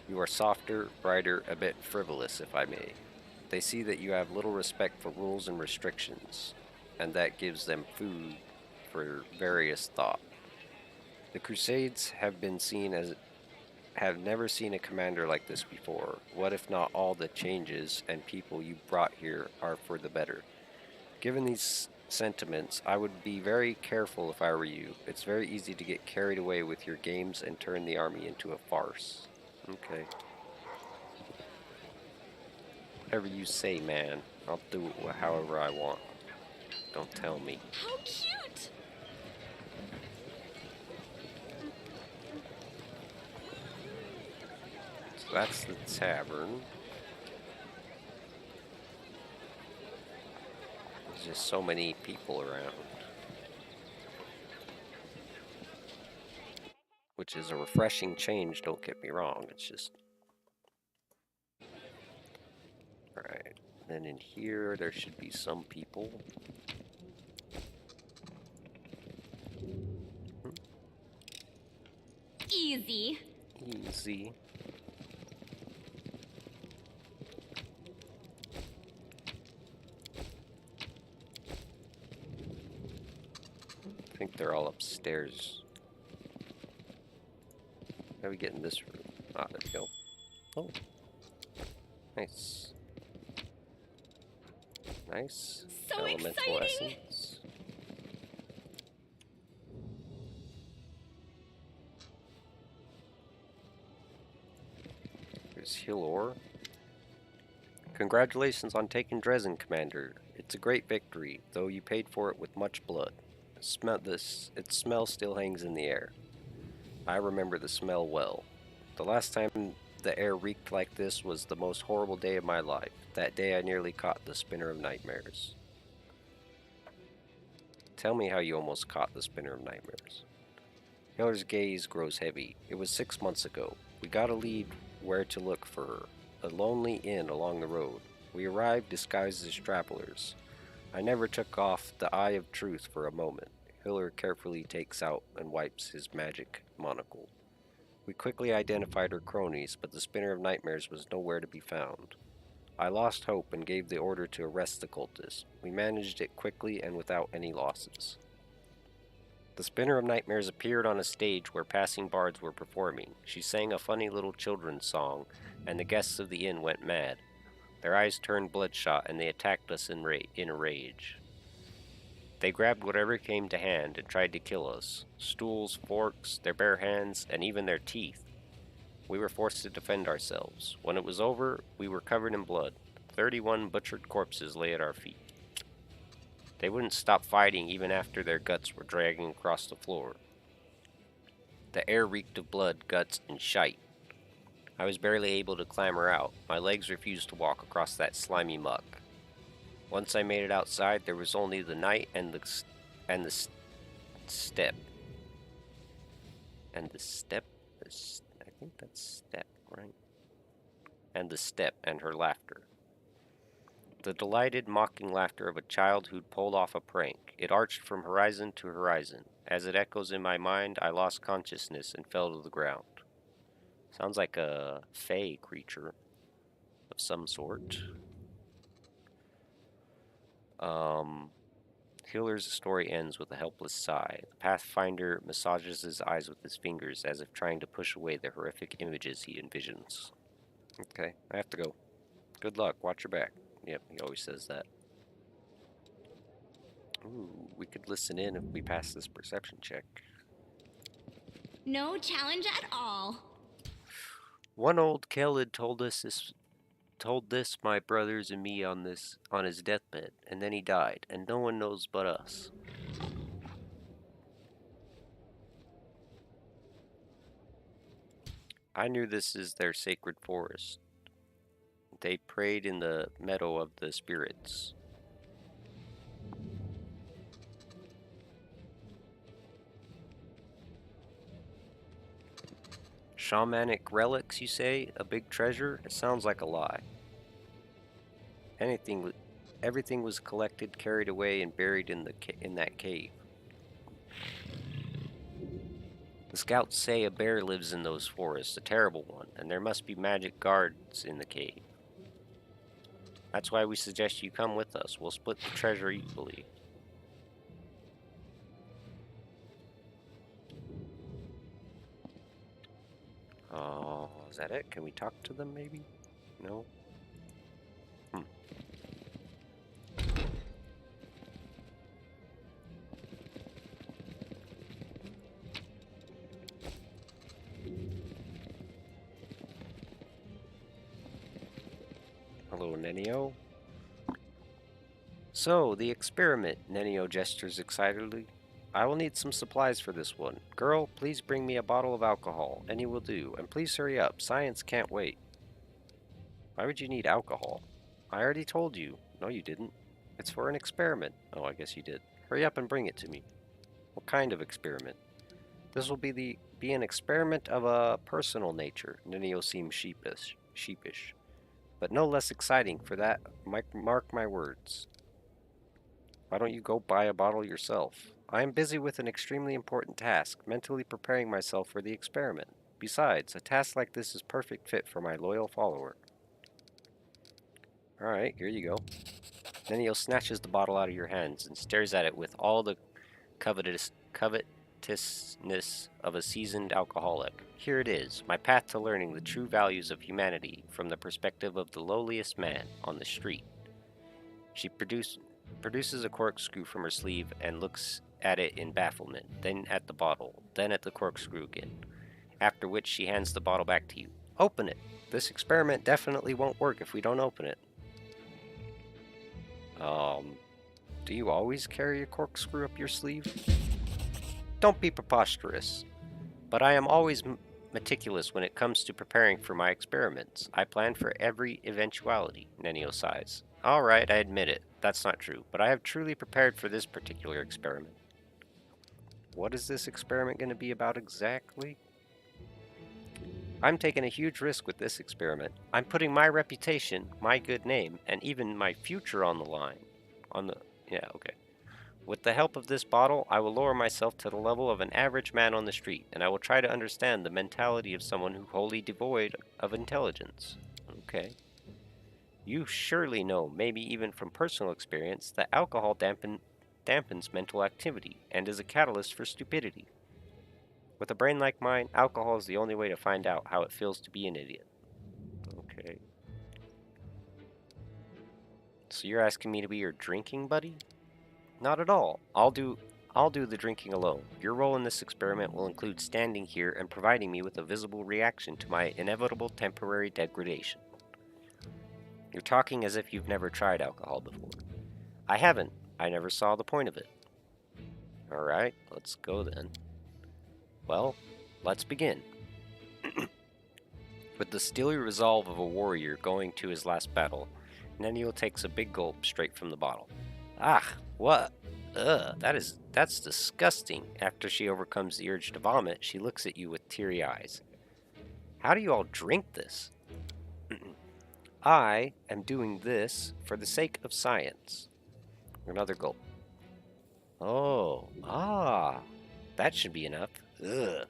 You are softer, brighter, a bit frivolous, if I may. They see that you have little respect for rules and restrictions, and that gives them food for various thought. The Crusades have never seen a commander like this before. What if not all the changes and people you brought here are for the better? Given these sentiments, I would be very careful if I were you. It's very easy to get carried away with your games and turn the army into a farce. Okay. Whatever you say, man. I'll do it however I want. Don't tell me. How cute! So that's the tavern. There's just so many people around. Which is a refreshing change, don't get me wrong. It's just... Alright. Then in here, there should be some people. Easy. Easy. I think they're all upstairs. How are we getting this room? Ah, there we go. Oh. Nice. Nice. So Elemental exciting! essence. Here's Hilor. Congratulations on taking Dresden, Commander. It's a great victory, though you paid for it with much blood. Its smell still hangs in the air. I remember the smell well. The last time the air reeked like this was the most horrible day of my life. That day I nearly caught the Spinner of Nightmares. Tell me how you almost caught the Spinner of Nightmares. Hiller's gaze grows heavy. It was 6 months ago. We got a lead where to look for her. A lonely inn along the road. We arrived disguised as travelers. I never took off the eye of truth for a moment. Hiller carefully takes out and wipes his magic monocle. We quickly identified her cronies, but the Spinner of Nightmares was nowhere to be found. I lost hope and gave the order to arrest the cultist. We managed it quickly and without any losses. The Spinner of Nightmares appeared on a stage where passing bards were performing. She sang a funny little children's song, and the guests of the inn went mad. Their eyes turned bloodshot, and they attacked us in a rage. They grabbed whatever came to hand and tried to kill us. Stools, forks, their bare hands, and even their teeth. We were forced to defend ourselves. When it was over, we were covered in blood. 31 butchered corpses lay at our feet. They wouldn't stop fighting even after their guts were dragging across the floor. The air reeked of blood, guts, and shite. I was barely able to clamber out. My legs refused to walk across that slimy muck. Once I made it outside, there was only the night and the step. And the step? I think that's step, right? And the step and her laughter. The delighted, mocking laughter of a child who'd pulled off a prank. It arched from horizon to horizon. As it echoes in my mind, I lost consciousness and fell to the ground. Sounds like a fey creature of some sort. Hiller's story ends with a helpless sigh. The Pathfinder massages his eyes with his fingers as if trying to push away the horrific images he envisions. Okay, I have to go. Good luck, watch your back. Yep, he always says that. Ooh, we could listen in if we pass this perception check. No challenge at all. One old Kelid told this my brothers and me on his deathbed, and then he died, and no one knows but us. I knew this is their sacred forest. They prayed in the meadow of the spirits. Shamanic relics, you say? A big treasure? It sounds like a lie. Everything was collected, carried away, and buried in that cave. The scouts say a bear lives in those forests, a terrible one, and there must be magic guards in the cave. That's why we suggest you come with us. We'll split the treasure equally. Oh, is that it? Can we talk to them, maybe? No? Hello, Nenio. So, the experiment, Nenio gestures excitedly. I will need some supplies for this one. Girl, please bring me a bottle of alcohol. Any will do. And please hurry up. Science can't wait. Why would you need alcohol? I already told you. No, you didn't. It's for an experiment. Oh, I guess you did. Hurry up and bring it to me. What kind of experiment? This will be an experiment of a personal nature. Nenio seems sheepish. But no less exciting for that. Mark my words. Why don't you go buy a bottle yourself? I am busy with an extremely important task, mentally preparing myself for the experiment. Besides, a task like this is perfect fit for my loyal follower. Alright, here you go. Nenio snatches the bottle out of your hands and stares at it with all the covetousness of a seasoned alcoholic. Here it is, my path to learning the true values of humanity from the perspective of the lowliest man on the street. She produces a corkscrew from her sleeve and looks at it in bafflement, then at the bottle, then at the corkscrew again, after which she hands the bottle back to you. Open it! This experiment definitely won't work if we don't open it. Do you always carry a corkscrew up your sleeve? Don't be preposterous. But I am always meticulous when it comes to preparing for my experiments. I plan for every eventuality, Nenio sighs. Alright, I admit it. That's not true, but I have truly prepared for this particular experiment. What is this experiment going to be about exactly? I'm taking a huge risk with this experiment. I'm putting my reputation, my good name, and even my future on the line. With the help of this bottle, I will lower myself to the level of an average man on the street, and I will try to understand the mentality of someone who wholly devoid of intelligence. Okay. You surely know, maybe even from personal experience, that alcohol dampens mental activity and is a catalyst for stupidity. With a brain like mine, alcohol is the only way to find out how it feels to be an idiot. Okay. So you're asking me to be your drinking buddy? Not at all. I'll do the drinking alone. Your role in this experiment will include standing here and providing me with a visible reaction to my inevitable temporary degradation. You're talking as if you've never tried alcohol before. I haven't. I never saw the point of it. Alright, let's go then. Well, let's begin. With the steely resolve of a warrior going to his last battle, Nenio takes a big gulp straight from the bottle. Ah, what? Ugh, that's disgusting. After she overcomes the urge to vomit, she looks at you with teary eyes. How do you all drink this? I am doing this for the sake of science. Another gulp. That should be enough. Ugh.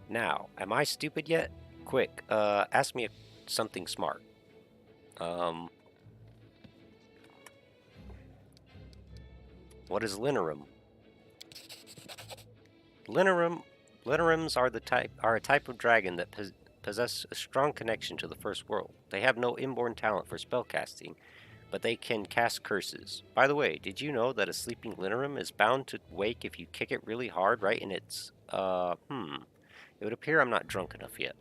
Now, am I stupid yet? Quick, ask me something smart. What is linerum? Linerums are a type of dragon that possess a strong connection to the first world. They have no inborn talent for spellcasting, but they can cast curses. By the way, did you know that a sleeping linerum is bound to wake if you kick it really hard right in its, It would appear I'm not drunk enough yet.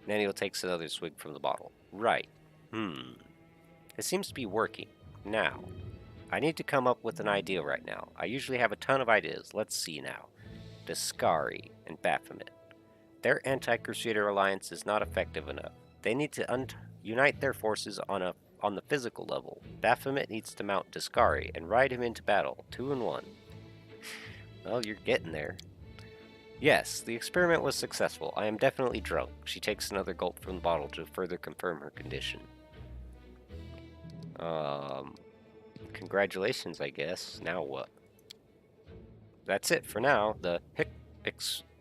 Nanio takes another swig from the bottle. Right. It seems to be working. Now, I need to come up with an idea right now. I usually have a ton of ideas. Let's see now. Discari and Baphomet. Their anti-Crusader alliance is not effective enough. They need to unite their forces on the physical level. Baphomet needs to mount Discari and ride him into battle, 2 in 1. Well, you're getting there. Yes, the experiment was successful. I am definitely drunk. She takes another gulp from the bottle to further confirm her condition. Congratulations, I guess. Now what? That's it for now. The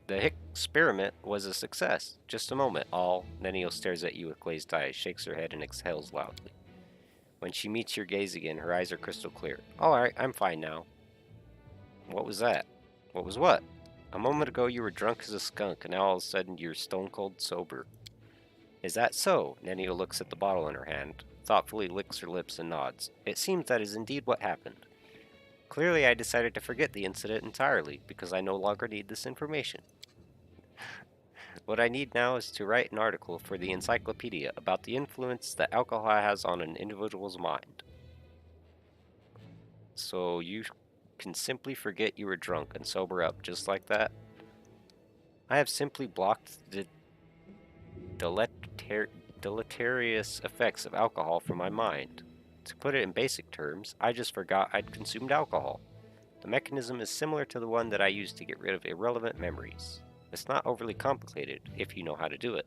experiment was a success. Just a moment, all. Nenio stares at you with glazed eyes, shakes her head, and exhales loudly. When she meets your gaze again, her eyes are crystal clear. Alright, I'm fine now. What was that? What was what? A moment ago you were drunk as a skunk, and now all of a sudden you're stone cold sober. Is that so? Nenio looks at the bottle in her hand, thoughtfully licks her lips and nods. It seems that is indeed what happened. Clearly I decided to forget the incident entirely, because I no longer need this information. What I need now is to write an article for the encyclopedia about the influence that alcohol has on an individual's mind. So you can simply forget you were drunk and sober up just like that? I have simply blocked the deleterious effects of alcohol from my mind. To put it in basic terms, I just forgot I'd consumed alcohol. The mechanism is similar to the one that I use to get rid of irrelevant memories. It's not overly complicated if you know how to do it.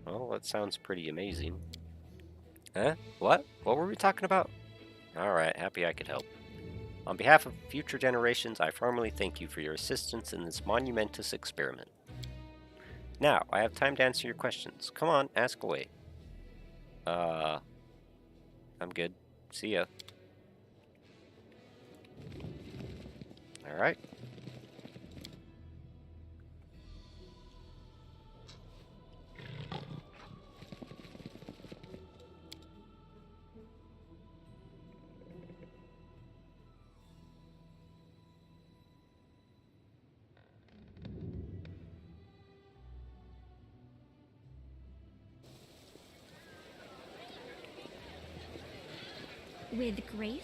Well, that sounds pretty amazing. Huh? What? What were we talking about? Alright, happy I could help. On behalf of future generations, I formally thank you for your assistance in this monumentous experiment. Now, I have time to answer your questions. Come on, ask away. I'm good. See ya. Alright. With grace?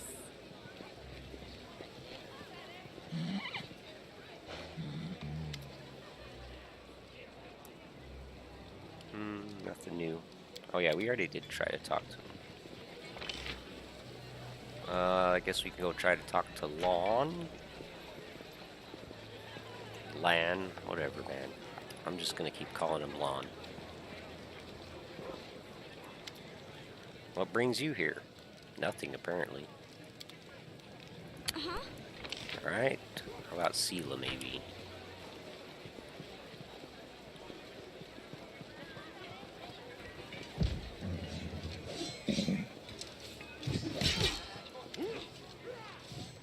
Nothing new. Oh yeah, we already did try to talk to him. I guess we can go try to talk to Lan, whatever, man. I'm just gonna keep calling him Lan. What brings you here? Nothing, apparently. Uh-huh. Alright. How about Sela, maybe?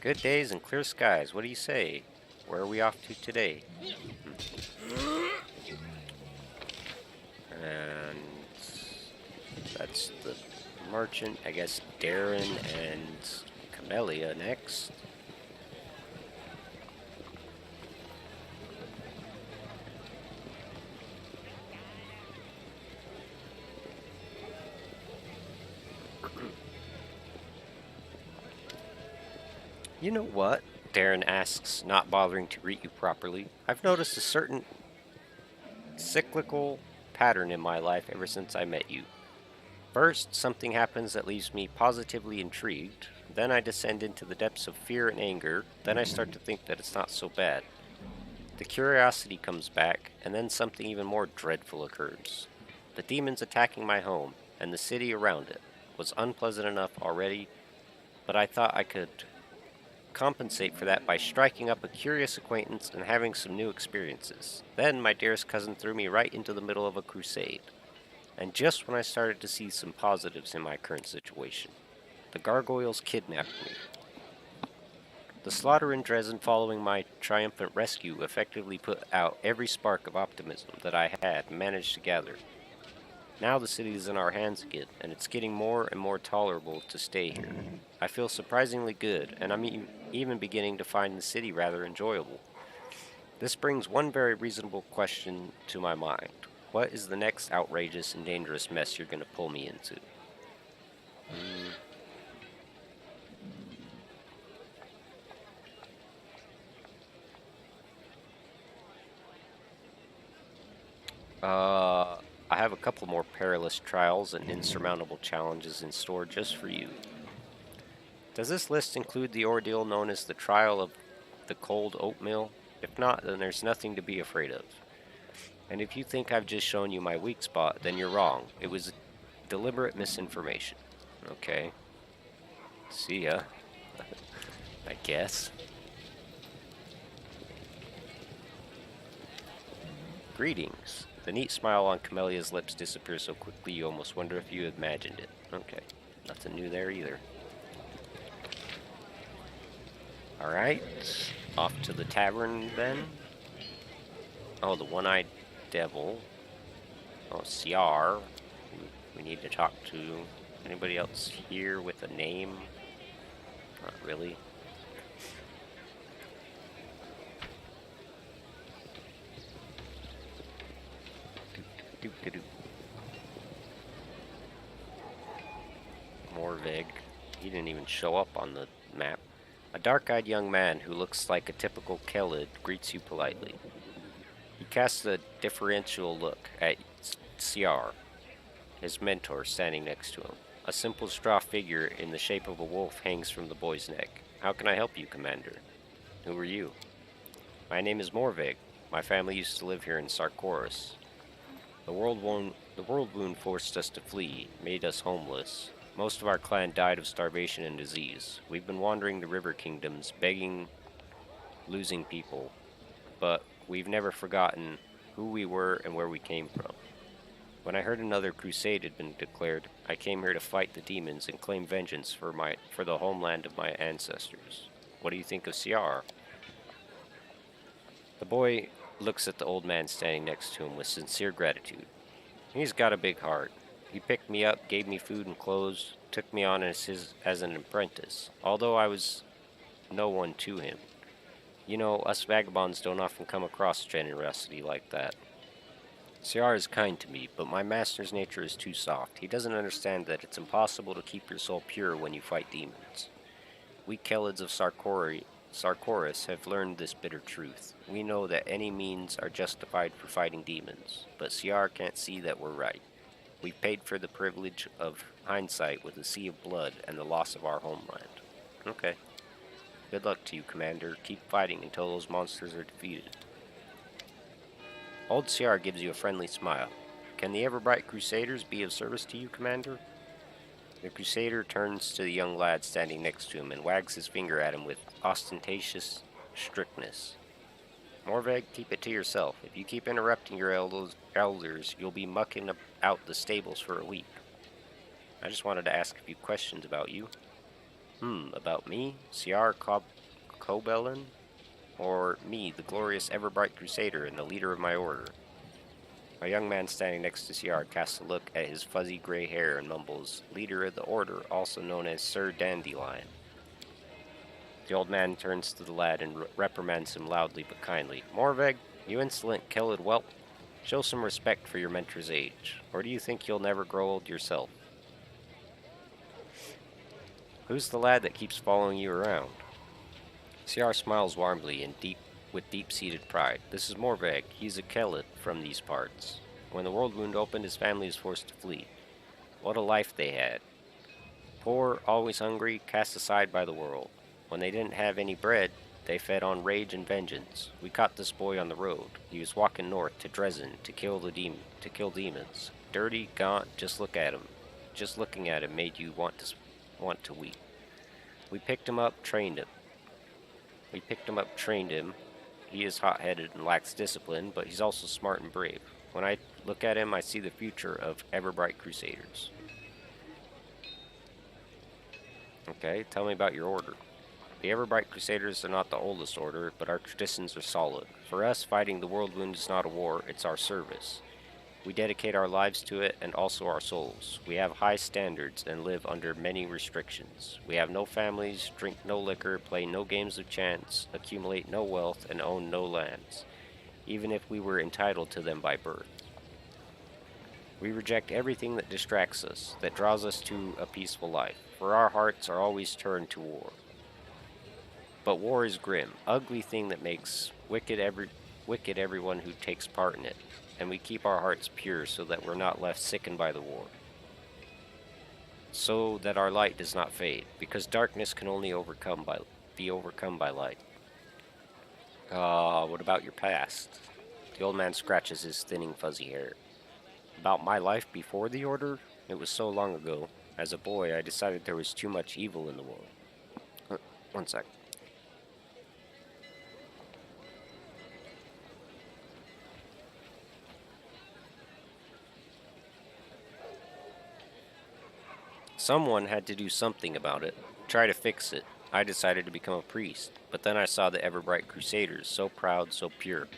Good days and clear skies. What do you say? Where are we off to today? And that's the merchant. I guess Darren and Camellia next. You know what? Darren asks, not bothering to greet you properly. I've noticed a certain cyclical pattern in my life ever since I met you. First, something happens that leaves me positively intrigued. Then I descend into the depths of fear and anger. Then I start to think that it's not so bad. The curiosity comes back, and then something even more dreadful occurs. The demons attacking my home, and the city around it, was unpleasant enough already, but I thought I could compensate for that by striking up a curious acquaintance and having some new experiences. Then my dearest cousin threw me right into the middle of a crusade. And just when I started to see some positives in my current situation, the gargoyles kidnapped me. The slaughter in Dresden following my triumphant rescue effectively put out every spark of optimism that I had managed to gather. Now the city is in our hands again, and it's getting more and more tolerable to stay here. I feel surprisingly good, and I'm even beginning to find the city rather enjoyable. This brings one very reasonable question to my mind. What is the next outrageous and dangerous mess you're going to pull me into? I have a couple more perilous trials and insurmountable challenges in store just for you. Does this list include the ordeal known as the Trial of the Cold Oatmeal? If not, then there's nothing to be afraid of. And if you think I've just shown you my weak spot, then you're wrong. It was deliberate misinformation. Okay. See ya. I guess. Greetings. The neat smile on Camellia's lips disappears so quickly you almost wonder if you imagined it. Okay. Nothing new there either. Alright. Off to the tavern then. Oh, the one-eyed devil. Oh, Ciar. We need to talk to anybody else here with a name? Not really. Morvig. He didn't even show up on the map. A dark-eyed young man who looks like a typical Kelid greets you politely. He casts a deferential look at Ciar, his mentor, standing next to him. A simple straw figure in the shape of a wolf hangs from the boy's neck. How can I help you, Commander? Who are you? My name is Morvig. My family used to live here in Sarkoris. The world wound forced us to flee, made us homeless. Most of our clan died of starvation and disease. We've been wandering the river kingdoms, begging, losing people, but we've never forgotten who we were and where we came from. When I heard another crusade had been declared, I came here to fight the demons and claim vengeance for the homeland of my ancestors. What do you think of Ciar? The boy looks at the old man standing next to him with sincere gratitude. He's got a big heart. He picked me up, gave me food and clothes, took me on as an apprentice, although I was no one to him. You know, us vagabonds don't often come across generosity like that. Ciar is kind to me, but my master's nature is too soft. He doesn't understand that it's impossible to keep your soul pure when you fight demons. We Kelids of Sarkoris have learned this bitter truth. We know that any means are justified for fighting demons, but Ciar can't see that we're right. We paid for the privilege of hindsight with a sea of blood and the loss of our homeland. Okay. Good luck to you, Commander. Keep fighting until those monsters are defeated. Old Ciar gives you a friendly smile. Can the Everbright Crusaders be of service to you, Commander? The Crusader turns to the young lad standing next to him and wags his finger at him with ostentatious strictness. Morveg, keep it to yourself. If you keep interrupting your elders, you'll be mucking out the stables for a week. I just wanted to ask a few questions about you. About me? Ciar Cobelin? Or me, the glorious Everbright Crusader and the leader of my order? A young man standing next to Ciar casts a look at his fuzzy gray hair and mumbles, Leader of the Order, also known as Sir Dandelion. The old man turns to the lad and reprimands him loudly but kindly. Morveg, you insolent Kelid whelp, show some respect for your mentor's age, or do you think you'll never grow old yourself? Who's the lad that keeps following you around? Ciar smiles warmly and with deep-seated pride. This is Morveg. He's a Kelid from these parts. When the world wound opened, his family was forced to flee. What a life they had. Poor, always hungry, cast aside by the world. When they didn't have any bread, they fed on rage and vengeance. We caught this boy on the road. He was walking north to Dresden to kill demons. Dirty, gaunt, just look at him. Just looking at him made you want to weep. We picked him up, trained him. He is hot-headed and lacks discipline, but he's also smart and brave. When I look at him, I see the future of Everbright Crusaders. Okay, tell me about your order. The Everbright Crusaders are not the oldest order, but our traditions are solid. For us, fighting the world wound is not a war, it's our service. We dedicate our lives to it and also our souls. We have high standards and live under many restrictions. We have no families, drink no liquor, play no games of chance, accumulate no wealth, and own no lands, even if we were entitled to them by birth. We reject everything that distracts us, that draws us to a peaceful life, for our hearts are always turned to war. But war is grim, ugly thing that makes wicked everyone who takes part in it. And we keep our hearts pure so that we're not left sickened by the war. So that our light does not fade, because darkness can only be overcome by light. What about your past? The old man scratches his thinning fuzzy hair. About my life before the Order? It was so long ago. As a boy, I decided there was too much evil in the world. One sec. Someone had to do something about it, try to fix it. I decided to become a priest, but then I saw the Everbright Crusaders, so proud, so pure.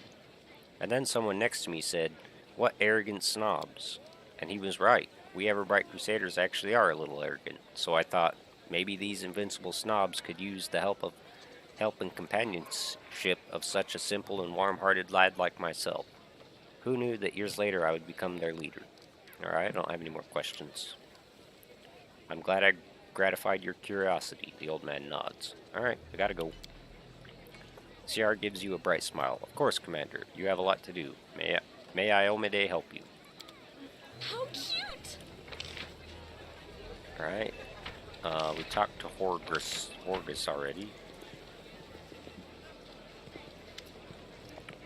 And then someone next to me said, what arrogant snobs. And he was right. We Everbright Crusaders actually are a little arrogant. So I thought, maybe these invincible snobs could use the help and companionship of such a simple and warm-hearted lad like myself. Who knew that years later I would become their leader? Alright, I don't have any more questions. I'm glad I gratified your curiosity. The old man nods. Alright, I gotta go. CR gives you a bright smile. Of course, Commander. You have a lot to do. May Iomade help you. How cute! Alright. We talked to Horgus already.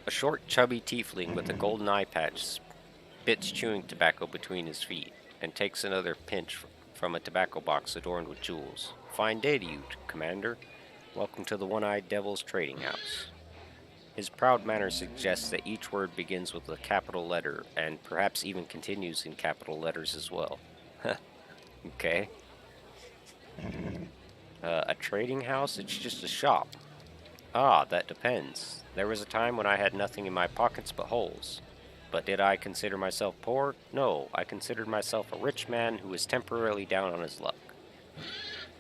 A short, chubby tiefling with a golden eye patch spits chewing tobacco between his feet and takes another pinch from a tobacco box adorned with jewels. Fine day to you, Commander. Welcome to the One-Eyed Devil's trading house. His proud manner suggests that each word begins with a capital letter and perhaps even continues in capital letters as well. Okay. A trading house? It's just a shop. Ah, that depends. There was a time when I had nothing in my pockets but holes. But did I consider myself poor? No, I considered myself a rich man who was temporarily down on his luck.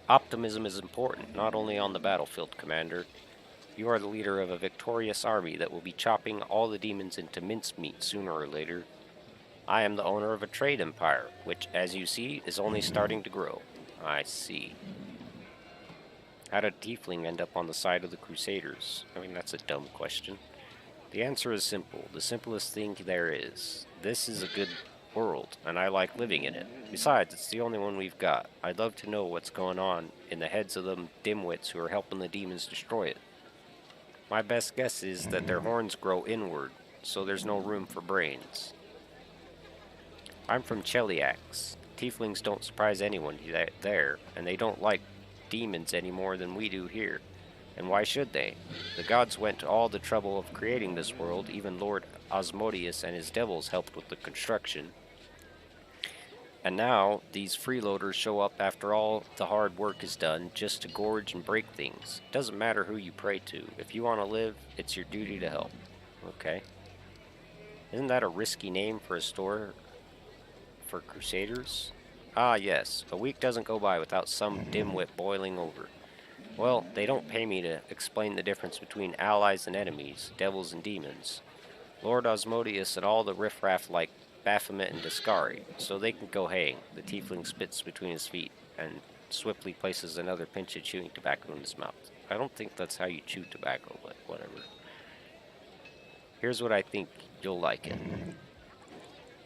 Optimism is important, not only on the battlefield, Commander. You are the leader of a victorious army that will be chopping all the demons into mincemeat sooner or later. I am the owner of a trade empire, which, as you see, is only starting to grow. I see. How did Tiefling end up on the side of the Crusaders? I mean, that's a dumb question. The answer is simple. The simplest thing there is. This is a good world, and I like living in it. Besides, it's the only one we've got. I'd love to know what's going on in the heads of them dimwits who are helping the demons destroy it. My best guess is that their horns grow inward, so there's no room for brains. I'm from Cheliax. Tieflings don't surprise anyone there, and they don't like demons any more than we do here. And why should they? The gods went to all the trouble of creating this world. Even Lord Asmodeus and his devils helped with the construction. And now, these freeloaders show up after all the hard work is done just to gorge and break things. It doesn't matter who you pray to. If you want to live, it's your duty to help. Okay. Isn't that a risky name for a store for Crusaders? Ah, yes. A week doesn't go by without some dimwit boiling over. Well, they don't pay me to explain the difference between allies and enemies, devils and demons. Lord Osmodeus and all the riffraff like Baphomet and Discari, so they can go hang. The tiefling spits between his feet and swiftly places another pinch of chewing tobacco in his mouth. I don't think that's how you chew tobacco, but whatever. Here's what I think. You'll like it.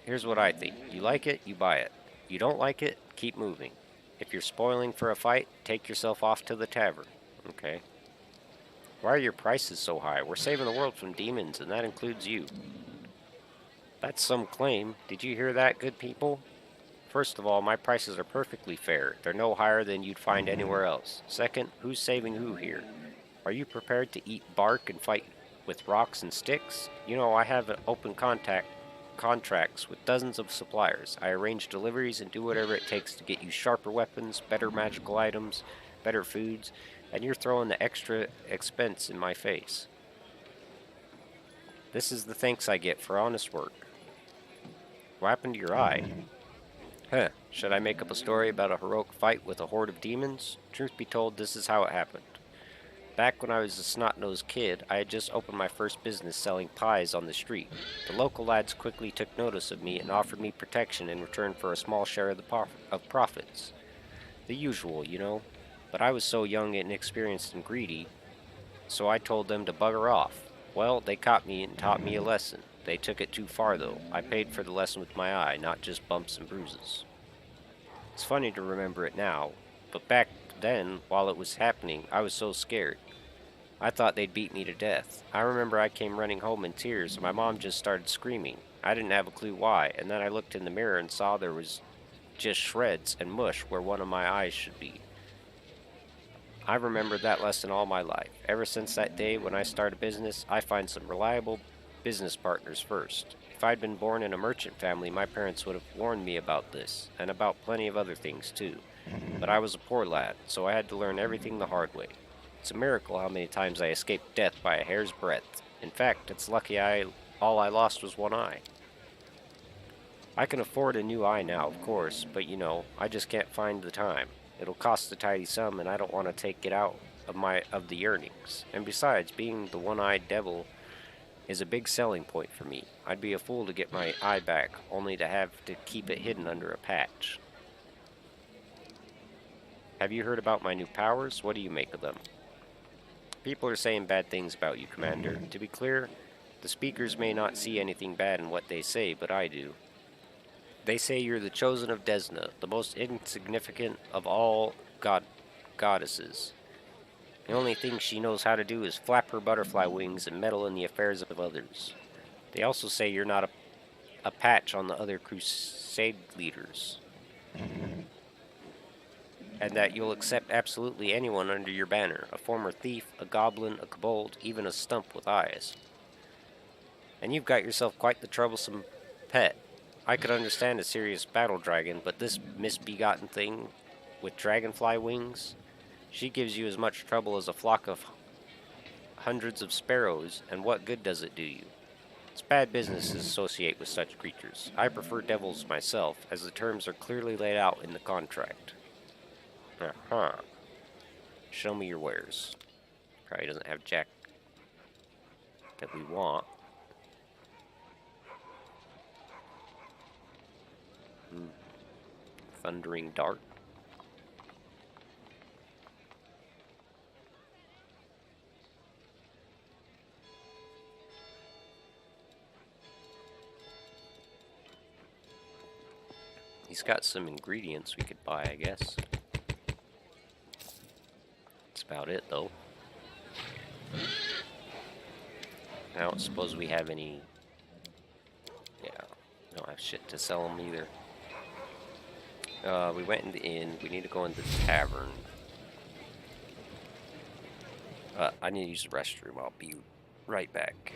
Here's what I think. You like it, you buy it. You don't like it, keep moving. If you're spoiling for a fight, take yourself off to the tavern. Okay. Why are your prices so high? We're saving the world from demons, and that includes you. That's some claim. Did you hear that, good people? First of all, my prices are perfectly fair. They're no higher than you'd find anywhere else. Second, who's saving who here? Are you prepared to eat bark and fight with rocks and sticks? You know, I have an open contracts with dozens of suppliers. I arrange deliveries and do whatever it takes to get you sharper weapons, better magical items, better foods, and you're throwing the extra expense in my face. This is the thanks I get for honest work. What happened to your eye? Huh, should I make up a story about a heroic fight with a horde of demons? Truth be told, this is how it happened. Back when I was a snot-nosed kid, I had just opened my first business selling pies on the street. The local lads quickly took notice of me and offered me protection in return for a small share of the profits. The usual, you know. But I was so young and inexperienced and greedy, so I told them to bugger off. Well, they caught me and taught me a lesson. They took it too far, though. I paid for the lesson with my eye, not just bumps and bruises. It's funny to remember it now, but back then, while it was happening, I was so scared. I thought they'd beat me to death. I remember I came running home in tears, and my mom just started screaming. I didn't have a clue why, and then I looked in the mirror and saw there was just shreds and mush where one of my eyes should be. I remembered that lesson all my life. Ever since that day when I start a business, I find some reliable business partners first. If I'd been born in a merchant family, my parents would have warned me about this, and about plenty of other things too. But I was a poor lad, so I had to learn everything the hard way. It's a miracle how many times I escaped death by a hair's breadth. In fact, it's lucky all I lost was one eye. I can afford a new eye now, of course, but you know, I just can't find the time. It'll cost a tidy sum, and I don't want to take it out of the earnings. And besides, being the one-eyed devil is a big selling point for me. I'd be a fool to get my eye back, only to have to keep it hidden under a patch. Have you heard about my new powers? What do you make of them? People are saying bad things about you, Commander. To be clear, the speakers may not see anything bad in what they say, but I do. They say you're the chosen of Desna, the most insignificant of all goddesses. The only thing she knows how to do is flap her butterfly wings and meddle in the affairs of others. They also say you're not a patch on the other crusade leaders, and that you'll accept absolutely anyone under your banner, a former thief, a goblin, a kobold, even a stump with eyes. And you've got yourself quite the troublesome pet. I could understand a serious battle dragon, but this misbegotten thing with dragonfly wings, she gives you as much trouble as a flock of hundreds of sparrows, and what good does it do you? It's bad business to associate with such creatures. I prefer devils myself, as the terms are clearly laid out in the contract. Uh-huh. Show me your wares. Probably doesn't have jack that we want. Thundering dart. He's got some ingredients we could buy, I guess. That's about it, though. I don't suppose we have any... Yeah, we don't have shit to sell them either. We went in the inn. We need to go into the tavern. I need to use the restroom. I'll be right back.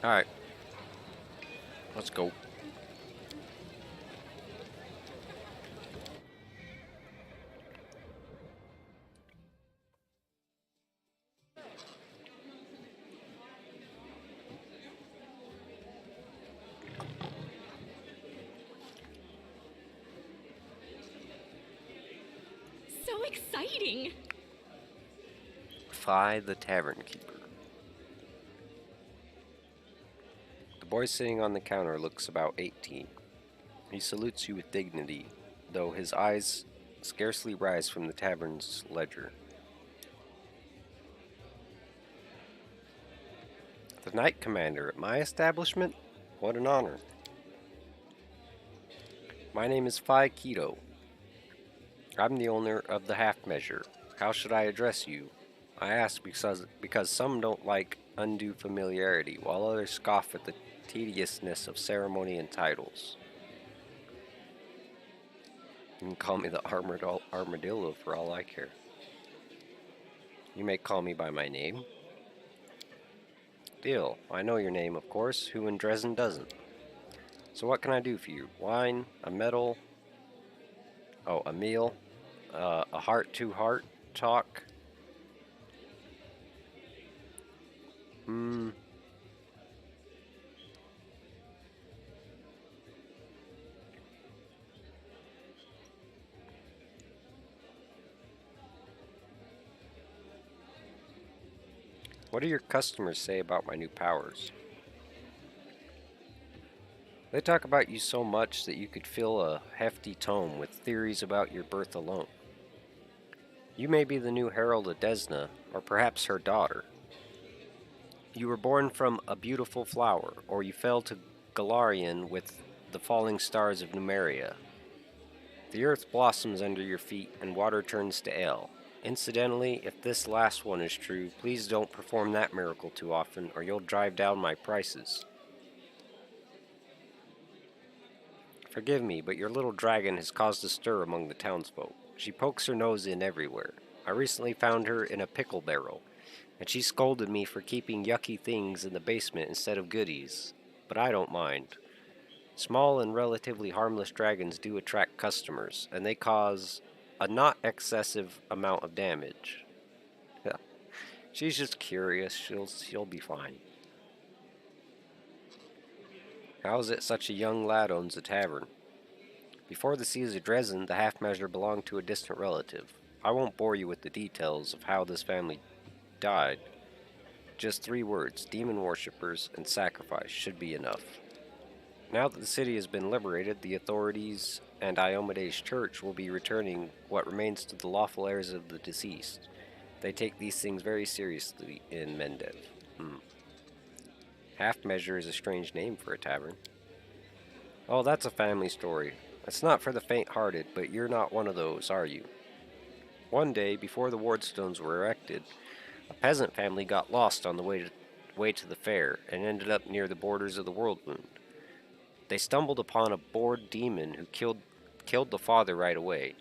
Alright. Let's go. So exciting! Fly the Tavern Keeper. The boy sitting on the counter looks about 18. He salutes you with dignity, though his eyes scarcely rise from the tavern's ledger. The Knight Commander at my establishment? What an honor. My name is Phi Keto. I'm the owner of the Half Measure. How should I address you? I ask because some don't like undue familiarity, while others scoff at the tediousness of ceremony and titles. You can call me the Armadillo for all I care. You may call me by my name. Deal. I know your name, of course. Who in Dresden doesn't? So what can I do for you? Wine? A medal? Oh, a meal? A heart-to-heart talk? What do your customers say about my new powers? They talk about you so much that you could fill a hefty tome with theories about your birth alone. You may be the new Herald of Desna, or perhaps her daughter. You were born from a beautiful flower, or you fell to Galarian with the falling stars of Numeria. The earth blossoms under your feet, and water turns to ale. Incidentally, if this last one is true, please don't perform that miracle too often, or you'll drive down my prices. Forgive me, but your little dragon has caused a stir among the townsfolk. She pokes her nose in everywhere. I recently found her in a pickle barrel, and she scolded me for keeping yucky things in the basement instead of goodies. But I don't mind. Small and relatively harmless dragons do attract customers, and they cause a not excessive amount of damage. Yeah. She's just curious. She'll be fine. How is it such a young lad owns a tavern? Before the siege of Dresden, the half-measure belonged to a distant relative. I won't bore you with the details of how this family died. Just 3 words, demon worshippers and sacrifice, should be enough. Now that the city has been liberated, the authorities and Iomede's church will be returning what remains to the lawful heirs of the deceased. They take these things very seriously in Mendev. Half-measure is a strange name for a tavern. Oh, that's a family story. It's not for the faint-hearted, but you're not one of those, are you? One day, before the wardstones were erected, a peasant family got lost on the way to the fair and ended up near the borders of the Worldwound. They stumbled upon a bored demon who killed the father right away.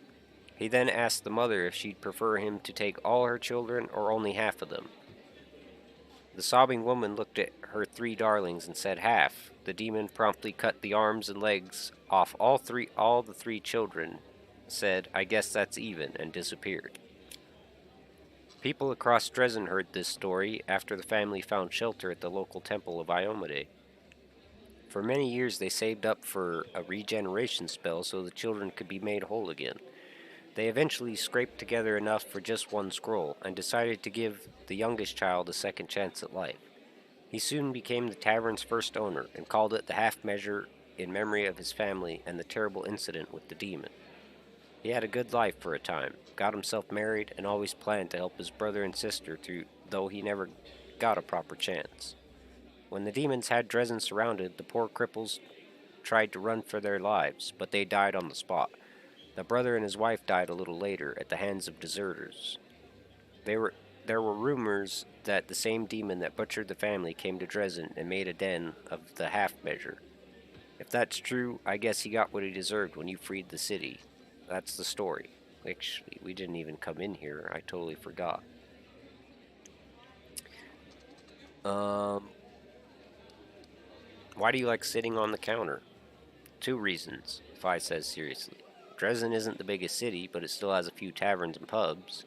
He then asked the mother if she'd prefer him to take all her children or only half of them. The sobbing woman looked at her 3 darlings and said half. The demon promptly cut the arms and legs off all the 3 children, said, "I guess that's even," and disappeared. People across Dresden heard this story after the family found shelter at the local temple of Iomade. For many years they saved up for a regeneration spell so the children could be made whole again. They eventually scraped together enough for just 1 scroll, and decided to give the youngest child a second chance at life. He soon became the tavern's first owner, and called it the Half Measure in memory of his family and the terrible incident with the demon. He had a good life for a time, got himself married, and always planned to help his brother and sister through, though he never got a proper chance. When the demons had Dresden surrounded, the poor cripples tried to run for their lives, but they died on the spot. The brother and his wife died a little later at the hands of deserters. There were rumors that the same demon that butchered the family came to Dresden and made a den of the half-measure. If that's true, I guess he got what he deserved when you freed the city. That's the story. Actually, we didn't even come in here. I totally forgot. Why do you like sitting on the counter? 2 reasons, Phi says seriously. Dresden isn't the biggest city, but it still has a few taverns and pubs.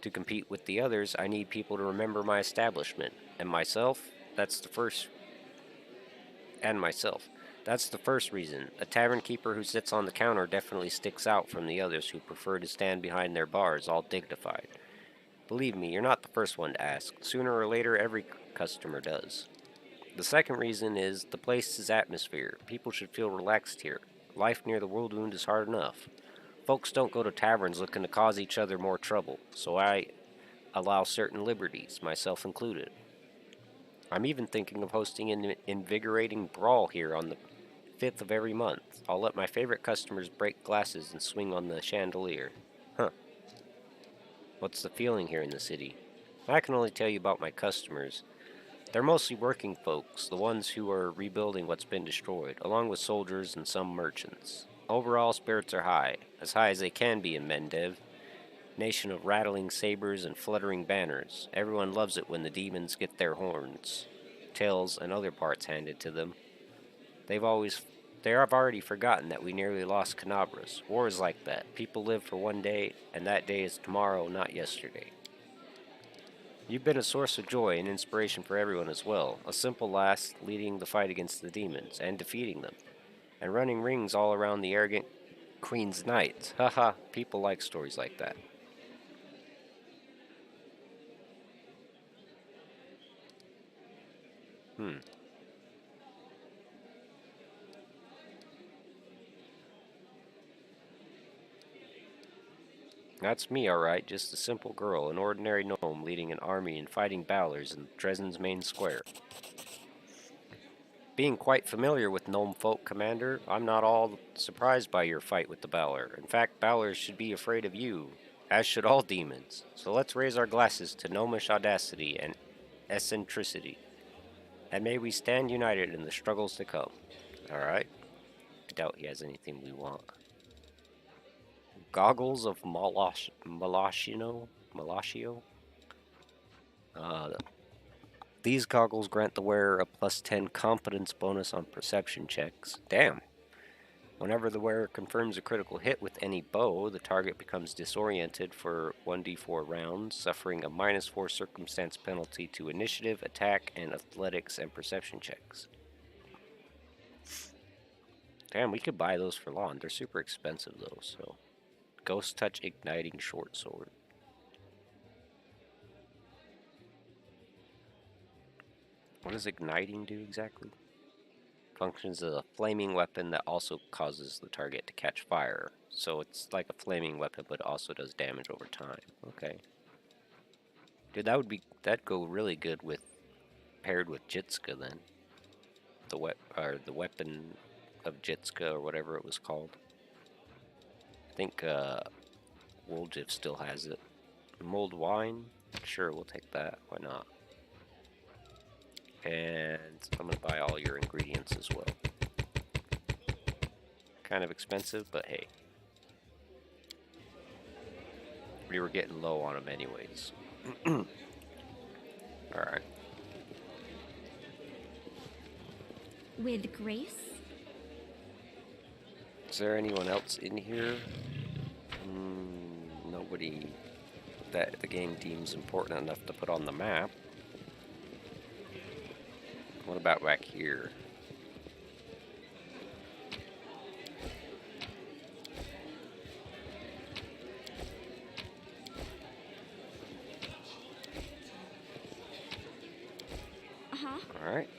To compete with the others, I need people to remember my establishment. And myself, that's the first reason. A tavern keeper who sits on the counter definitely sticks out from the others who prefer to stand behind their bars, all dignified. Believe me, you're not the first one to ask. Sooner or later, every customer does. The second reason is the place's atmosphere. People should feel relaxed here. Life near the World Wound is hard enough. Folks don't go to taverns looking to cause each other more trouble, so I allow certain liberties, myself included. I'm even thinking of hosting an invigorating brawl here on the 5th of every month. I'll let my favorite customers break glasses and swing on the chandelier. Huh. What's the feeling here in the city? I can only tell you about my customers. They're mostly working folks, the ones who are rebuilding what's been destroyed, along with soldiers and some merchants. Overall, spirits are high as they can be in Mendev. Nation of rattling sabers and fluttering banners. Everyone loves it when the demons get their horns, tails, and other parts handed to them. They have already forgotten that we nearly lost Canabras. War is like that. People live for one day, and that day is tomorrow, not yesterday. You've been a source of joy and inspiration for everyone as well. A simple lass leading the fight against the demons, and defeating them. And running rings all around the arrogant Queen's Knights. Haha, people like stories like that. That's me, alright, just a simple girl, an ordinary gnome leading an army and fighting Balors in Dresden's main square. Being quite familiar with gnome folk, Commander, I'm not all surprised by your fight with the Balor. In fact, Balors should be afraid of you, as should all demons. So let's raise our glasses to gnomish audacity and eccentricity. And may we stand united in the struggles to come. Alright. I doubt he has anything we want. Goggles of Malashio? These goggles grant the wearer a +10 competence bonus on perception checks. Damn. Whenever the wearer confirms a critical hit with any bow, the target becomes disoriented for 1d4 rounds, suffering a -4 circumstance penalty to initiative, attack, and athletics and perception checks. Damn, we could buy those for lawn. They're super expensive though, so... Ghost Touch Igniting Short Sword. What does igniting do exactly? Functions as a flaming weapon that also causes the target to catch fire. So it's like a flaming weapon, but it also does damage over time. Okay. Dude, that'd go really good with paired with Jitska then. The weapon of Jitska or whatever it was called. I think Woljif still has it. Mulled wine? Sure, we'll take that. Why not? And I'm going to buy all your ingredients as well. Kind of expensive, but hey. We were getting low on them anyways. Alright. With grace? Is there anyone else in here? Nobody that the game deems important enough to put on the map. What about back here? All right.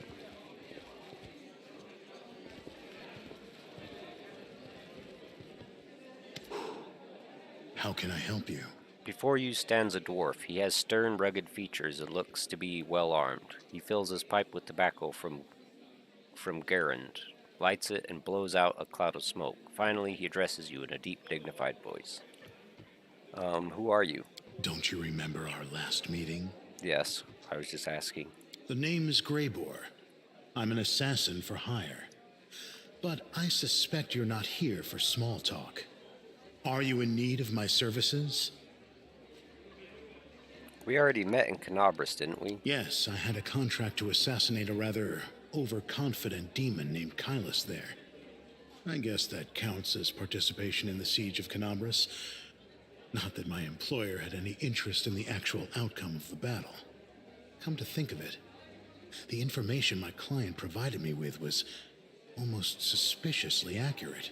How can I help you? Before you stands a dwarf. He has stern, rugged features and looks to be well armed. He fills his pipe with tobacco from Garand, lights it, and blows out a cloud of smoke. Finally, he addresses you in a deep, dignified voice. Who are you? Don't you remember our last meeting? Yes, I was just asking. The name is Greybor. I'm an assassin for hire. But I suspect you're not here for small talk. Are you in need of my services? We already met in Canabras, didn't we? Yes, I had a contract to assassinate a rather overconfident demon named Kylus there. I guess that counts as participation in the siege of Canabras. Not that my employer had any interest in the actual outcome of the battle. Come to think of it, the information my client provided me with was almost suspiciously accurate.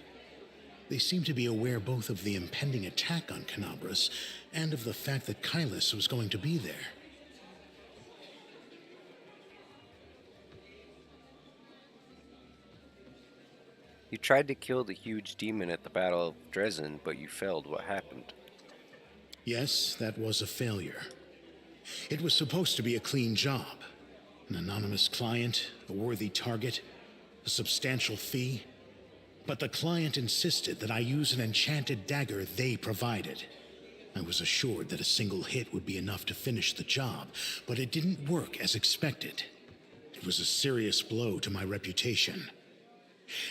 They seemed to be aware both of the impending attack on Canabras and of the fact that Kylus was going to be there. You tried to kill the huge demon at the Battle of Dresden, but you failed. What happened? Yes, that was a failure. It was supposed to be a clean job. An anonymous client, a worthy target, a substantial fee. But the client insisted that I use an enchanted dagger they provided. I was assured that a single hit would be enough to finish the job, but it didn't work as expected. It was a serious blow to my reputation.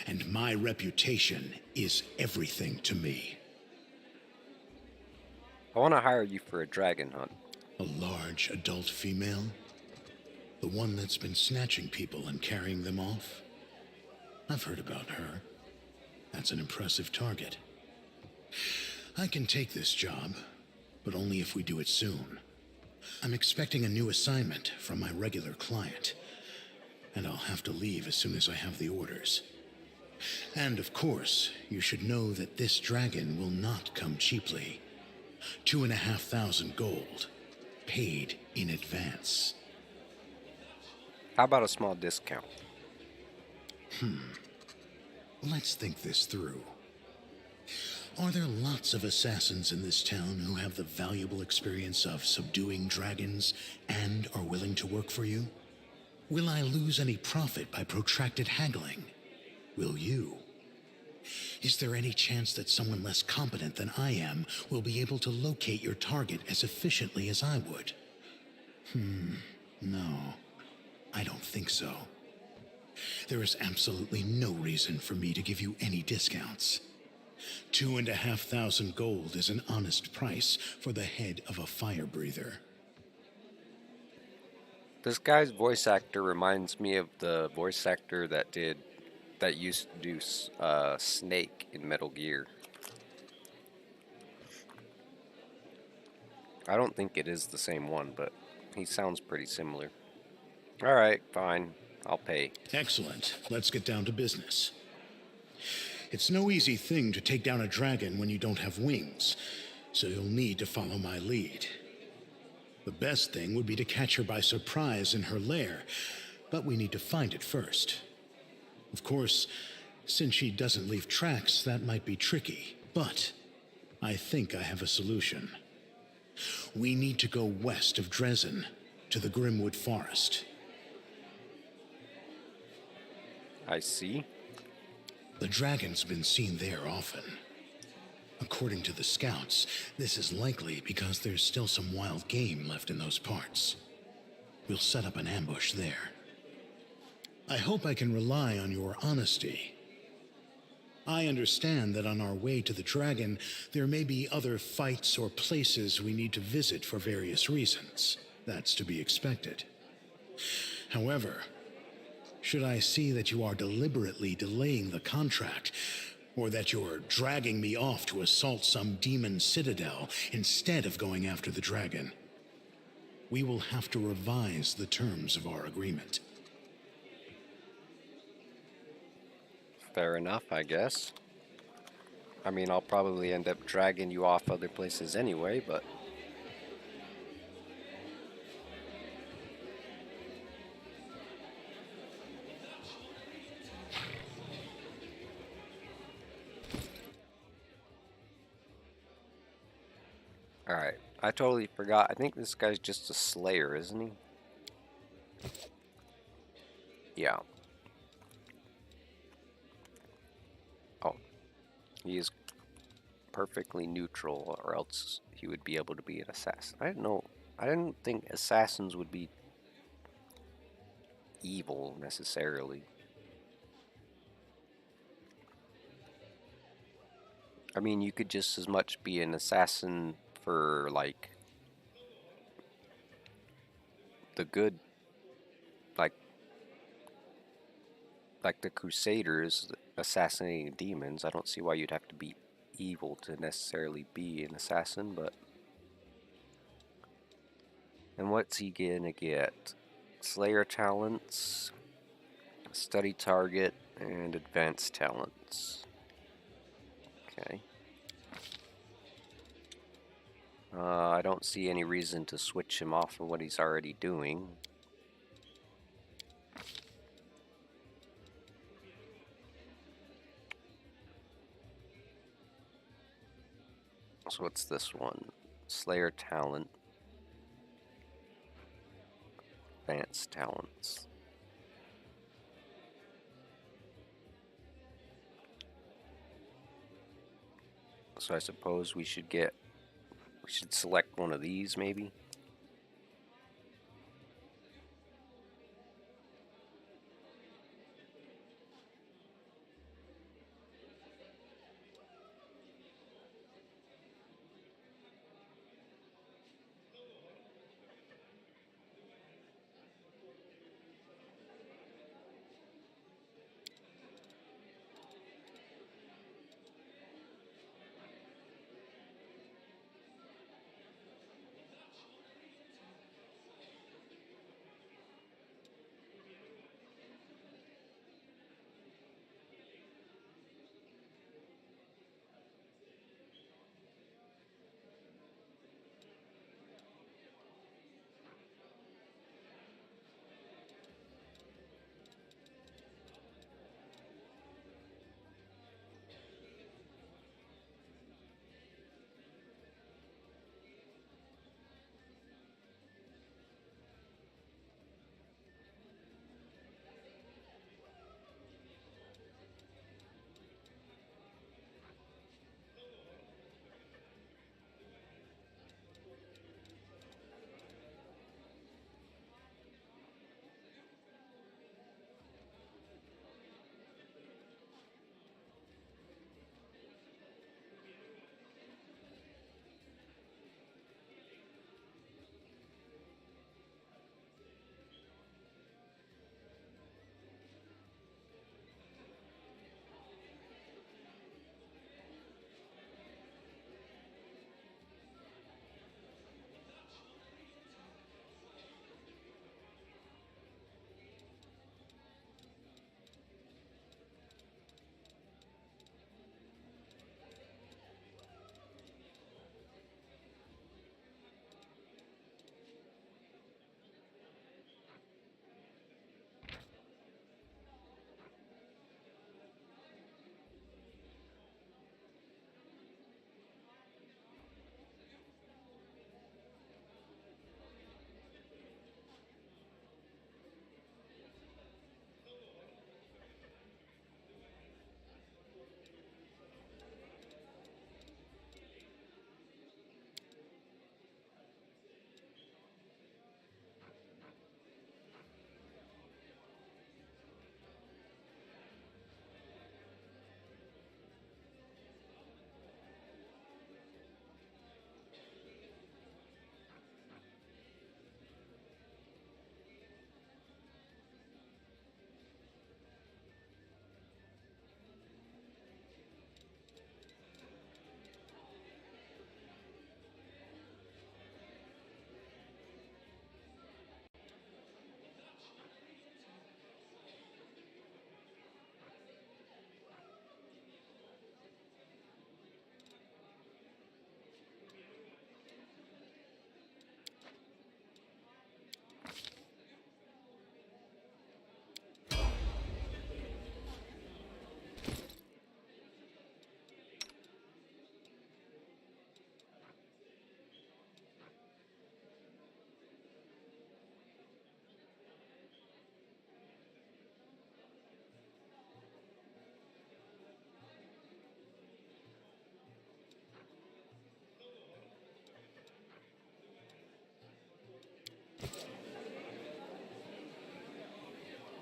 And my reputation is everything to me. I want to hire you for a dragon hunt. A large adult female? The one that's been snatching people and carrying them off? I've heard about her. That's an impressive target. I can take this job, but only if we do it soon. I'm expecting a new assignment from my regular client, and I'll have to leave as soon as I have the orders. And of course, you should know that this dragon will not come cheaply. 2,500 gold, paid in advance. How about a small discount? Let's think this through. Are there lots of assassins in this town who have the valuable experience of subduing dragons and are willing to work for you? Will I lose any profit by protracted haggling? Will you? Is there any chance that someone less competent than I am will be able to locate your target as efficiently as I would? No, I don't think so. There is absolutely no reason for me to give you any discounts. 2,500 gold is an honest price for the head of a fire breather. This guy's voice actor reminds me of the voice actor that used to do Snake in Metal Gear. I don't think it is the same one, but he sounds pretty similar. Alright, fine. I'll pay. Excellent. Let's get down to business. It's no easy thing to take down a dragon when you don't have wings, so you'll need to follow my lead. The best thing would be to catch her by surprise in her lair, but we need to find it first. Of course, since she doesn't leave tracks, that might be tricky, but I think I have a solution. We need to go west of Dresden, to the Grimwood Forest. I see. The dragon's been seen there often. According to the scouts, this is likely because there's still some wild game left in those parts. We'll set up an ambush there. I hope I can rely on your honesty. I understand that on our way to the dragon, there may be other fights or places we need to visit for various reasons. That's to be expected. However, should I see that you are deliberately delaying the contract, or that you're dragging me off to assault some demon citadel instead of going after the dragon, we will have to revise the terms of our agreement. Fair enough, I guess. I mean, I'll probably end up dragging you off other places anyway, but... Alright, I totally forgot. I think this guy's just a slayer, isn't he? Yeah. Oh. He is perfectly neutral, or else he would be able to be an assassin. I didn't know. I didn't think assassins would be evil, necessarily. I mean, you could just as much be an assassin for, like, the good, like, like the Crusaders assassinating demons. I don't see why you'd have to be evil to necessarily be an assassin, but... And what's he gonna get? Slayer talents, study target, and advanced talents. Okay. I don't see any reason to switch him off from what he's already doing. So what's this one? Slayer talent. Advanced talents. So I suppose we should select one of these maybe?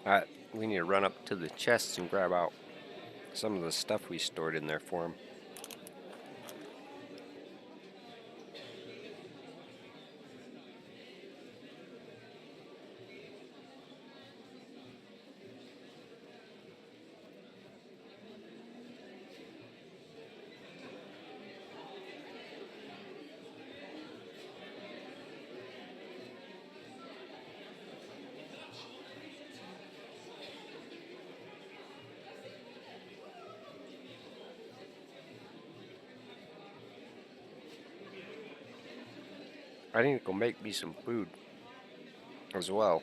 Alright, we need to run up to the chests and grab out some of the stuff we stored in there for him. I need to go make me some food as well.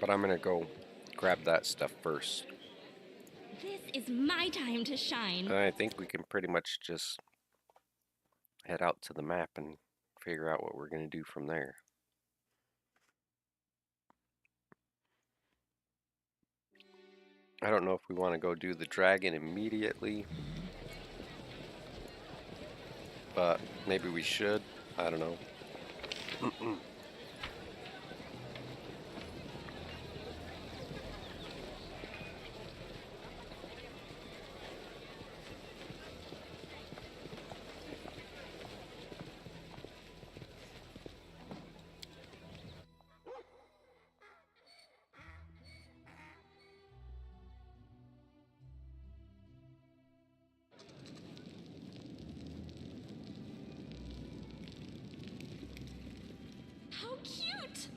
But I'm gonna go grab that stuff first. This is my time to shine. I think we can pretty much just head out to the map and figure out what we're gonna do from there. I don't know if we want to go do the dragon immediately, but maybe we should. I don't know. How cute!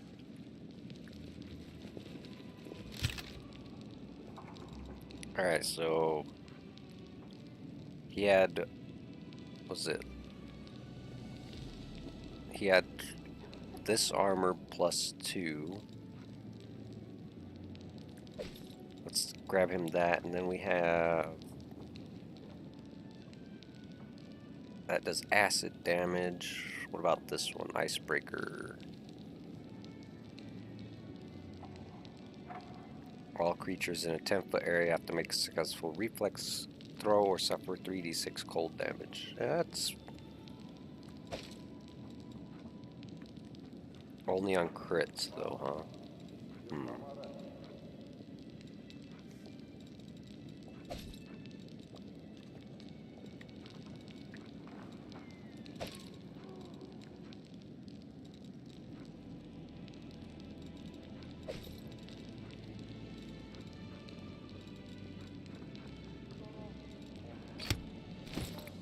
Alright, so he had, was it? He had this armor +2. Let's grab him that, and then we have that does acid damage. What about this one? Icebreaker. All creatures in a 10-foot area have to make a successful reflex throw or suffer 3d6 cold damage. That's only on crits, though, huh?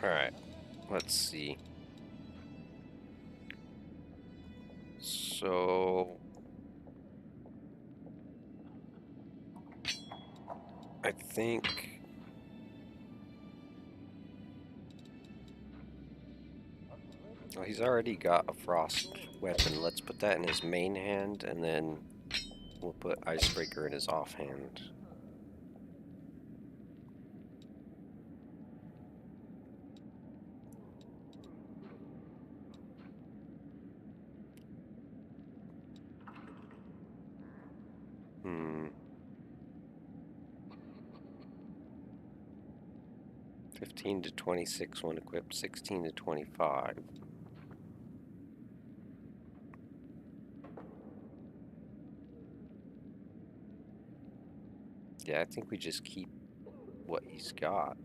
Alright, let's see. So I think well, he's already got a frost weapon. Let's put that in his main hand, and then we'll put Icebreaker in his offhand. Hmm. 15 to 26 when equipped, 16 to 25. Yeah, I think we just keep what he's got,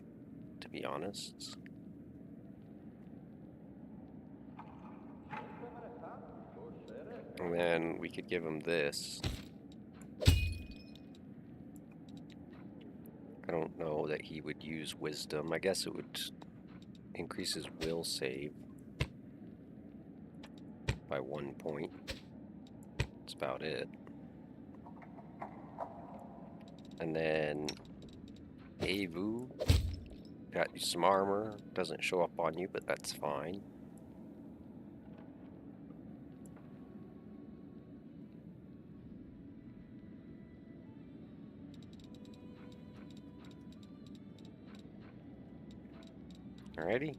to be honest. And then we could give him this. I don't know that he would use wisdom. I guess it would increase his will save by 1 point. That's about it. And then Avu got you some armor. Doesn't show up on you, but that's fine. Alrighty.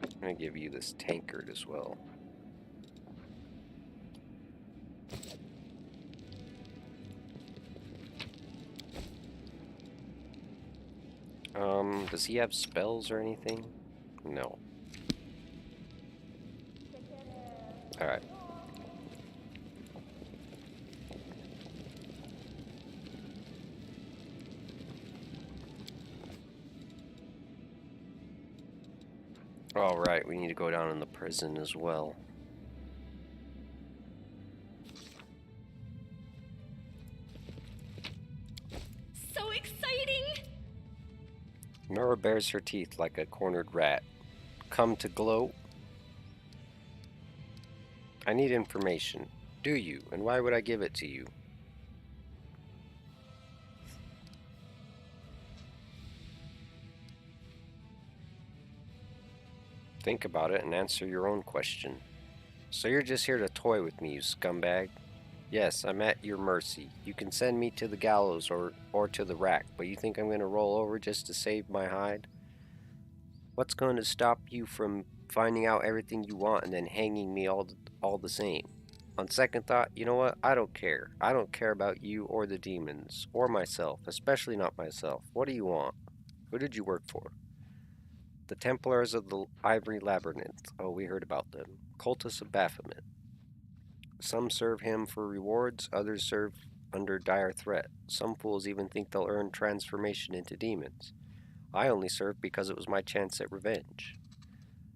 I'm gonna give you this tankard as well. Does he have spells or anything? No. Alright. Alright, we need to go down in the prison as well. So exciting! Nora bares her teeth like a cornered rat. Come to gloat? I need information. Do you? And why would I give it to you? Think about it and answer your own question. So you're just here to toy with me, you scumbag? Yes, I'm at your mercy. You can send me to the gallows or to the rack, but you think I'm going to roll over just to save my hide? What's going to stop you from finding out everything you want and then hanging me all the same? On second thought, you know what? I don't care. I don't care about you or the demons, or myself, especially not myself. What do you want? Who did you work for? The Templars of the Ivory Labyrinth. Oh, we heard about them. Cultists of Baphomet. Some serve him for rewards, others serve under dire threat. Some fools even think they'll earn transformation into demons. I only served because it was my chance at revenge.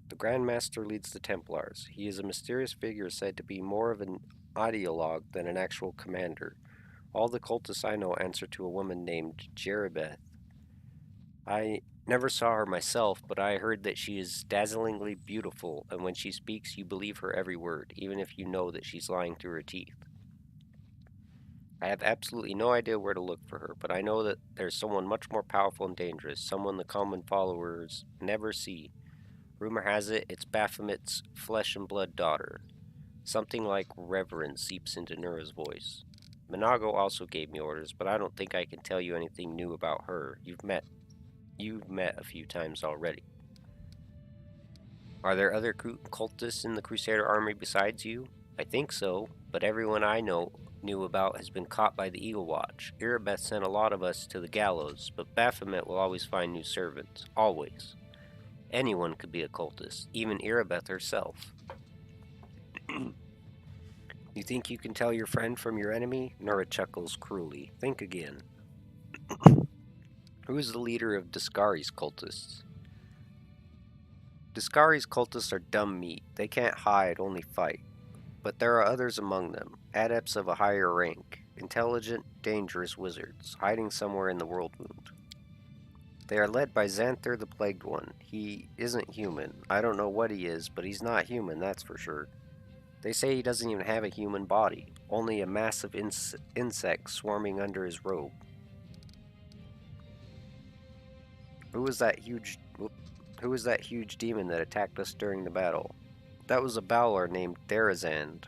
The Grand Master leads the Templars. He is a mysterious figure said to be more of an ideologue than an actual commander. All the cultists I know answer to a woman named Jeribeth. I never saw her myself, but I heard that she is dazzlingly beautiful, and when she speaks, you believe her every word, even if you know that she's lying through her teeth. I have absolutely no idea where to look for her, but I know that there's someone much more powerful and dangerous, someone the common followers never see. Rumor has it, it's Baphomet's flesh and blood daughter. Something like reverence seeps into Nura's voice. Minago also gave me orders, but I don't think I can tell you anything new about her. You've met a few times already. Are there other cultists in the Crusader army besides you? I think so, but everyone I knew about has been caught by the Eagle Watch. Irabeth sent a lot of us to the gallows, but Baphomet will always find new servants. Always. Anyone could be a cultist, even Irabeth herself. You think you can tell your friend from your enemy? Nura chuckles cruelly. Think again. Who is the leader of Discari's cultists? Discari's cultists are dumb meat. They can't hide, only fight. But there are others among them, adepts of a higher rank, intelligent, dangerous wizards, hiding somewhere in the world wound. They are led by Xanther the Plagued One. He isn't human. I don't know what he is, but he's not human, that's for sure. They say he doesn't even have a human body, only a mass of insects swarming under his robe. Who was that huge demon that attacked us during the battle? That was a Balor named Darazand,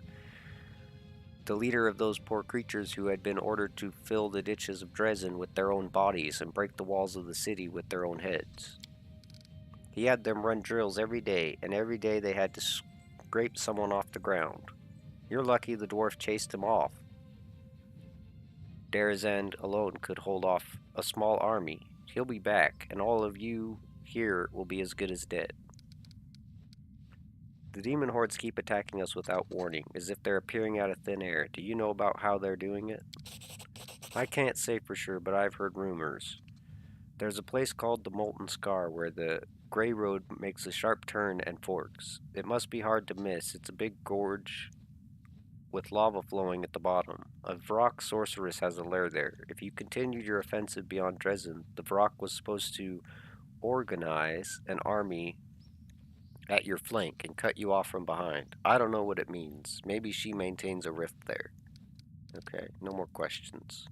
the leader of those poor creatures who had been ordered to fill the ditches of Dresden with their own bodies and break the walls of the city with their own heads. He had them run drills every day, and every day they had to scrape someone off the ground. You're lucky the dwarf chased him off. Darazand alone could hold off a small army. He'll be back, and all of you here will be as good as dead. The demon hordes keep attacking us without warning, as if they're appearing out of thin air. Do you know about how they're doing it? I can't say for sure, but I've heard rumors. There's a place called the Molten Scar where the Grey Road makes a sharp turn and forks. It must be hard to miss. It's a big gorge with lava flowing at the bottom. A Vrock sorceress has a lair there. If you continued your offensive beyond Dresden, the Vrock was supposed to organize an army at your flank and cut you off from behind. I don't know what it means. Maybe she maintains a rift there. Okay, no more questions.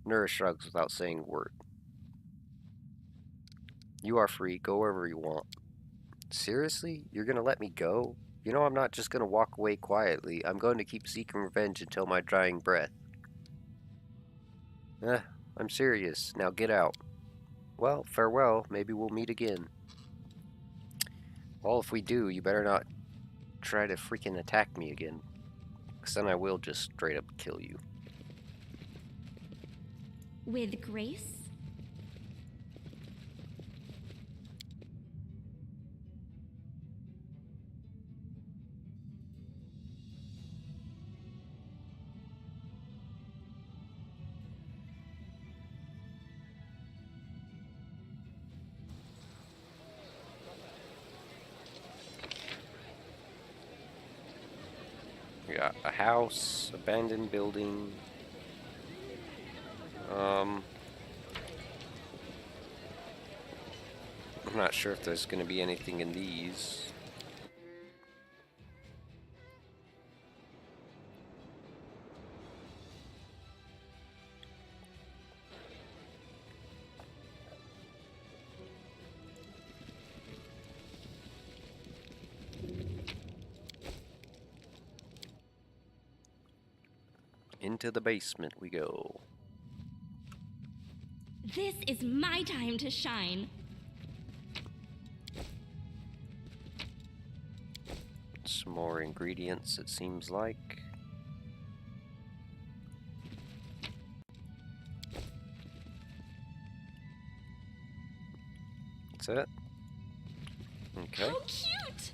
Nura shrugs without saying a word. You are free. Go wherever you want. Seriously? You're gonna let me go? You know I'm not just gonna walk away quietly. I'm going to keep seeking revenge until my dying breath. I'm serious. Now get out. Well, farewell. Maybe we'll meet again. Well, if we do, you better not try to freaking attack me again. Because then I will just straight up kill you. With grace? We got a house, abandoned building. I'm not sure if there's going to be anything in these. Into the basement we go. This is my time to shine. Some more ingredients, it seems like. That's it. Okay. How cute!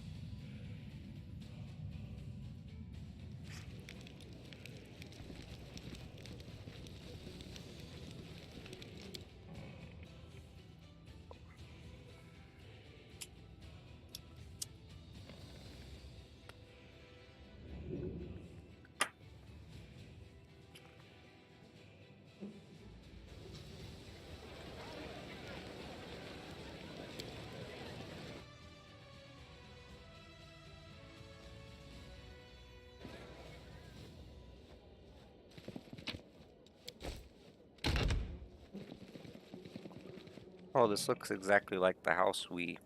Oh, this looks exactly like the house we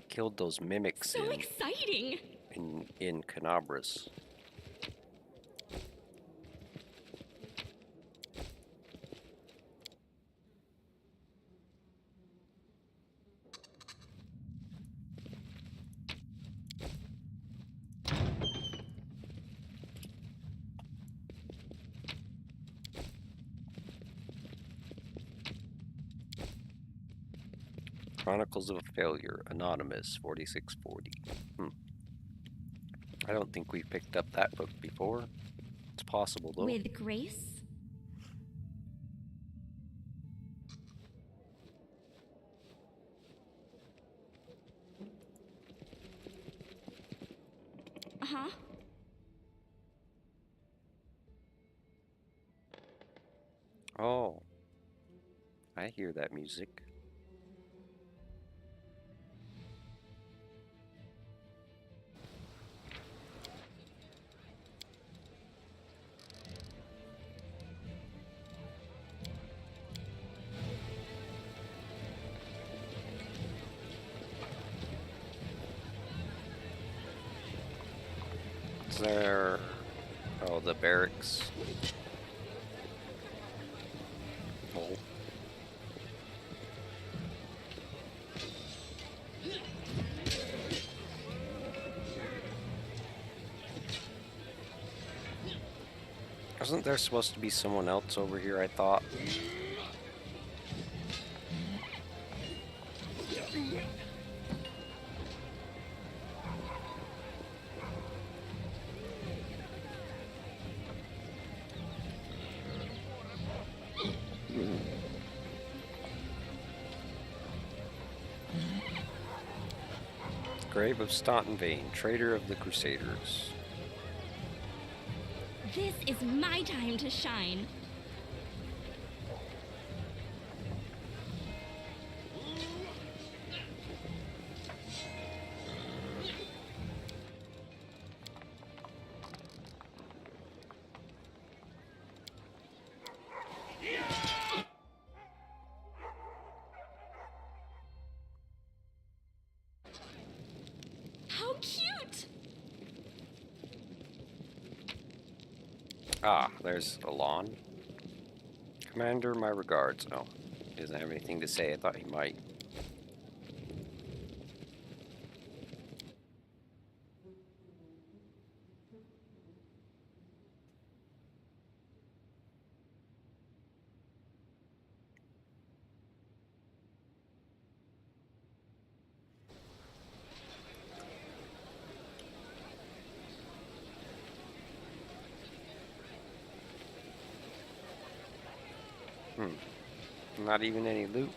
killed those mimics So exciting! in Canabras. Chronicles of a Failure, Anonymous, 4640. I don't think we've picked up that book before. It's possible, though. With grace? Uh-huh. Oh. I hear that music. Is there... Oh, the barracks. Oh. Wasn't there supposed to be someone else over here, I thought? Grave of Staunton Vane, traitor of the Crusaders. This is my time to shine. How cute! Ah, there's Alon. Commander, my regards. Oh, he doesn't have anything to say. I thought he might. Not even any loot.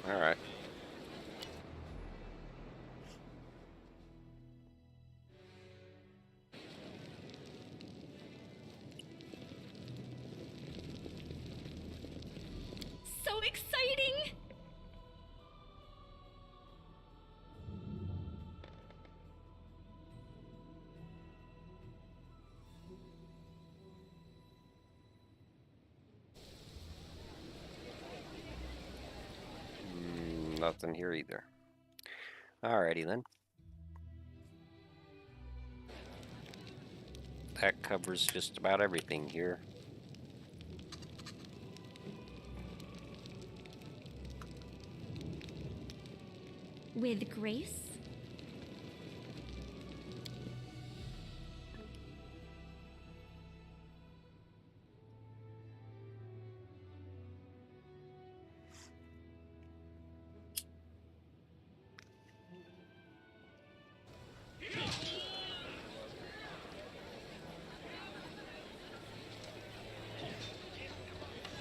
Alright. So exciting! Nothing here either. Alrighty then. That covers just about everything here. With grace?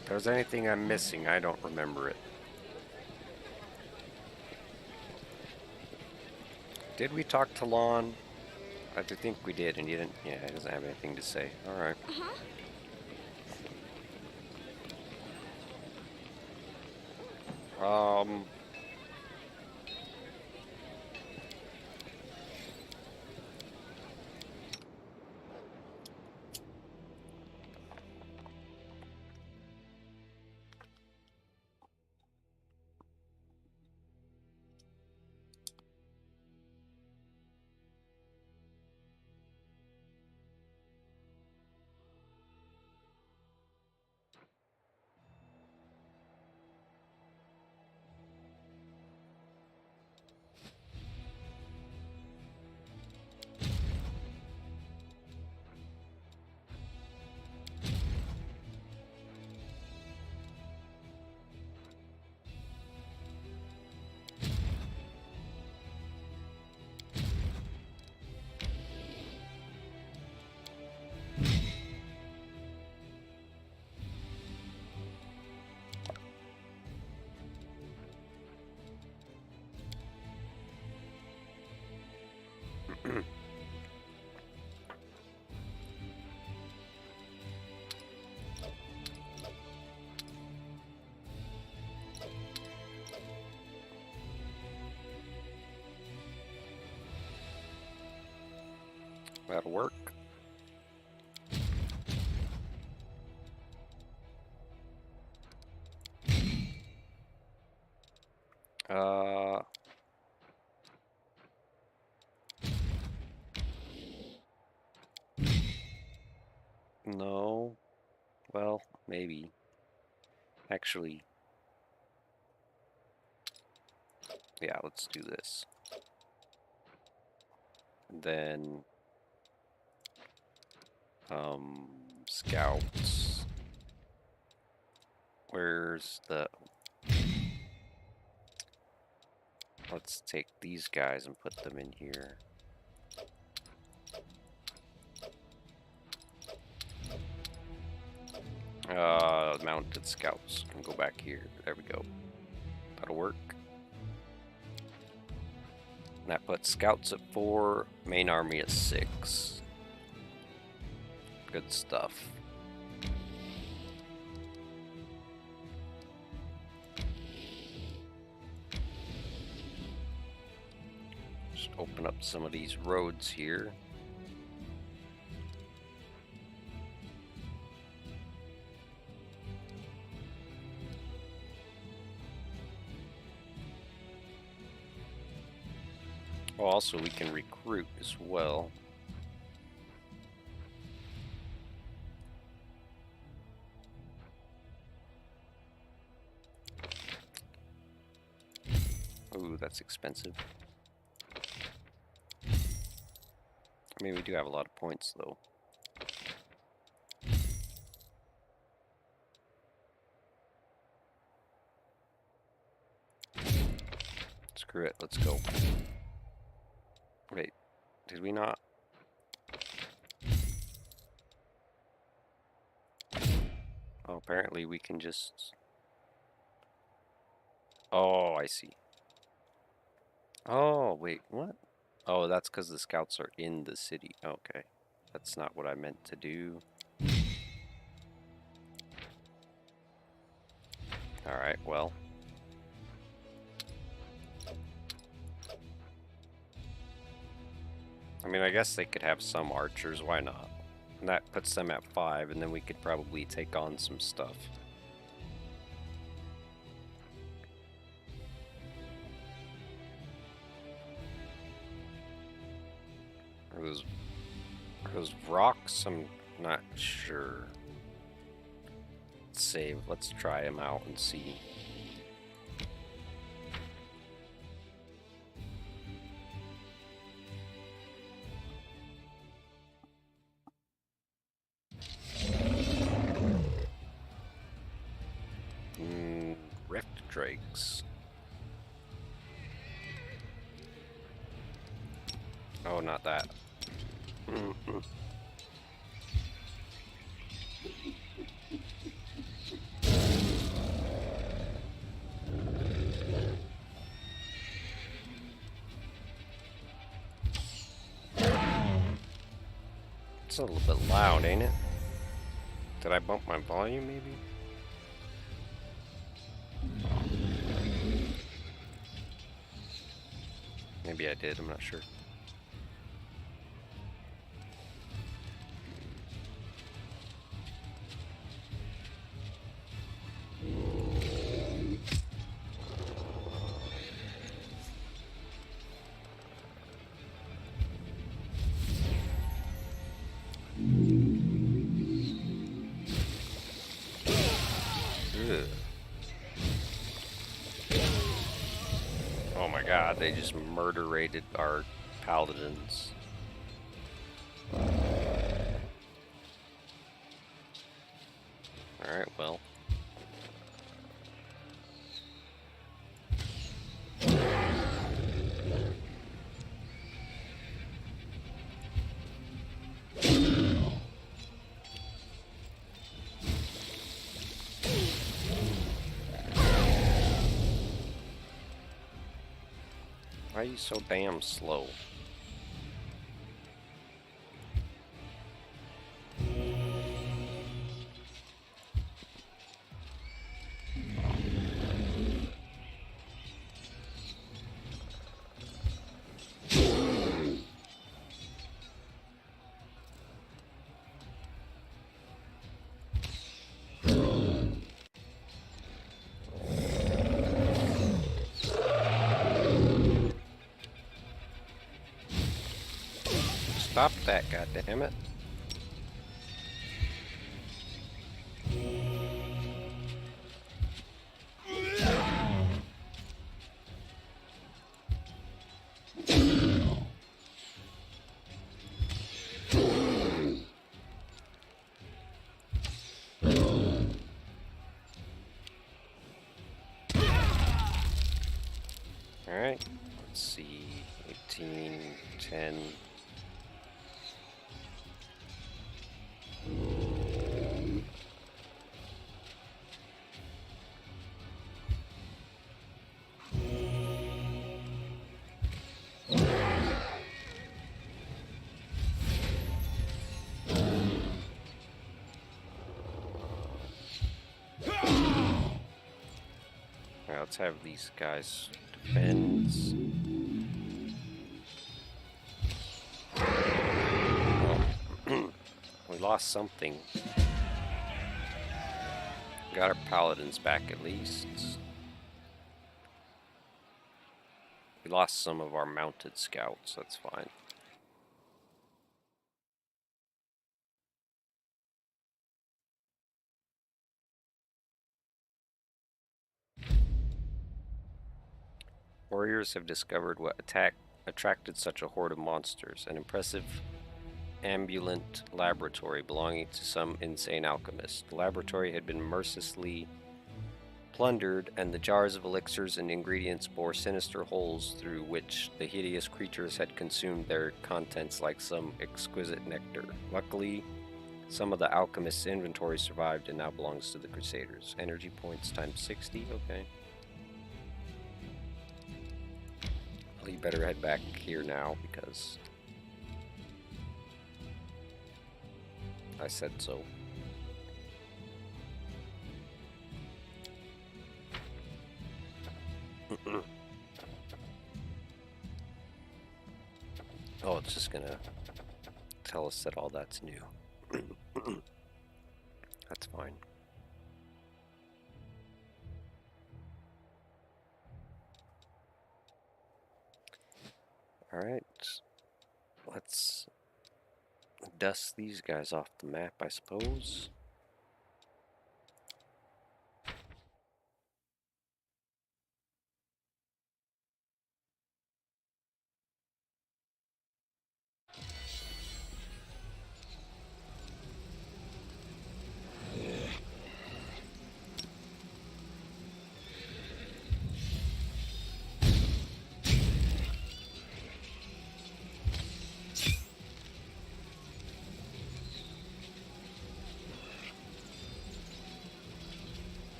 If there's anything I'm missing, I don't remember it. Did we talk to Lon? I think we did, and you didn't. Yeah, he doesn't have anything to say. All right. Um. That'll work. No. Well, maybe. Actually, yeah, let's do this. And then, scouts. Where's the... Let's take these guys and put them in here. Mounted scouts can go back here. There we go. That'll work. And that puts scouts at 4, main army at 6. Good stuff. Just open up some of these roads here. Oh, also we can recruit as well. Ooh, that's expensive. I mean, we do have a lot of points, though. Screw it, let's go. Wait, did we not? Oh, apparently we can just... Oh, I see. Oh, wait, what? Oh, that's because the scouts are in the city. Okay, that's not what I meant to do. Alright, well. I mean, I guess they could have some archers, why not? And that puts them at 5, and then we could probably take on some stuff. Those Those rocks, I'm not sure. Let's save. Let's try them out and see. Rift drakes. Oh, not that. It's a little bit loud, ain't it? Did I bump my volume, maybe? Maybe I did, I'm not sure. Ugh. Oh my god, they just murder-rated our paladins. Alright, well. Why are you so damn slow? Stop that, goddammit. Alright, let's see. 18, 10. Alright, let's have these guys defend. We lost something. Got our paladins back at least. We lost some of our mounted scouts, that's fine. Warriors have discovered what attracted such a horde of monsters, an impressive ambulant laboratory belonging to some insane alchemist. The laboratory had been mercilessly plundered, and the jars of elixirs and ingredients bore sinister holes through which the hideous creatures had consumed their contents like some exquisite nectar. Luckily, some of the alchemist's inventory survived and now belongs to the Crusaders. Energy points times 60, okay. Well, you better head back here now because I said so. Oh, it's just gonna tell us that all that's new. That's fine. Alright. Let's dust these guys off the map, I suppose.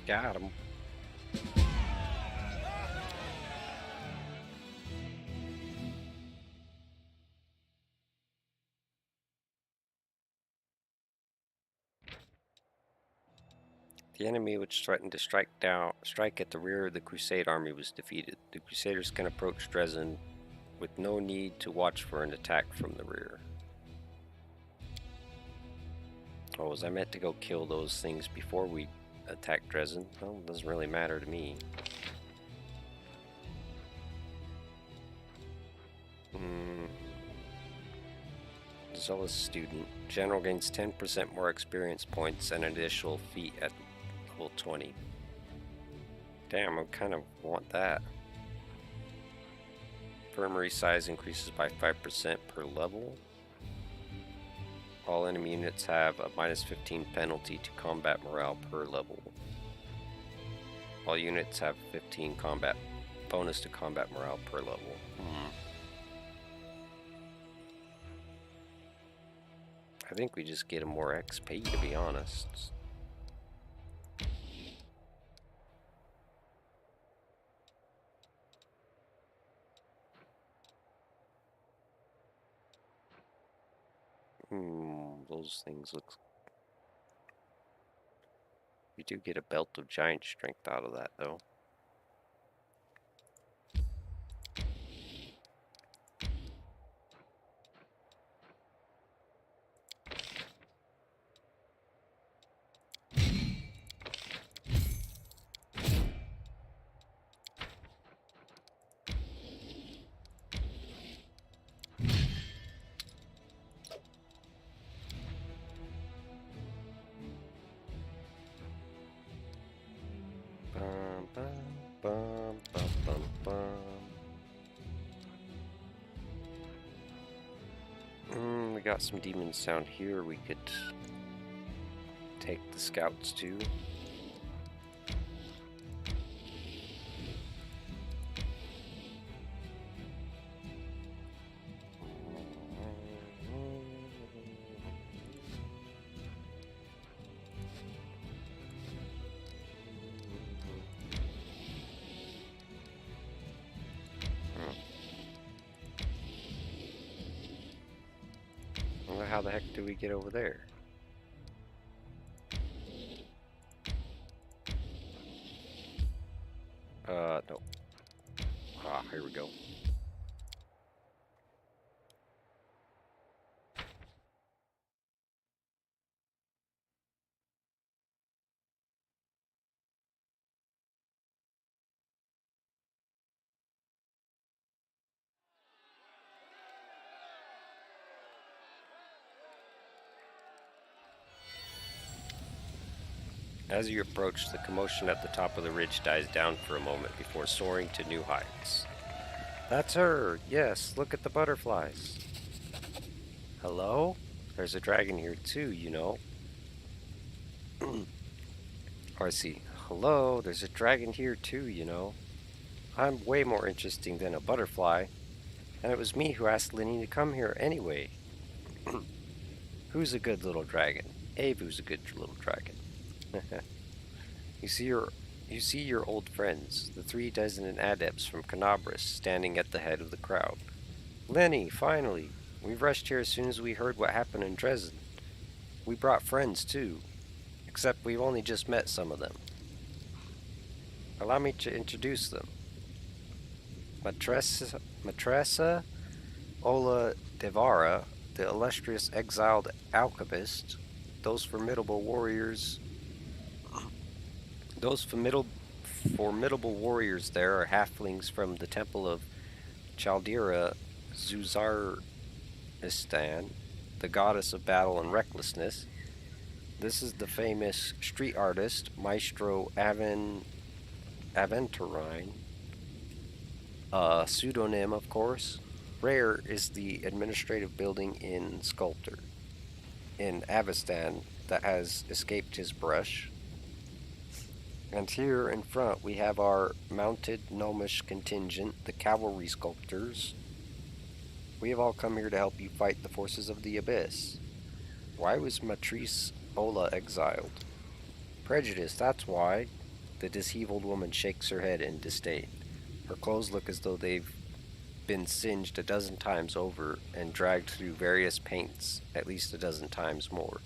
Got him. The enemy which threatened to strike at the rear of the Crusade army was defeated. The Crusaders can approach Dresden with no need to watch for an attack from the rear. Oh, was I meant to go kill those things before we attack Dresden? Well, it doesn't really matter to me. Zealous Student. General gains 10% more experience points and an additional feat at level 20. Damn, I kind of want that. Infirmary size increases by 5% per level. All enemy units have a minus 15 penalty to combat morale per level. All units have 15 combat bonus to combat morale per level. I think we just get a more XP, to be honest. Those things look... We do get a belt of giant strength out of that, though. We got some demons down here we could take the scouts to. how the heck do we get over there? No. Ah, here we go. As you approach, the commotion at the top of the ridge dies down for a moment before soaring to new heights. That's her! Yes, look at the butterflies. Hello? There's a dragon here too, you know. Or I see. Hello, there's a dragon here too, you know. I'm way more interesting than a butterfly. And it was me who asked Linny to come here anyway. Who's a good little dragon? Avu's a good little dragon. You see your old friends, the 36 adepts from Canabras, standing at the head of the crowd. Lenny, finally! We rushed here as soon as we heard what happened in Dresden. We brought friends too, except we've only just met some of them. Allow me to introduce them. Matressa Ola Devara, the illustrious exiled alchemist, those formidable warriors there are halflings from the temple of Chaldira Zuzaristan, the goddess of battle and recklessness. This is the famous street artist, Maestro Aventurine. Pseudonym, of course. Rare is the administrative building in Sculptor in Avestan that has escaped his brush. And here in front we have our mounted gnomish contingent, the cavalry sculptors. We have all come here to help you fight the forces of the abyss. Why was Matrice Ola exiled? Prejudice, that's why. The disheveled woman shakes her head in disdain. Her clothes look as though they've been singed a dozen times over and dragged through various paints at least a dozen times more.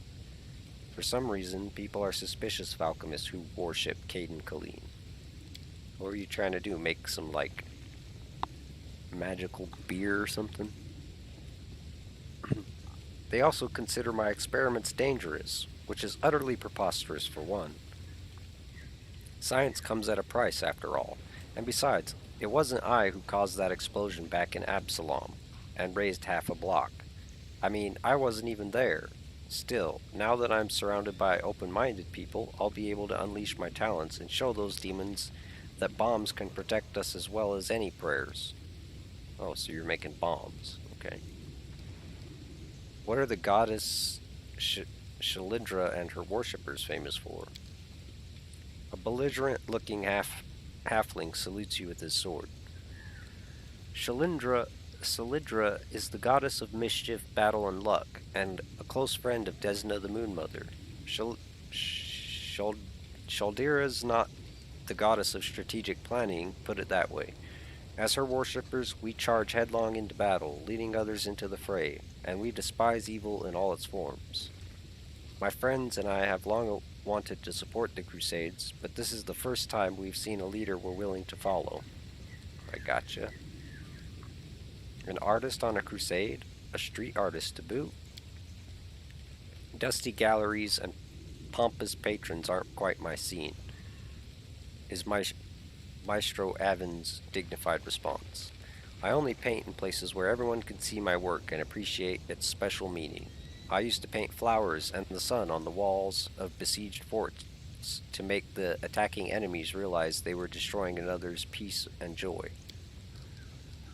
For some reason, people are suspicious of alchemists who worship Caden Colleen. What are you trying to do? Make some, like, magical beer or something? They also consider my experiments dangerous, which is utterly preposterous for one. Science comes at a price, after all. And besides, it wasn't I who caused that explosion back in Absalom and raised half a block. I mean, I wasn't even there. Still, now that I'm surrounded by open-minded people, I'll be able to unleash my talents and show those demons that bombs can protect us as well as any prayers. Oh, so you're making bombs. Okay. What are the goddess Shalindra and her worshippers famous for? A belligerent-looking halfling salutes you with his sword. Shalindra is the goddess of mischief, battle, and luck, and a close friend of Desna the Moon Mother. Shaldira's not the goddess of strategic planning, put it that way. As her worshippers, we charge headlong into battle, leading others into the fray, and we despise evil in all its forms. My friends and I have long wanted to support the Crusades, but this is the first time we've seen a leader we're willing to follow. I gotcha. An artist on a crusade? A street artist to boot? Dusty galleries and pompous patrons aren't quite my scene, is Maestro Avin's dignified response. I only paint in places where everyone can see my work and appreciate its special meaning. I used to paint flowers and the sun on the walls of besieged forts to make the attacking enemies realize they were destroying another's peace and joy.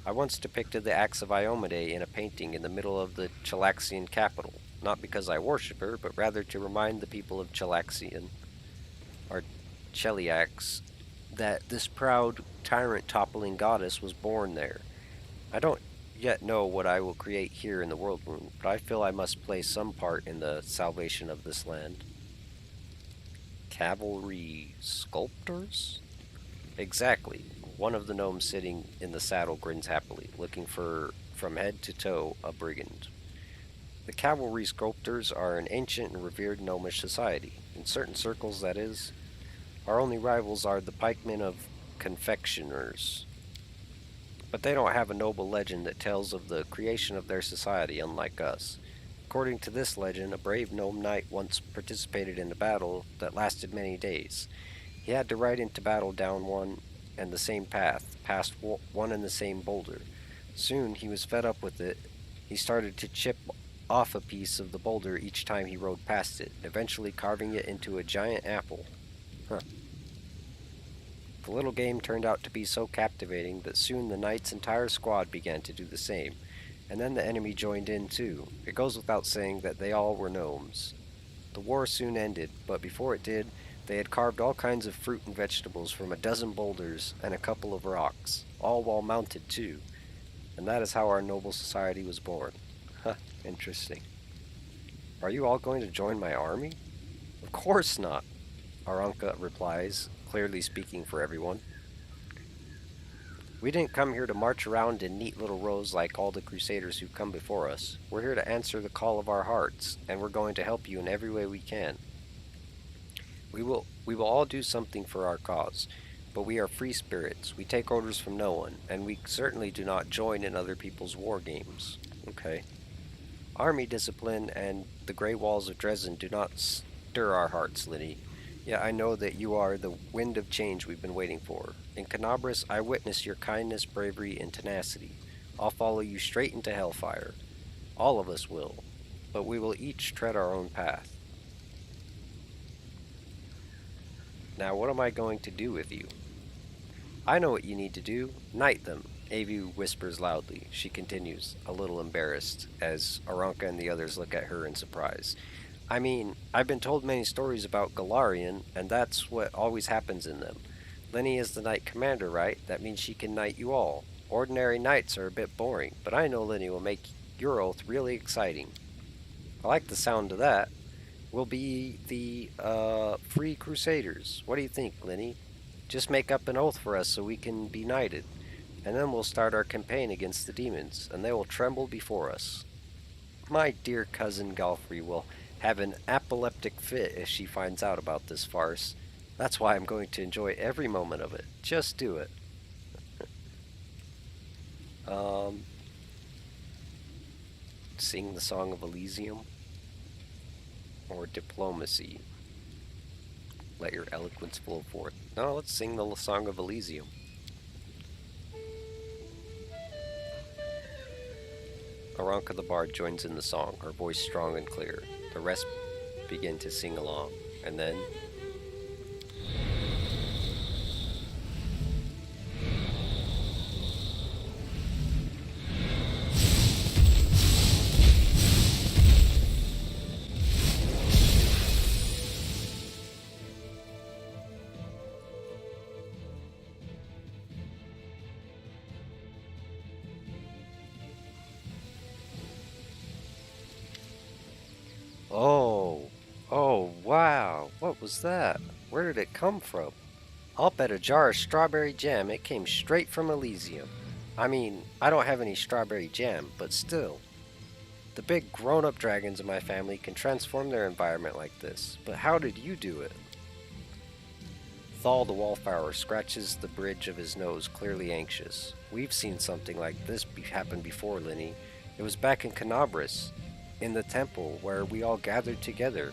I once depicted the acts of Iomade in a painting in the middle of the Chalaxian capital, not because I worship her, but rather to remind the people of Chalaxian, or Cheliax, that this proud, tyrant-toppling goddess was born there. I don't yet know what I will create here in the World Moon, but I feel I must play some part in the salvation of this land. Cavalry sculptors? Exactly. One of the gnomes sitting in the saddle grins happily, looking from head to toe a brigand. The cavalry sculptors are an ancient and revered gnomish society. In certain circles, that is. Our only rivals are the pikemen of confectioners. But they don't have a noble legend that tells of the creation of their society, unlike us. According to this legend, a brave gnome knight once participated in a battle that lasted many days. He had to ride into battle down one and the same path, past one and the same boulder. Soon he was fed up with it. He started to chip off a piece of the boulder each time he rode past it, eventually carving it into a giant apple. The little game turned out to be so captivating that soon the knight's entire squad began to do the same, and then the enemy joined in too. It goes without saying that they all were gnomes. The war soon ended, but before it did, they had carved all kinds of fruit and vegetables from a dozen boulders and a couple of rocks, all well mounted too. And that is how our noble society was born. Interesting. Are you all going to join my army? Of course not, Aranka replies, clearly speaking for everyone. We didn't come here to march around in neat little rows like all the crusaders who've come before us. We're here to answer the call of our hearts, and we're going to help you in every way we can. We will all do something for our cause, but we are free spirits. We take orders from no one, and we certainly do not join in other people's war games. Okay. Army discipline and the gray walls of Dresden do not stir our hearts, Linny. Yet I know that you are the wind of change we've been waiting for. In Canabras, I witnessed your kindness, bravery, and tenacity. I'll follow you straight into hellfire. All of us will, but we will each tread our own path. Now, what am I going to do with you? I know what you need to do. Knight them, Avu whispers loudly. She continues, a little embarrassed, as Aranka and the others look at her in surprise. I mean, I've been told many stories about Galarian, and that's what always happens in them. Lenny is the knight commander, right? That means she can knight you all. Ordinary knights are a bit boring, but I know Lenny will make your oath really exciting. I like the sound of that. We'll be the, Free Crusaders. What do you think, Lenny? Just make up an oath for us so we can be knighted. And then we'll start our campaign against the demons, and they will tremble before us. My dear cousin Galfrey will have an apoplectic fit if she finds out about this farce. That's why I'm going to enjoy every moment of it. Just do it. Sing the Song of Elysium? Or diplomacy? Let your eloquence flow forth. No, let's sing the Song of Elysium. Aranka the Bard joins in the song, her voice strong and clear. The rest begin to sing along, and then... Oh, wow, what was that? Where did it come from? I'll bet a jar of strawberry jam it came straight from Elysium. I mean, I don't have any strawberry jam, but still. The big grown-up dragons in my family can transform their environment like this, but how did you do it? Thal the Wallflower scratches the bridge of his nose, clearly anxious. We've seen something like this happen before, Linny. It was back in Canabras, in the temple where we all gathered together.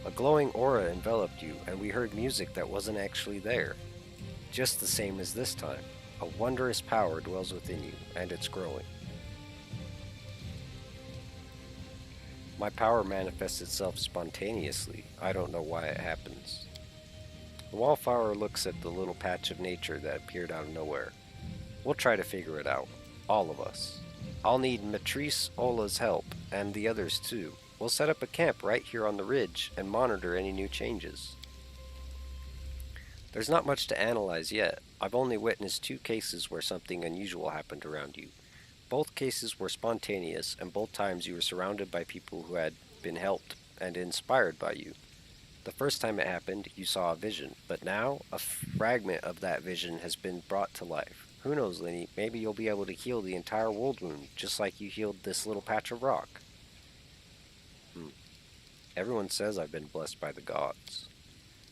A glowing aura enveloped you, and we heard music that wasn't actually there. Just the same as this time. A wondrous power dwells within you, and it's growing. My power manifests itself spontaneously. I don't know why it happens. The Wallflower looks at the little patch of nature that appeared out of nowhere. We'll try to figure it out. All of us. I'll need Matrice Ola's help, and the others too. We'll set up a camp right here on the ridge and monitor any new changes. There's not much to analyze yet. I've only witnessed 2 cases where something unusual happened around you. Both cases were spontaneous, and both times you were surrounded by people who had been helped and inspired by you. The first time it happened, you saw a vision, but now a fragment of that vision has been brought to life. Who knows, Linny, maybe you'll be able to heal the entire world wound, just like you healed this little patch of rock. Everyone says I've been blessed by the gods.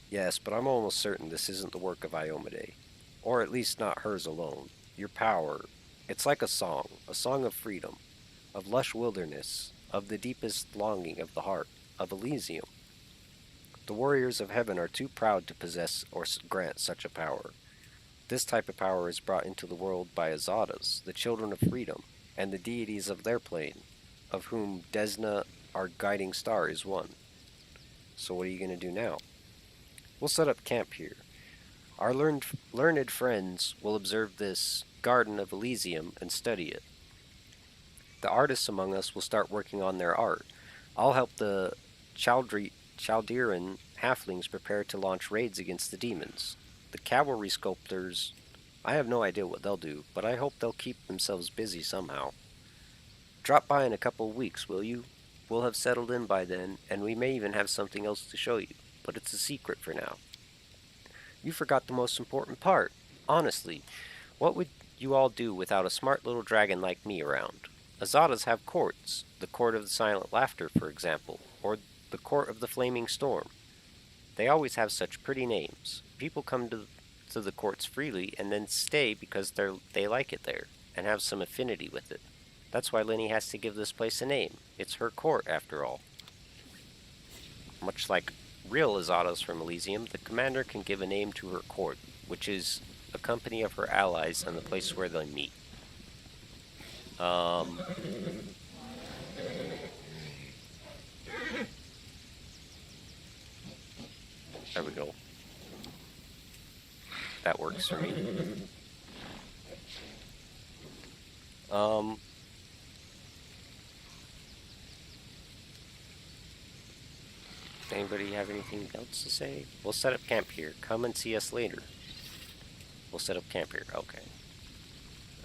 Yes, but I'm almost certain this isn't the work of Iomade. Or at least not hers alone. Your power, it's like a song of freedom, of lush wilderness, of the deepest longing of the heart, of Elysium. The warriors of heaven are too proud to possess or grant such a power. This type of power is brought into the world by Azatas, the children of freedom, and the deities of their plane, of whom Desna, our guiding star, is one. So what are you going to do now? We'll set up camp here. Our learned friends will observe this Garden of Elysium and study it. The artists among us will start working on their art. I'll help the Chalderan halflings prepare to launch raids against the demons. The cavalry sculptors, I have no idea what they'll do, but I hope they'll keep themselves busy somehow. Drop by in a couple of weeks, will you? We'll have settled in by then, and we may even have something else to show you, but it's a secret for now. You forgot the most important part. Honestly, what would you all do without a smart little dragon like me around? Azatas have courts, the Court of the Silent Laughter, for example, or the Court of the Flaming Storm. They always have such pretty names. People come to the courts freely and then stay because they like it there and have some affinity with it. That's why Lenny has to give this place a name. It's her court, after all. Much like real Azatas from Elysium, the commander can give a name to her court, which is a company of her allies and the place where they meet. There we go. That works for me. Anybody have anything else to say? We'll set up camp here. Come and see us later. We'll set up camp here. Okay.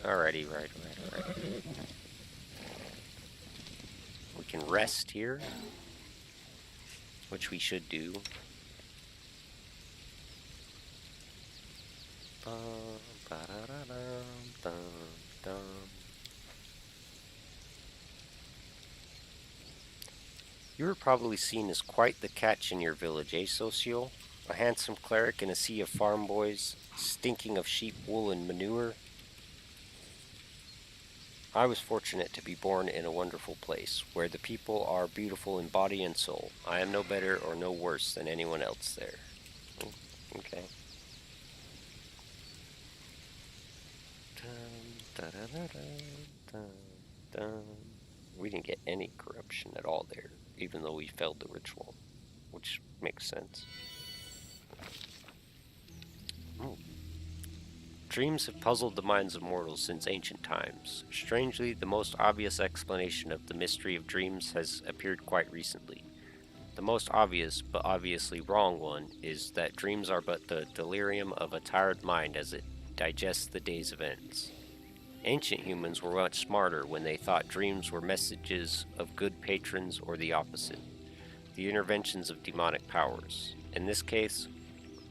Alrighty, right. We can rest here, which we should do. You were probably seen as quite the catch in your village, eh, Socio? A handsome cleric in a sea of farm boys, stinking of sheep wool and manure. I was fortunate to be born in a wonderful place, where the people are beautiful in body and soul. I am no better or no worse than anyone else there. Okay. We didn't get any corruption at all there, even though we failed the ritual, which makes sense. Oh. Dreams have puzzled the minds of mortals since ancient times. Strangely, the most obvious explanation of the mystery of dreams has appeared quite recently. The most obvious, but obviously wrong one, is that dreams are but the delirium of a tired mind as it digests the day's events. Ancient humans were much smarter when they thought dreams were messages of good patrons or the opposite, the interventions of demonic powers. In this case,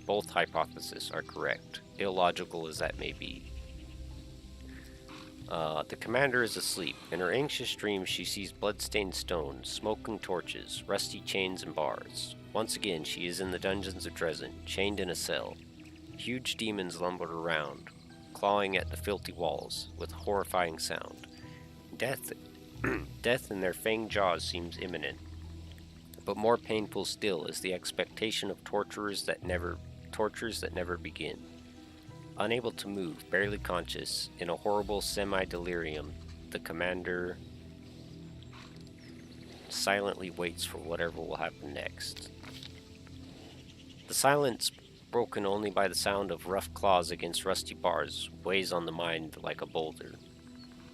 both hypotheses are correct, illogical as that may be. The commander is asleep. In her anxious dreams, she sees blood-stained stones, smoking torches, rusty chains and bars. Once again, she is in the dungeons of Dresden, chained in a cell. Huge demons lumbered around, clawing at the filthy walls, with horrifying sound. Death in their fanged jaws seems imminent. But more painful still is the expectation of tortures that never begin. Unable to move, barely conscious, in a horrible semi-delirium, the commander silently waits for whatever will happen next. The silence, broken only by the sound of rough claws against rusty bars, weighs on the mind like a boulder.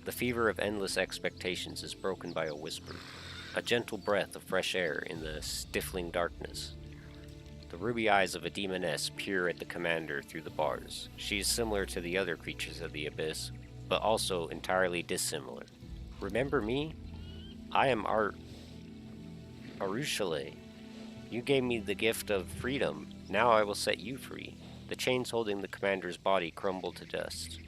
The fever of endless expectations is broken by a whisper, a gentle breath of fresh air in the stifling darkness. The ruby eyes of a demoness peer at the commander through the bars. She is similar to the other creatures of the abyss, but also entirely dissimilar. Remember me? I am Arushale. You gave me the gift of freedom. Now I will set you free. The chains holding the commander's body crumble to dust.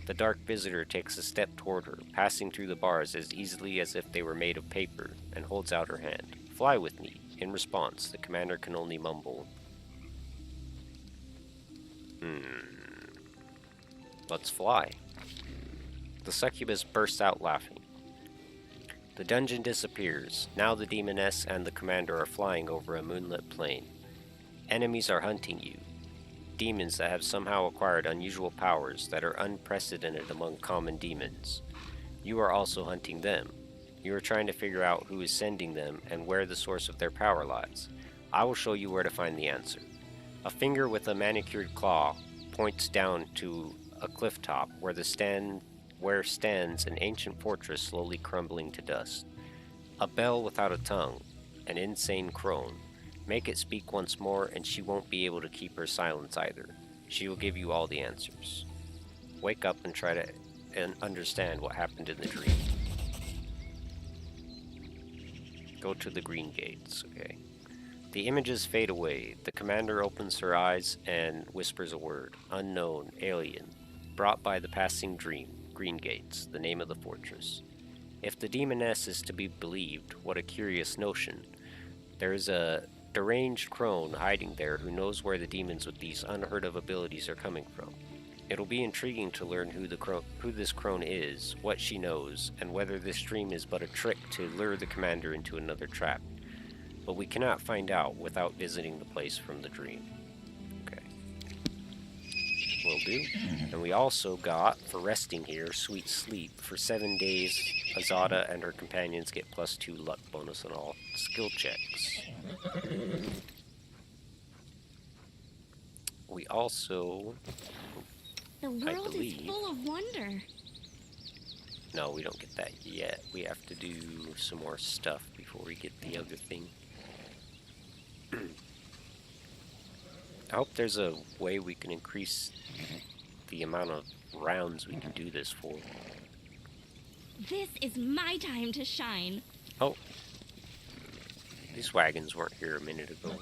The dark visitor takes a step toward her, passing through the bars as easily as if they were made of paper, and holds out her hand. Fly with me. In response, the commander can only mumble, let's fly. The succubus bursts out laughing. The dungeon disappears. Now the demoness and the commander are flying over a moonlit plain. Enemies are hunting you. Demons that have somehow acquired unusual powers that are unprecedented among common demons. You are also hunting them. You are trying to figure out who is sending them and where the source of their power lies. I will show you where to find the answer. A finger with a manicured claw points down to a cliff top where stands an ancient fortress slowly crumbling to dust. A bell without a tongue, an insane crone. Make it speak once more and she won't be able to keep her silence either. She will give you all the answers. Wake up and try to understand what happened in the dream. Go to the green gates, okay. The images fade away. The commander opens her eyes and whispers a word. Unknown, alien, brought by the passing dream. Green gates, the name of the fortress. If the demoness is to be believed, what a curious notion. There is a deranged crone hiding there who knows where the demons with these unheard of abilities are coming from. It'll be intriguing to learn who this crone is, what she knows, and whether this dream is but a trick to lure the commander into another trap. But we cannot find out without visiting the place from the dream. Okay. Will do. And we also got, for resting here, Sweet Sleep. For 7 days, Azata and her companions get +2 luck bonus on all skill checks. We also... The world is full of wonder. No, we don't get that yet. We have to do some more stuff before we get the other thing. I hope there's a way we can increase the amount of rounds we can do this for. This is my time to shine. Oh. These wagons weren't here a minute ago.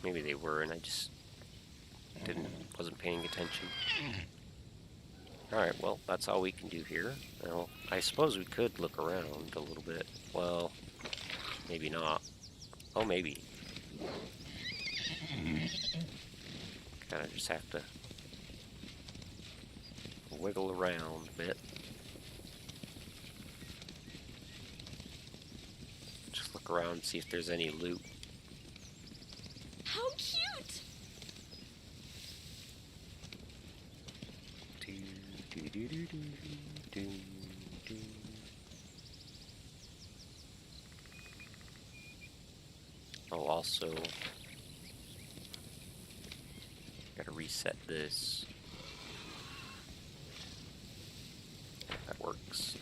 Maybe they were and I just wasn't paying attention. Alright, well, that's all we can do here. Well, I suppose we could look around a little bit. Well, maybe not. Oh, maybe. Kinda just have to wiggle around a bit. Just look around and see if there's any loot. How cute! Oh, also, gotta reset this. That works.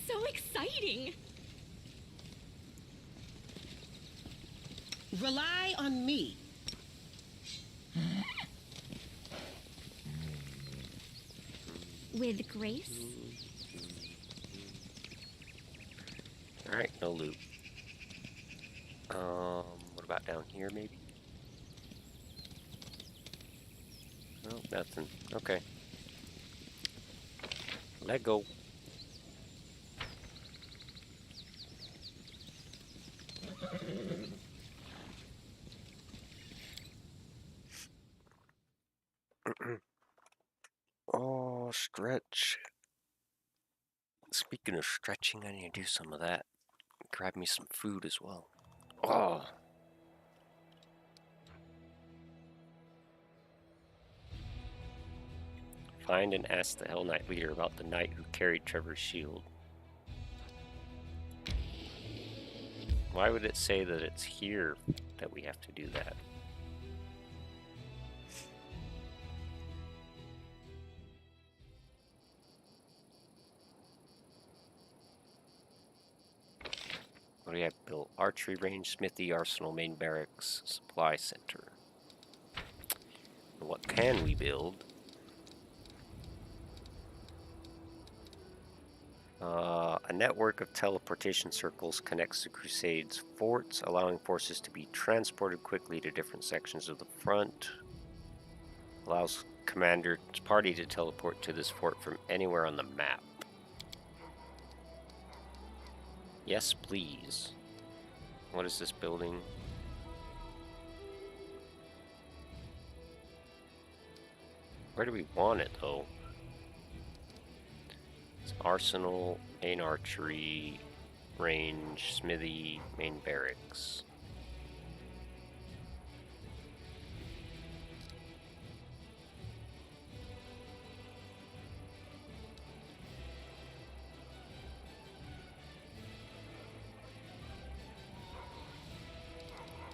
So exciting! Rely on me. With grace? Alright, no loot. What about down here, maybe? No, nothing. Okay. Let go. Oh, stretch. Speaking of stretching, I need to do some of that. Grab me some food as well. Oh. Find and ask the Hell Knight leader about the knight who carried Trevor's shield. Why would it say that it's here that we have to do that? What do we have built? Archery range, smithy, arsenal, main barracks, supply center. And what can we build? A network of teleportation circles connects the Crusades' forts, allowing forces to be transported quickly to different sections of the front. Allows commander's party to teleport to this fort from anywhere on the map. Yes, please. What is this building? Where do we want it, though? It's arsenal, main archery, range, smithy, main barracks.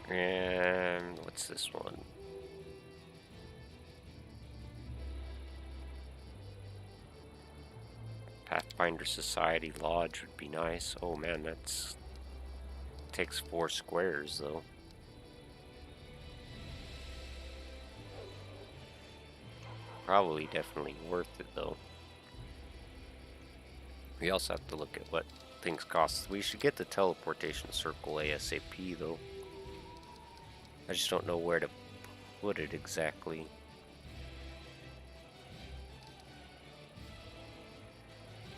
And what's this one? Pathfinder Society Lodge would be nice. Oh man, that's takes 4 squares though. Probably definitely worth it though. We also have to look at what things cost. We should get the teleportation circle ASAP though. I just don't know where to put it exactly.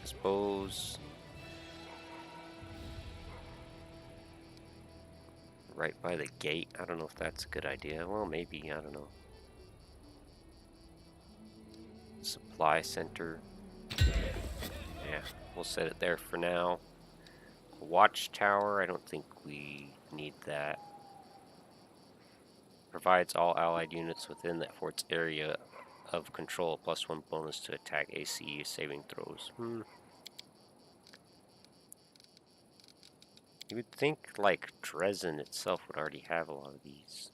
I suppose right by the gate. I don't know if that's a good idea. Well, maybe. I don't know. Supply center. Yeah, we'll set it there for now. Watchtower. I don't think we need that. Provides all allied units within that fort's area of control a +1 bonus to attack AC saving throws. You would think like Dresden itself would already have a lot of these.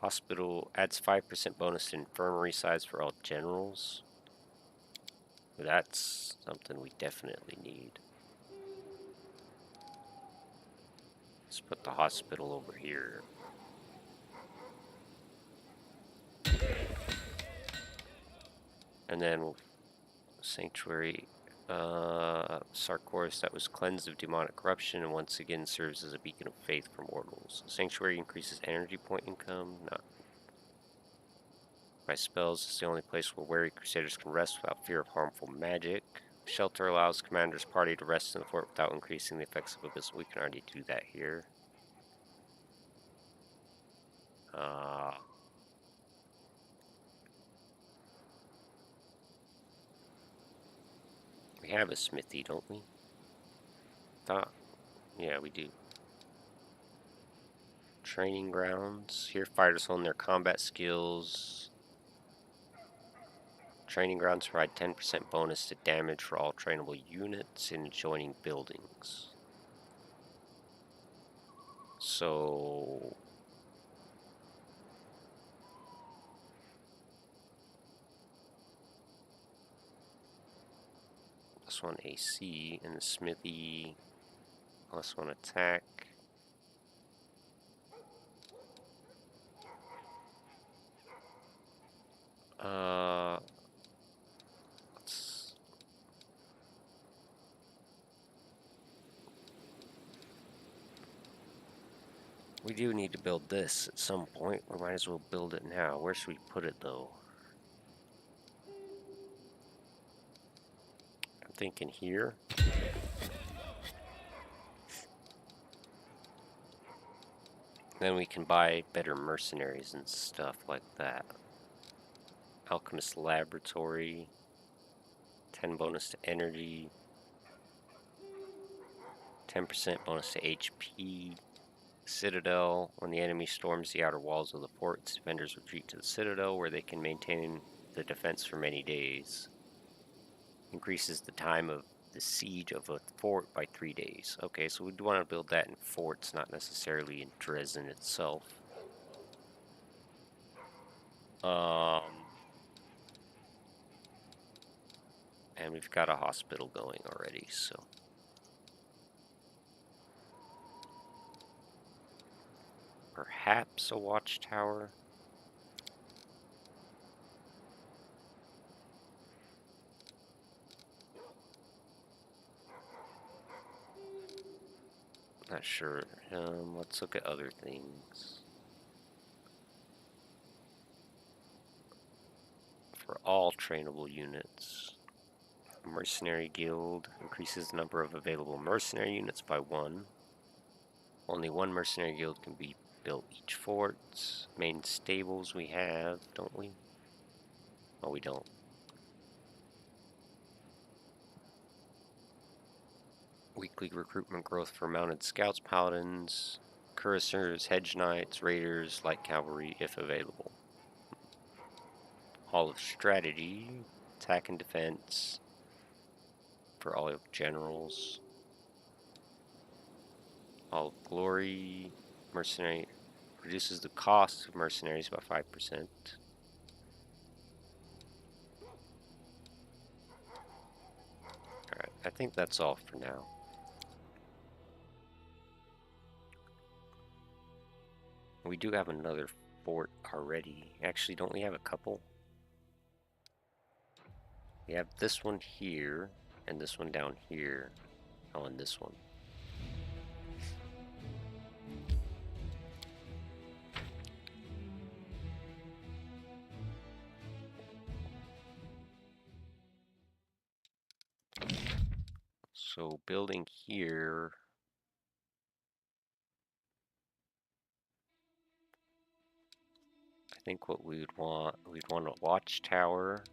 Hospital adds 5% bonus to infirmary size for all generals. That's something we definitely need. Let's put the hospital over here. And then Sanctuary, Sarkoris that was cleansed of demonic corruption and once again serves as a beacon of faith for mortals. Sanctuary increases energy point income, not by spells. It's the only place where weary crusaders can rest without fear of harmful magic. Shelter allows commander's party to rest in the fort without increasing the effects of abyssal. We can already do that here. We have a smithy, don't we? Yeah, we do. Training grounds. Here fighters hone their combat skills. Training grounds provide 10% bonus to damage for all trainable units in adjoining buildings. So +1 AC and the smithy +1 attack. We do need to build this at some point. We might as well build it now. Where should we put it though? I'm thinking here. Then we can buy better mercenaries and stuff like that. Alchemist Laboratory. 10 bonus to energy. 10% bonus to HP. Citadel. When the enemy storms the outer walls of the fort, its defenders retreat to the citadel where they can maintain the defense for many days. Increases the time of the siege of a fort by 3 days. Okay, so we'd want to build that in forts, not necessarily in Dresden itself. And we've got a hospital going already, so. Perhaps a watchtower. Not sure. Let's look at other things. For all trainable units, a mercenary guild increases the number of available mercenary units by 1. Only one mercenary guild can be built each fort. Main stables we have, don't we? Oh, we don't. Weekly recruitment growth for mounted scouts, paladins, cuirassiers, hedge knights, raiders, light cavalry, if available. Hall of strategy, attack and defense for all of generals. Hall of glory, mercenary, reduces the cost of mercenaries by 5%. Alright, I think that's all for now. We do have another fort already. Actually, don't we have a couple? We have this one here, and this one down here. Oh, and this one. So building here. I think what we'd want a watchtower.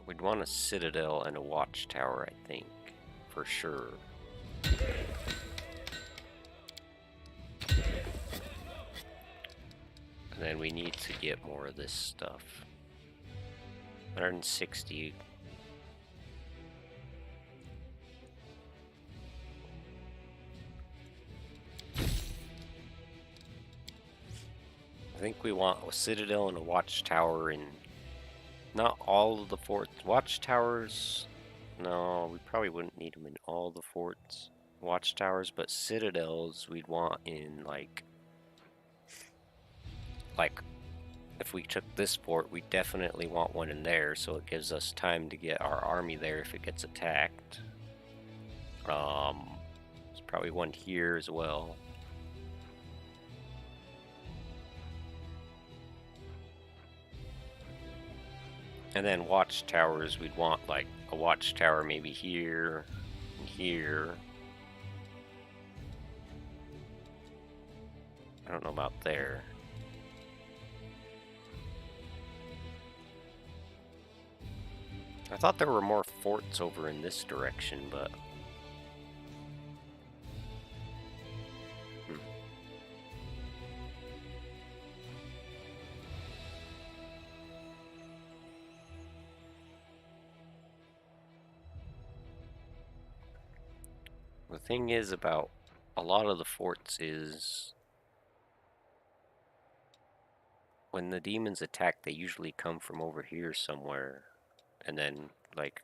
We'd want a citadel and a watchtower, I think, for sure. And then we need to get more of this stuff. 160. I think we want a citadel and a watchtower in not all of the forts. Watchtowers, no, we probably wouldn't need them in all the forts. Watchtowers, but citadels we'd want in like if we took this fort, we definitely want one in there, so it gives us time to get our army there if it gets attacked. There's probably one here as well. And then watchtowers, we'd want like a watchtower maybe here and here. I don't know about there. I thought there were more forts over in this direction, but... The thing is about a lot of the forts is... when the demons attack, they usually come from over here somewhere. And then, like,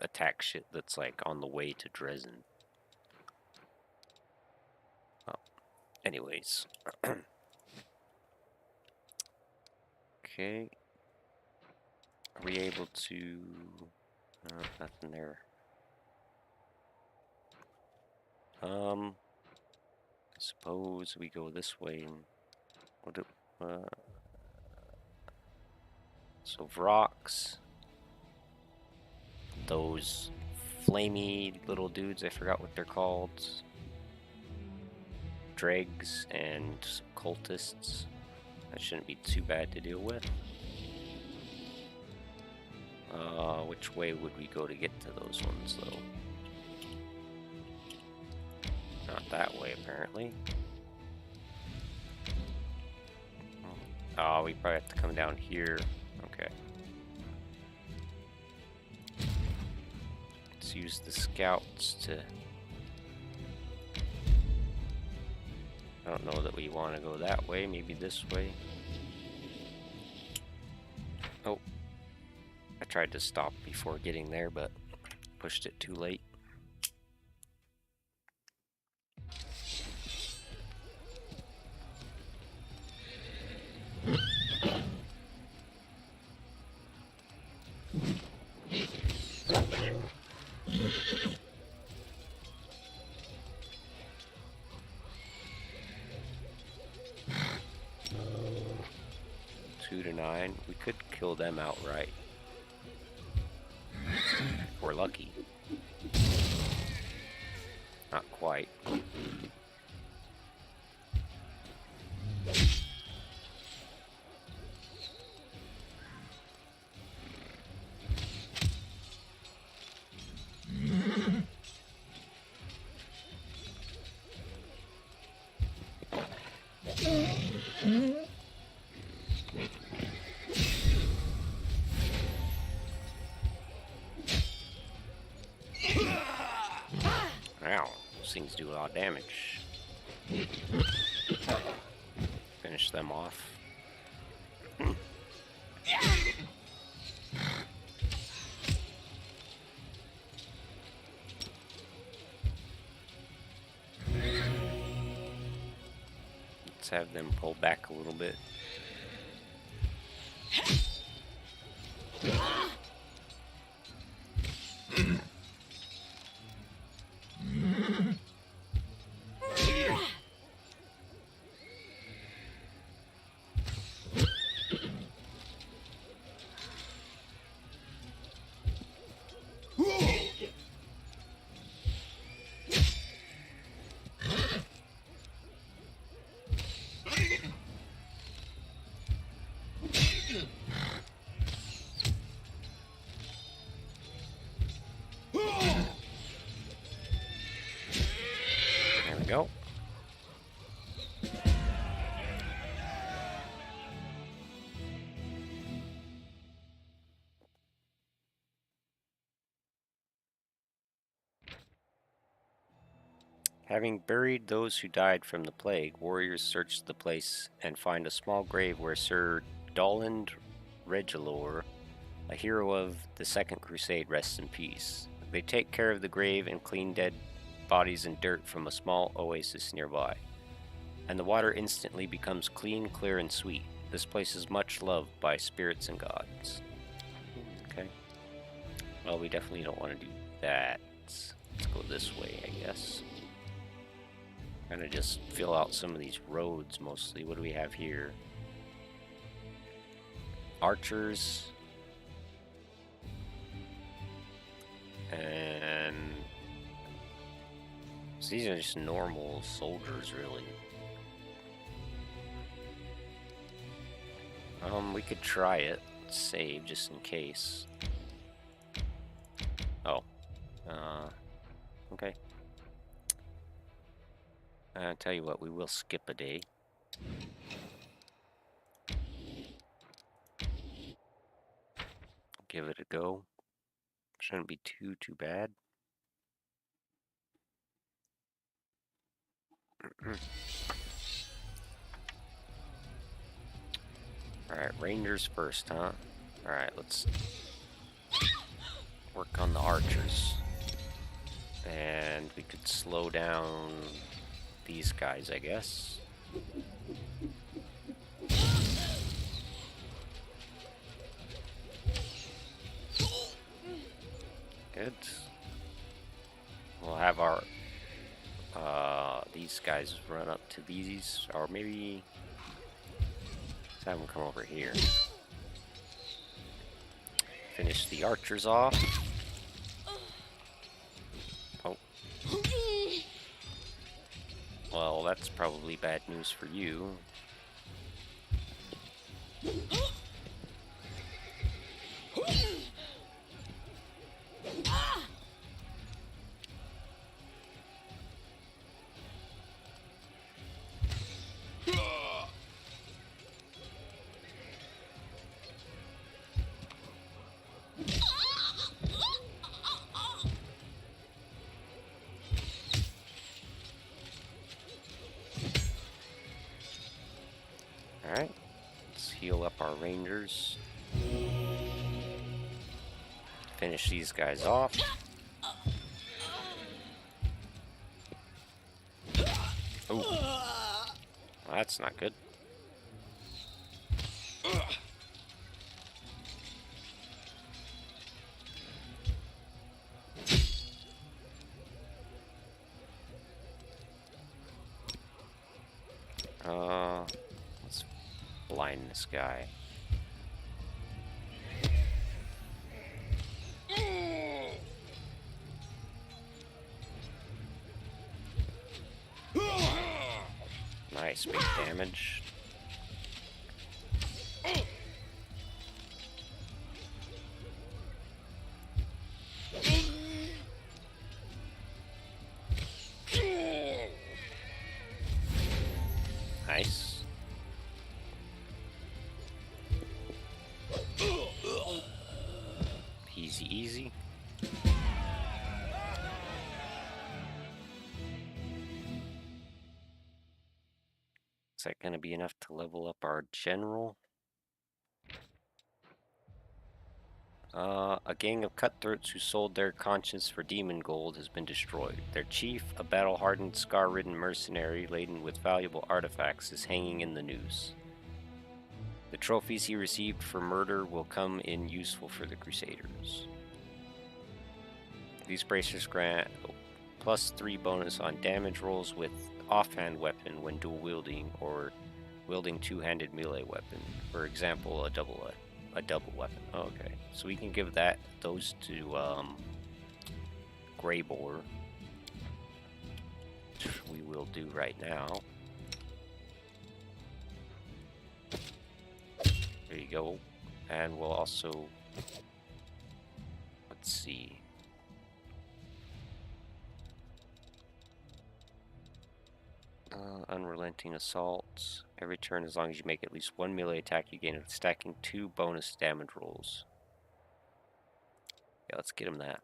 attack shit that's, like, on the way to Dresden. Well, anyways. Okay. Are we able to... nothing there. I suppose we go this way and... What do... So, Vrox... Those flamey little dudes, I forgot what they're called. Dregs and cultists. That shouldn't be too bad to deal with. Which way would we go to get to those ones, though? Not that way, apparently. Oh, we probably have to come down here. Okay. Let's use the scouts to... I don't know that we want to go that way, maybe this way. Oh. I tried to stop before getting there, but pushed it too late. to 9. We could kill them outright. If we're lucky. Not quite. Wow, those things do a lot of damage. Finish them off. Let's have them pull back a little bit. There we go. Having buried those who died from the plague, warriors search the place and find a small grave where Sir Doland Regilor, a hero of the Second Crusade, rests in peace. They take care of the grave and clean dead bodies and dirt from a small oasis nearby, and the water instantly becomes clean, clear, and sweet. This place is much loved by spirits and gods. Okay. Well, we definitely don't want to do that. Let's go this way, I guess. Kind of just fill out some of these roads mostly. What do we have here? Archers. And so these are just normal soldiers, really. We could try it. Save just in case. Oh. Okay. I'll tell you what, we will skip a day. Give it a go. Shouldn't be too bad. Alright, Rangers first, huh? Alright, let's work on the archers. And we could slow down these guys, I guess. Good. We'll have our these guys run up to these, or maybe let's have them come over here. Finish the archers off. Oh. Well, that's probably bad news for you. Alright, let's heal up our rangers. Finish these guys off. Oh, well, that's not good. Let's blind this guy. Nice, big damage. Nice. Easy, easy. Is that going to be enough to level up our general? A gang of cutthroats who sold their conscience for demon gold has been destroyed. Their chief, a battle-hardened, scar-ridden mercenary laden with valuable artifacts, is hanging in the noose. The trophies he received for murder will come in useful for the Crusaders. These bracers grant +3 bonus on damage rolls with offhand weapon when dual wielding or wielding two-handed melee weapon. For example, a double weapon. Oh, okay, so we can give those to Grey Boar, which we will do right now. There you go. And we'll also, let's see. Unrelenting Assault. Every turn, as long as you make at least one melee attack, you gain a stacking 2 bonus damage rolls. Yeah, let's get him that.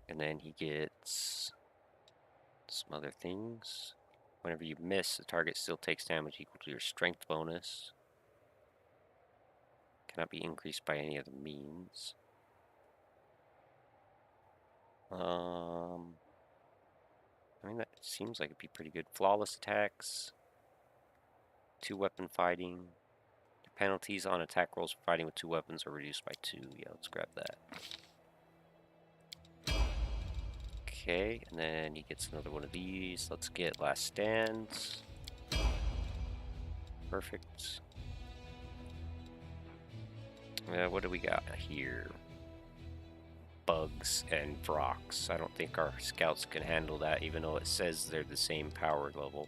And then he gets some other things. Whenever you miss, the target still takes damage equal to your strength bonus. Cannot be increased by any other means. I mean, that seems like it'd be pretty good. Flawless attacks. 2-weapon fighting. The penalties on attack rolls for fighting with 2 weapons are reduced by 2. Yeah, let's grab that. Okay, and then he gets another one of these. Let's get Last Stand. Perfect. What do we got here? Bugs and Vrox. I don't think our scouts can handle that, even though it says they're the same power level.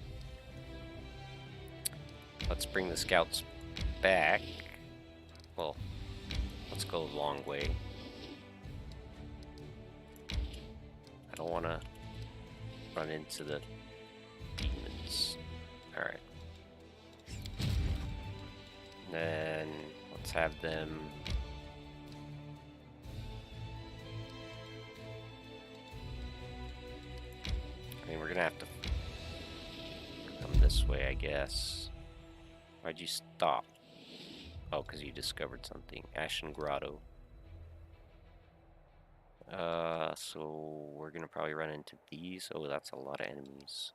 Let's bring the scouts back. Well, let's go the long way. I don't want to run into the demons. Alright. Then let's have them... I mean, we're gonna have to come this way, I guess. Why'd you stop? Oh, because you discovered something. Ashen Grotto. So we're gonna probably run into these. Oh, that's a lot of enemies.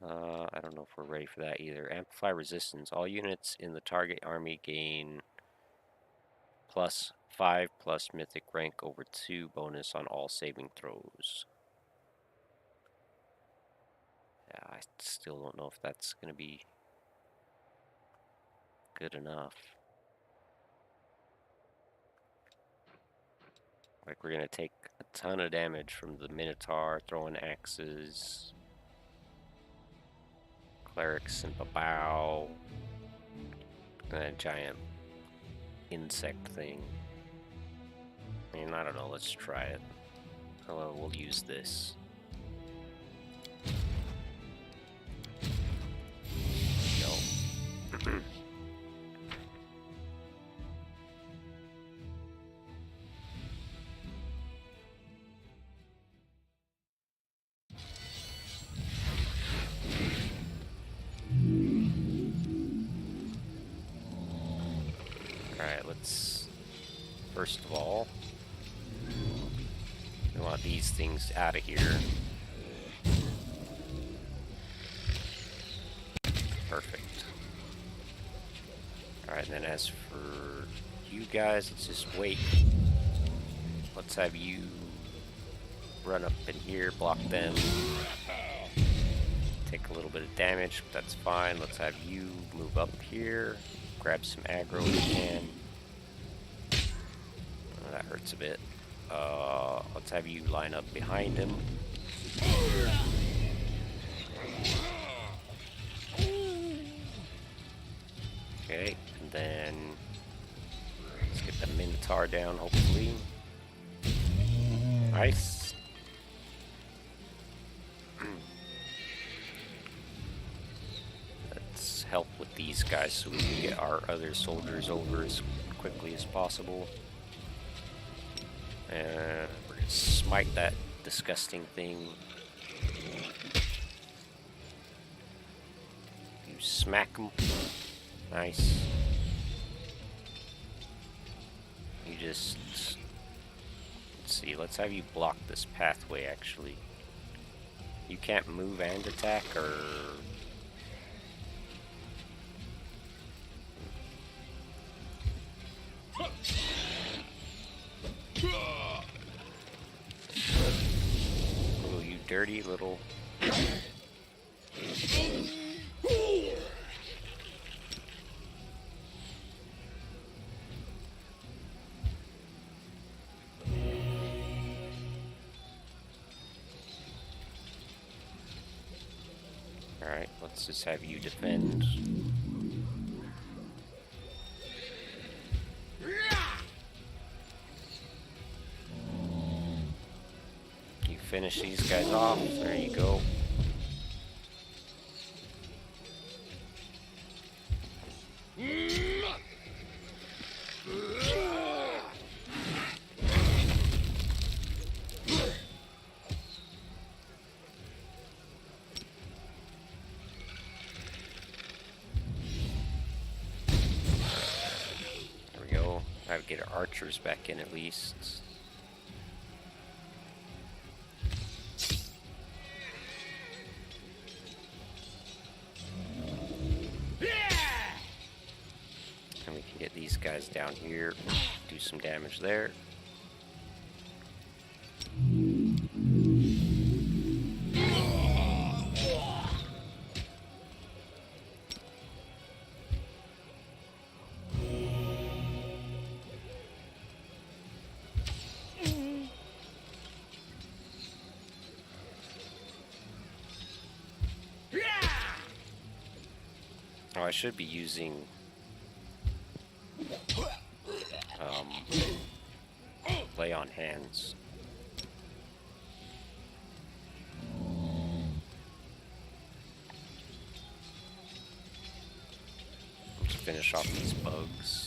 I don't know if we're ready for that either. Amplify resistance. All units in the target army gain +5 plus mythic rank over 2 bonus on all saving throws. Yeah, I still don't know if that's gonna be good enough. Like, we're gonna take a ton of damage from the Minotaur throwing axes, clerics and bow, and a giant insect thing. I mean, I don't know, let's try it. Oh, we'll use this. No. Alright, let's... First of all, we want these things out of here. Perfect. Alright, and then as for you guys, let's just wait. Let's have you run up in here, block them. Take a little bit of damage, but that's fine. Let's have you move up here, grab some aggro if you can. Oh, that hurts a bit. Let's have you line up behind him. Okay, and then let's get the Minotaur down, hopefully. Nice. Let's help with these guys so we can get our other soldiers over as quickly as possible. And we're gonna smite that disgusting thing. You smack him. Nice. You just... Let's see, let's have you block this pathway, actually. You can't move and attack, or... Oh, you dirty little... Alright, let's just have you defend. You finish these guys off, there you go. Gotta get our archers back in at least. And we can get these guys down here, do some damage there. Oh, I should be using lay on hands. Let's finish off these bugs.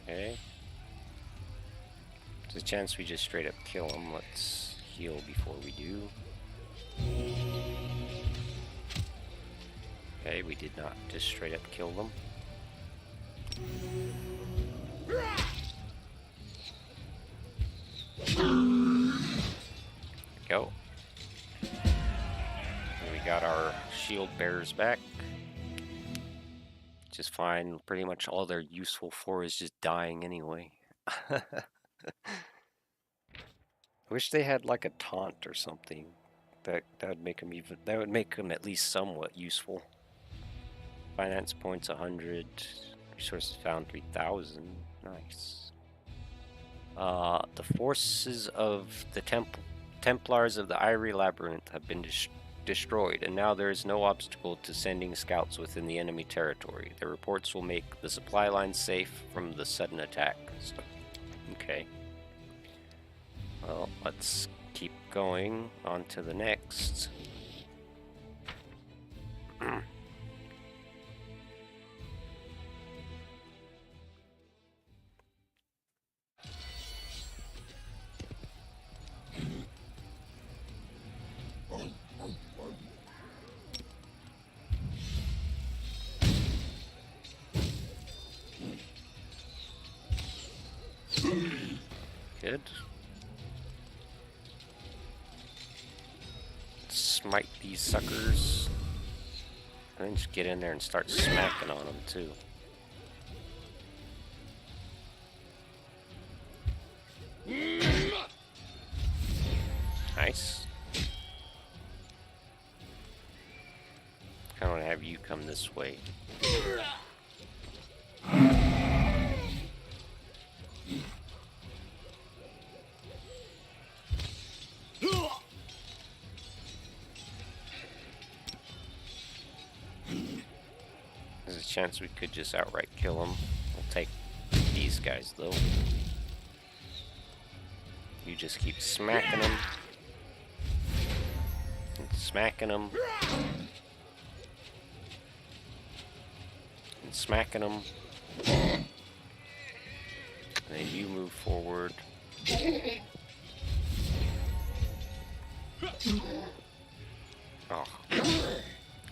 Okay. There's a chance we just straight up kill him. Let's heal before we do. Okay, we did not just straight up kill them. Go. And we got our shield bearers back. Just fine. Pretty much all they're useful for is just dying anyway. I wish they had like a taunt or something. That would make them even. That would make them at least somewhat useful. Finance points 100. Resources found 3,000. Nice. The forces of the Templars of the Ivory Labyrinth have been destroyed, and now there is no obstacle to sending scouts within the enemy territory. The reports will make the supply lines safe from the sudden attack. So, okay. Well, let's keep going on to the next. Good. Smite these suckers. And then just get in there and start smacking on them too. come this way. There's a chance we could just outright kill them. We'll take these guys though. You just keep smacking them. And smacking them. And smacking them. And then you move forward. Oh.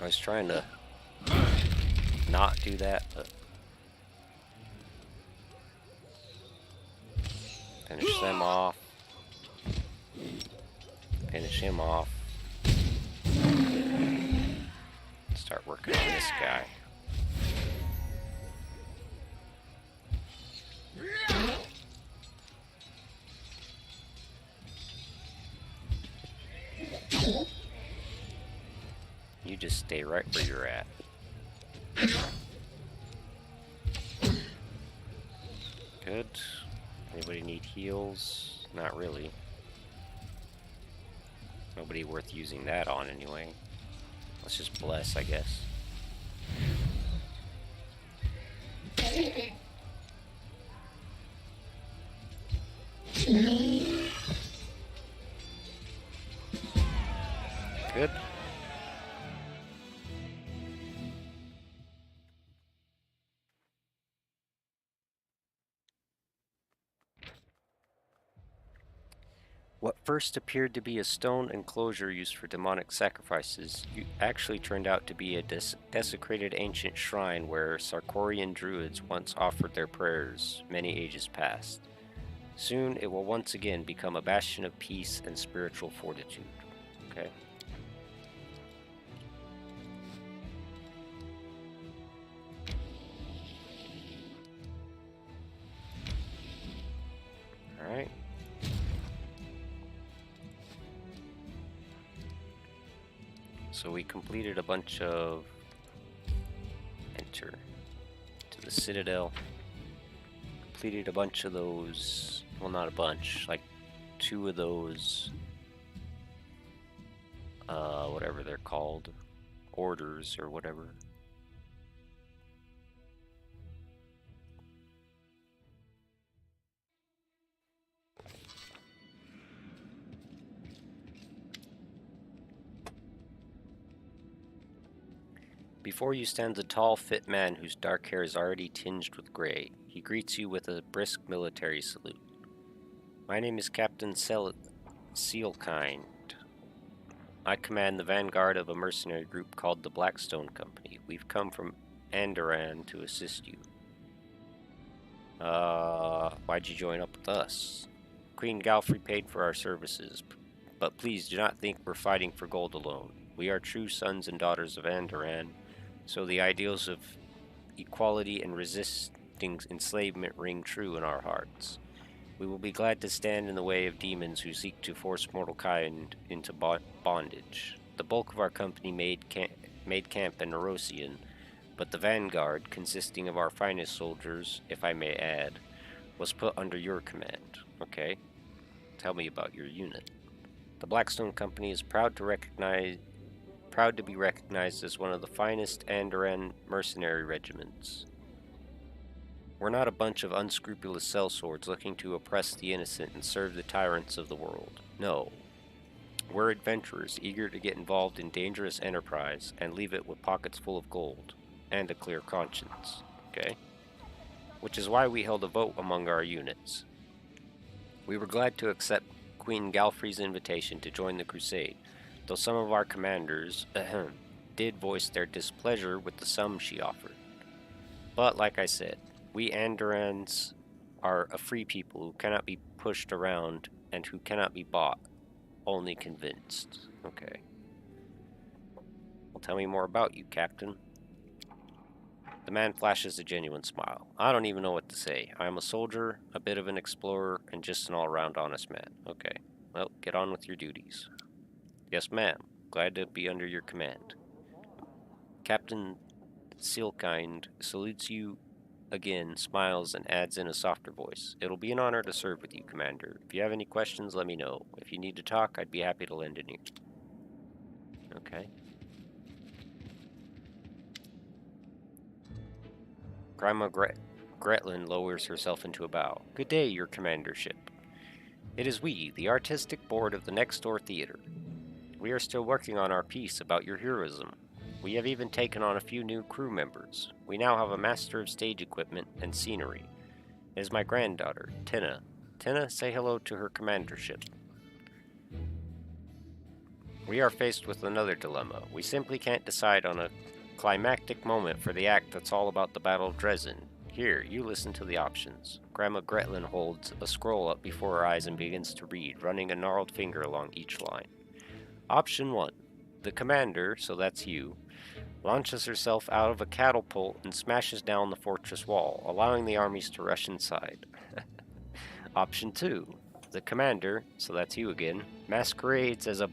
I was trying to not do that, but finish them off. Finish him off. Start working on this guy. You just stay right where you're at. Good. Anybody need heals? Not really. Nobody worth using that on anyway. Let's just bless, I guess. Good. What first appeared to be a stone enclosure used for demonic sacrifices actually turned out to be a desecrated ancient shrine where Sarkorian Druids once offered their prayers many ages past. Soon it will once again become a bastion of peace and spiritual fortitude. Okay. Alright. So we completed a bunch of enter to the Citadel. Completed a bunch of those, well, not a bunch, like 2 of those whatever they're called, orders or whatever. Before you stands a tall, fit man whose dark hair is already tinged with gray. He greets you with a brisk military salute. My name is Captain Sealkind. I command the vanguard of a mercenary group called the Blackstone Company. We've come from Andoran to assist you. Why'd you join up with us? Queen Galfrey paid for our services, but please do not think we're fighting for gold alone. We are true sons and daughters of Andoran, so the ideals of equality and resisting enslavement ring true in our hearts. We will be glad to stand in the way of demons who seek to force mortal kind into bondage. The bulk of our company made camp in Nerosian, but the vanguard, consisting of our finest soldiers, if I may add, was put under your command. Okay? Tell me about your unit. The Blackstone Company is proud to be recognized as one of the finest Andoran mercenary regiments. We're not a bunch of unscrupulous sellswords looking to oppress the innocent and serve the tyrants of the world. No. We're adventurers eager to get involved in dangerous enterprise and leave it with pockets full of gold and a clear conscience. Okay? Which is why we held a vote among our units. We were glad to accept Queen Galfrey's invitation to join the crusade, though some of our commanders did voice their displeasure with the sum she offered. But like I said, we Andorans are a free people who cannot be pushed around and who cannot be bought, only convinced. Okay. Well, tell me more about you, Captain. The man flashes a genuine smile. I don't even know what to say. I am a soldier, a bit of an explorer, and just an all-around honest man. Okay. Well, get on with your duties. Yes, ma'am. Glad to be under your command. Captain Sealkind salutes you again, smiles, and adds in a softer voice. It'll be an honor to serve with you, Commander. If you have any questions, let me know. If you need to talk, I'd be happy to lend an ear. Okay. Grandma Gretlin lowers herself into a bow. Good day, your commandership. It is we, the artistic board of the Next Door Theater. We are still working on our piece about your heroism. We have even taken on a few new crew members. We now have a master of stage equipment and scenery. It is my granddaughter, Tina. Tina, say hello to her commandership. We are faced with another dilemma. We simply can't decide on a climactic moment for the act that's all about the Battle of Dresden. Here, you listen to the options. Grandma Gretlin holds a scroll up before her eyes and begins to read, running a gnarled finger along each line. Option 1. The commander, so that's you, launches herself out of a catapult and smashes down the fortress wall, allowing the armies to rush inside. Option 2. The commander, so that's you again, masquerades as a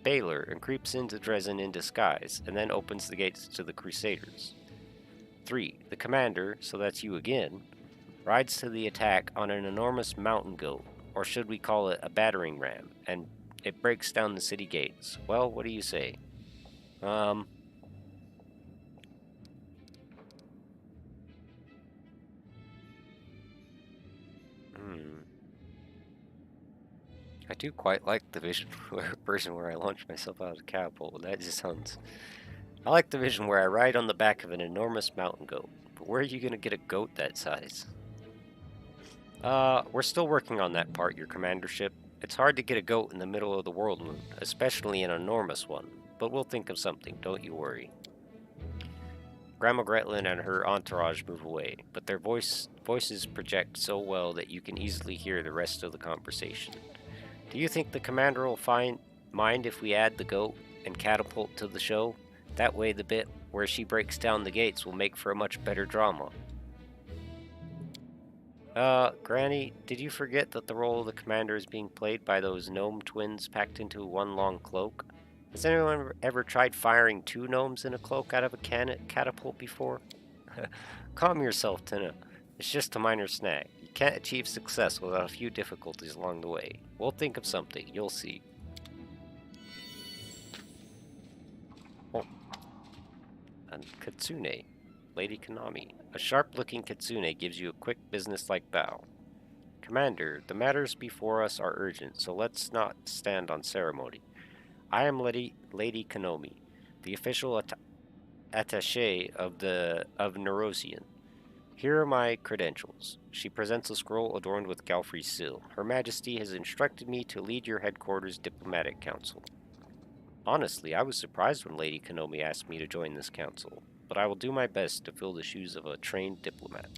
Baylor and creeps into Dresden in disguise, and then opens the gates to the Crusaders. 3. The commander, so that's you again, rides to the attack on an enormous mountain goat, or should we call it a battering ram, and it breaks down the city gates. Well, what do you say? I do quite like the version where I launch myself out of the catapult. That just sounds... I like the vision where I ride on the back of an enormous mountain goat. But where are you going to get a goat that size? We're still working on that part, your commandership. It's hard to get a goat in the middle of the world wound, especially an enormous one. But we'll think of something, don't you worry. Grandma Gretlin and her entourage move away, but their voices project so well that you can easily hear the rest of the conversation. Do you think the commander will mind if we add the goat and catapult to the show? That way the bit where she breaks down the gates will make for a much better drama. Granny, did you forget that the role of the commander is being played by those gnome twins packed into one long cloak? Has anyone ever tried firing 2 gnomes in a cloak out of a catapult before? Calm yourself, Tina. It's just a minor snag. You can't achieve success without a few difficulties along the way. We'll think of something, you'll see. Oh. And Kitsune, Lady Konami. A sharp-looking Kitsune gives you a quick, business-like bow. Commander, the matters before us are urgent, so let's not stand on ceremony. I am Lady Konami, the official attaché of Nerosian. Here are my credentials. She presents a scroll adorned with Galfrey's seal. Her Majesty has instructed me to lead your headquarters diplomatic council. Honestly, I was surprised when Lady Konami asked me to join this council, but I will do my best to fill the shoes of a trained diplomat.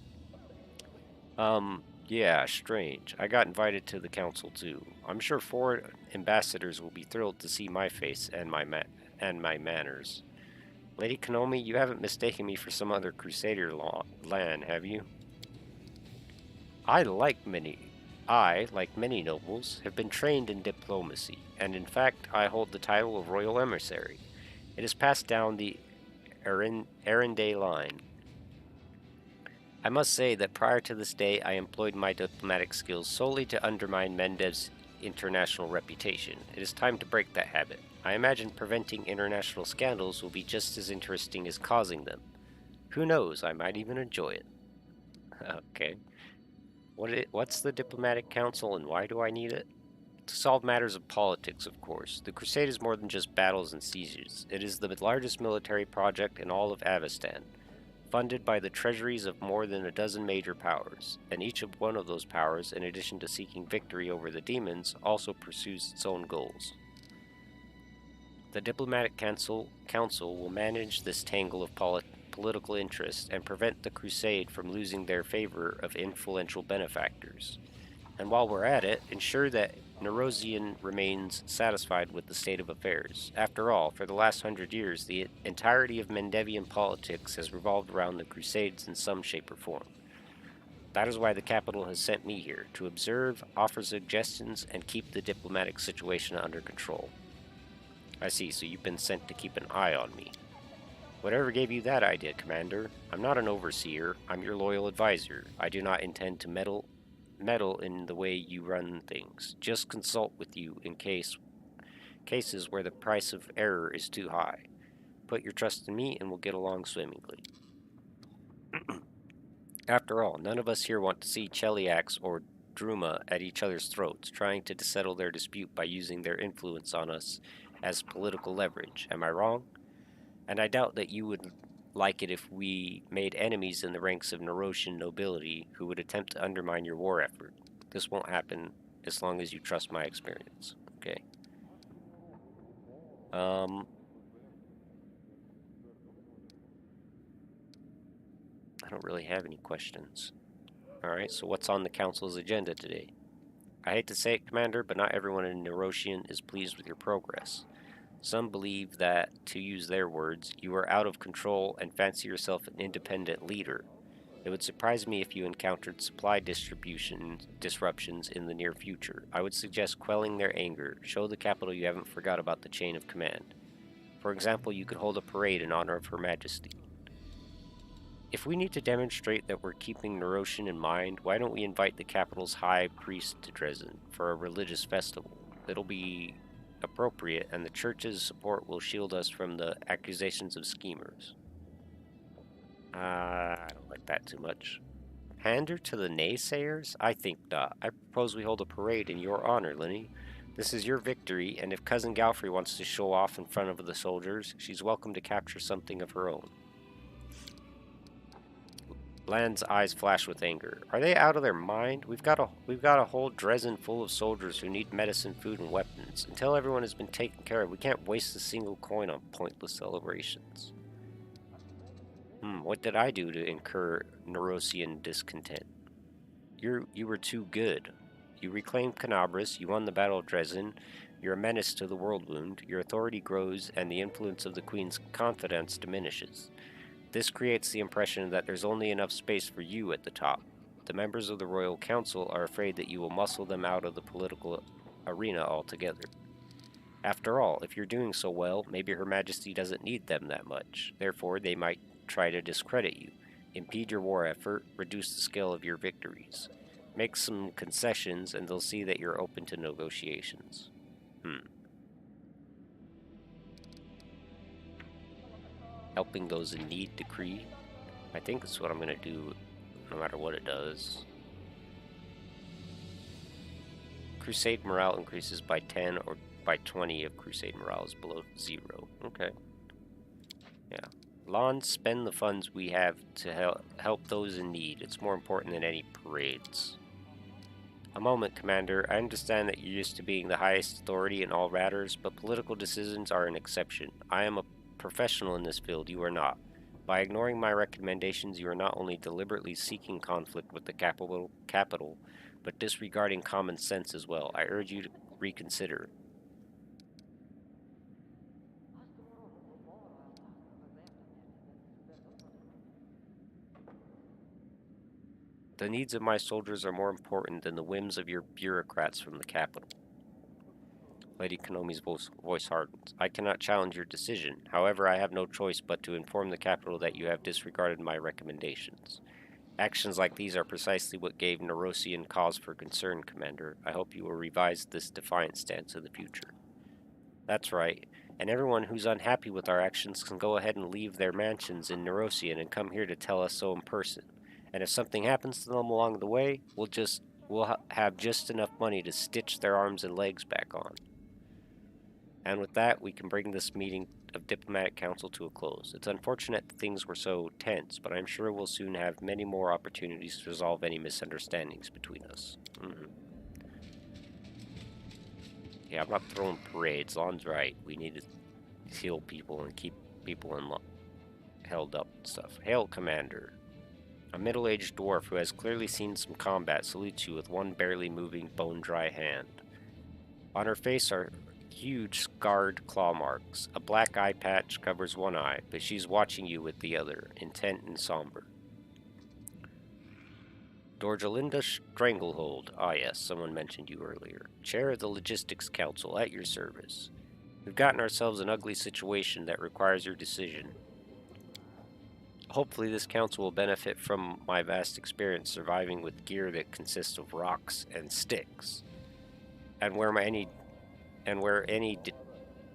Yeah, strange. I got invited to the council too. I'm sure 4 ambassadors will be thrilled to see my face and my manners. Lady Konami, you haven't mistaken me for some other Crusader land, have you? I, like many nobles, have been trained in diplomacy, and in fact, I hold the title of Royal Emissary. It is passed down the Erinde line. I must say that prior to this day, I employed my diplomatic skills solely to undermine Mendev's international reputation. It is time to break that habit. I imagine preventing international scandals will be just as interesting as causing them. Who knows, I might even enjoy it. Okay. What's the Diplomatic Council and why do I need it? To solve matters of politics, of course. The Crusade is more than just battles and sieges. It is the largest military project in all of Avestan, funded by the treasuries of more than a dozen major powers, and each of one of those powers, in addition to seeking victory over the demons, also pursues its own goals. The Diplomatic Council will manage this tangle of political interests and prevent the Crusade from losing their favor of influential benefactors. And while we're at it, ensure that Nerosian remains satisfied with the state of affairs. After all, for the last 100 years, the entirety of Mendevian politics has revolved around the Crusades in some shape or form. That is why the capital has sent me here, to observe, offer suggestions, and keep the diplomatic situation under control. I see, so you've been sent to keep an eye on me. Whatever gave you that idea, Commander? I'm not an overseer. I'm your loyal advisor. I do not intend to meddle in the way you run things. Just consult with you in cases where the price of error is too high. Put your trust in me and we'll get along swimmingly. After all, none of us here want to see Cheliax or Druma at each other's throats, trying to settle their dispute by using their influence on us as political leverage. Am I wrong? And I doubt that you would like it if we made enemies in the ranks of Nerosian nobility who would attempt to undermine your war effort. This won't happen as long as you trust my experience. Okay. I don't really have any questions. Alright, so what's on the Council's agenda today? I hate to say it, Commander, but not everyone in Nerosian is pleased with your progress. Some believe that, to use their words, you are out of control and fancy yourself an independent leader. It would surprise me if you encountered supply distribution disruptions in the near future. I would suggest quelling their anger. Show the capital you haven't forgot about the chain of command. For example, you could hold a parade in honor of Her Majesty. If we need to demonstrate that we're keeping Nerosian in mind, why don't we invite the capital's high priest to Dresden for a religious festival? It'll be appropriate, and the church's support will shield us from the accusations of schemers. I don't like that too much. Pander to the naysayers? I think not. I propose we hold a parade in your honor, Linny. This is your victory, and if Cousin Galfrey wants to show off in front of the soldiers, she's welcome to capture something of her own. Land's eyes flash with anger. Are they out of their mind? We've got a whole Dresden full of soldiers who need medicine, food, and weapons. Until everyone has been taken care of, we can't waste a single coin on pointless celebrations. What did I do to incur Nerosian discontent? You were too good. You reclaimed Canabras, you won the Battle of Dresden, you're a menace to the world wound, your authority grows, and the influence of the Queen's confidence diminishes. This creates the impression that there's only enough space for you at the top. The members of the Royal Council are afraid that you will muscle them out of the political arena altogether. After all, if you're doing so well, maybe Her Majesty doesn't need them that much. Therefore, they might try to discredit you, impede your war effort, reduce the scale of your victories. Make some concessions, and they'll see that you're open to negotiations. Helping those in need decree. I think that's what I'm going to do, no matter what it does. Crusade morale increases by 10 or by 20 if Crusade morale is below 0. Okay. Yeah. Lon, spend the funds we have to help those in need. It's more important than any parades. A moment, Commander. I understand that you're used to being the highest authority in all matters, but political decisions are an exception. I am a professional in this field. You are not. By ignoring my recommendations, you are not only deliberately seeking conflict with the capital, but disregarding common sense as well. I urge you to reconsider. The needs of my soldiers are more important than the whims of your bureaucrats from the capital. Lady Konomi's voice hardens. I cannot challenge your decision. However, I have no choice but to inform the capital that you have disregarded my recommendations. Actions like these are precisely what gave Nerosian cause for concern, Commander. I hope you will revise this defiant stance in the future. That's right. And everyone who's unhappy with our actions can go ahead and leave their mansions in Nerosian and come here to tell us so in person. And if something happens to them along the way, we'll have just enough money to stitch their arms and legs back on. And with that, we can bring this meeting of Diplomatic Council to a close. It's unfortunate that things were so tense, but I'm sure we'll soon have many more opportunities to resolve any misunderstandings between us. Yeah, I'm not throwing parades. Lon's right. We need to heal people and keep people held up and stuff. Hail, Commander. A middle-aged dwarf who has clearly seen some combat salutes you with one barely moving bone-dry hand. On her face are huge scarred claw marks. A black eye patch covers one eye, but she's watching you with the other, intent and somber. Dorjalinda Stranglehold. Ah yes, someone mentioned you earlier. Chair of the Logistics Council, at your service. We've gotten ourselves an ugly situation that requires your decision. Hopefully this council will benefit from my vast experience surviving with gear that consists of rocks and sticks. And where any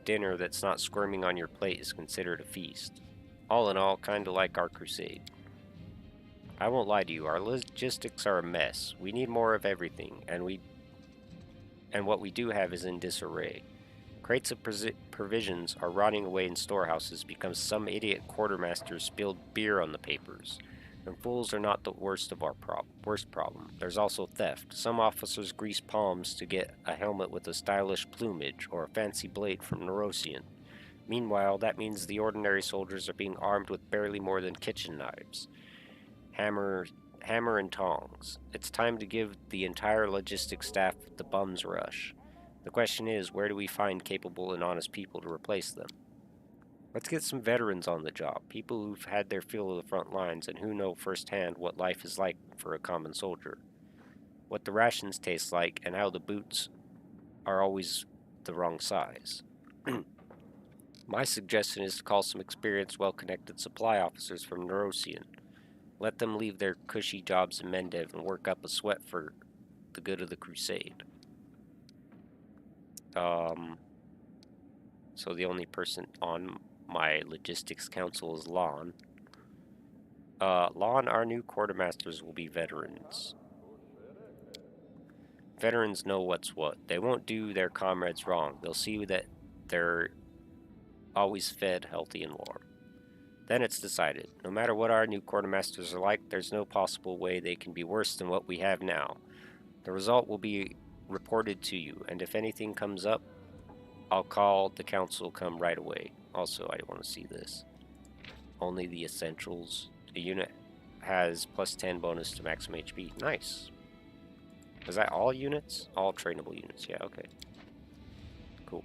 dinner that's not squirming on your plate is considered a feast. All in all, kinda like our crusade. I won't lie to you, our logistics are a mess. We need more of everything, and what we do have is in disarray. Crates of provisions are rotting away in storehouses because some idiot quartermaster spilled beer on the papers. And fools are not the worst of our worst problem. There's also theft. Some officers grease palms to get a helmet with a stylish plumage or a fancy blade from Nerosian. Meanwhile, that means the ordinary soldiers are being armed with barely more than kitchen knives. Hammer and tongs. It's time to give the entire logistics staff the bum's rush. The question is, where do we find capable and honest people to replace them? Let's get some veterans on the job, people who've had their fill of the front lines and who know firsthand what life is like for a common soldier, what the rations taste like, and how the boots are always the wrong size. My suggestion is to call some experienced, well-connected supply officers from Nerosian. Let them leave their cushy jobs in Mendev and work up a sweat for the good of the crusade. So the only person on my logistics council is Lon. Lon, our new quartermasters will be veterans. Veterans know what's what. They won't do their comrades wrong. They'll see that they're always fed, healthy, and warm. Then it's decided. No matter what our new quartermasters are like, there's no possible way they can be worse than what we have now. The result will be reported to you, and if anything comes up, I'll call the council come right away. Also, I want to see this. Only the essentials. A unit has plus 10 bonus to maximum HP. Nice. Is that all units? All trainable units. Yeah, okay. Cool.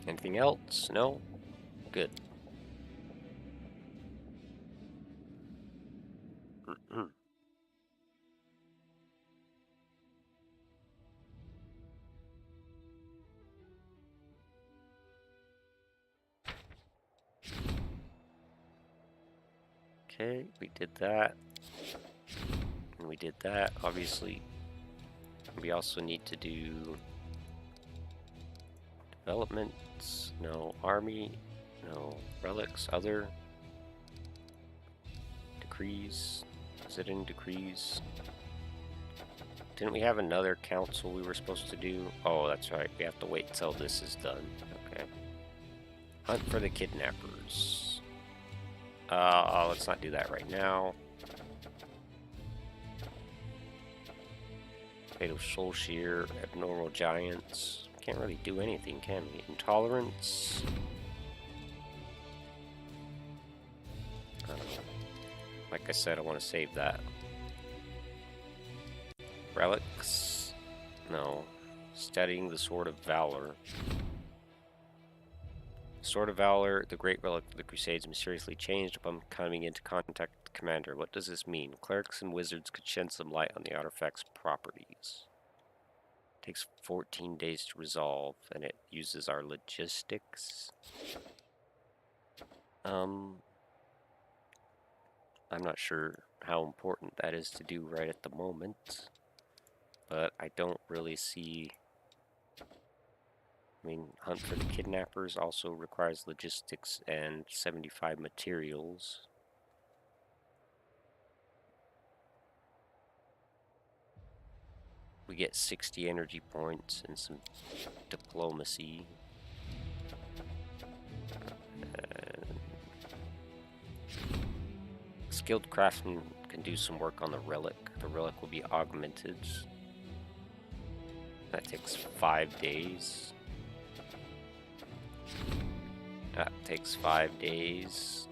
Anything else? No? Good. Okay, we did that. And we did that, obviously. We also need to do developments. No army. No relics. Other decrees. Is it in decrees? Didn't we have another council we were supposed to do? Oh, that's right. We have to wait until this is done. Okay. Hunt for the kidnappers. Let's not do that right now. Fate of Soul Shear, Abnormal Giants. Can't really do anything, can we? Intolerance. I don't know. Like I said, I want to save that. Relics? No. Studying the Sword of Valor. Sword of Valor, the great relic of the Crusades, mysteriously changed upon coming into contact with the commander. What does this mean? Clerics and wizards could shed some light on the artifact's properties. It takes 14 days to resolve, and it uses our logistics. I'm not sure how important that is to do right at the moment, but I don't really see... I mean, hunt for the kidnappers also requires logistics and 75 materials. We get 60 energy points and some diplomacy. Skilled craftsman can do some work on the relic. The relic will be augmented. That takes 5 days. That takes 5 days.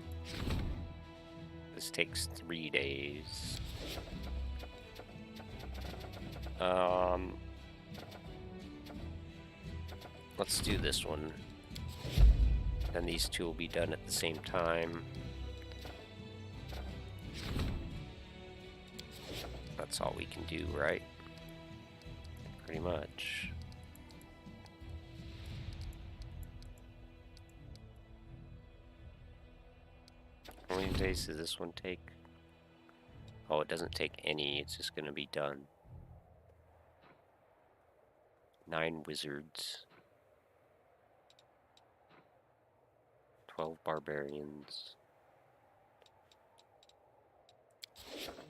This takes 3 days. Let's do this one. And these two will be done at the same time. That's all we can do, right? Pretty much. How many days does this one take? Oh, it doesn't take any. It's just gonna be done. 9 wizards. 12 barbarians.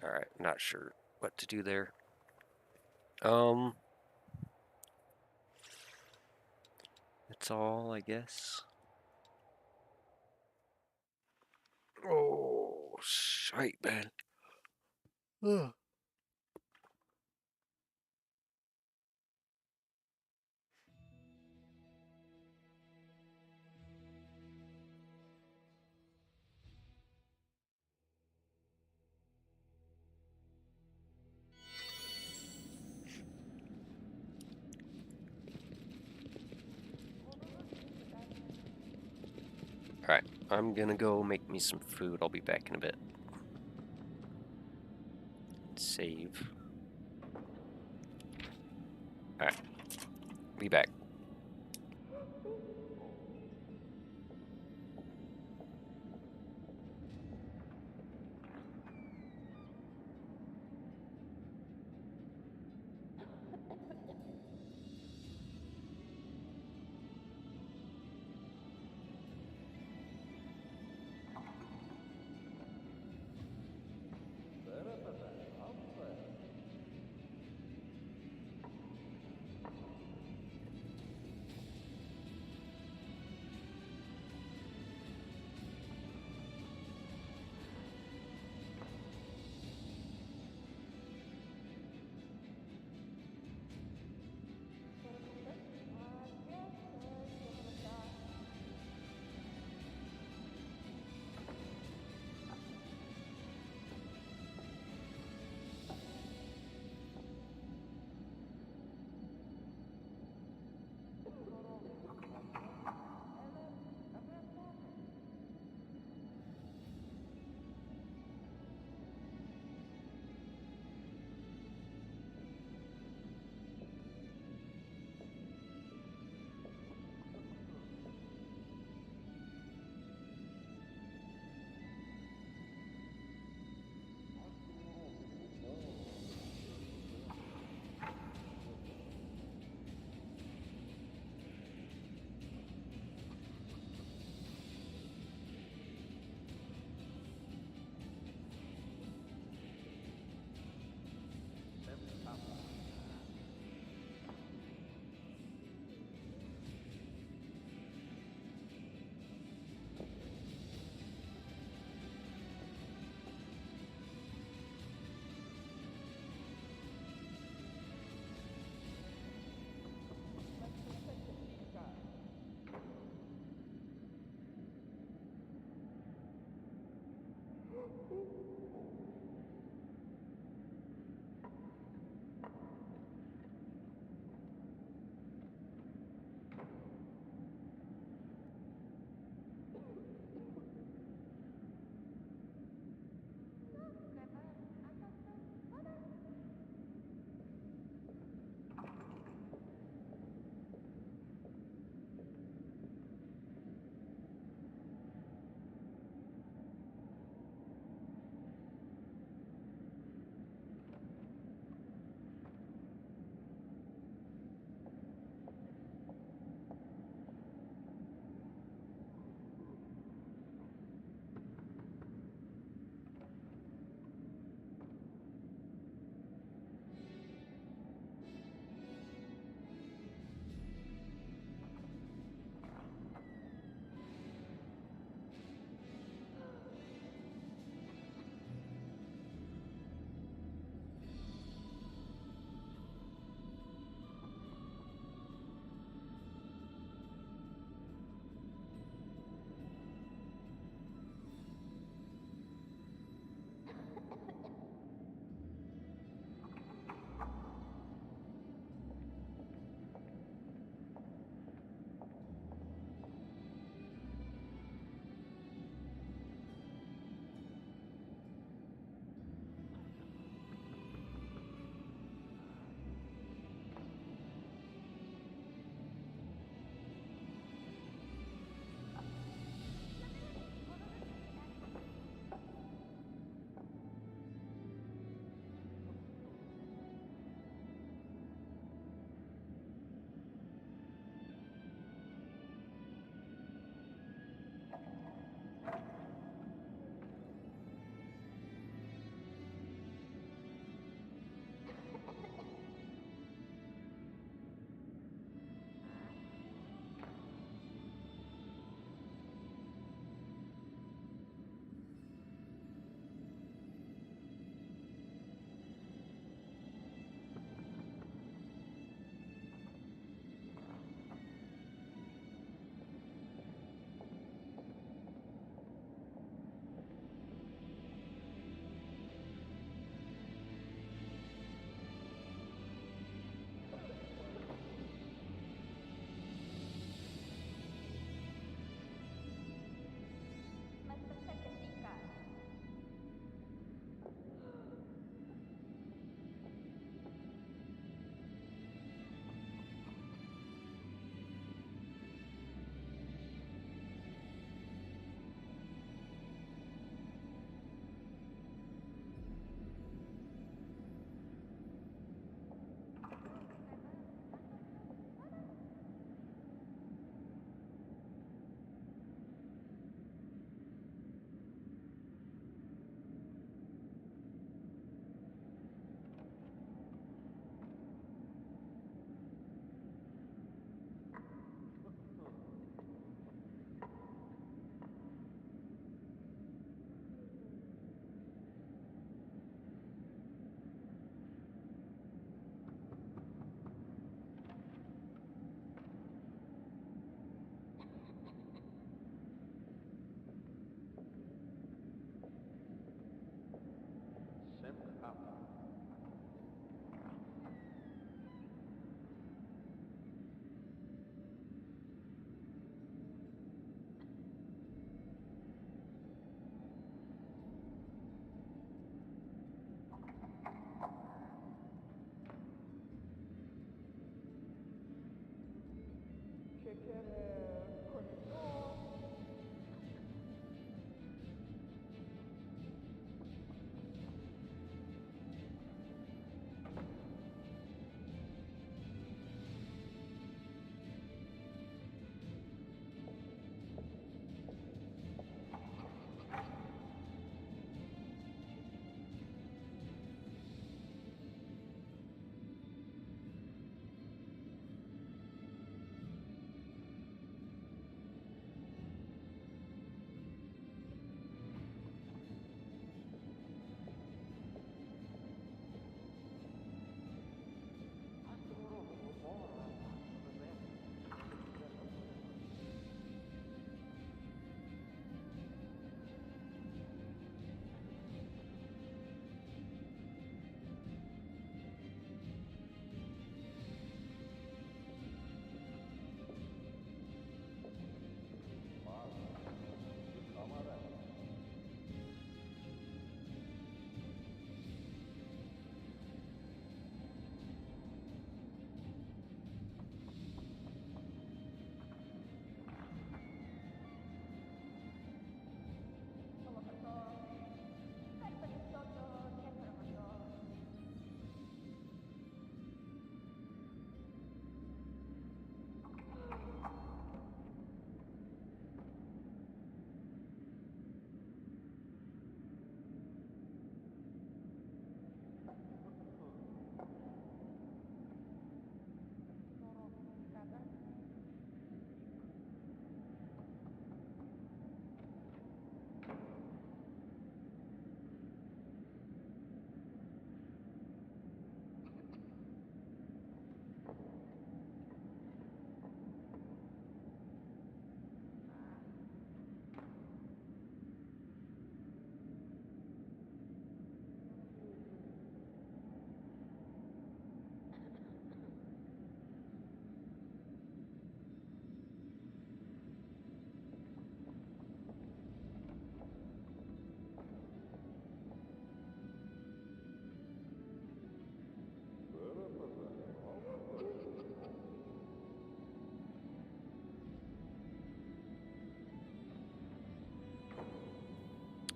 Alright, not sure what to do there. That's all, I guess. Oh, shite, man. Ugh. Alright, I'm gonna go make me some food. I'll be back in a bit. Save. Alright, be back.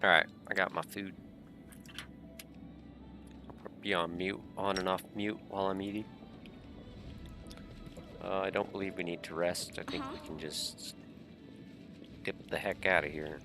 Alright, I got my food. Be on mute, on and off mute while I'm eating. I don't believe we need to rest. I think we can just dip the heck out of here.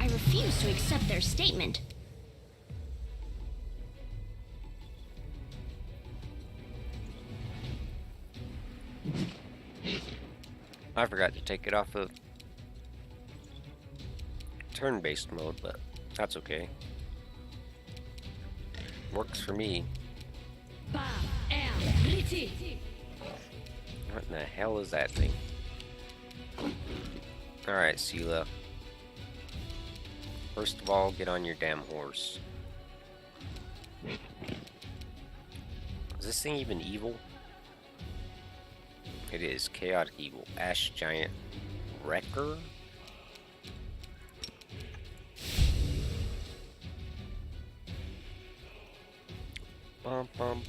I refuse to accept their statement. I forgot to take it off of turn-based mode, but that's okay. Works for me. What in the hell is that thing? Alright, Sela. First of all, get on your damn horse. Is this thing even evil? It is. Chaotic evil. Ash Giant Wrecker? Bum bum.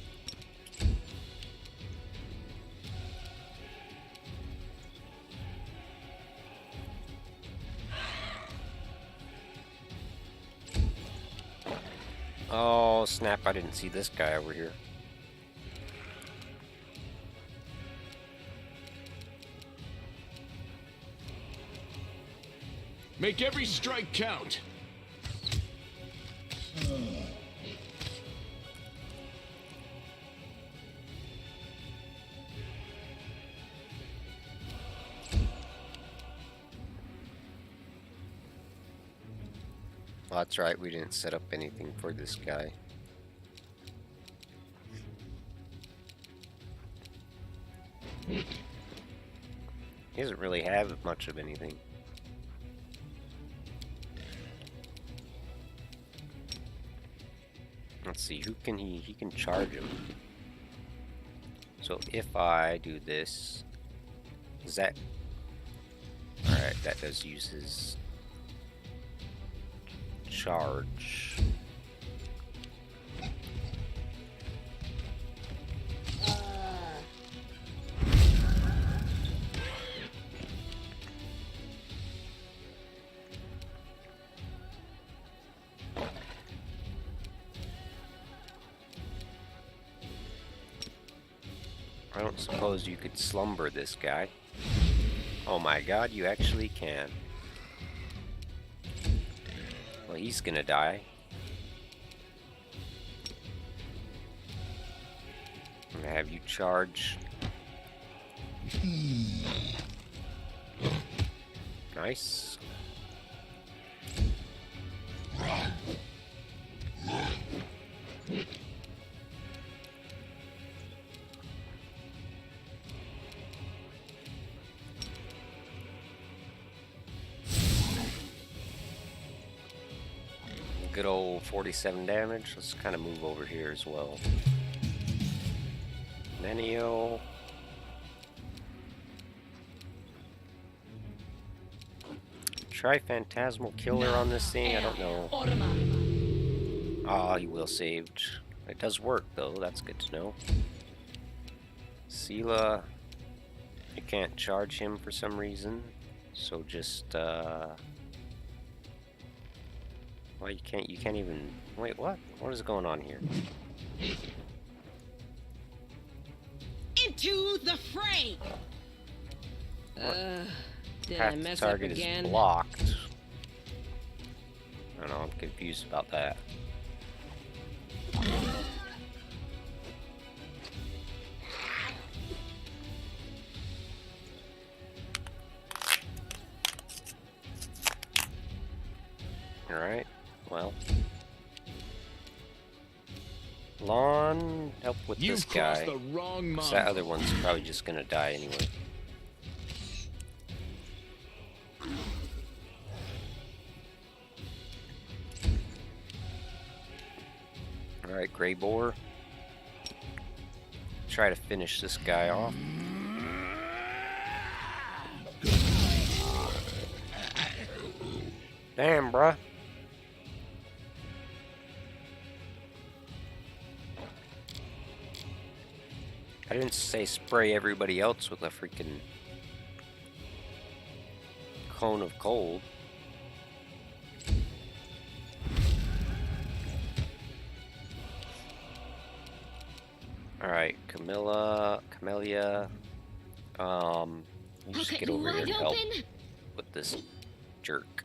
Oh snap, I didn't see this guy over here. Make every strike count. Well, that's right, we didn't set up anything for this guy. He doesn't really have much of anything. Let's see, who can he can charge him. So if I do this, is that... Alright, that does use his charge. I don't suppose you could slumber this guy. Oh my god, you actually can. Well, he's gonna die. I'm gonna have you charge. Nice. Good old 47 damage. Let's kind of move over here as well. Nenio. Try Phantasmal Killer on this thing. I don't know. Ah, he will saved. It does work though. That's good to know. Sela, you can't charge him for some reason. So just well, you can't even... Wait, what? What is going on here? Into the fray! Did I Path to mess up target again? is blocked. I don't know, I'm confused about that. Alright, well. Lon, help with this You've crossed guy. the wrong 'Cause mongrel. that other one's probably just gonna die anyway. Alright, Grey Boar. Try to finish this guy off. Damn, bruh. I didn't say spray everybody else with a freaking cone of cold. Alright, Camellia, you just get over here and help with this jerk.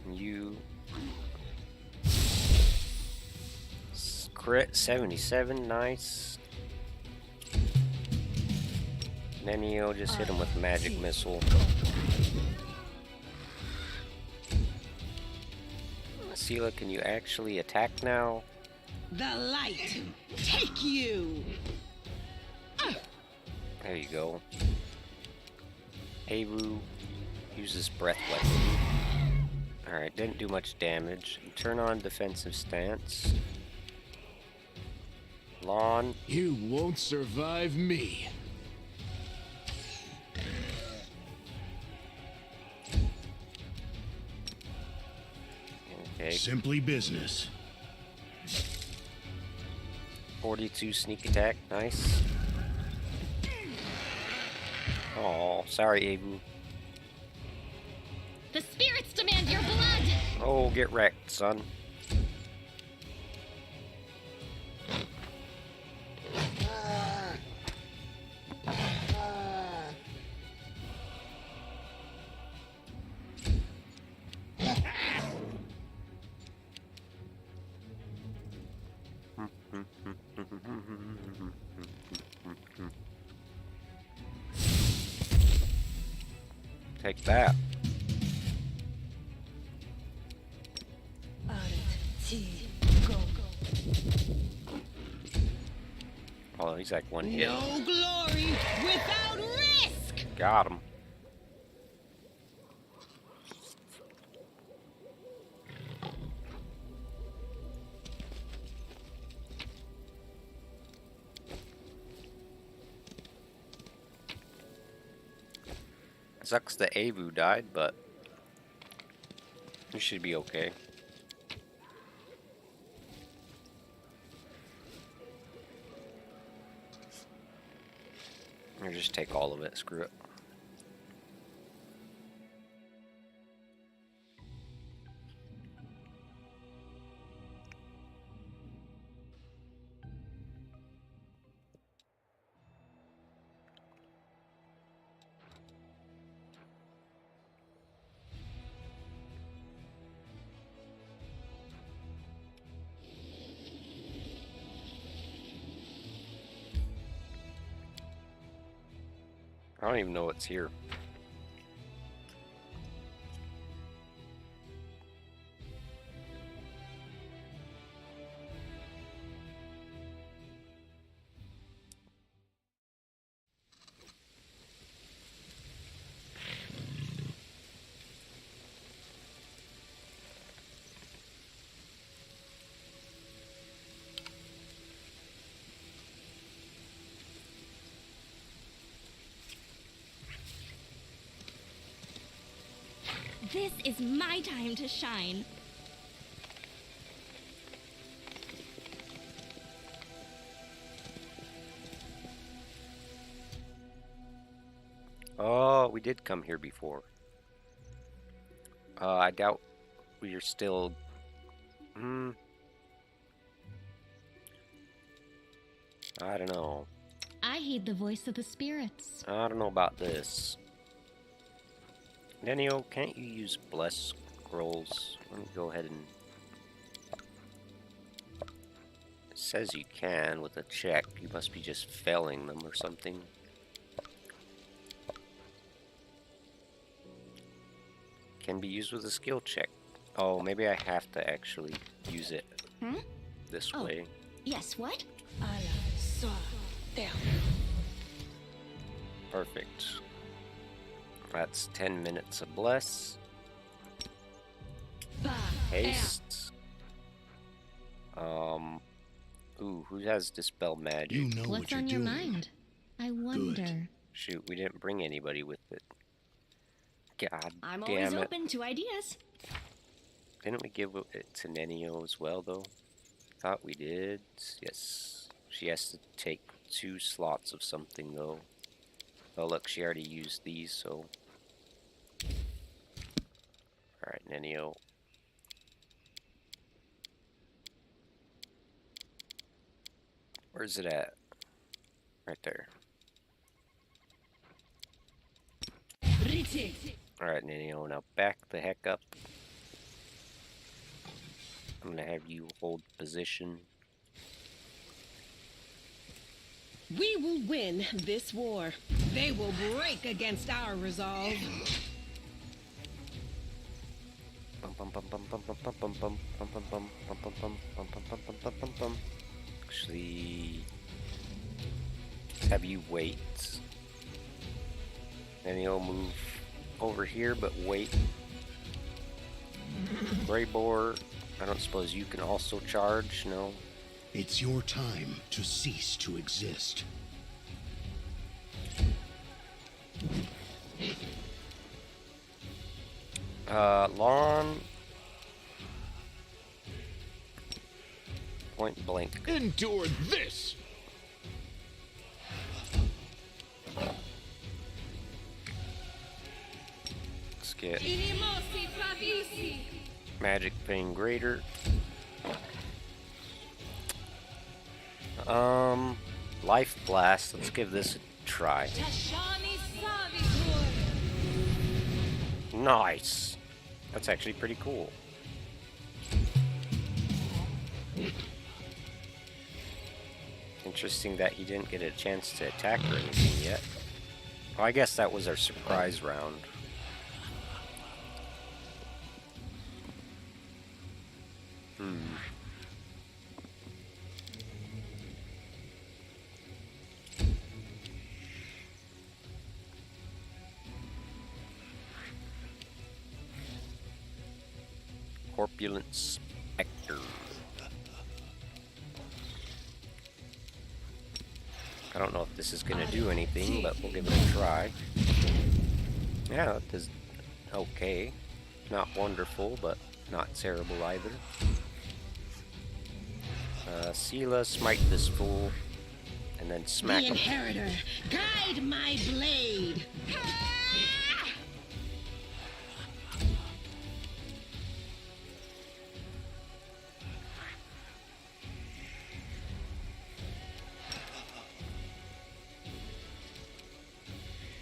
You crit 77, nice. Nenio, just hit him with magic missile. Sela, can you actually attack now? The light, take you! There you go. Aru uses breath weapon. Alright, didn't do much damage. Turn on defensive stance. Lawn. You won't survive me. Okay. Simply business. 42 sneak attack, nice. Oh, sorry, Abu. The spirits demand your blood! Oh, get wrecked, son. Take that. Oh, he's like one hit. No glory without risk! Got him. Sucks the Avu died, but we should be okay. Or just take all of it, screw it. I don't even know what's here. This is my time to shine. Oh, we did come here before. I doubt we are still... I don't know. I heed the voice of the spirits. I don't know about this. Nenio, can't you use Bless Scrolls? Let me go ahead and... It says you can with a check. You must be just failing them or something. Can be used with a skill check. Oh, maybe I have to actually use it this way. Yes, what? Perfect. That's 10 minutes of Bless. Haste. Ooh, who has Dispel Magic? You know What's what you're on your doing. mind? I wonder. Shoot, we didn't bring anybody with it. God I'm damn always it. open to ideas. Didn't we give it to Nenio as well, though? Thought we did. Yes. She has to take 2 slots of something, though. Oh, look, she already used these, so... Alright, Nenio. Where's it at? Right there. Alright, Nenio, now back the heck up. I'm gonna have you hold position. We will win this war. They will break against our resolve. Actually, let's have you wait. Then he'll move over here, but wait. Gray Boar, I don't suppose you can also charge, no? It's your time to cease to exist. Lawn. Point blank. Endure this! Let's get Magic Pain Greater. Life Blast. Let's give this a try. Nice. That's actually pretty cool. Interesting that he didn't get a chance to attack or anything yet. Well, I guess that was our surprise round. Corpulent Spectre. I don't know if this is going to do anything, but we'll give it a try. Yeah, it does okay. Not wonderful, but not terrible either. Sela, smite this fool, and then smack him. Inheritor, guide my blade.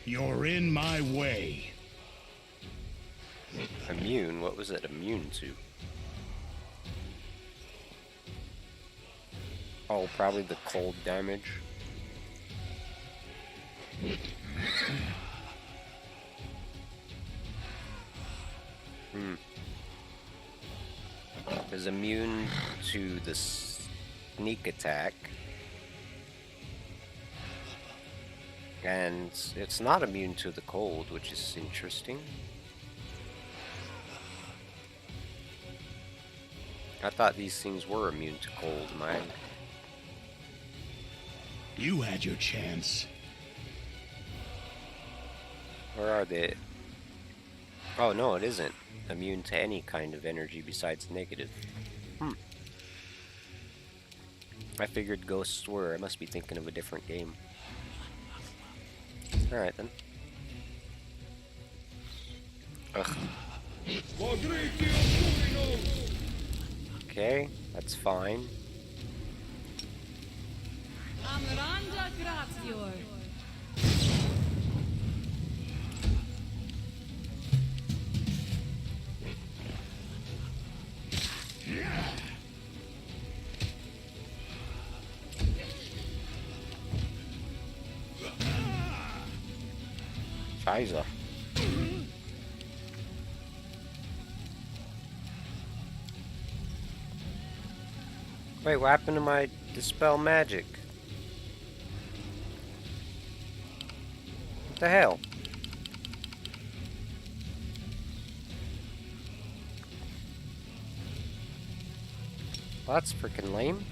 You're in my way. Immune? What was it immune to? Oh, probably the cold damage. Is immune to the sneak attack. And it's not immune to the cold, which is interesting. I thought these things were immune to cold, man. You had your chance. Where are they? Oh, no, it isn't immune to any kind of energy besides negative. I figured ghosts were. I must be thinking of a different game. Alright then. Ugh. Okay, that's fine. Scheiße. Wait, what happened to my dispel magic? What the hell? Well, that's freaking lame.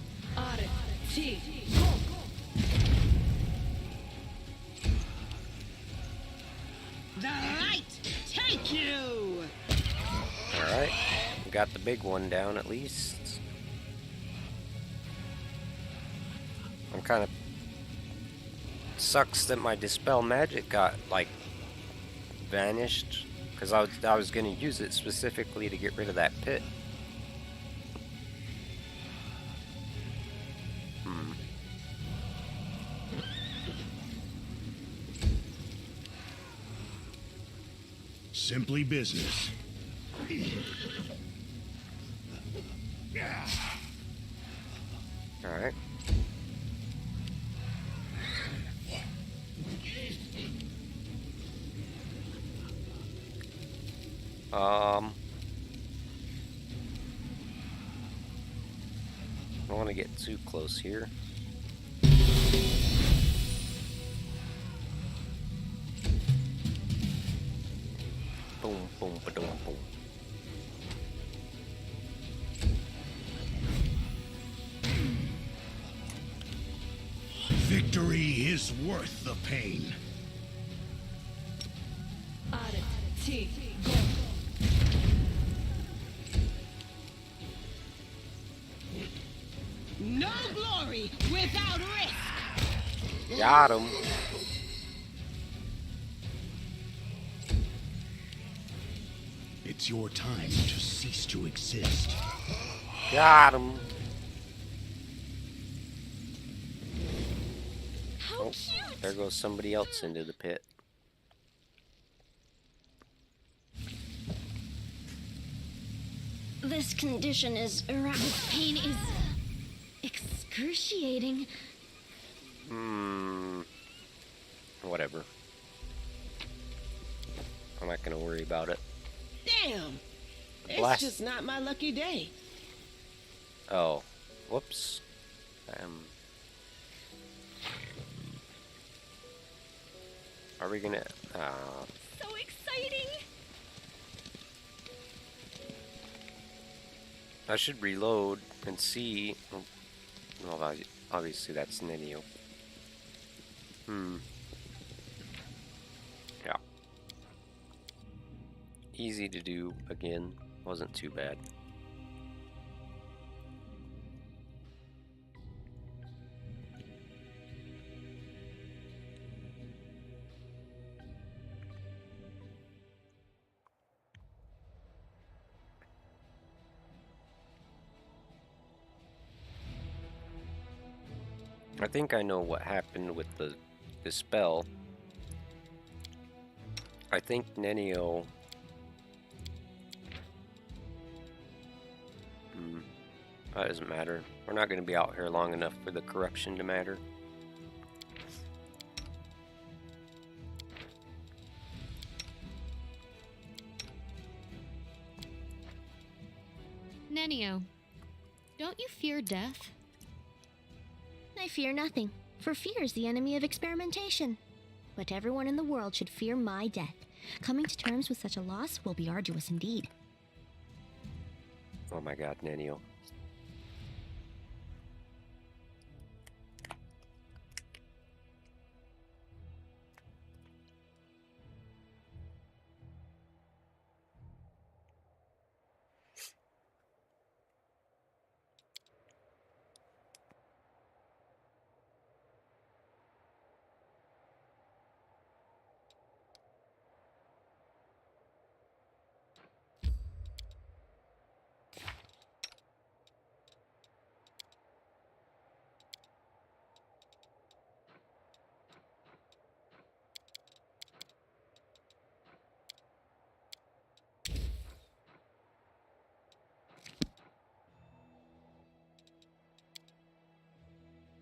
The light take you. Alright, we got the big one down at least. I'm kind of... Sucks that my dispel magic got, like, vanished. Because I was going to use it specifically to get rid of that pit. Simply business. Alright. I don't want to get too close here. Boom, boom, ba-dum, boom. Victory is worth the pain. No glory without risk. Got him. It's your time to cease to exist. Got him. How cute! There goes somebody else into the pit. This condition is around. This pain is excruciating. Whatever. I'm not gonna worry about it. Damn. It's Blast. just not my lucky day. Oh. Whoops. Are we gonna... So exciting! I should reload and see... Well, obviously that's Nenio. Yeah. Easy to do again. Wasn't too bad. I think I know what happened with the spell. I think Nenio... that doesn't matter. We're not going to be out here long enough for the corruption to matter. Nenio, don't you fear death? I fear nothing, for fear is the enemy of experimentation. But everyone in the world should fear my death. Coming to terms with such a loss will be arduous indeed. Oh my god, Nenio.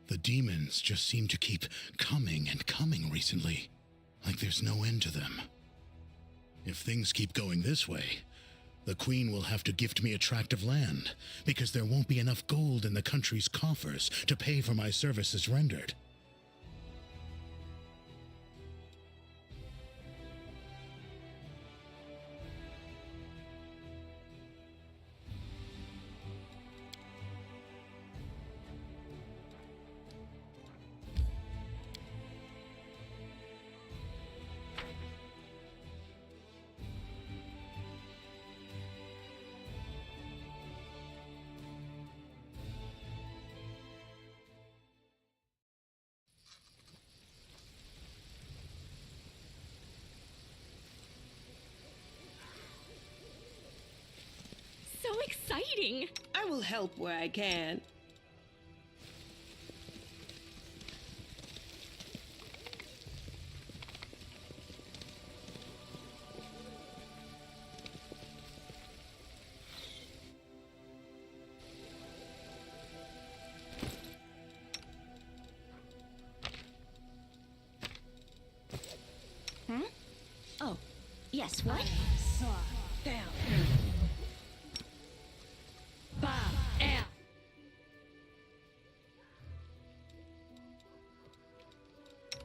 The demons just seem to keep coming and coming recently, like there's no end to them. If things keep going this way, the Queen will have to gift me a tract of land, because there won't be enough gold in the country's coffers to pay for my services rendered. So exciting! I will help where I can. Oh, yes, what?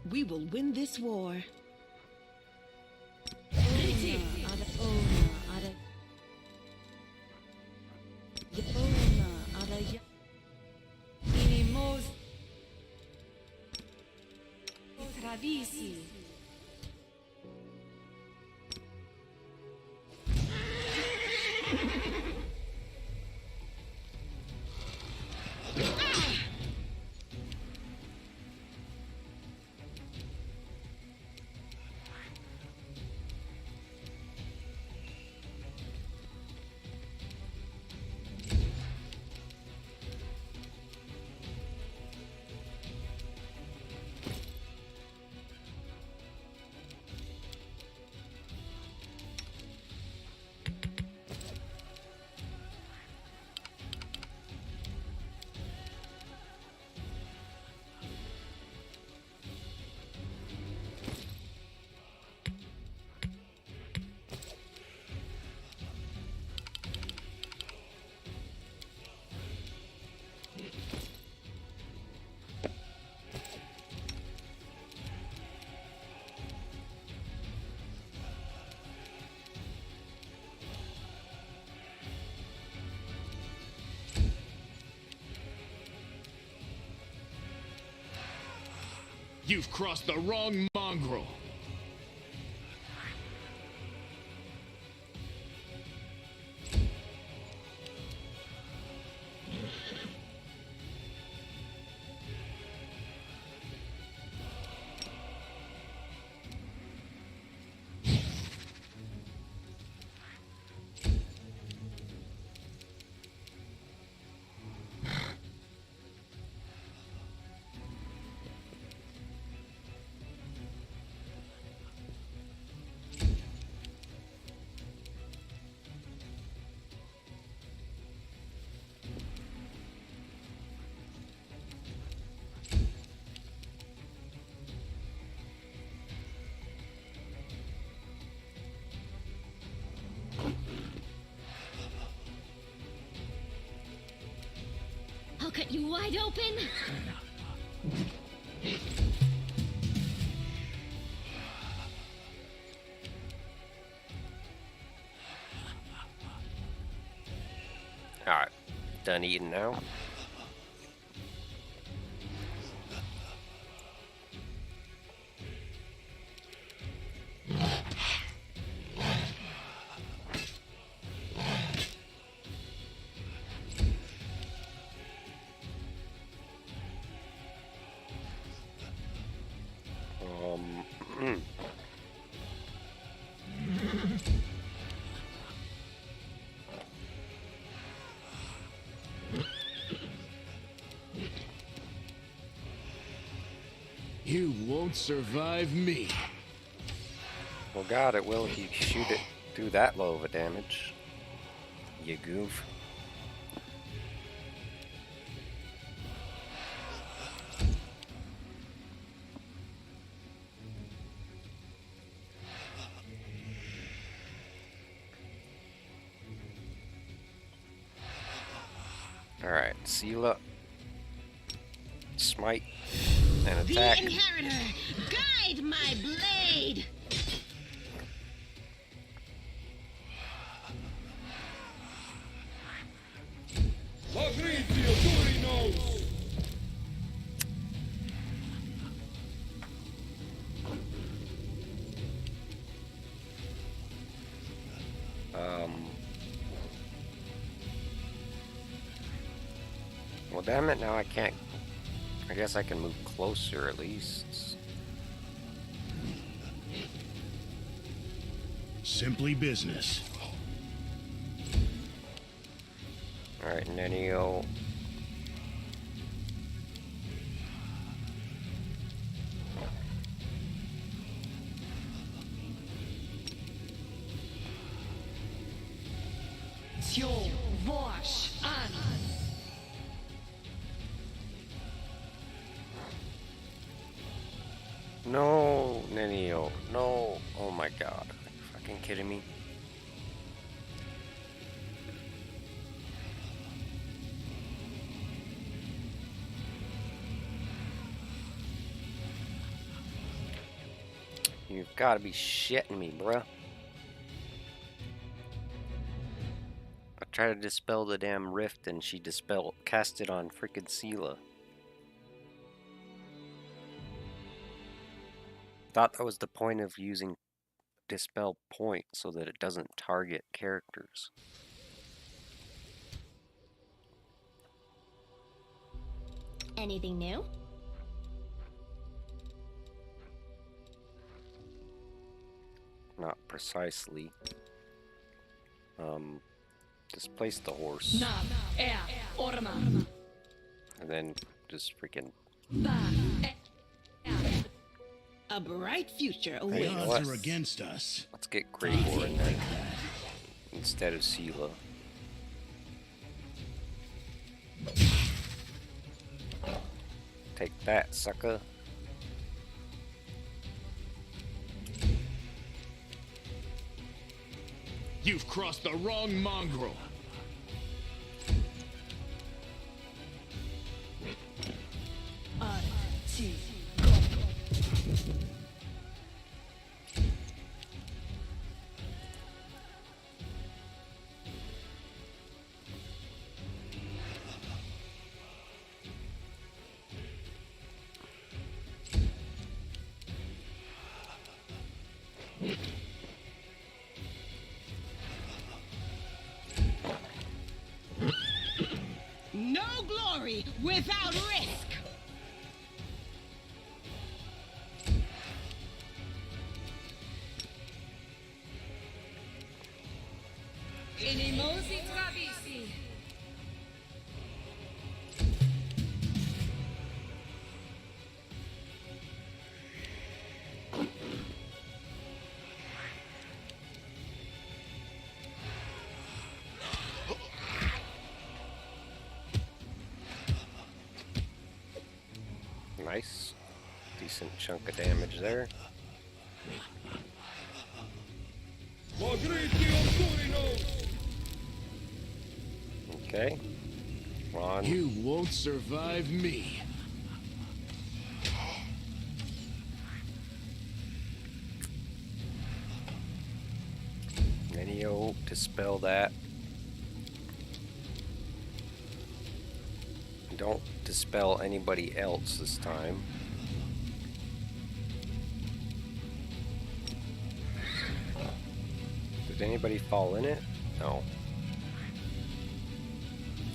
We will win this war. You've crossed the wrong mongrel. I'll cut you wide open. Alright, done eating now. You won't survive me. Well, God, it will if you shoot it through that low of a damage. You goof. Alright, seal up. Smite. And attack. The Inheritor, guide my blade! Well, damn it, now I can't. I guess I can move closer at least. Simply business. Alright, Nenio. No, Nenio. No. Oh my god. Are you fucking kidding me? You've gotta be shitting me, bruh. I tried to dispel the damn rift and she cast it on freaking Sela. Thought that was the point of using Dispel Point, so that it doesn't target characters. Anything new? Not precisely. Displace the horse. And then just freaking... A bright future The awaits. odds are against us. Let's get Greybore in there instead of Sela. Take that, sucker. You've crossed the wrong mongrel. No glory without risk. Inimosi Travisi. Nice. Decent chunk of damage there. Okay. Come on. You won't survive me. Nenio, dispel that. Don't dispel anybody else this time. Did anybody fall in it? No.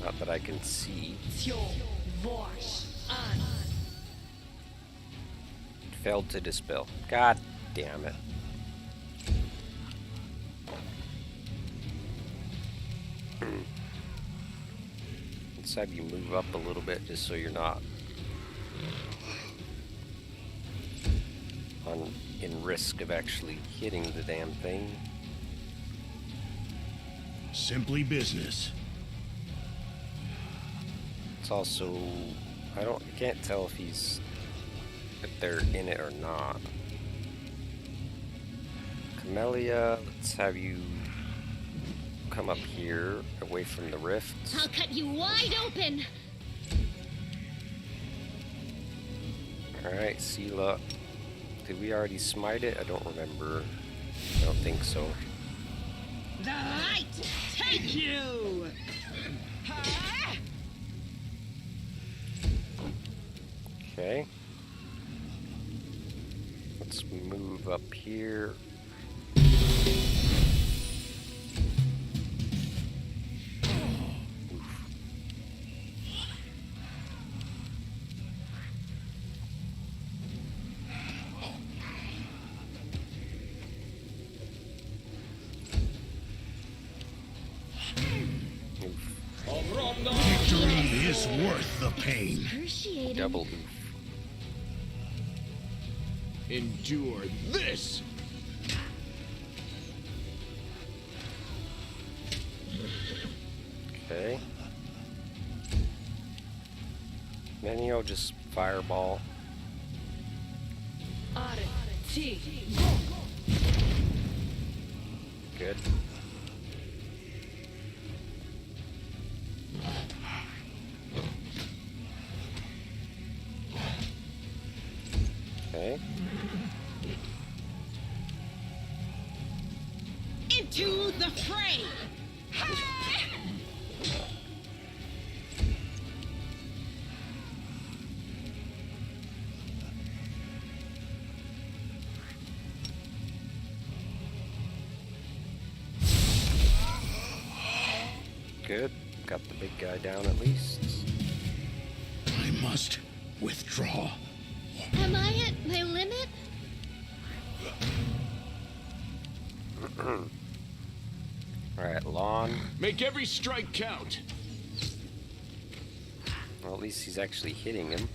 Not that I can see. Failed to dispel. God damn it. Let's have you move up a little bit just so you're not in risk of actually hitting the damn thing. Simply business. It's also, I can't tell if they're in it or not. Camellia, let's have you come up here, away from the rift. I'll cut you wide open. Alright, Sela. Did we already smite it? I don't remember. I don't think so. The light take you. Okay. Let's move up here. Victory is worth the pain. Appreciate Double oof. Endure this! Okay. Nenio, just fireball. Good. Okay. got the big guy down at least. I must withdraw. Am I at my limit? Alright, Lon. Make every strike count. Well, at least he's actually hitting him.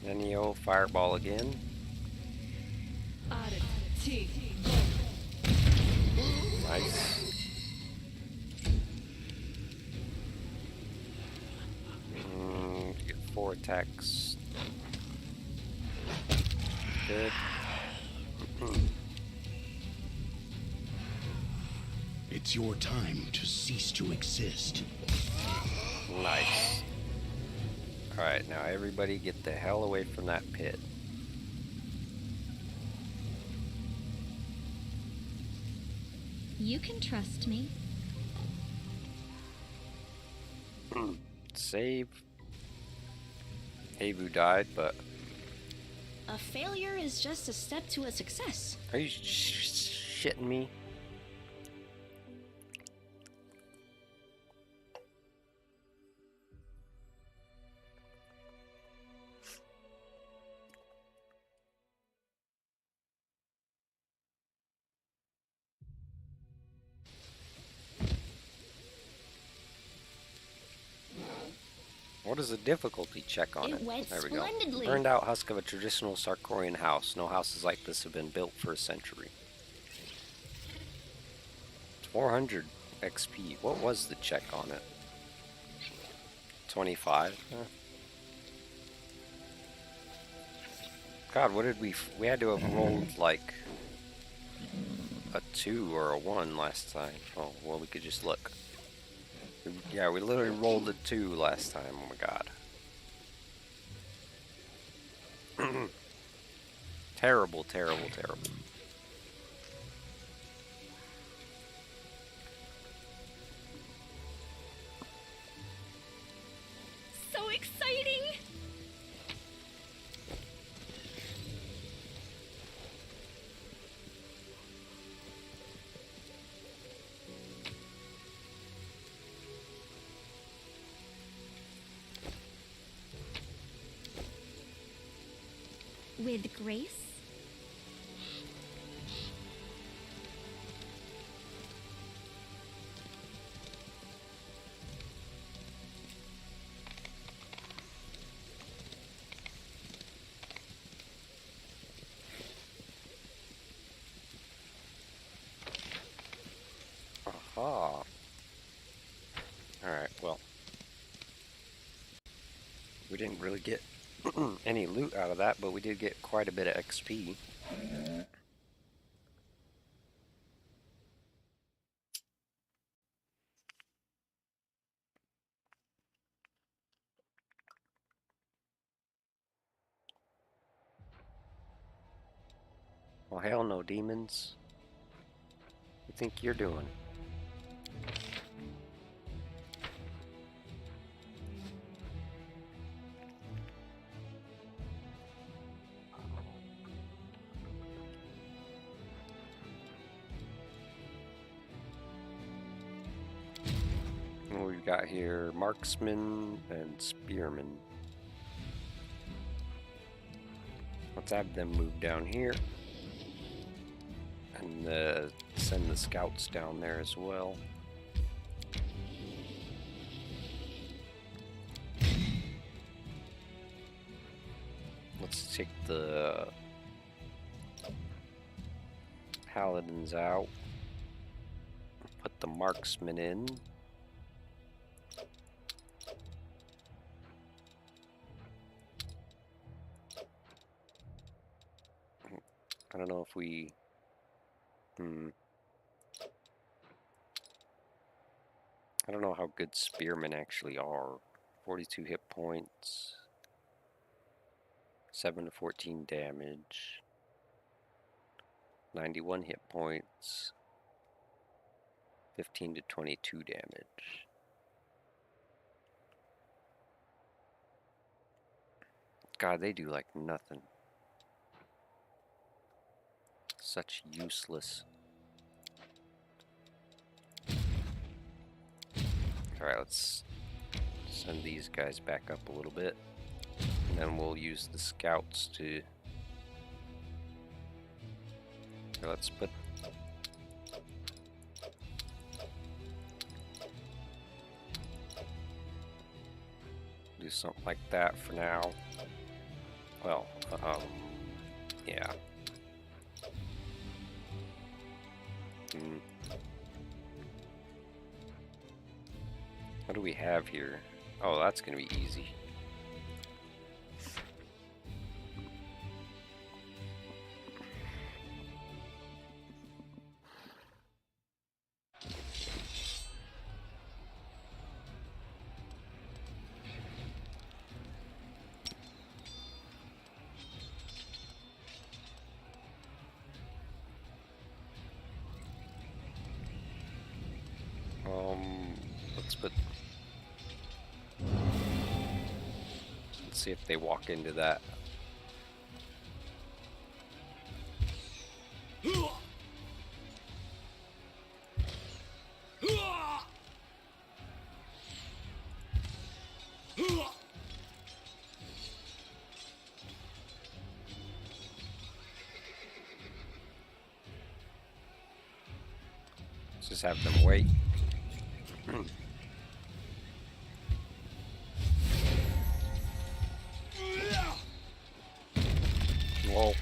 Nenio, fireball again. Nice. Get 4 attacks. Good. It's your time to cease to exist. Nice. Alright, now everybody get the hell away from that pit. You can trust me. Save. Havu died, but... A failure is just a step to a success. Are you shitting me? What is the difficulty check on it? It went There we splendidly. go. Burned out husk of a traditional Sarkorian house. No houses like this have been built for a century. 400 XP. What was the check on it? 25? Huh. God, what did we had to have rolled like a 2 or a 1 last time. Oh, well, we could just look. Yeah, we literally rolled a 2 last time. Oh my god. Terrible, terrible, terrible. So exciting! With grace? Aha. Alright, well. We didn't really get any loot out of that, but we did get quite a bit of XP. Well, hell no, demons. What you think you're doing? What we've got here, marksman and spearman. Let's have them move down here. And send the scouts down there as well. Let's take the paladins out. Put the marksmen in. I don't know if we... I don't know how good spearmen actually are. 42 hit points. 7 to 14 damage. 91 hit points. 15 to 22 damage. God, they do like nothing. Such useless. Alright, let's send these guys back up a little bit. And then we'll use the scouts to... Let's put... do something like that for now. Well, yeah. What do we have here? Oh, that's gonna be easy. Let's put... Let's see if they walk into that. Let's just have them wait. Whoa.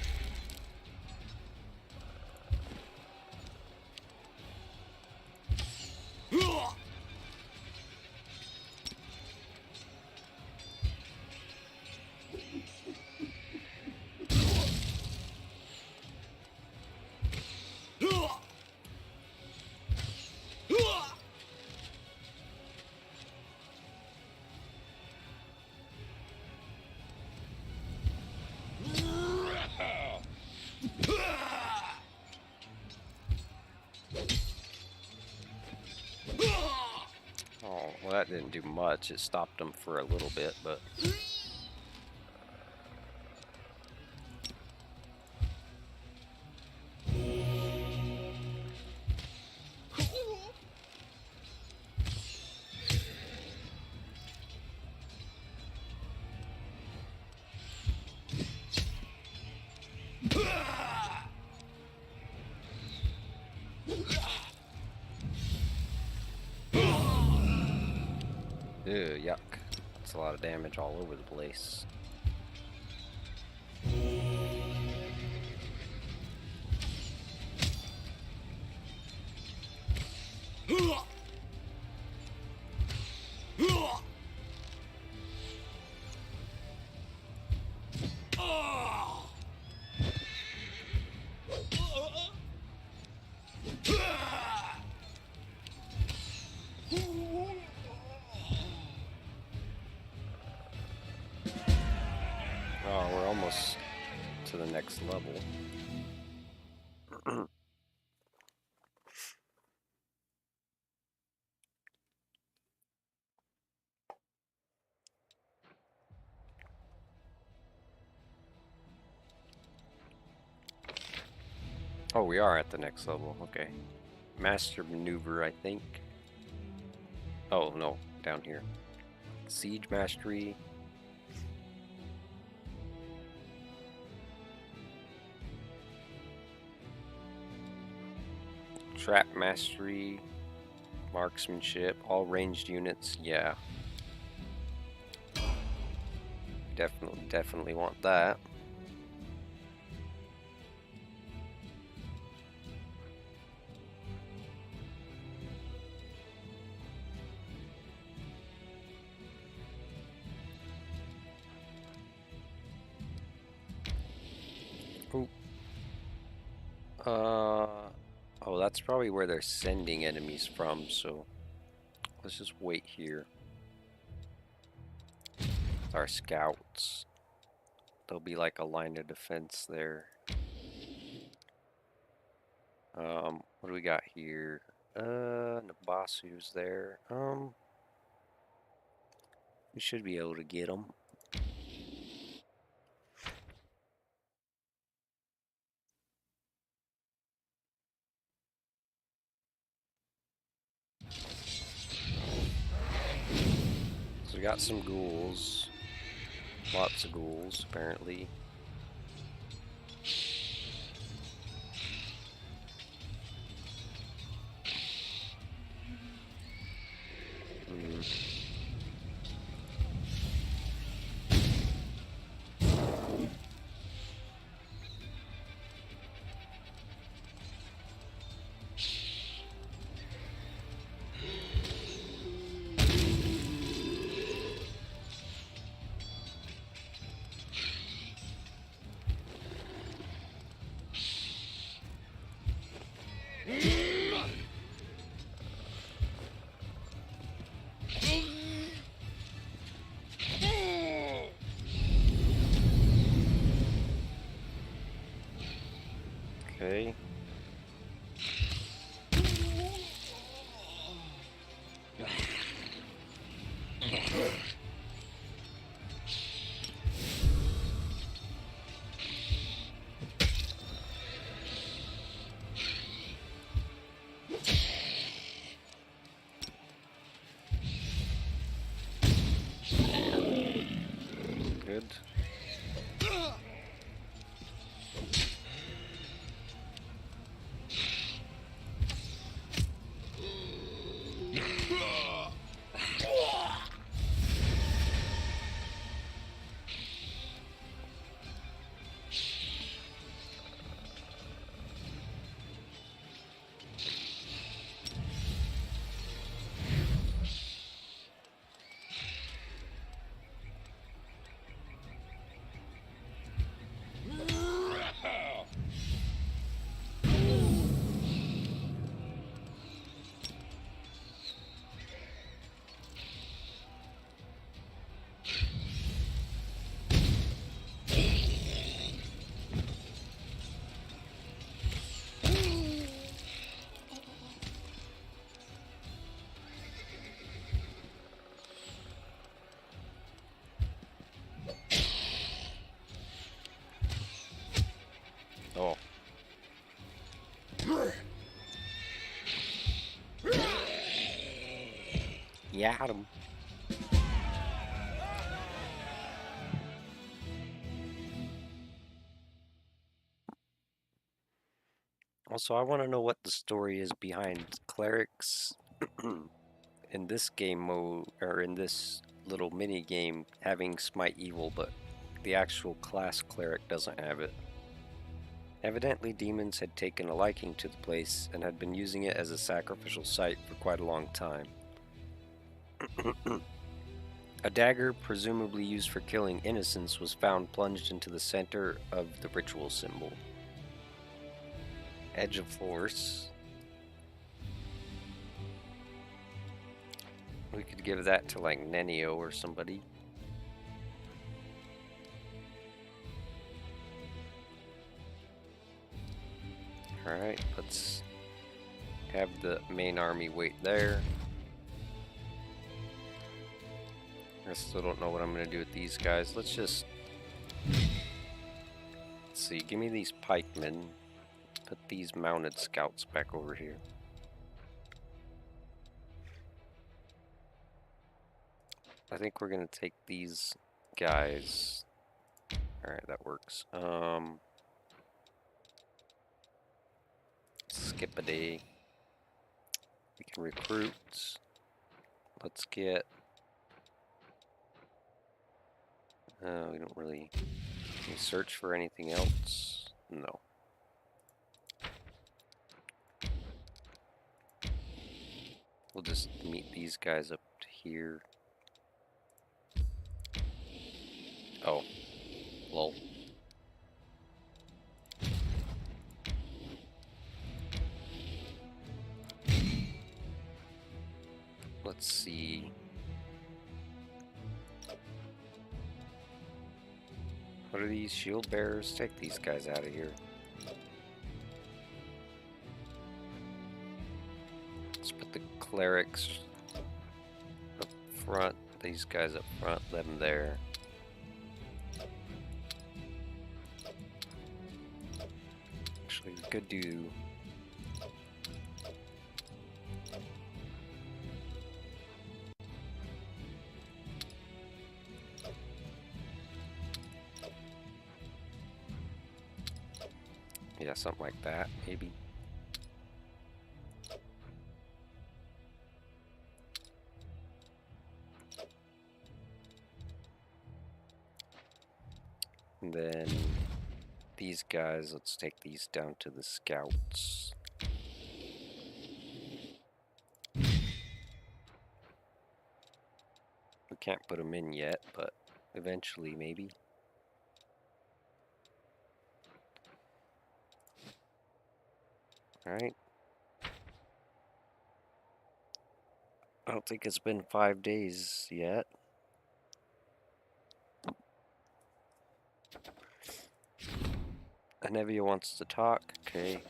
Oh, well, that didn't do much. It stopped them for a little bit, but... Ew, yuck. That's a lot of damage all over the place. Oh, we're almost to the next level. Oh, we are at the next level. Okay. Master Maneuver, I think. Oh, no. Down here. Siege Mastery. Trap Mastery. Marksmanship. All ranged units. Yeah. Definitely want that. Oh, that's probably where they're sending enemies from, so let's just wait here. With our scouts. There'll be like a line of defense there. What do we got here? Nabasu's there. We should be able to get them. We got some ghouls. Lots of ghouls, apparently. Okay. Good. Oh. Yeah, had him. Also, I want to know what the story is behind clerics in this game mode, or in this little mini game, having Smite Evil, but the actual class cleric doesn't have it. Evidently, demons had taken a liking to the place and had been using it as a sacrificial site for quite a long time. A dagger, presumably used for killing innocents, was found plunged into the center of the ritual symbol. Edge of Force. We could give that to like Nenio or somebody. Alright, let's have the main army wait there. I still don't know what I'm going to do with these guys. Let's just... Let's see, give me these pikemen. Put these mounted scouts back over here. I think we're going to take these guys. Alright, that works. Skip a day. We can recruit. Let's get... we don't really... Can we search for anything else? No. We'll just meet these guys up here. Oh. Lol. Let's see. What are these shield bearers? Take these guys out of here. Let's put the clerics up front. These guys up front. Let them there. Actually, we could do... Yeah, something like that, maybe. And then these guys, let's take these down to the scouts. We can't put them in yet, but eventually maybe. Alright. I don't think it's been 5 days yet. Anevia wants to talk. Okay.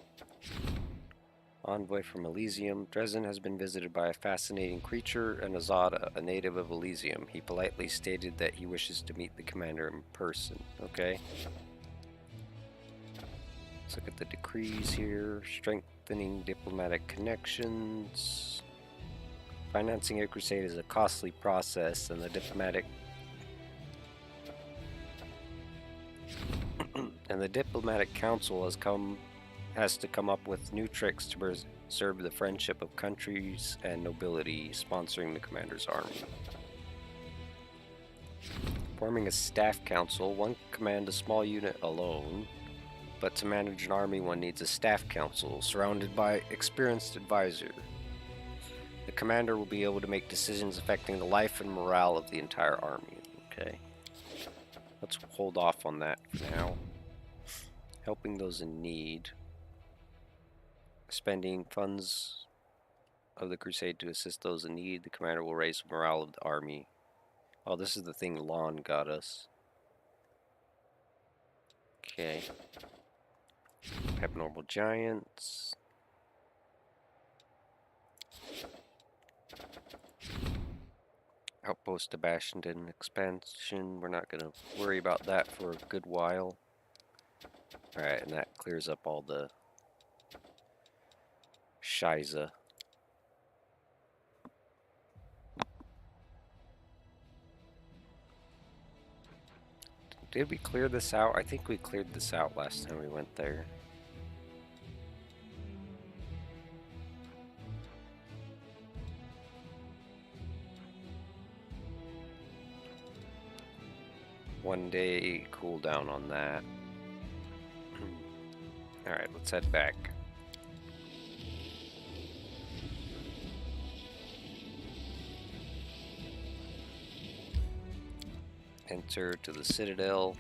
Envoy from Elysium. Dresden has been visited by a fascinating creature, an Azata, a native of Elysium. He politely stated that he wishes to meet the commander in person. Okay. Let's look at the decrees here. Strengthening diplomatic connections. Financing a crusade is a costly process, and the diplomatic council has to come up with new tricks to preserve the friendship of countries and nobility sponsoring the commander's army. Forming a staff council, one can command a small unit alone, but to manage an army one needs a staff council surrounded by experienced advisor. The commander will be able to make decisions affecting the life and morale of the entire army. Okay. Let's hold off on that for now. Helping those in need. Spending funds of the crusade to assist those in need. The commander will raise the morale of the army. Oh, this is the thing Lon got us. Okay. Abnormal giants. Outpost of Bastionton expansion. We're not going to worry about that for a good while. Alright, and that clears up all the Shiza. Did we clear this out? I think we cleared this out last time we went there. One day cooldown on that. Alright, let's head back. Enter to the Citadel.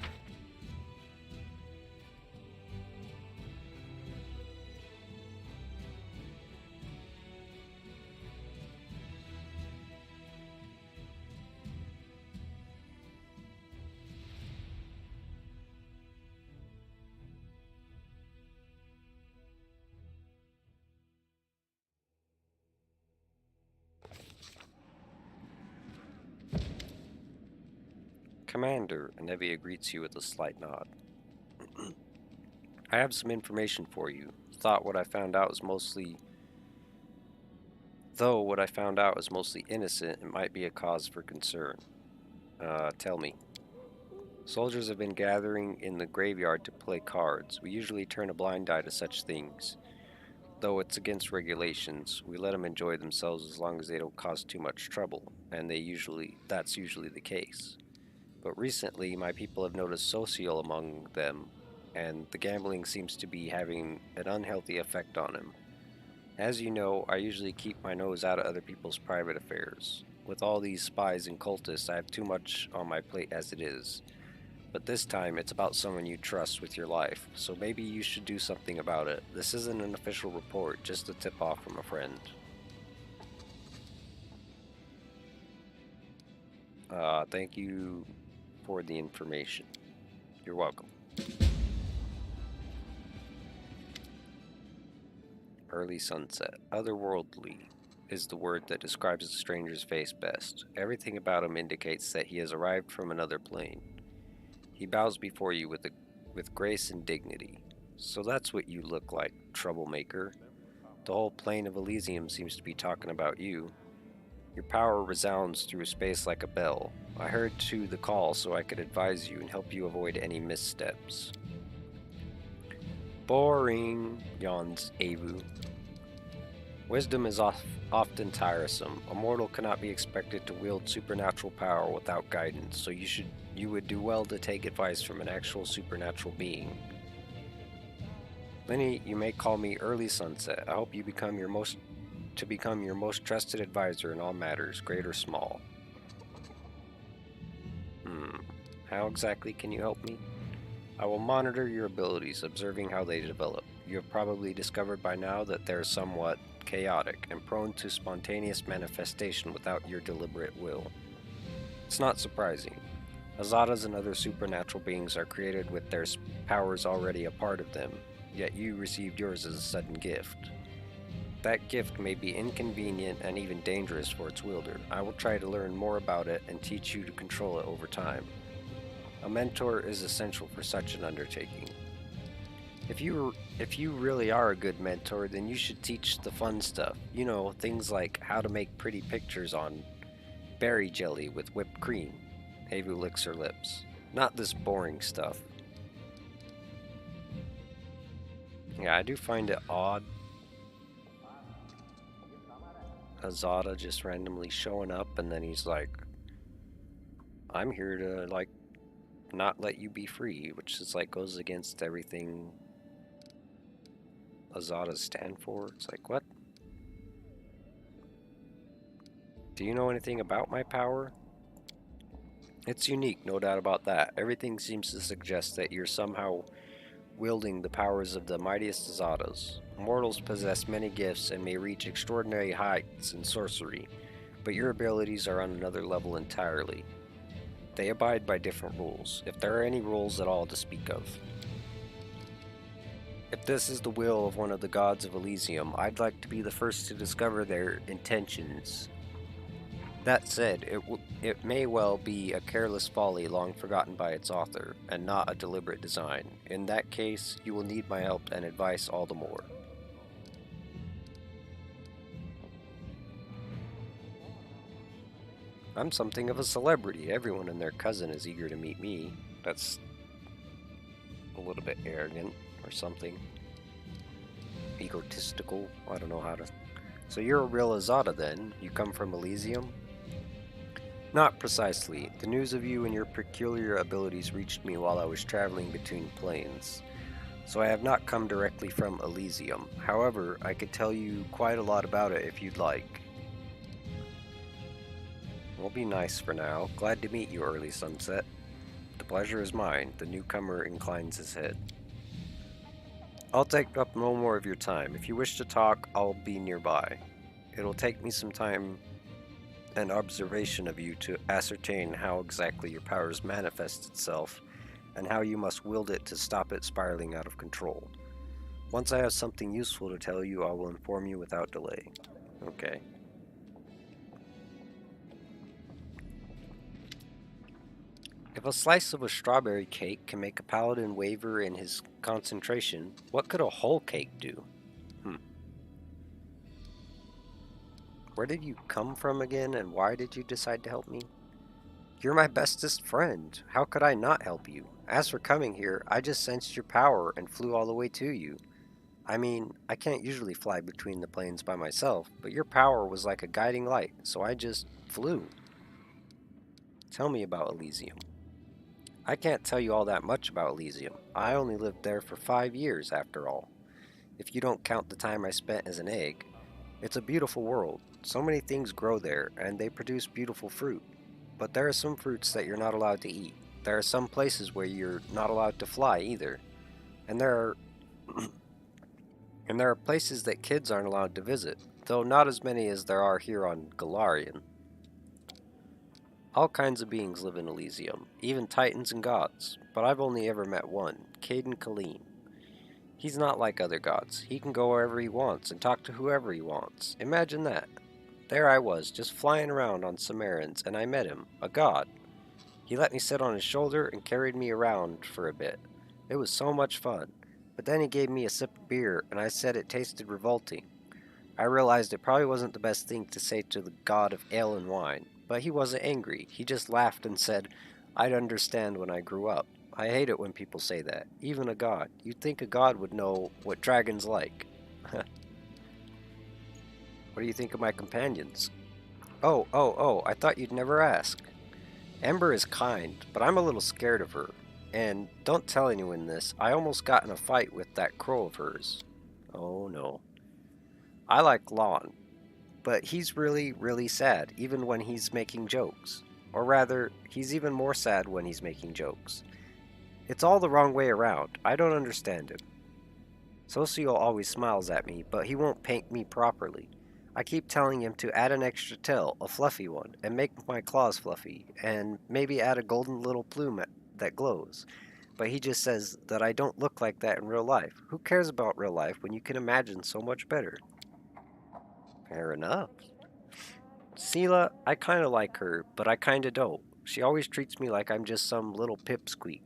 Commander, Anevia greets you with a slight nod. I have some information for you. Though what I found out was mostly innocent, it might be a cause for concern. Tell me. Soldiers have been gathering in the graveyard to play cards. We usually turn a blind eye to such things. Though it's against regulations, we let them enjoy themselves as long as they don't cause too much trouble, and that's usually the case. But recently, my people have noticed social among them, and the gambling seems to be having an unhealthy effect on him. As you know, I usually keep my nose out of other people's private affairs. With all these spies and cultists, I have too much on my plate as it is. But this time, it's about someone you trust with your life, so maybe you should do something about it. This isn't an official report, just a tip-off from a friend. Thank you for the information. You're welcome. Early sunset. Otherworldly is the word that describes the stranger's face best. Everything about him indicates that he has arrived from another plane. He bows before you with grace and dignity. So that's what you look like, troublemaker. The whole plane of Elysium seems to be talking about you. Your power resounds through space like a bell. I heard to the call so I could advise you and help you avoid any missteps. Boring, yawns Avu. Wisdom is often tiresome. A mortal cannot be expected to wield supernatural power without guidance, so you would do well to take advice from an actual supernatural being. Lenny, you may call me Early Sunset. I hope you become your most trusted advisor in all matters, great or small. How exactly can you help me? I will monitor your abilities, observing how they develop. You have probably discovered by now that they're somewhat chaotic and prone to spontaneous manifestation without your deliberate will. It's not surprising. Azatas and other supernatural beings are created with their powers already a part of them, yet you received yours as a sudden gift. That gift may be inconvenient and even dangerous for its wielder. I will try to learn more about it and teach you to control it over time. A mentor is essential for such an undertaking. If you really are a good mentor, then you should teach the fun stuff. You know, things like how to make pretty pictures on berry jelly with whipped cream. Avu licks her lips. Not this boring stuff. Yeah, I do find it odd. Azata just randomly showing up, and then he's like, I'm here to, like, not let you be free, which is like goes against everything Azatas stand for. It's like, what? Do you know anything about my power? It's unique, no doubt about that. Everything seems to suggest that you're somehow wielding the powers of the mightiest Azatas. Mortals possess many gifts and may reach extraordinary heights in sorcery, but your abilities are on another level entirely. They abide by different rules, if there are any rules at all to speak of. If this is the will of one of the gods of Elysium, I'd like to be the first to discover their intentions. That said, it may well be a careless folly long forgotten by its author, and not a deliberate design. In that case, you will need my help and advice all the more. I'm something of a celebrity. Everyone and their cousin is eager to meet me. That's a little bit arrogant or something. Egotistical. I don't know how to... So you're a real Azata then? You come from Elysium? Not precisely. The news of you and your peculiar abilities reached me while I was traveling between planes. So I have not come directly from Elysium. However, I could tell you quite a lot about it if you'd like. We'll be nice for now. Glad to meet you, Early Sunset. The pleasure is mine. The newcomer inclines his head. I'll take up no more of your time. If you wish to talk, I'll be nearby. It'll take me some time and observation of you to ascertain how exactly your powers manifest itself and how you must wield it to stop it spiraling out of control. Once I have something useful to tell you, I will inform you without delay. Okay. If a slice of a strawberry cake can make a paladin waver in his concentration, what could a whole cake do? Where did you come from again, and why did you decide to help me? You're my bestest friend. How could I not help you? As for coming here, I just sensed your power and flew all the way to you. I mean, I can't usually fly between the planes by myself, but your power was like a guiding light, so I just flew. Tell me about Elysium. I can't tell you all that much about Elysium. I only lived there for 5 years, after all. If you don't count the time I spent as an egg. It's a beautiful world. So many things grow there, and they produce beautiful fruit. But there are some fruits that you're not allowed to eat. There are some places where you're not allowed to fly either. And there are and there are places that kids aren't allowed to visit, though not as many as there are here on Galarian. All kinds of beings live in Elysium, even titans and gods, but I've only ever met one, Caden Kaleen. He's not like other gods. He can go wherever he wants and talk to whoever he wants. Imagine that. There I was, just flying around on Samarans, and I met him, a god. He let me sit on his shoulder and carried me around for a bit. It was so much fun. But then he gave me a sip of beer, and I said it tasted revolting. I realized it probably wasn't the best thing to say to the god of ale and wine, but he wasn't angry. He just laughed and said, I'd understand when I grew up. I hate it when people say that. Even a god. You'd think a god would know what dragons like. What do you think of my companions? Oh, I thought you'd never ask. Ember is kind, but I'm a little scared of her. And don't tell anyone this, I almost got in a fight with that crow of hers. Oh no. I like Lon, but he's really, really sad, even when he's making jokes. Or rather, he's even more sad when he's making jokes. It's all the wrong way around. I don't understand him. Socio always smiles at me, but he won't paint me properly. I keep telling him to add an extra tail, a fluffy one, and make my claws fluffy, and maybe add a golden little plume that glows. But he just says that I don't look like that in real life. Who cares about real life when you can imagine so much better? Fair enough. Sela, I kinda like her, but I kinda don't. She always treats me like I'm just some little pipsqueak.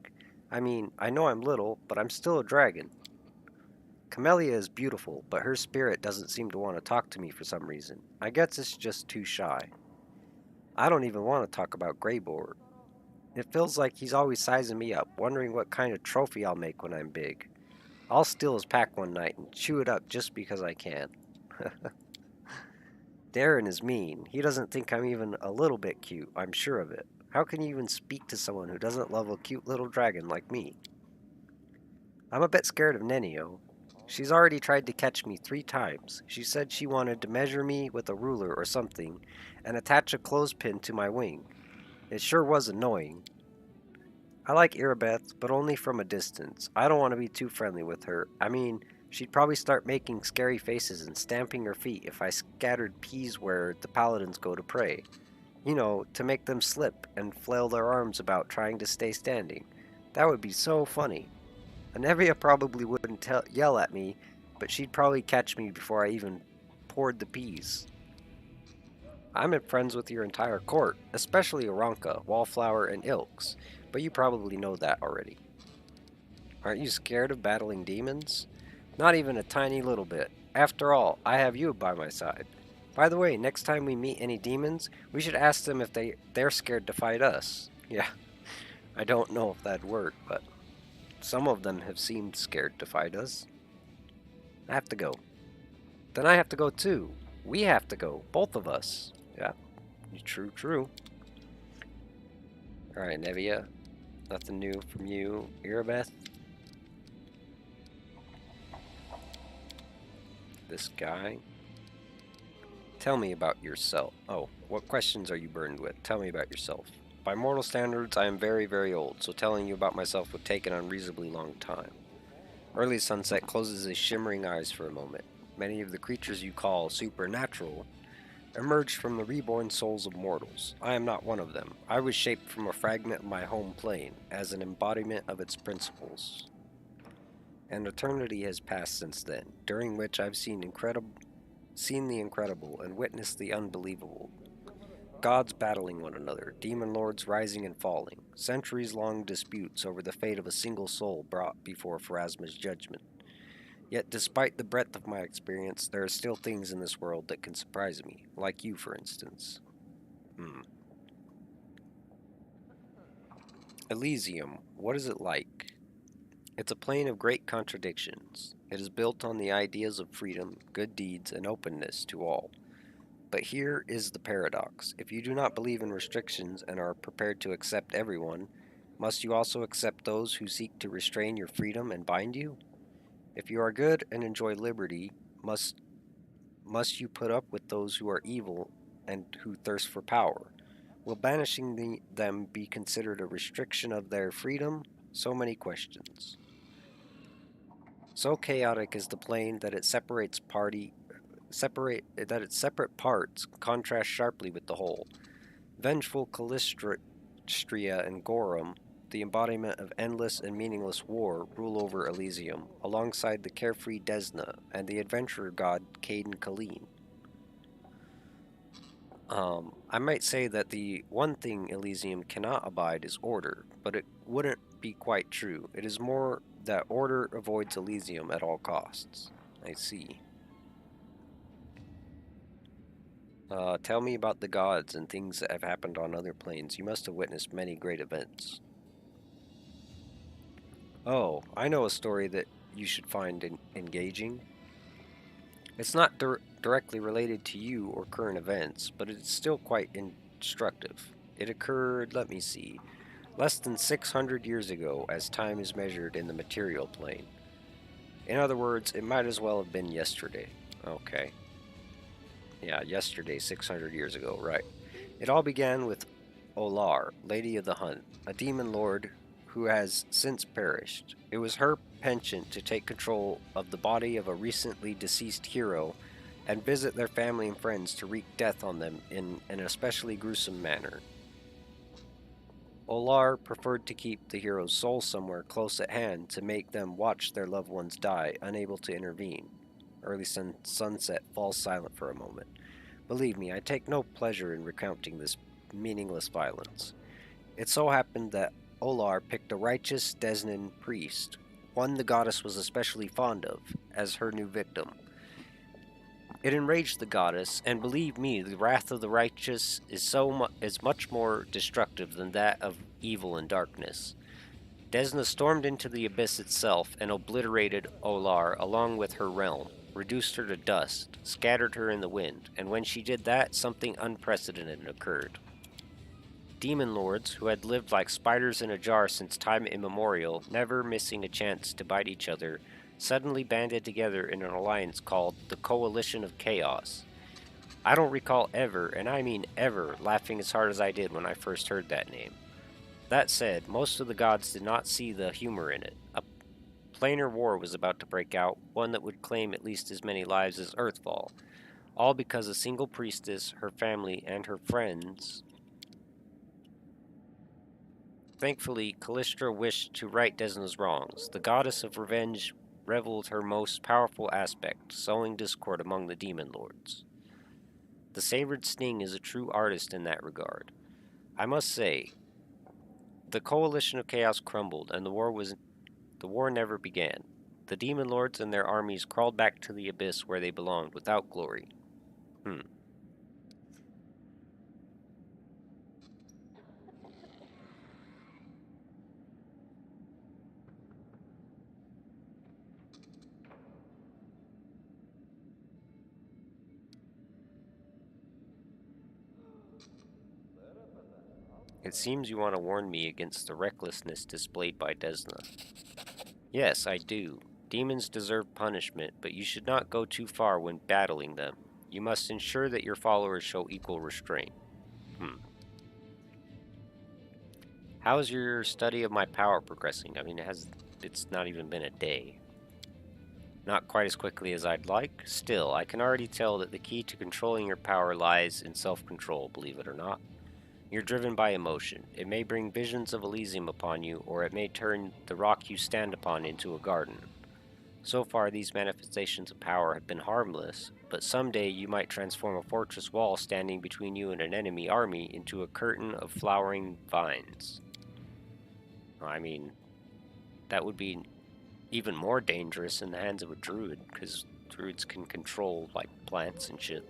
I mean, I know I'm little, but I'm still a dragon. Camellia is beautiful, but her spirit doesn't seem to want to talk to me for some reason. I guess it's just too shy. I don't even want to talk about Greybor. It feels like he's always sizing me up, wondering what kind of trophy I'll make when I'm big. I'll steal his pack one night and chew it up just because I can. Darren is mean. He doesn't think I'm even a little bit cute, I'm sure of it. How can you even speak to someone who doesn't love a cute little dragon like me? I'm a bit scared of Nenio. She's already tried to catch me 3 times. She said she wanted to measure me with a ruler or something and attach a clothespin to my wing. It sure was annoying. I like Irabeth, but only from a distance. I don't want to be too friendly with her. I mean, she'd probably start making scary faces and stamping her feet if I scattered peas where the paladins go to pray. You know, to make them slip and flail their arms about trying to stay standing. That would be so funny. Anevia probably wouldn't yell at me, but she'd probably catch me before I even poured the peas. I'm friends with your entire court, especially Aranka, Wallflower, and Ilks, but you probably know that already. Aren't you scared of battling demons? Not even a tiny little bit. After all, I have you by my side. By the way, next time we meet any demons, we should ask them if they're scared to fight us. Yeah, I don't know if that'd work, but some of them have seemed scared to fight us. I have to go. Then I have to go too. We have to go, both of us. Yeah, true. Alright, Nevia. Nothing new from you. Irabeth. This guy. Tell me about yourself. Oh, what questions are you burdened with? Tell me about yourself. By mortal standards, I am very, very old, so telling you about myself would take an unreasonably long time. Early sunset closes his shimmering eyes for a moment. Many of the creatures you call supernatural emerged from the reborn souls of mortals. I am not one of them. I was shaped from a fragment of my home plane, as an embodiment of its principles. An eternity has passed since then, during which I've seen the incredible and witnessed the unbelievable. Gods battling one another, demon lords rising and falling, centuries-long disputes over the fate of a single soul brought before Pharasma's judgment. Yet despite the breadth of my experience, there are still things in this world that can surprise me, like you, for instance. Elysium, what is it like? It's a plane of great contradictions. It is built on the ideas of freedom, good deeds, and openness to all. But here is the paradox. If you do not believe in restrictions and are prepared to accept everyone, must you also accept those who seek to restrain your freedom and bind you? If you are good and enjoy liberty, must you put up with those who are evil and who thirst for power? Will banishing them be considered a restriction of their freedom? So many questions. So chaotic is the plane that its separate parts contrast sharply with the whole. Vengeful Callistria and Gorum, the embodiment of endless and meaningless war, rule over Elysium, alongside the carefree Desna and the adventurer god Caden Colleen. I might say that the one thing Elysium cannot abide is order, but it wouldn't be quite true. It is more that order avoids Elysium at all costs. I see. Tell me about the gods and things that have happened on other planes. You must have witnessed many great events. Oh, I know a story that you should find engaging. It's not directly related to you or current events, but it's still quite instructive. It occurred, let me see, less than 600 years ago as time is measured in the material plane. In other words, it might as well have been yesterday. Okay. Yeah, yesterday, 600 years ago, right. It all began with WotR, Lady of the Hunt, a demon lord who has since perished. It was her penchant to take control of the body of a recently deceased hero and visit their family and friends to wreak death on them in an especially gruesome manner. WotR preferred to keep the hero's soul somewhere close at hand to make them watch their loved ones die, unable to intervene. Early sunset falls silent for a moment. Believe me, I take no pleasure in recounting this meaningless violence. It so happened that WotR picked a righteous Desnan priest, one the goddess was especially fond of, as her new victim. It enraged the goddess, and believe me, the wrath of the righteous is much more destructive than that of evil and darkness. Desna stormed into the abyss itself and obliterated WotR along with her realm, reduced her to dust, scattered her in the wind, and when she did that, something unprecedented occurred. Demon lords, who had lived like spiders in a jar since time immemorial, never missing a chance to bite each other, suddenly banded together in an alliance called the Coalition of Chaos. I don't recall ever, and I mean ever, laughing as hard as I did when I first heard that name. That said, most of the gods did not see the humor in it. A planar war was about to break out, one that would claim at least as many lives as Earthfall, all because a single priestess, her family, and her friends. Thankfully, Callistra wished to right Desna's wrongs. The goddess of revenge reveled her most powerful aspect, sowing discord among the demon lords. The Savored Sting is a true artist in that regard. I must say, the Coalition of Chaos crumbled, and the war never began. The demon lords and their armies crawled back to the abyss where they belonged without glory. It seems you want to warn me against the recklessness displayed by Desna. Yes, I do. Demons deserve punishment, but you should not go too far when battling them. You must ensure that your followers show equal restraint. How is your study of my power progressing? I mean, it's not even been a day. Not quite as quickly as I'd like. Still, I can already tell that the key to controlling your power lies in self-control, believe it or not. You're driven by emotion. It may bring visions of Elysium upon you, or it may turn the rock you stand upon into a garden. So far, these manifestations of power have been harmless, but someday you might transform a fortress wall standing between you and an enemy army into a curtain of flowering vines. I mean, that would be even more dangerous in the hands of a druid, because druids can control, like, plants and shit.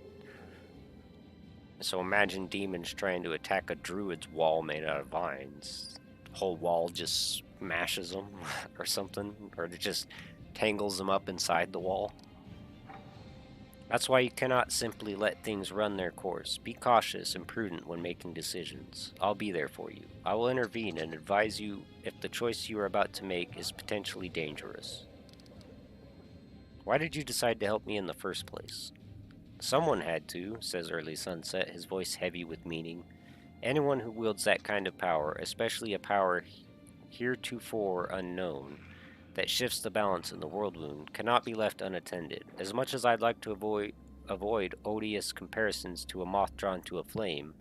So imagine demons trying to attack a druid's wall made out of vines. The whole wall just smashes them, or something, or it just tangles them up inside the wall. That's why you cannot simply let things run their course. Be cautious and prudent when making decisions. I'll be there for you. I will intervene and advise you if the choice you are about to make is potentially dangerous. Why did you decide to help me in the first place? Someone had to, says Early Sunset, his voice heavy with meaning. Anyone who wields that kind of power, especially a power heretofore unknown, that shifts the balance in the world wound, cannot be left unattended. As much as I'd like to avoid odious comparisons to a moth drawn to a flame,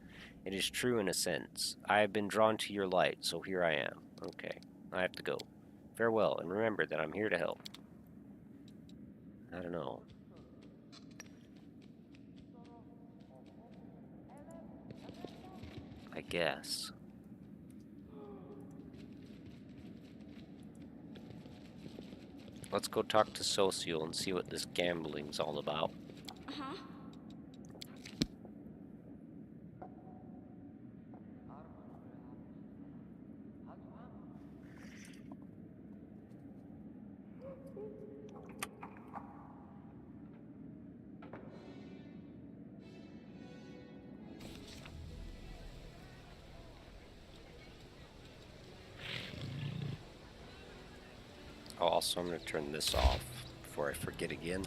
it is true in a sense. I have been drawn to your light, so here I am. Okay, I have to go. Farewell, and remember that I'm here to help. I don't know. I guess. Let's go talk to Social and see what this gambling's all about. Huh? Oh, also, I'm going to turn this off before I forget again.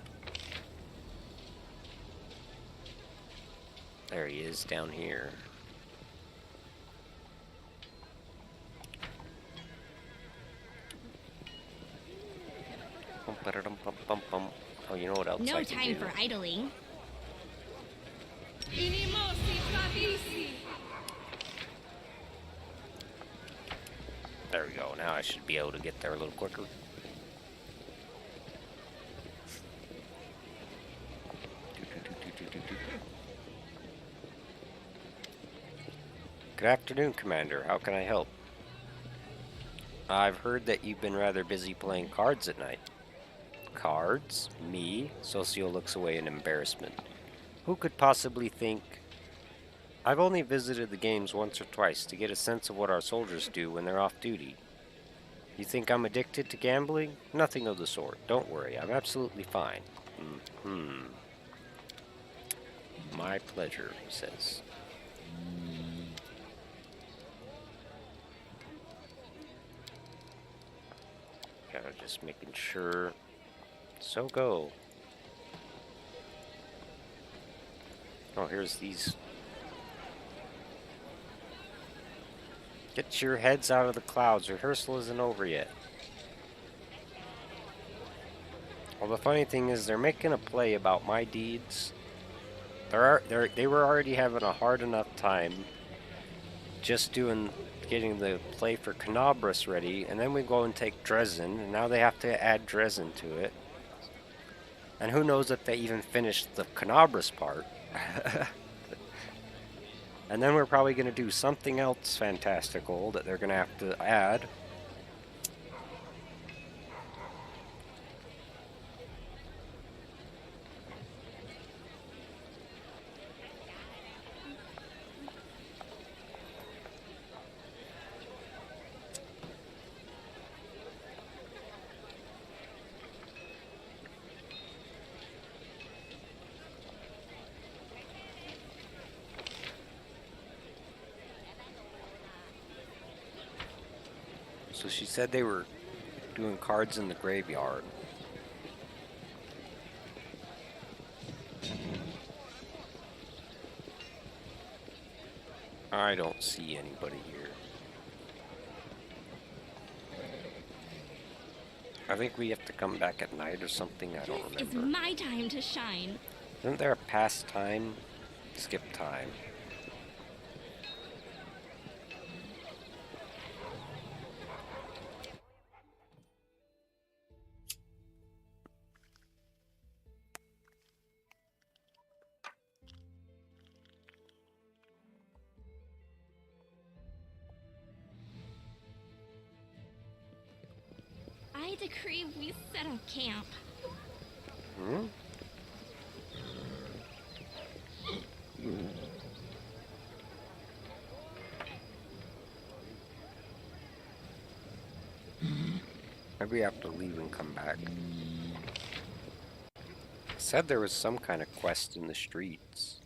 There he is down here. Oh, you know what else No I can time do? for idling. There we go. Now I should be able to get there a little quicker. Good afternoon, Commander. How can I help? I've heard that you've been rather busy playing cards at night. Cards? Me? Socio looks away in embarrassment. Who could possibly think... I've only visited the games once or twice to get a sense of what our soldiers do when they're off duty. You think I'm addicted to gambling? Nothing of the sort. Don't worry, I'm absolutely fine. My pleasure, he says. Just making sure. So go. Oh, here's these. Get your heads out of the clouds. Rehearsal isn't over yet. Well, the funny thing is they're making a play about my deeds. They were already having a hard enough time just getting the play for Canabras ready, and then we go and take Dresden, and now they have to add Dresden to it. And who knows if they even finished the Canabras part. And then we're probably going to do something else fantastical that they're going to have to add. So she said they were doing cards in the graveyard. I don't see anybody here. I think we have to come back at night or something. I don't remember. It's my time to shine. Isn't there a past time? Skip time. I decree we set up camp. Maybe we have to leave and come back. Said there was some kind of quest in the streets.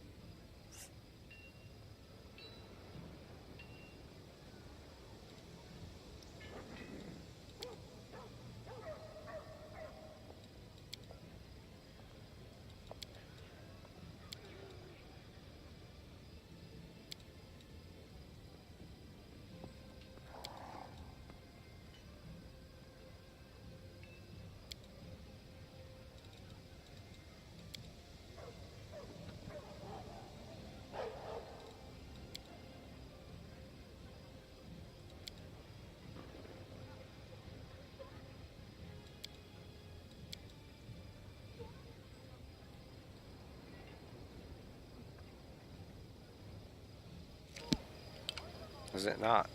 Is it not?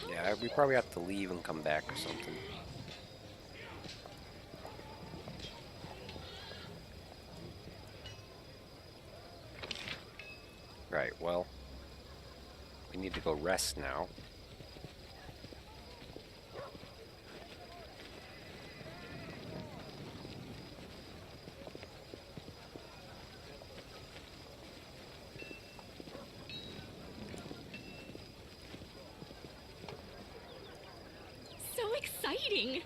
Yeah, we probably have to leave and come back or something. Right, well, we need to go rest now. So exciting!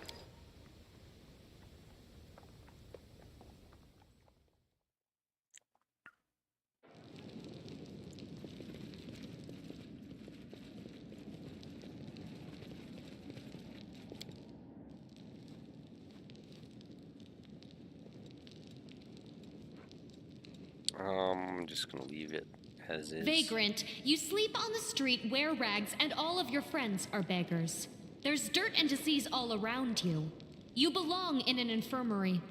I'm just gonna leave it as is. Vagrant, you sleep on the street, wear rags, and all of your friends are beggars. There's dirt and disease all around you. You belong in an infirmary.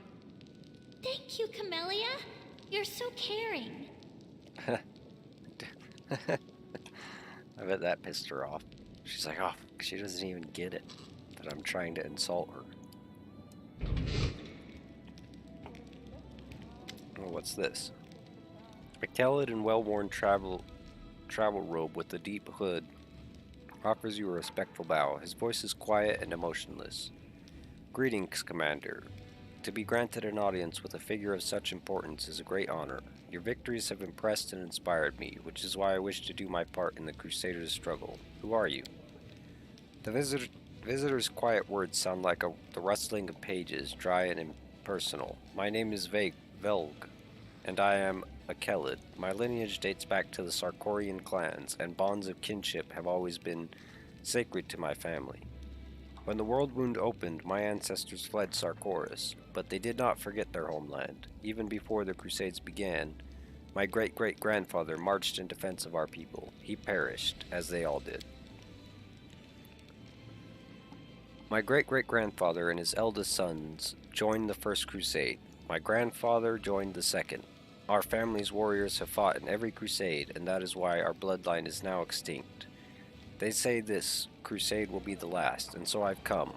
Thank you, Camellia. You're so caring. I bet that pissed her off. She's like, oh, she doesn't even get it that I'm trying to insult her. Oh, what's this? A colored and well-worn travel robe with a deep hood offers you a respectful bow. His voice is quiet and emotionless. Greetings, Commander. To be granted an audience with a figure of such importance is a great honor. Your victories have impressed and inspired me, which is why I wish to do my part in the Crusaders' struggle. Who are you? The visitor's quiet words sound like the rustling of pages, dry and impersonal. My name is Velg, and I am a Kelid. My lineage dates back to the Sarkorian clans, and bonds of kinship have always been sacred to my family. When the world wound opened, my ancestors fled Sarkoris, but they did not forget their homeland. Even before the Crusades began, my great-great-grandfather marched in defense of our people. He perished, as they all did. My great-great-grandfather and his eldest sons joined the First Crusade. My grandfather joined the Second. Our family's warriors have fought in every crusade, and that is why our bloodline is now extinct. They say this crusade will be the last, and so I've come,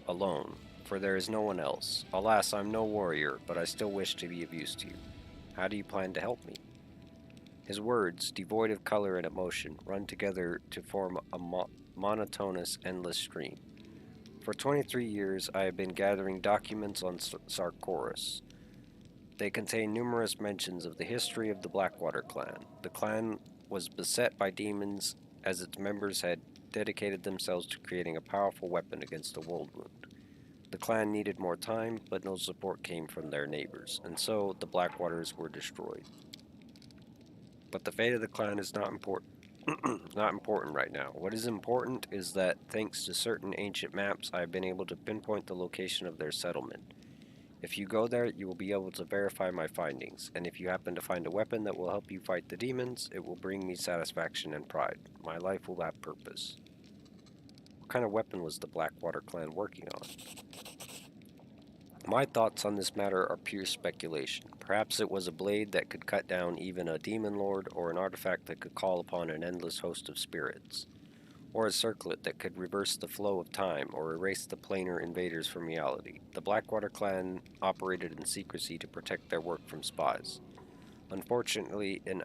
alone, for there is no one else. Alas, I'm no warrior, but I still wish to be of use to you. How do you plan to help me? His words, devoid of color and emotion, run together to form a monotonous, endless stream. For 23 years, I have been gathering documents on Sarkoris. They contain numerous mentions of the history of the Blackwater clan. The clan was beset by demons as its members had dedicated themselves to creating a powerful weapon against the world wound. The clan needed more time, but no support came from their neighbors, and so the Blackwaters were destroyed. But the fate of the clan is not important. Not important right now. What is important is that, thanks to certain ancient maps, I have been able to pinpoint the location of their settlement. If you go there, you will be able to verify my findings, and if you happen to find a weapon that will help you fight the demons, it will bring me satisfaction and pride. My life will have purpose. What kind of weapon was the Blackwater clan working on? My thoughts on this matter are pure speculation. Perhaps it was a blade that could cut down even a demon lord, or an artifact that could call upon an endless host of spirits, or a circlet that could reverse the flow of time or erase the planar invaders from reality. The Blackwater clan operated in secrecy to protect their work from spies. Unfortunately, an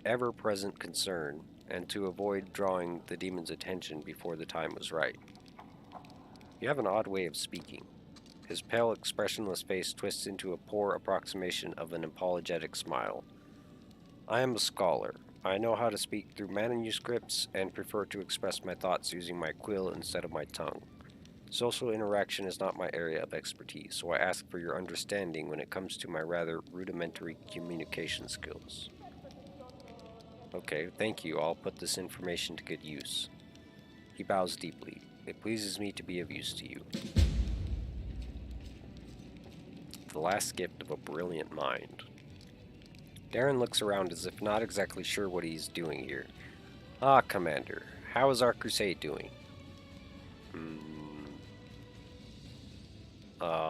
ever-present concern, and to avoid drawing the demon's attention before the time was right. You have an odd way of speaking. His pale, expressionless face twists into a poor approximation of an apologetic smile. I am a scholar. I know how to speak through manuscripts and prefer to express my thoughts using my quill instead of my tongue. Social interaction is not my area of expertise, so I ask for your understanding when it comes to my rather rudimentary communication skills. Okay, thank you. I'll put this information to good use. He bows deeply. It pleases me to be of use to you. The last gift of a brilliant mind. Darren looks around as if not exactly sure what he's doing here. Ah, Commander, how is our crusade doing?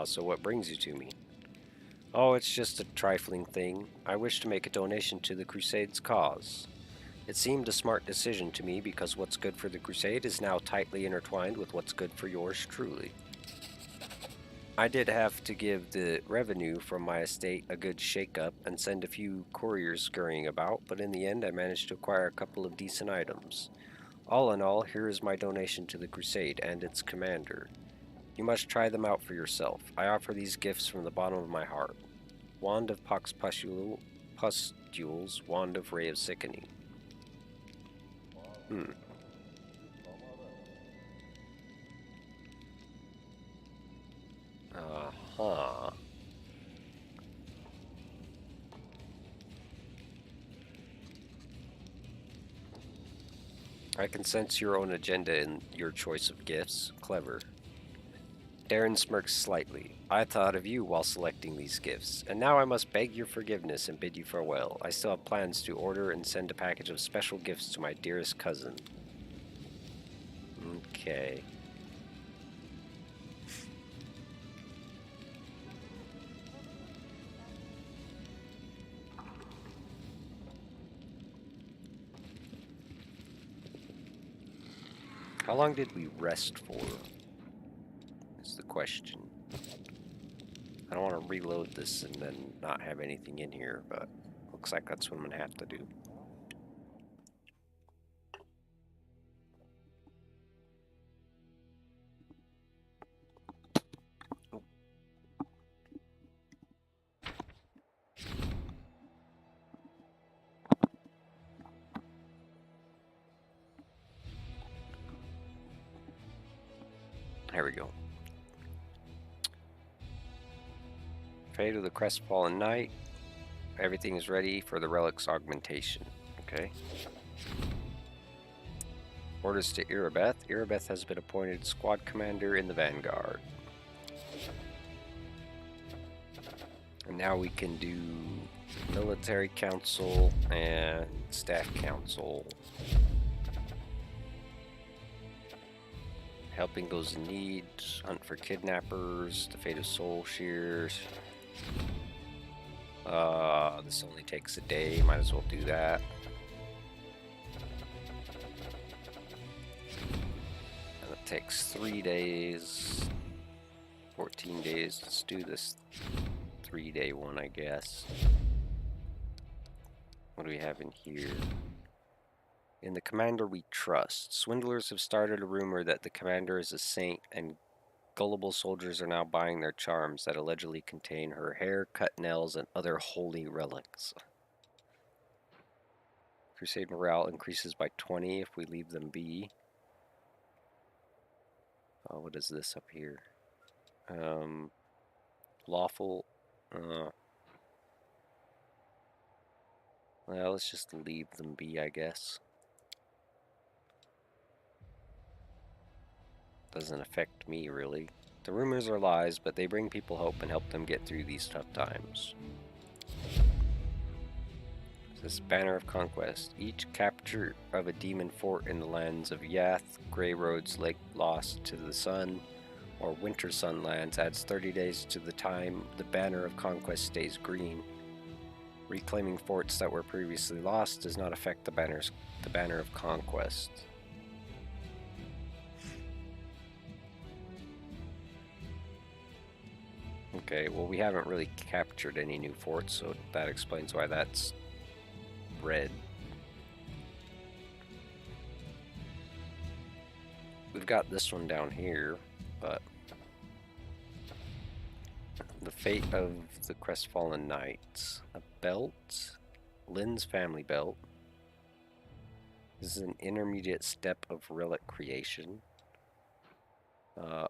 So what brings you to me? Oh, it's just a trifling thing. I wish to make a donation to the crusade's cause. It seemed a smart decision to me because what's good for the crusade is now tightly intertwined with what's good for yours truly. I did have to give the revenue from my estate a good shake-up and send a few couriers scurrying about, but in the end I managed to acquire a couple of decent items. All in all, here is my donation to the crusade and its commander. You must try them out for yourself. I offer these gifts from the bottom of my heart. Wand of Pox Pustules, Wand of Ray of Sickening. Uh-huh. I can sense your own agenda in your choice of gifts. Clever. Darren smirks slightly. I thought of you while selecting these gifts, and now I must beg your forgiveness and bid you farewell. I still have plans to order and send a package of special gifts to my dearest cousin. Okay. How long did we rest for? Is the question. I don't want to reload this and then not have anything in here, but looks like that's what I'm gonna have to do. Oh. There we go. Fate of the Crestfallen Knight. Everything is ready for the relic's augmentation. Okay. Orders to Irabeth. Irabeth has been appointed squad commander in the Vanguard. And now we can do military council and staff council. Helping those in need, hunt for kidnappers, the fate of soul shears. This only takes a day, might as well do that. And it takes 3 days, 14 days. Let's do this 3-day one, I guess. What do we have in here? In the commander we trust. Swindlers have started a rumor that the commander is a saint, and gullible soldiers are now buying their charms that allegedly contain her hair, cut nails, and other holy relics. Crusade morale increases by 20 if we leave them be. What is this up here? Lawful. Well, let's just leave them be, I guess. Doesn't affect me, really. The rumors are lies, but they bring people hope and help them get through these tough times. This Banner of Conquest. Each capture of a demon fort in the lands of Yath, Grey Roads, Lake Lost to the Sun, or Winter Sun lands adds 30 days to the time the Banner of Conquest stays green. Reclaiming forts that were previously lost does not affect the Banner of Conquest. Okay, well, we haven't really captured any new forts, so that explains why that's red. We've got this one down here, but the fate of the Crestfallen Knights. A belt, Lynn's family belt. This is an intermediate step of relic creation.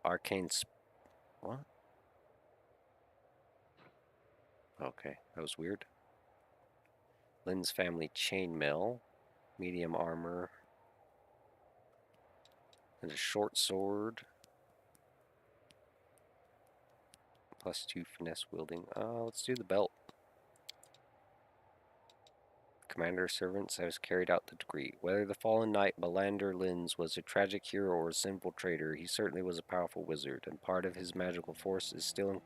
Arcane what? Okay, that was weird. Lynn's family chainmail, medium armor, and a short sword. +2 finesse wielding. Let's do the belt. Commander servants has carried out the decree. Whether the fallen knight Melander Linz was a tragic hero or a sinful traitor, he certainly was a powerful wizard, and part of his magical force is still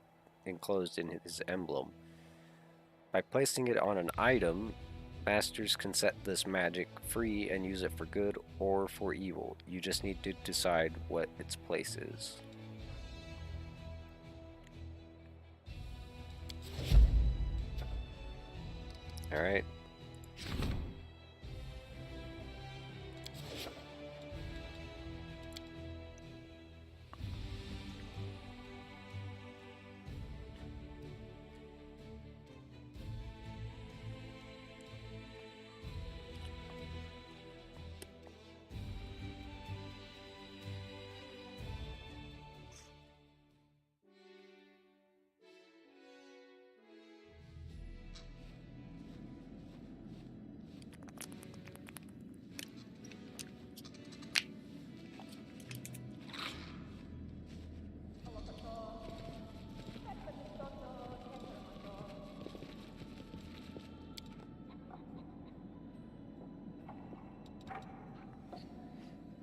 enclosed in his emblem. By placing it on an item, masters can set this magic free and use it for good or for evil. You just need to decide what its place is. Alright.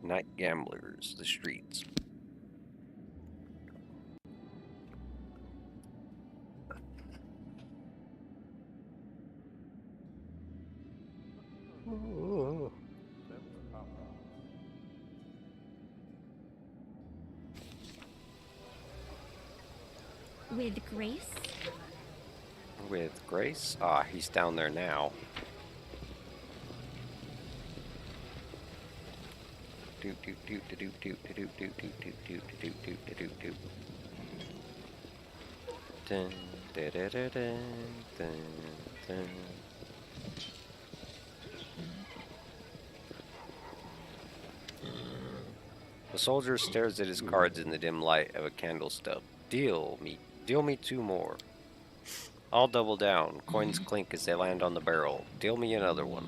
Night gamblers, the streets. With grace? With Grace? Ah, he's down there now. Do do do do do do do do do do do do do do do. Dun da da da dun dun dun. The soldier stares at his cards in the dim light of a candle stub. Deal me 2 more. I'll double down. Coins clink as they land on the barrel. Deal me another one.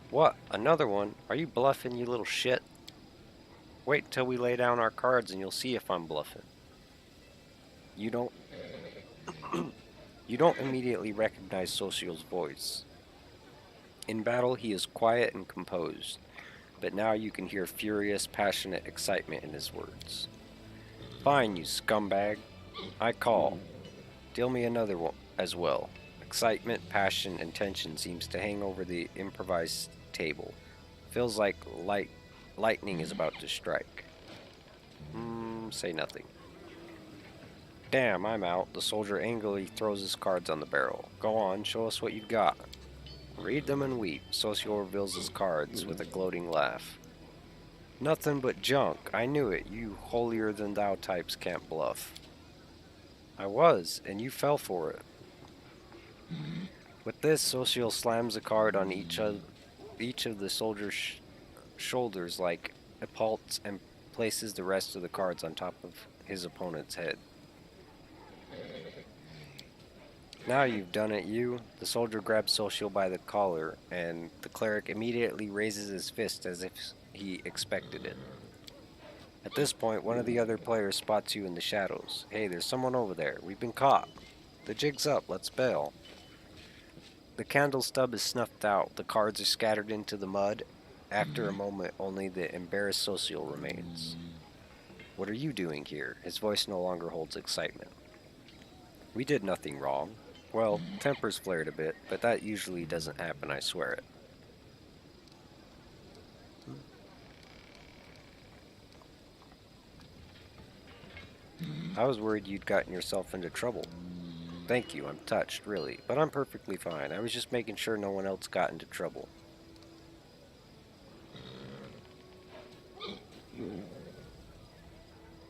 What? Another one? Are you bluffing, you little shit? Wait till we lay down our cards and you'll see if I'm bluffing. You don't You don't immediately recognize Social's voice. In battle, he is quiet and composed, but now you can hear furious, passionate excitement in his words. Fine, you scumbag. I call. Deal me another one as well. Excitement, passion, and tension seems to hang over the improvised table. Feels like lightning is about to strike. Say nothing. Damn, I'm out. The soldier angrily throws his cards on the barrel. Go on, show us what you've got. Read them and weep. Social reveals his cards with a gloating laugh. Nothing but junk. I knew it. You holier-than-thou types can't bluff. I was, and you fell for it. With this, Social slams a card on each of the soldier's shoulders like a pulse and places the rest of the cards on top of his opponent's head. Now you've done it, you. The soldier grabs Social by the collar, and the cleric immediately raises his fist as if he expected it. At this point, one of the other players spots you in the shadows. Hey, there's someone over there. We've been caught. The jig's up. Let's bail. The candle stub is snuffed out. The cards are scattered into the mud. After a moment, only the embarrassed Social remains. What are you doing here? His voice no longer holds excitement. We did nothing wrong. Well, tempers flared a bit, but that usually doesn't happen, I swear it. I was worried you'd gotten yourself into trouble. Thank you, I'm touched, really. But I'm perfectly fine. I was just making sure no one else got into trouble.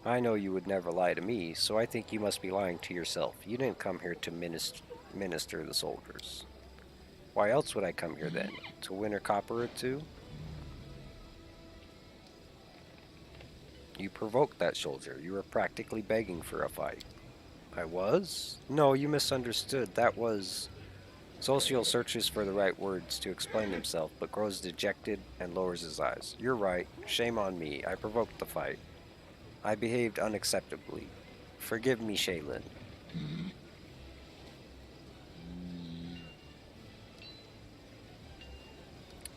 I know you would never lie to me, so I think you must be lying to yourself. You didn't come here to minister the soldiers. Why else would I come here then? To win a copper or two? You provoked that soldier. You were practically begging for a fight. I was? No, you misunderstood. That was... Social searches for the right words to explain himself, but grows dejected and lowers his eyes. You're right. Shame on me. I provoked the fight. I behaved unacceptably. Forgive me, Shaylin.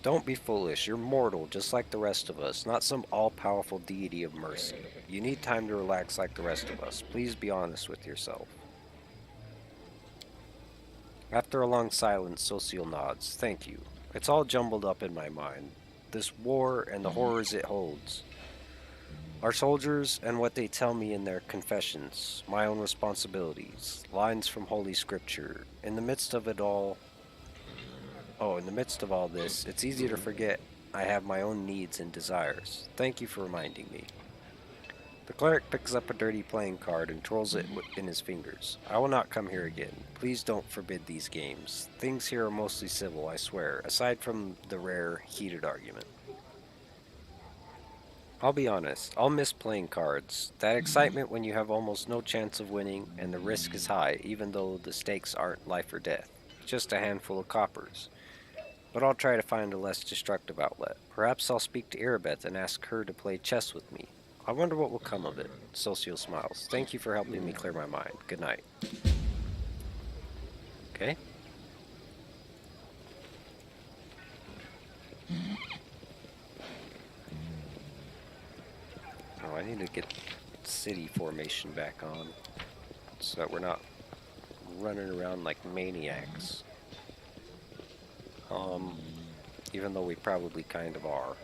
Don't be foolish. You're mortal, just like the rest of us, not some all-powerful deity of mercy. You need time to relax like the rest of us. Please be honest with yourself. After a long silence, Social nods. Thank you. It's all jumbled up in my mind. This war and the horrors it holds. Our soldiers and what they tell me in their confessions, my own responsibilities, lines from Holy Scripture. In the midst of all this, it's easy to forget I have my own needs and desires. Thank you for reminding me. The cleric picks up a dirty playing card and twirls it in his fingers. I will not come here again. Please don't forbid these games. Things here are mostly civil, I swear, aside from the rare, heated argument. I'll be honest, I'll miss playing cards. That excitement when you have almost no chance of winning and the risk is high, even though the stakes aren't life or death. Just a handful of coppers. But I'll try to find a less destructive outlet. Perhaps I'll speak to Irabeth and ask her to play chess with me. I wonder what will come of it. Socio smiles. Thank you for helping me clear my mind. Good night. Okay. need to get city formation back on so that we're not running around like maniacs. Even though we probably kind of are.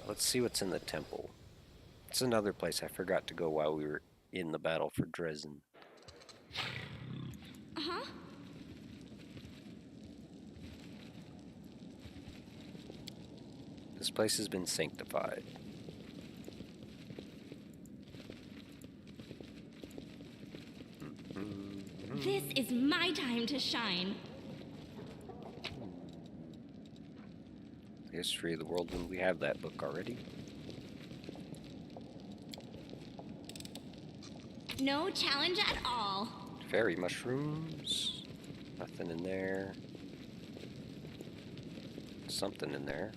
Let's see what's in the temple. It's another place I forgot to go while we were in the battle for Dresden. Uh-huh. This place has been sanctified. This is my time to shine. History of the world, when we have that book already. No challenge at all. Fairy mushrooms. Nothing in there. Something in there.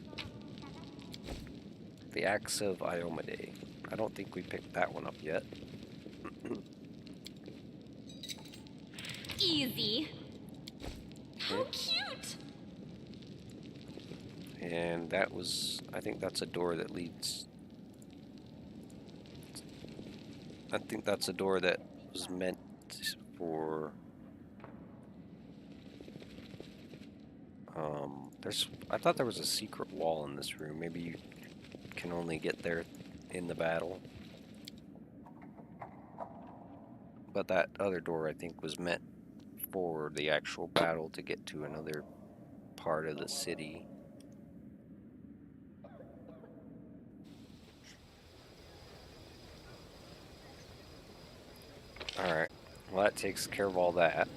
The Axe of Iomade. I don't think we picked that one up yet. Easy. How cute! And that was, I think that's a door that leads. I think that's a door that was meant for. I thought there was a secret wall in this room. Maybe you can only get there in the battle. But that other door, I think, was meant for the actual battle to get to another part of the city. Alright, well that takes care of all that.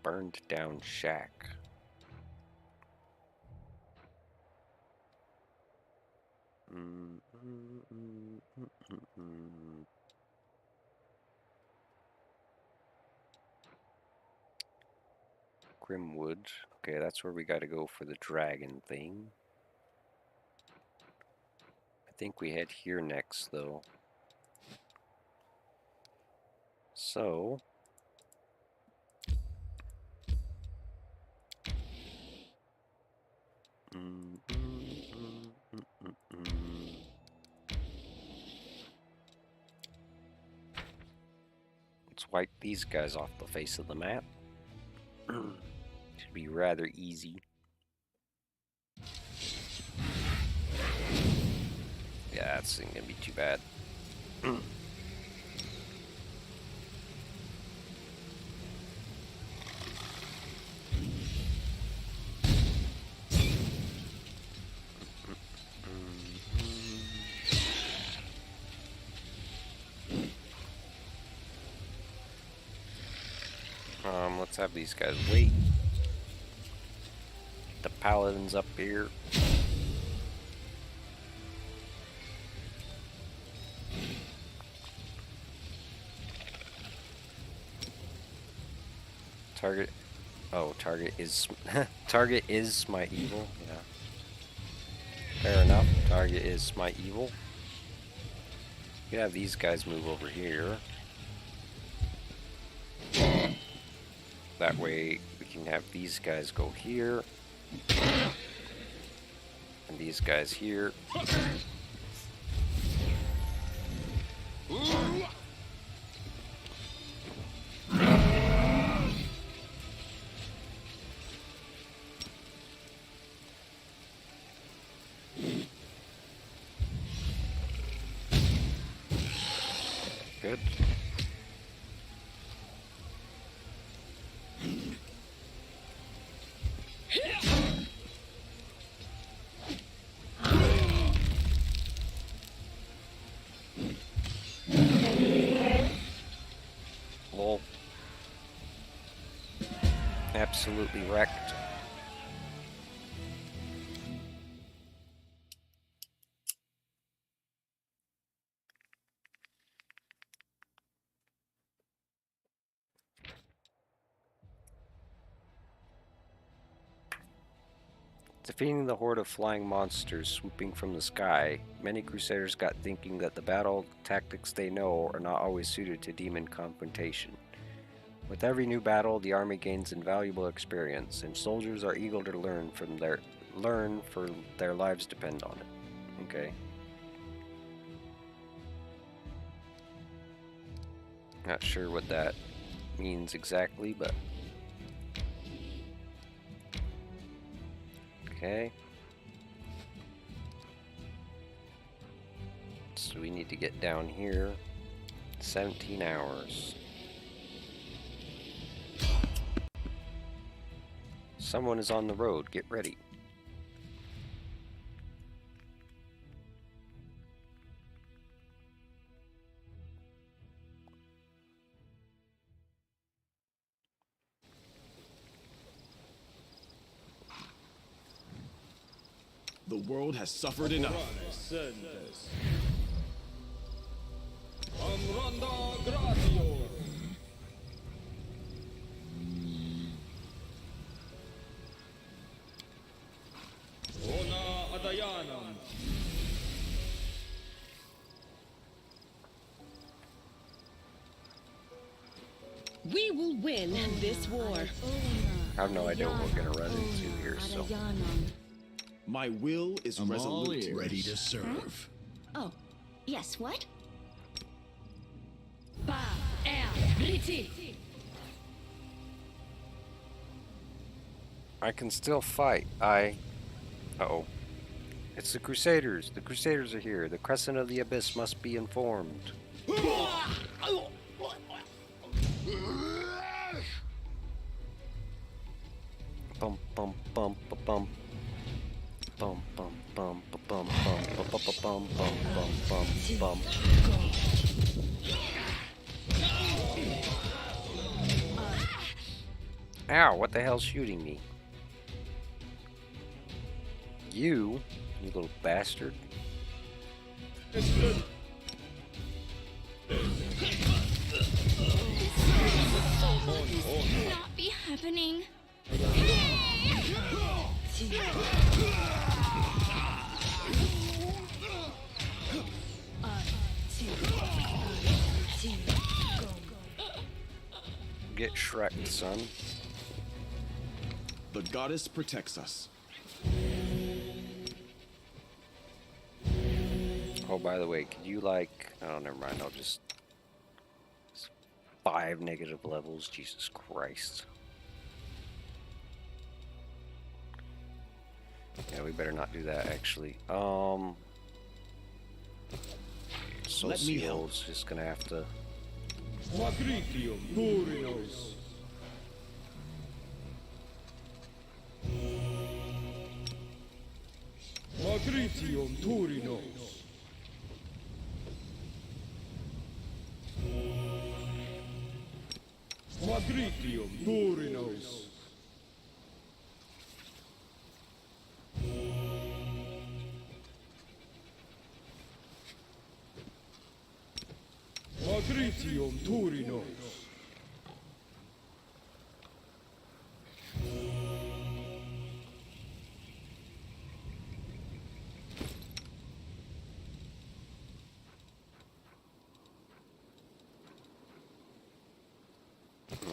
Burned down shack. Grimwood. Okay, that's where we gotta go for the dragon thing. I think we head here next, though. So... Let's wipe these guys off the face of the map. Should be rather easy. Yeah, that's not gonna be too bad. Let's have these guys wait. Get the paladins up here. Target. Oh, target is my evil. Yeah. Fair enough. Target is my evil. You can have these guys move over here. That way we can have these guys go here. And these guys here. Good. Lol. Absolutely wrecked. Defeating the horde of flying monsters swooping from the sky, many crusaders got thinking that the battle tactics they know are not always suited to demon confrontation. With every new battle, the army gains invaluable experience, and soldiers are eager to learn for their lives depend on it. Okay. Not sure what that means exactly, but okay. So we need to get down here. 17 hours. Someone is on the road. Get ready. The world has suffered enough. We will win this war. I have no idea what we're gonna run into here, so. My will is resolute. Ready to serve. Oh, yes, what? I can still fight. Uh-oh. It's the Crusaders. The Crusaders are here. The Crescent of the Abyss must be informed. Bum bum bum ba bum. Bum bum bum ba bum bum ba ba ba bum bum bum bum bum. Ow, what the hell's shooting me? You little bastard. This should not be happening. Get Shrek, son. The goddess protects us. Oh, by the way, could you oh, never mind, I'll just... 5 negative levels, Jesus Christ. Yeah, we better not do that, actually. Social's just gonna have to...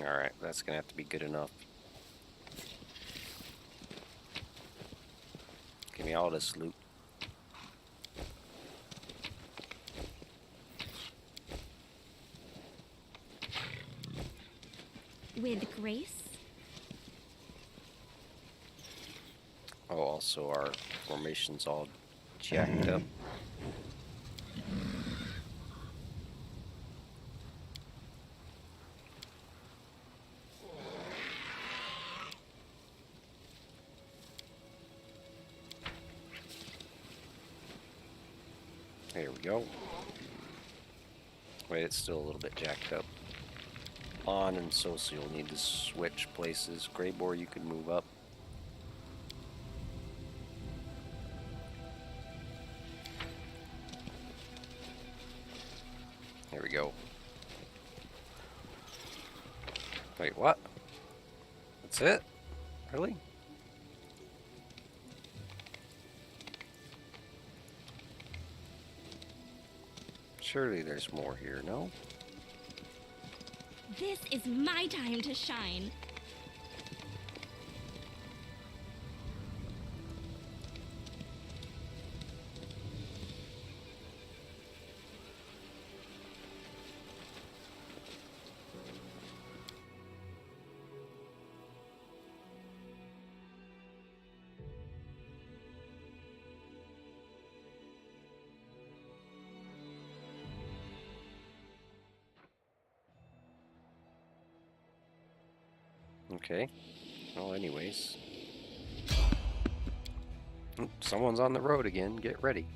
Alright, that's gonna have to be good enough. Give me all this loot. With grace? Oh, also our formation's all jacked up. There we go. Wait, it's still a little bit jacked up. On and so you'll need to switch places. Greybore, you can move up. There we go. Wait, what? That's it? Really? Surely there's more here, no? This is my time to shine. Okay. Well, anyways. Someone's on the road again. Get ready.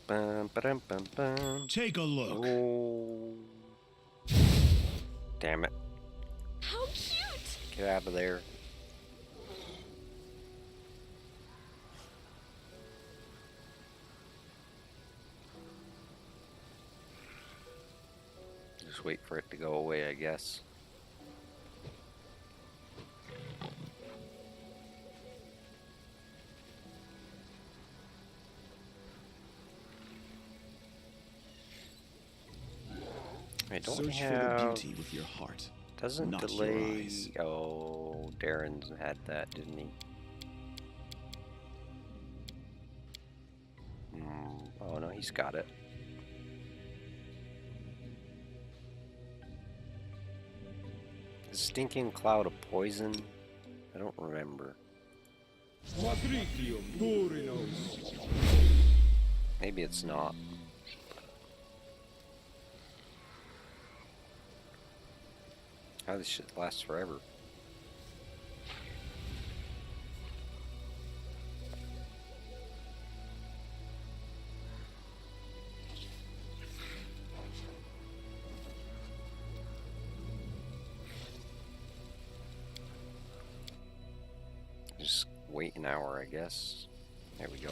Bum, ba-dum, bum, bum. Take a look. Oh. Damn it. How cute! Get out of there. Just wait for it to go away, I guess. I don't Search for the have... beauty with your heart. Doesn't not your delay... eyes. Oh, Darren's had that, didn't he? Oh no, he's got it. Is stinking cloud of poison? I don't remember. Maybe it's not. How this shit lasts forever. Just wait an hour, I guess. There we go.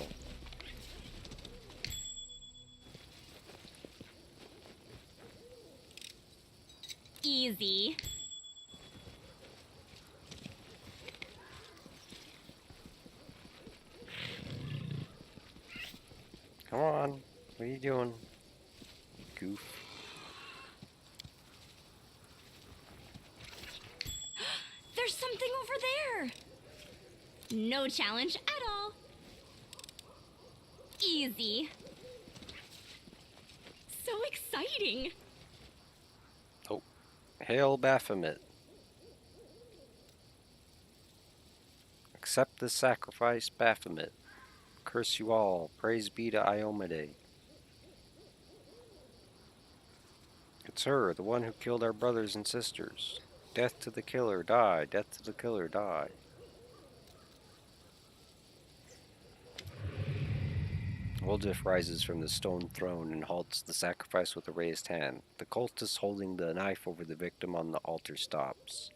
Easy. Come on. What are you doing? Goof. There's something over there! No challenge at all. Easy. So exciting! Oh. Hail Baphomet. Accept the sacrifice, Baphomet. Curse you all. Praise be to Iomade. It's her, the one who killed our brothers and sisters. Death to the killer, die. Death to the killer, die. Woljif rises from the stone throne and halts the sacrifice with a raised hand. The cultist holding the knife over the victim on the altar stops.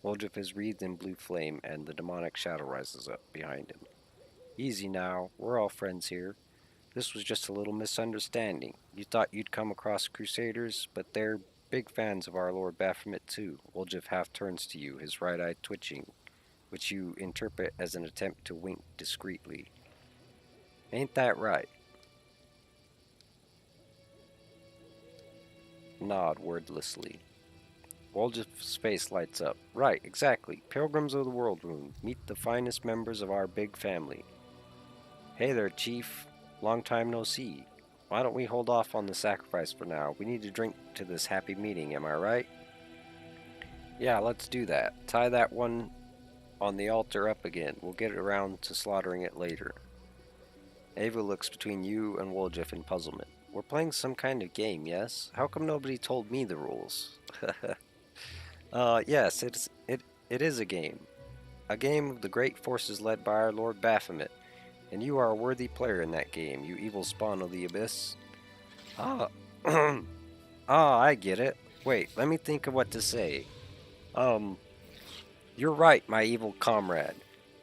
Woljif is wreathed in blue flame, and the demonic shadow rises up behind him. Easy now, we're all friends here. This was just a little misunderstanding. You thought you'd come across crusaders, but they're Big fans of our Lord Baphomet too. Woljif half turns to you, his right eye twitching, which you interpret as an attempt to wink discreetly. Ain't that right? Nod wordlessly. Woljif's face lights up. Right, exactly. Pilgrims of the World Wound. Meet the finest members of our big family. Hey there, Chief. Long time no see. Why don't we hold off on the sacrifice for now? We need to drink to this happy meeting, am I right? Yeah, let's do that. Tie that one on the altar up again. We'll get around to slaughtering it later. Ava looks between you and Woljif in puzzlement. We're playing some kind of game, yes? How come nobody told me the rules? Yes, it is a game. A game of the great forces led by our Lord Baphomet. And you are a worthy player in that game, you evil spawn of the abyss. Ah, I get it. Wait, let me think of what to say. You're right, my evil comrade.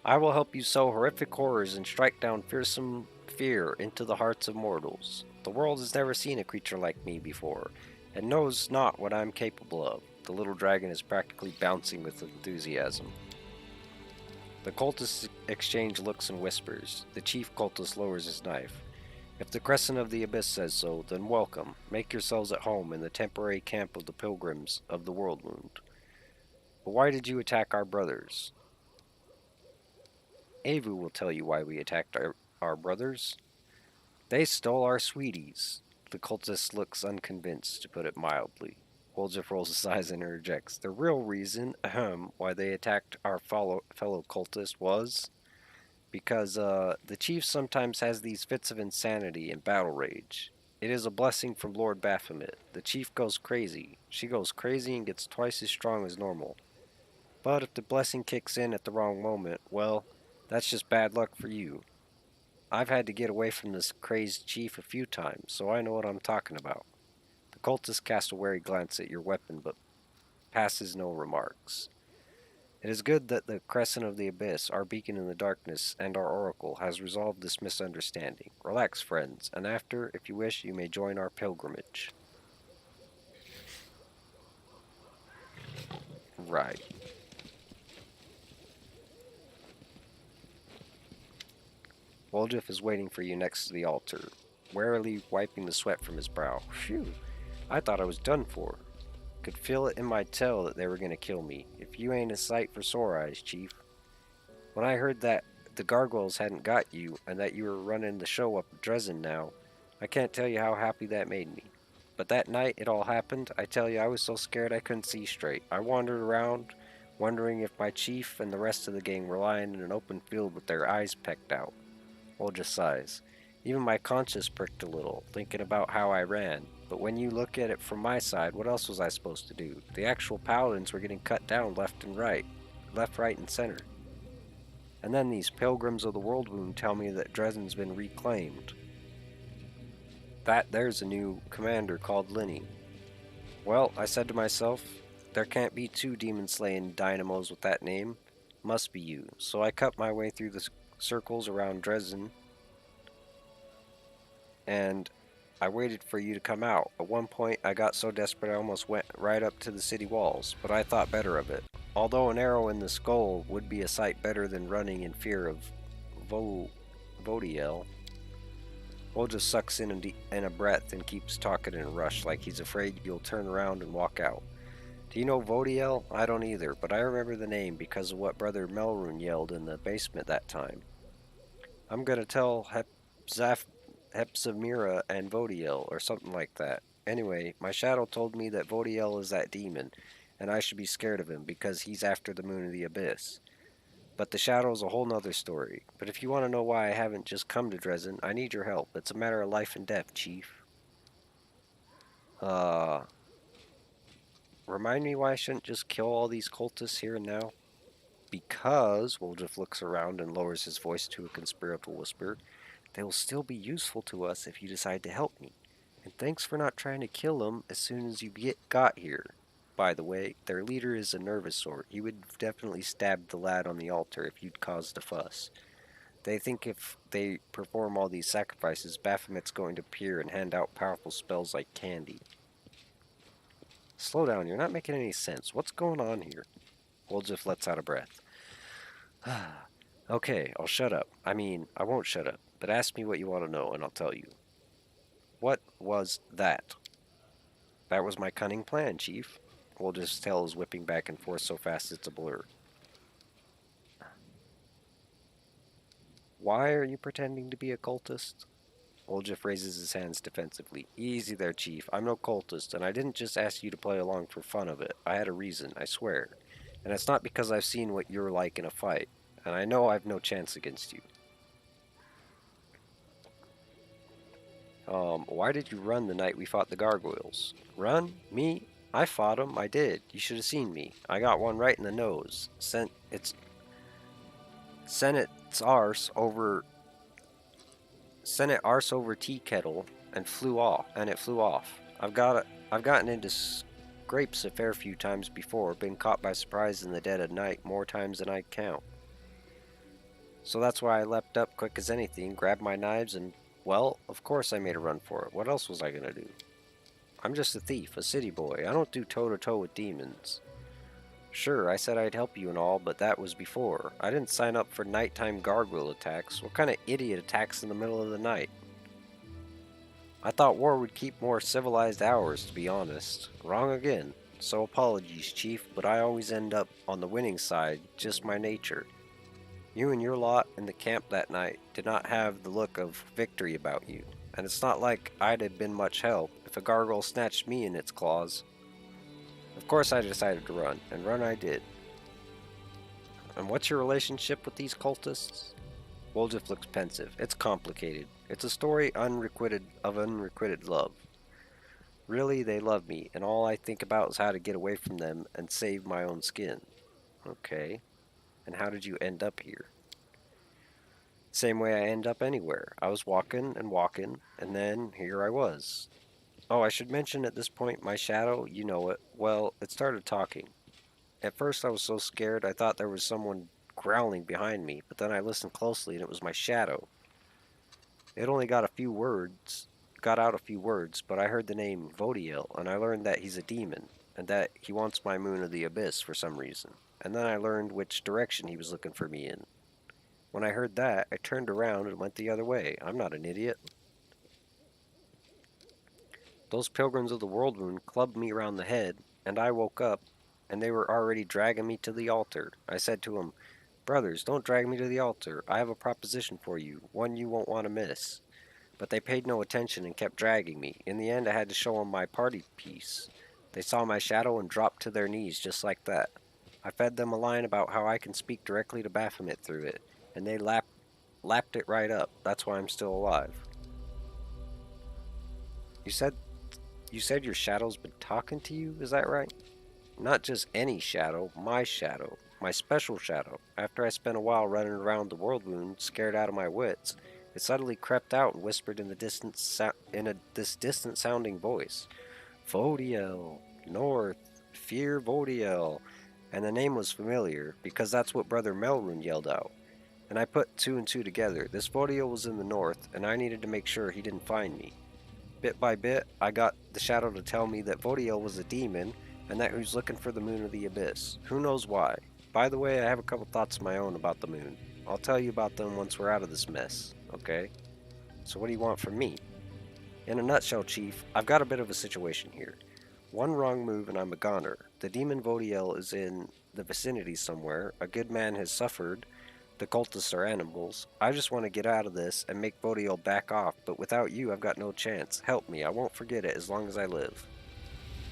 I will help you sow horrific horrors and strike down fearsome fear into the hearts of mortals. The world has never seen a creature like me before, and knows not what I am capable of. The little dragon is practically bouncing with enthusiasm. The cultists exchange looks and whispers. The chief cultist lowers his knife. If the Crescent of the Abyss says so, then welcome. Make yourselves at home in the temporary camp of the pilgrims of the World Wound. But why did you attack our brothers? Avu will tell you why we attacked our brothers. They stole our sweeties. The cultist looks unconvinced, to put it mildly. Woljif rolls his eyes and interjects. The real reason, why they attacked our fellow cultist was because the chief sometimes has these fits of insanity and battle rage. It is a blessing from Lord Baphomet. The chief goes crazy. She goes crazy and gets twice as strong as normal. But if the blessing kicks in at the wrong moment, well, that's just bad luck for you. I've had to get away from this crazed chief a few times, so I know what I'm talking about. The cultist casts a wary glance at your weapon, but passes no remarks. It is good that the Crescent of the Abyss, our beacon in the darkness, and our oracle, has resolved this misunderstanding. Relax, friends, and after, if you wish, you may join our pilgrimage. Right. Woljif is waiting for you next to the altar, warily wiping the sweat from his brow. Phew, I thought I was done for. Could feel it in my tail that they were going to kill me. If you ain't a sight for sore eyes, Chief. When I heard that the gargoyles hadn't got you, and that you were running the show up Dresden now, I can't tell you how happy that made me. But that night it all happened, I tell you I was so scared I couldn't see straight. I wandered around, wondering if my chief and the rest of the gang were lying in an open field with their eyes pecked out. Just sighs. Even my conscience pricked a little, thinking about how I ran. But when you look at it from my side, what else was I supposed to do? The actual paladins were getting cut down left, right, and center. And then these pilgrims of the World Wound tell me that Dresden's been reclaimed. That there's a new commander called Linny. Well, I said to myself, there can't be two demon-slaying dynamos with that name. Must be you. So I cut my way through the circles around Dresden, and I waited for you to come out. At one point, I got so desperate I almost went right up to the city walls, but I thought better of it. Although an arrow in the skull would be a sight better than running in fear of Vodiel. Will just sucks in a breath and keeps talking in a rush like he's afraid you'll turn around and walk out. Do you know Vodiel? I don't either, but I remember the name because of what Brother Melrune yelled in the basement that time. I'm gonna tell Hepzibah and Vodiel, or something like that. Anyway, my shadow told me that Vodiel is that demon, and I should be scared of him because he's after the moon of the abyss. But the shadow's a whole nother story. But if you want to know why I haven't just come to Dresden, I need your help. It's a matter of life and death, Chief. Remind me why I shouldn't just kill all these cultists here and now? Because, Woljif looks around and lowers his voice to a conspiratorial whisper, they will still be useful to us if you decide to help me. And thanks for not trying to kill them as soon as you got here. By the way, their leader is a nervous sort. He would have definitely stabbed the lad on the altar if you'd caused a fuss. They think if they perform all these sacrifices, Baphomet's going to appear and hand out powerful spells like candy. Slow down, you're not making any sense. What's going on here? Woljif lets out a breath. Okay, I'll shut up. I mean, I won't shut up, but ask me what you want to know and I'll tell you. What was that? That was my cunning plan, Chief. Woljif's tail is whipping back and forth so fast it's a blur. Why are you pretending to be a cultist? Woljif raises his hands defensively. Easy there, Chief. I'm no cultist, and I didn't just ask you to play along for fun of it. I had a reason, I swear. And it's not because I've seen what you're like in a fight, and I know I've no chance against you. Why did you run the night we fought the gargoyles? Run? Me? I fought 'em. I did. You should have seen me. I got one right in the nose. Sent its arse over tea kettle and flew off. I've gotten into scrapes a fair few times before, been caught by surprise in the dead of night more times than I count. So that's why I leapt up quick as anything, grabbed my knives, and, well, of course I made a run for it. What else was I gonna do? I'm just a thief, a city boy. I don't do toe-to-toe with demons. Sure, I said I'd help you and all, but that was before. I didn't sign up for nighttime gargoyle attacks. What kind of idiot attacks in the middle of the night? I thought war would keep more civilized hours, to be honest. Wrong again. So apologies, Chief, but I always end up on the winning side, just my nature. You and your lot in the camp that night did not have the look of victory about you, and it's not like I'd have been much help if a gargoyle snatched me in its claws. Of course I decided to run, and run I did. And what's your relationship with these cultists? Woljif looks pensive. It's complicated. It's a story of unrequited love. Really, they love me, and all I think about is how to get away from them and save my own skin. Okay. And how did you end up here? Same way I end up anywhere. I was walking, and then here I was. Oh, I should mention at this point, my shadow, you know it, well, it started talking. At first I was so scared I thought there was someone growling behind me, but then I listened closely and it was my shadow. It only got out a few words, but I heard the name WotR, and I learned that he's a demon, and that he wants my moon of the abyss for some reason. And then I learned which direction he was looking for me in. When I heard that, I turned around and went the other way. I'm not an idiot. Those pilgrims of the world moon clubbed me around the head, and I woke up, and they were already dragging me to the altar. I said to them, "Brothers, don't drag me to the altar. I have a proposition for you, one you won't want to miss." But they paid no attention and kept dragging me. In the end, I had to show them my party piece. They saw my shadow and dropped to their knees just like that. I fed them a line about how I can speak directly to Baphomet through it, and they lapped it right up. That's why I'm still alive. You said your shadow's been talking to you, is that right? Not just any shadow, my special shadow. After I spent a while running around the world moon, scared out of my wits, it suddenly crept out and whispered in this distant sounding voice. WotR, North, fear WotR. And the name was familiar, because that's what Brother Melrune yelled out. And I put two and two together. This WotR was in the north, and I needed to make sure he didn't find me. Bit by bit, I got the shadow to tell me that WotR was a demon, and that he was looking for the moon of the abyss. Who knows why? By the way, I have a couple thoughts of my own about the moon. I'll tell you about them once we're out of this mess, okay? So what do you want from me? In a nutshell, Chief, I've got a bit of a situation here. One wrong move and I'm a goner. The demon WotR is in the vicinity somewhere. A good man has suffered. The cultists are animals. I just want to get out of this and make WotR back off, but without you, I've got no chance. Help me. I won't forget it as long as I live.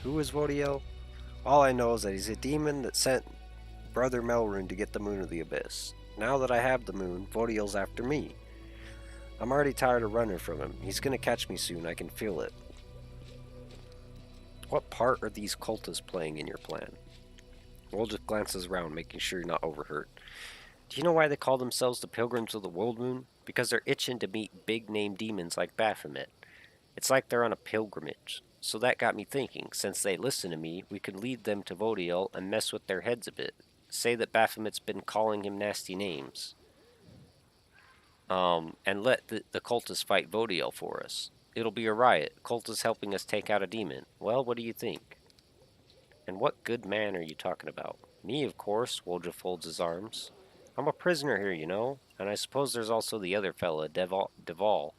Who is WotR? All I know is that he's a demon that sent Brother Melrune to get the moon of the abyss. Now that I have the moon, WotR's after me. I'm already tired of running from him. He's gonna catch me soon. I can feel it. What part are these cultists playing in your plan? Woljif glances around, making sure you're not overheard. Do you know why they call themselves the Pilgrims of the World Moon? Because they're itching to meet big-name demons like Baphomet. It's like they're on a pilgrimage. So that got me thinking, since they listen to me, we could lead them to WotR and mess with their heads a bit. Say that Baphomet's been calling him nasty names. And let the cultists fight WotR for us. It'll be a riot. Cultists helping us take out a demon. Well, what do you think? And what good man are you talking about? Me, of course, Wolja folds his arms. I'm a prisoner here, you know, and I suppose there's also the other fella, Deval,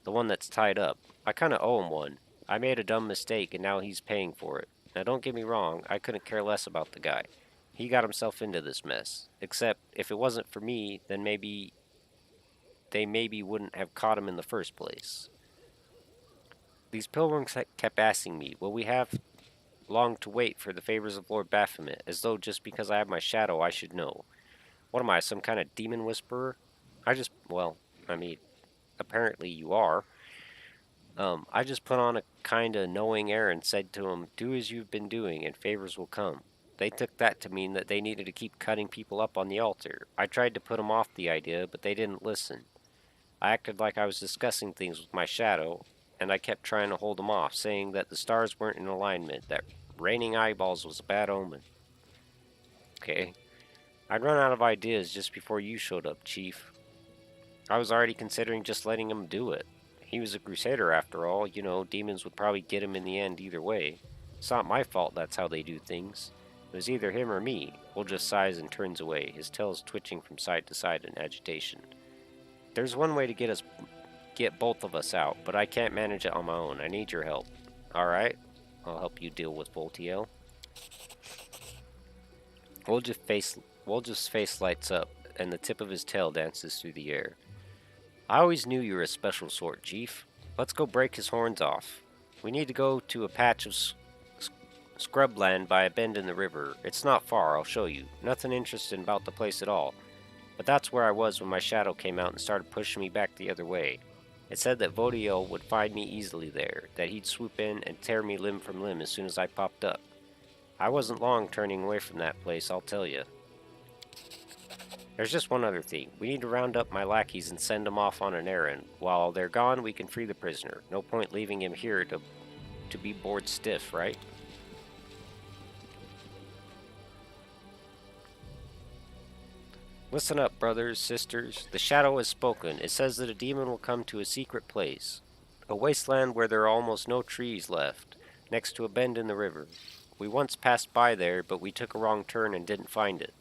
the one that's tied up. I kinda owe him one. I made a dumb mistake, and now he's paying for it. Now don't get me wrong, I couldn't care less about the guy. He got himself into this mess. Except, if it wasn't for me, then they maybe wouldn't have caught him in the first place. These pilgrims kept asking me, will we have long to wait for the favors of Lord Baphomet, as though just because I have my shadow I should know. What am I, some kind of demon whisperer? Well, I mean, apparently you are. I just put on a kind of knowing air and said to him, do as you've been doing and favors will come. They took that to mean that they needed to keep cutting people up on the altar. I tried to put them off the idea, but they didn't listen. I acted like I was discussing things with my shadow, and I kept trying to hold them off, saying that the stars weren't in alignment, that raining eyeballs was a bad omen. Okay. I'd run out of ideas just before you showed up, Chief. I was already considering just letting him do it. He was a crusader after all, you know, demons would probably get him in the end either way. It's not my fault that's how they do things. It was either him or me. Will just sighs and turns away, his tails twitching from side to side in agitation. There's one way to get both of us out, but I can't manage it on my own. I need your help. Alright, I'll help you deal with Voltiel. Wolja's face lights up, and the tip of his tail dances through the air. I always knew you were a special sort, Chief. Let's go break his horns off. We need to go to a patch of scrubland by a bend in the river. It's not far, I'll show you. Nothing interesting about the place at all. But that's where I was when my shadow came out and started pushing me back the other way. It said that Vodiel would find me easily there, that he'd swoop in and tear me limb from limb as soon as I popped up. I wasn't long turning away from that place, I'll tell you. There's just one other thing. We need to round up my lackeys and send them off on an errand. While they're gone, we can free the prisoner. No point leaving him here to be bored stiff, right? Listen up, brothers, sisters. The shadow has spoken. It says that a demon will come to a secret place. A wasteland where there are almost no trees left, next to a bend in the river. We once passed by there, but we took a wrong turn and didn't find it.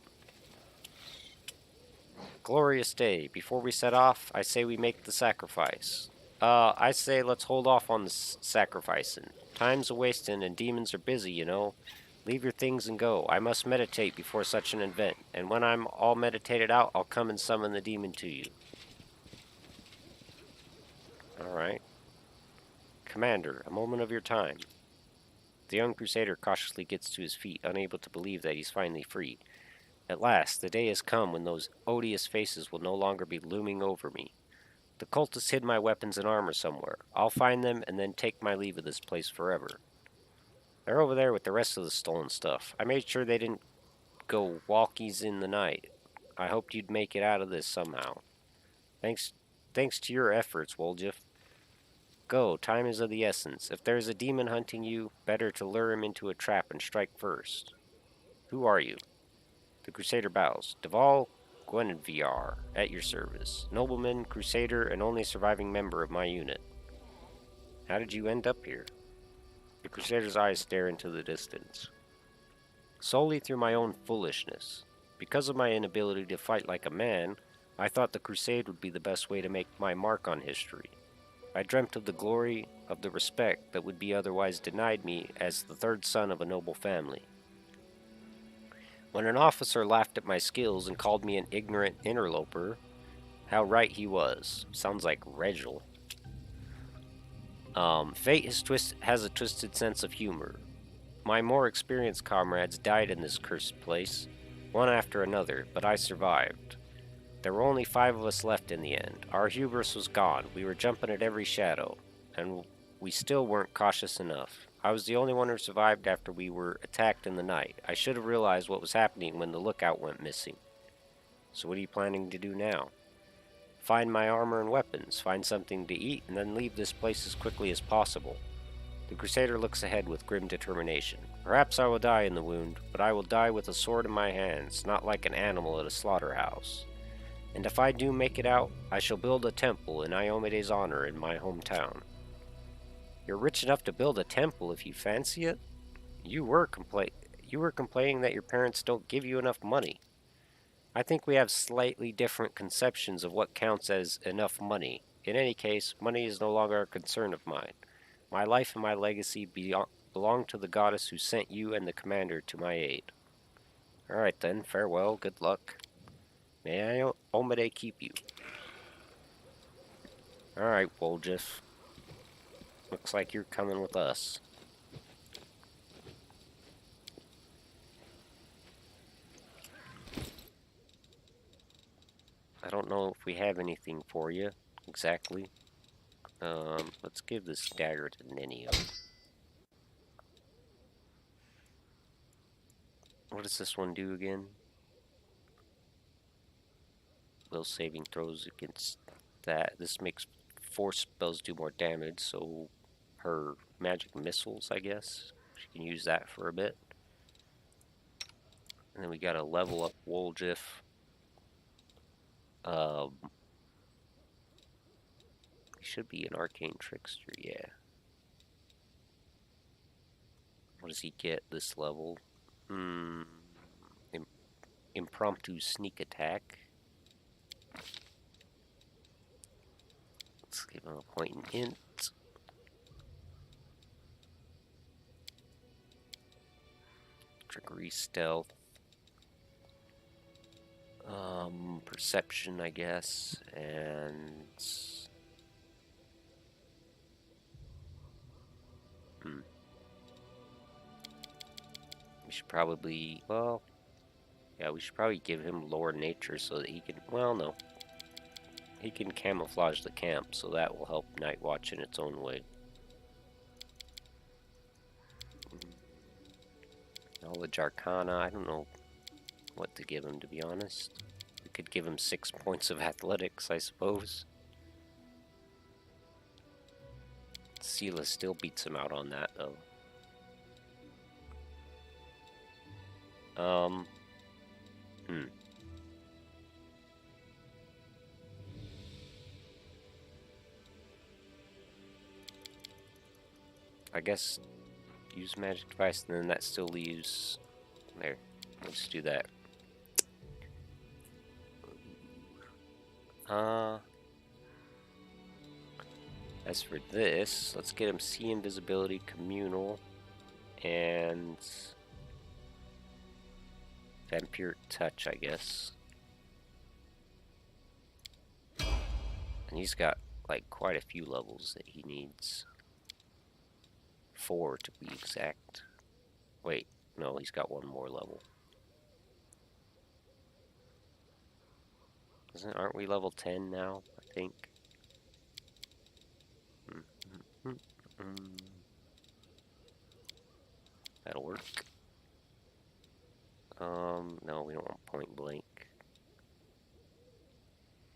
Glorious day. Before we set off, I say we make the sacrifice. I say let's hold off on the sacrificing. Time's a-wasting and demons are busy, you know. Leave your things and go. I must meditate before such an event, and when I'm all meditated out, I'll come and summon the demon to you. Alright. Commander, a moment of your time. The young crusader cautiously gets to his feet, unable to believe that he's finally free. At last, the day has come when those odious faces will no longer be looming over me. The cultists hid my weapons and armor somewhere. I'll find them and then take my leave of this place forever. They're over there with the rest of the stolen stuff. I made sure they didn't go walkies in the night. I hoped you'd make it out of this somehow. Thanks to your efforts, Woljif. Go, time is of the essence. If there's a demon hunting you, better to lure him into a trap and strike first. Who are you? The crusader bows. Deval Gwenvr, at your service. Nobleman, crusader, and only surviving member of my unit. How did you end up here? The crusader's eyes stare into the distance. Solely through my own foolishness. Because of my inability to fight like a man, I thought the crusade would be the best way to make my mark on history. I dreamt of the glory, of the respect that would be otherwise denied me as the third son of a noble family. When an officer laughed at my skills and called me an ignorant interloper, how right he was. Sounds like Regil. Fate has a twisted sense of humor. My more experienced comrades died in this cursed place, one after another, but I survived. There were only 5 of us left in the end. Our hubris was gone. We were jumping at every shadow, and we still weren't cautious enough. I was the only one who survived after we were attacked in the night. I should have realized what was happening when the lookout went missing. So what are you planning to do now? Find my armor and weapons, find something to eat, and then leave this place as quickly as possible. The crusader looks ahead with grim determination. Perhaps I will die in the wound, but I will die with a sword in my hands, not like an animal at a slaughterhouse. And if I do make it out, I shall build a temple in Iomede's honor in my hometown. You're rich enough to build a temple if you fancy it? You were complaining that your parents don't give you enough money. I think we have slightly different conceptions of what counts as enough money. In any case, money is no longer a concern of mine. My life and my legacy belong to the goddess who sent you and the commander to my aid. Alright then, farewell, good luck. May Omade keep you. Alright, Woljif. Looks like you're coming with us. I don't know if we have anything for you, exactly. Let's give this dagger to Nenio. What does this one do again? Will saving throws against that. This makes 4 spells do more damage, so her magic missiles, I guess. She can use that for a bit. And then we gotta level up Woljif. He should be an arcane trickster, yeah. What does he get this level? Impromptu sneak attack. Let's give him a point in int. Trickery, stealth. Perception, I guess, and we should probably, well, yeah, we should probably give him lower nature so that he can, well, no. He can camouflage the camp, so that will help Night Watch in its own way. Knowledge Arcana, I don't know what to give him, to be honest. We could give him 6 points of athletics, I suppose. Sela still beats him out on that, though. I guess use magic device, and then that still leaves. There, let's do that. As for this, let's get him see invisibility, communal, and vampiric touch, I guess. And he's got like quite a few levels that he needs. 4 to be exact. Wait, no, he's got one more level. Aren't we level 10 now, I think? That'll work. No, we don't want point blank.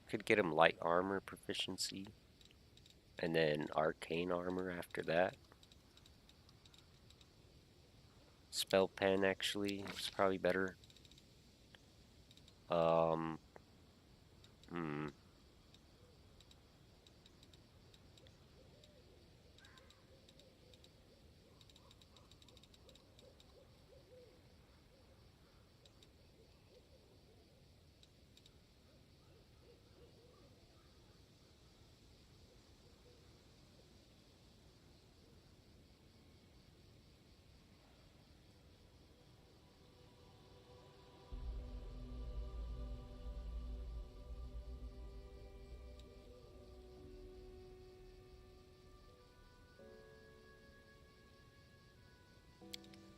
Could get him light armor proficiency, and then arcane armor after that. Spell pen actually is probably better.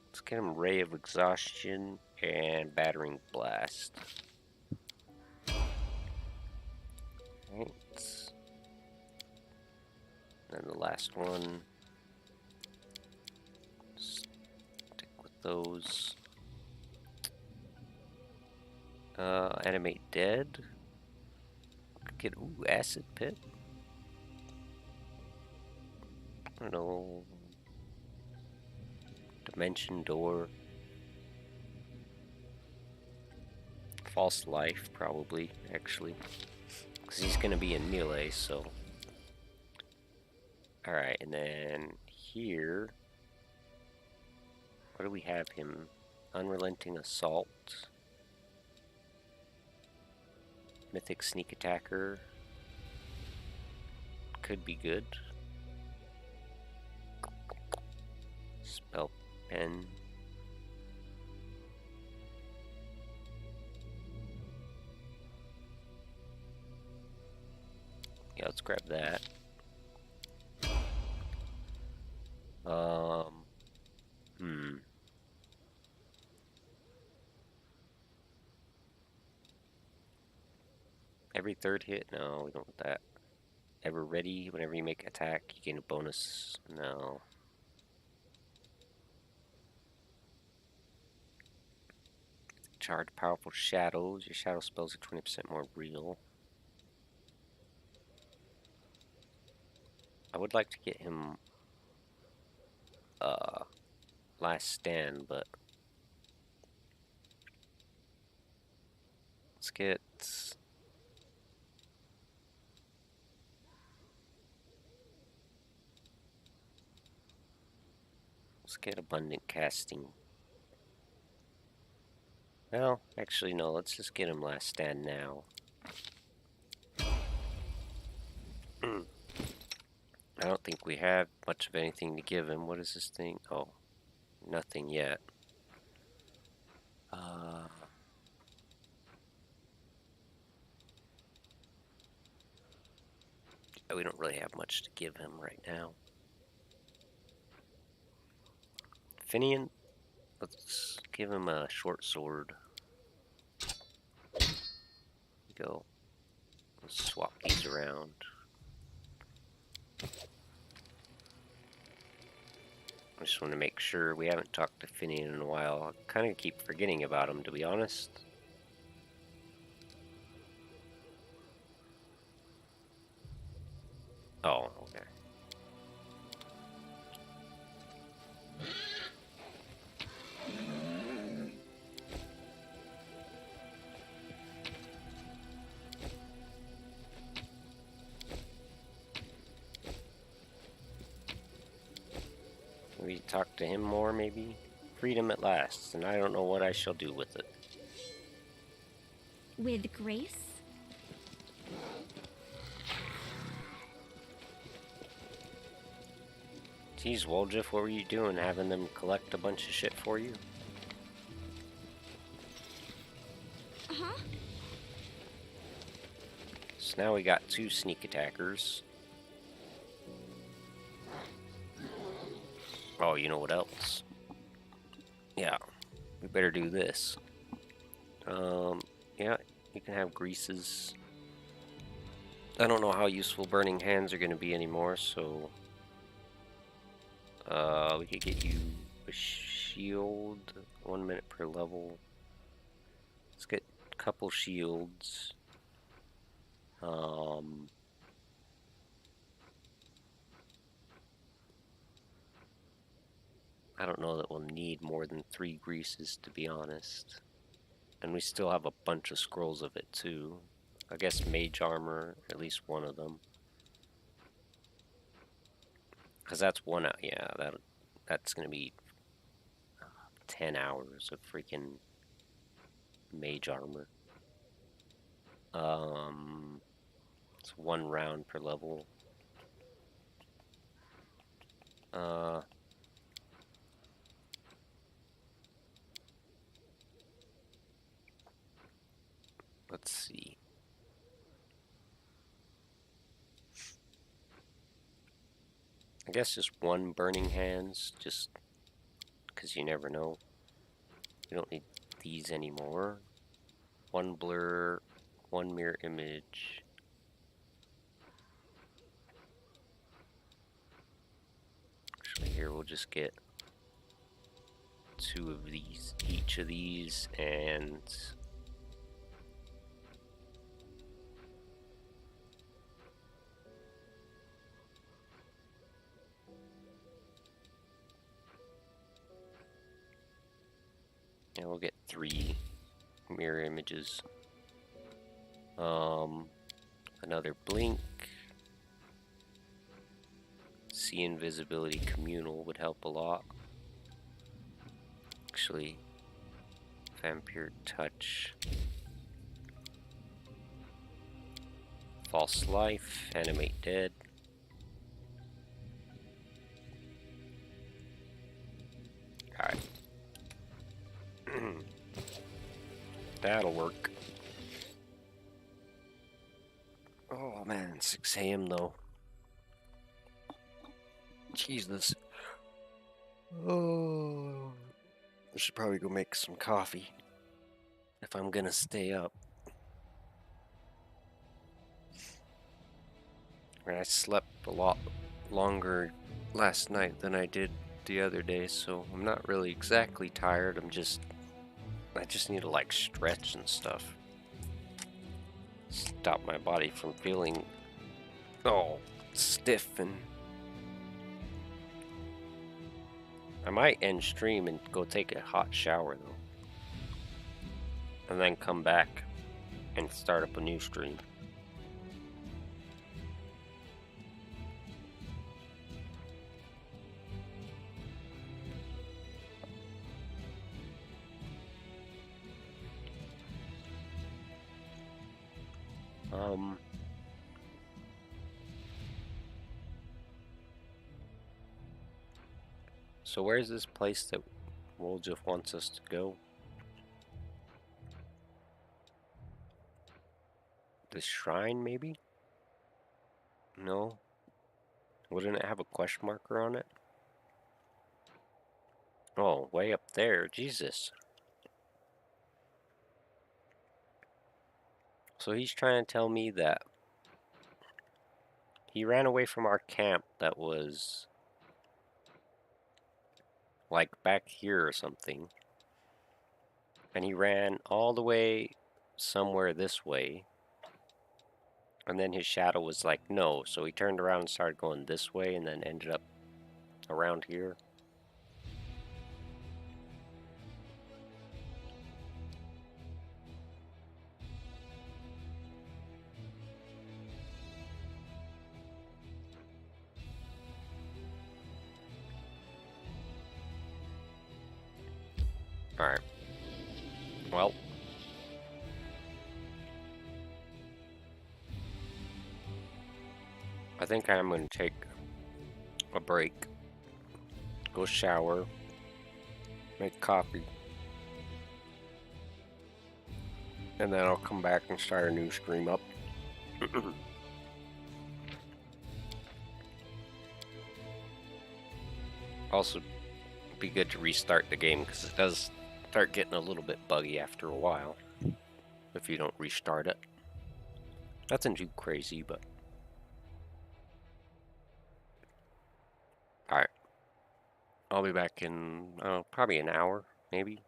Let's get him Ray of Exhaustion and Battering Blast. Right. And the last one. Stick with those. Animate Dead. Could get, ooh, Acid Pit. I don't know. Dimension Door. False Life, probably, actually. Because he's going to be in melee, so. Alright, and then here. What do we have him? Unrelenting Assault. Mythic Sneak Attacker. Could be good. Spell Pen. Yeah, let's grab that. Every third hit? No, we don't want that. Ever ready? Whenever you make attack, you gain a bonus. No. Charge powerful shadows. Your shadow spells are 20% more real. I would like to get him Last Stand, but let's get Abundant Casting. Well, actually no, let's just get him Last Stand now. I don't think we have much of anything to give him. What is this thing? Oh, nothing yet. We don't really have much to give him right now. Finian, let's give him a short sword. Go. Let's swap these around. I just want to make sure. We haven't talked to Finian in a while. I kind of keep forgetting about him, to be honest. Oh, okay. We talk to him more, maybe? Freedom at last, and I don't know what I shall do with it. With grace? Geez, Woljif, what were you doing? Having them collect a bunch of shit for you? Uh-huh. So now we got 2 sneak attackers. Oh, you know what else? Yeah, we better do this. Yeah, you can have greases. I don't know how useful burning hands are going to be anymore, so we could get you a shield, 1 minute per level. Let's get a couple shields. I don't know that we'll need more than 3 greases, to be honest. And we still have a bunch of scrolls of it too. I guess mage armor, at least one of them. Because that's one out. Yeah, that's gonna be 10 hours of freaking mage armor. It's 1 round per level. Let's see. I guess just 1 burning hands, just because you never know. We don't need these anymore. 1 blur, 1 mirror image. Actually, here we'll just get 2 of these, each of these, and we'll get 3 mirror images. Another blink. See invisibility communal would help a lot. actually. Vampire Touch. False Life. Animate Dead. Alright. That'll work. Oh man, 6 a.m. though. Jesus. Oh. I should probably go make some coffee if I'm gonna stay up. I slept a lot longer last night than I did the other day, so I'm not really exactly tired. I just need to like stretch and stuff. Stop my body from feeling stiff. And I might end stream and go take a hot shower though, and then come back and start up a new stream. So where's this place that Woljif wants us to go? This shrine, maybe? No? Wouldn't it have a question marker on it? Oh, way up there. Jesus. So he's trying to tell me that he ran away from our camp that was like back here or something. And he ran all the way somewhere this way. And then his shadow was like, no. So he turned around and started going this way and then ended up around here. Alright. Well. I think I'm going to take a break. Go shower. Make coffee. And then I'll come back and start a new stream up. Also, be good to restart the game because it does start getting a little bit buggy after a while if you don't restart it. Nothing too crazy, but alright. I'll be back in probably an hour, maybe.